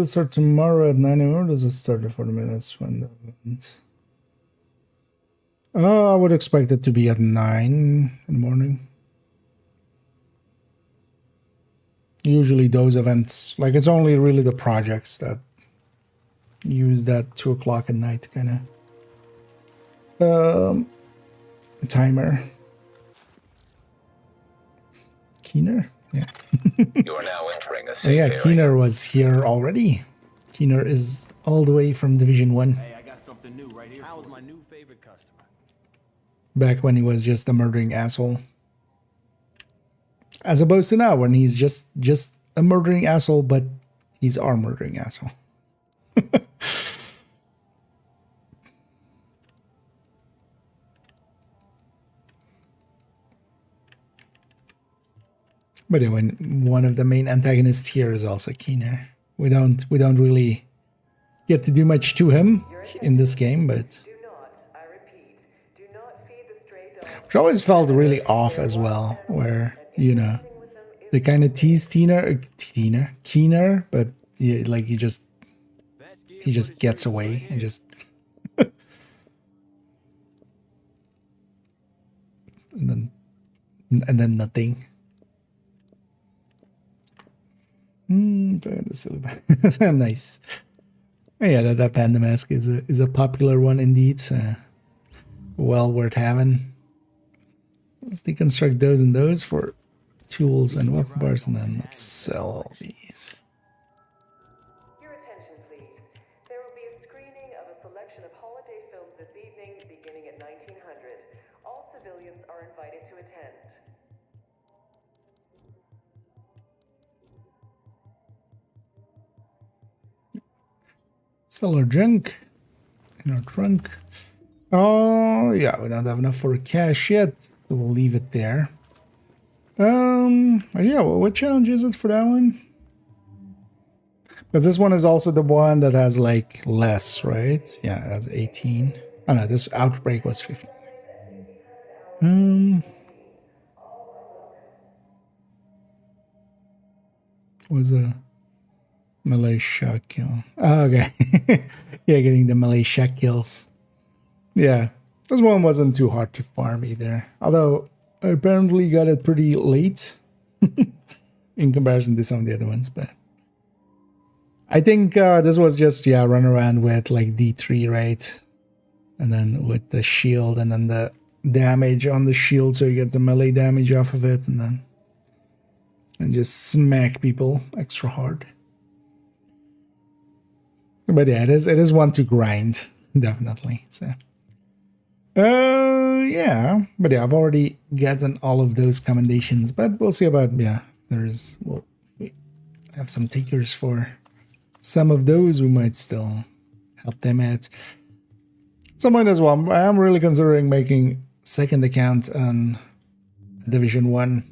Start tomorrow at 9 a.m. Does it start at 40 minutes when the event? I would expect it to be at 9 in the morning. Usually those events, like it's only really the projects that use that 2 o'clock at night kind of timer. Keener? Yeah. You are now entering a safe area. Keener was here already. Keener is all the way from Div1. Hey, I got something new right here. How's my new favorite customer? Back when he was just a murdering asshole. As opposed to now, when he's just a murdering asshole, but he's our murdering asshole. But yeah, when one of the main antagonists here is also Keener. We don't really get to do much to him in this game, but which always felt really off as well, where, you know, they kind of tease Keener, but yeah, like he just gets away and just and then nothing. Nice. Yeah, that panda mask is a popular one indeed. So well worth having. Let's deconstruct those and those for tools and weapon bars, and then let's sell all these. Your attention, please. There will be a screening of a selection of holiday films this evening, beginning at 1900. All civilians are invited to attend. Sell our junk in our trunk. Oh yeah, we don't have enough for cash yet, so we'll leave it there. Yeah, well, what challenge is it for that one? Because this one is also the one that has like less, right? Yeah, it has 18. Oh no, this outbreak was 15. Was a Malay shot kill. Oh, okay. Yeah, getting the Malay shot kills. Yeah, this one wasn't too hard to farm either. Although I apparently got it pretty late in comparison to some of the other ones. But I think this was just, yeah, run around with like D3, right? And then with the shield and then the damage on the shield, so you get the melee damage off of it, and just smack people extra hard. But yeah, it is one to grind, definitely. So yeah, but yeah, I've already gotten all of those commendations, but we'll see about, yeah, we have some takers for some of those. We might still help them at some point as well. I am really considering making second account on Div1,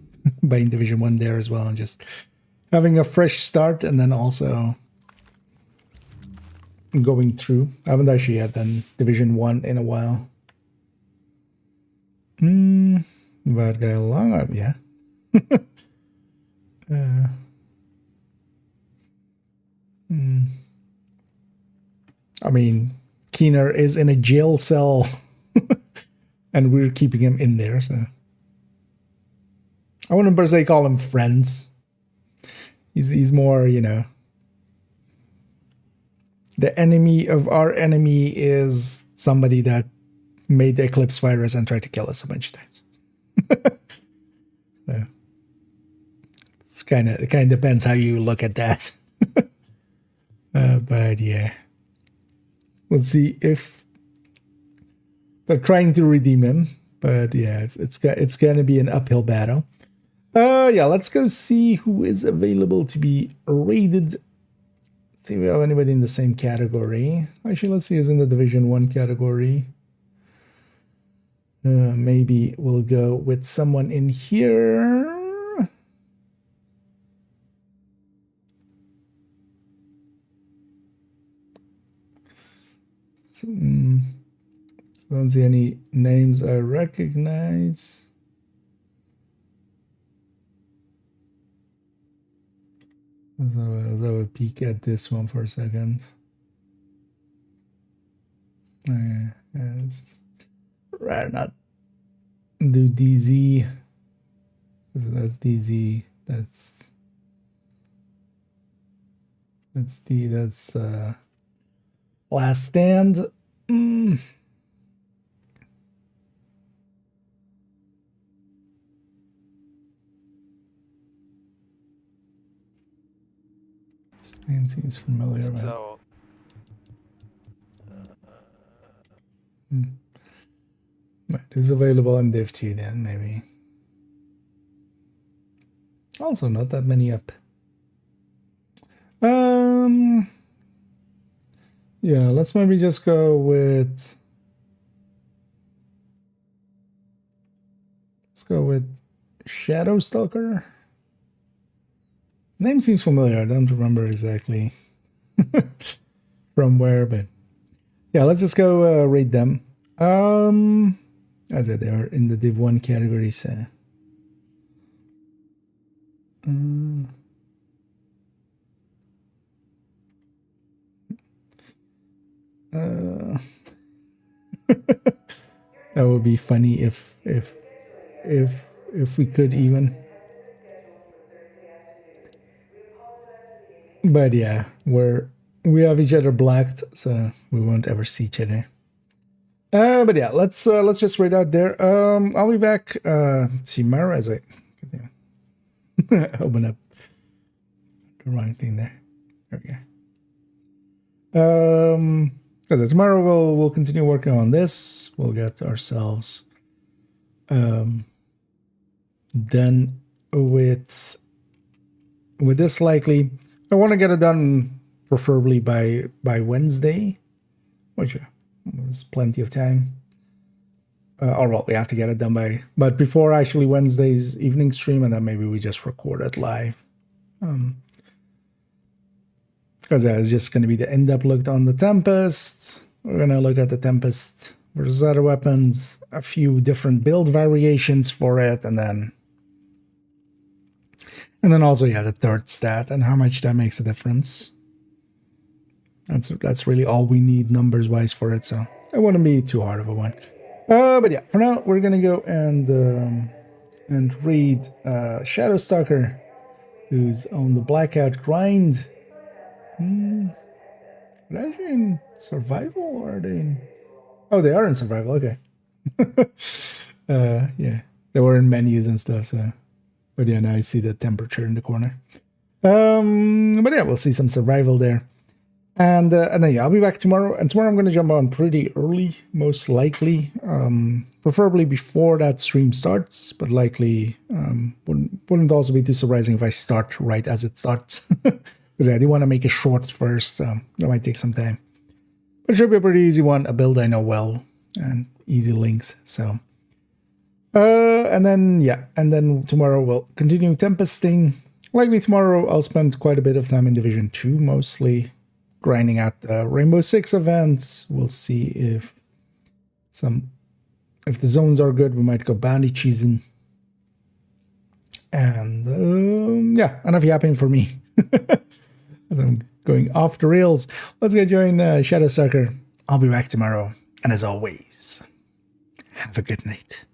buying Div1 there as well, and just having a fresh start, and then also going through. I haven't actually had done Div1 in a while. Bad guy along up, yeah. I mean, Keener is in a jail cell and we're keeping him in there, so I wouldn't per se call him friends. He's more, you know, the enemy of our enemy is somebody that made the Eclipse virus and tried to kill us a bunch of times. So it kind of depends how you look at that. But yeah, let's see if they're trying to redeem him. But yeah, it's gonna be an uphill battle. Yeah, let's go see who is available to be raided. See if we have anybody in the same category. Actually, let's see who's in the Div1 category. Maybe we'll go with someone in here. Don't see any names I recognize. Let's have a peek at this one for a second. Rather not do DZ. So that's DZ. That's Last Stand. This name seems familiar. So, It is available in Div2 then, maybe. Also, not that many up. Yeah, let's maybe just go with... Let's go with Shadow Stalker. Name seems familiar. I don't remember exactly from where, but yeah, let's just go rate them. As I said, they are in the Div1 category, so that would be funny if we could even. But yeah, we have each other blacked, so we won't ever see each other. But yeah, let's just rate out there. I'll be back tomorrow as I open up the wrong thing there. There we go. Because tomorrow we'll continue working on this. We'll get ourselves done with this likely. I want to get it done preferably by Wednesday, which was plenty of time. Or well, we have to get it done by, but before actually Wednesday's evening stream, and then maybe we just record it live. Because it's just going to be the in-depth look on the Tempest. We're going to look at the Tempest versus other weapons, a few different build variations for it, and then also, yeah, the third stat and how much that makes a difference. That's really all we need numbers-wise for it, so it wouldn't be too hard of a one. But yeah, for now, we're going to go and read Shadow Stalker, who's on the Blackout grind. Are they actually in survival, or are they in... Oh, they are in survival, okay. Yeah, they were in menus and stuff, so... But yeah, now I see the temperature in the corner. But yeah, we'll see some survival there. And then yeah, I'll be back tomorrow. And tomorrow I'm going to jump on pretty early, most likely. Preferably before that stream starts, but likely wouldn't also be too surprising if I start right as it starts. Because I do want to make it short first, so that might take some time. But it should be a pretty easy one, a build I know well, and easy links, so... and then tomorrow we'll continue Tempesting. Likely tomorrow I'll spend quite a bit of time in Division 2, mostly grinding out the Rainbow Six event. We'll see if the zones are good, we might go bounty cheesing. And yeah, enough yapping for me. As I'm going off the rails. Let's go join Shadow Stalker. I'll be back tomorrow. And as always, have a good night.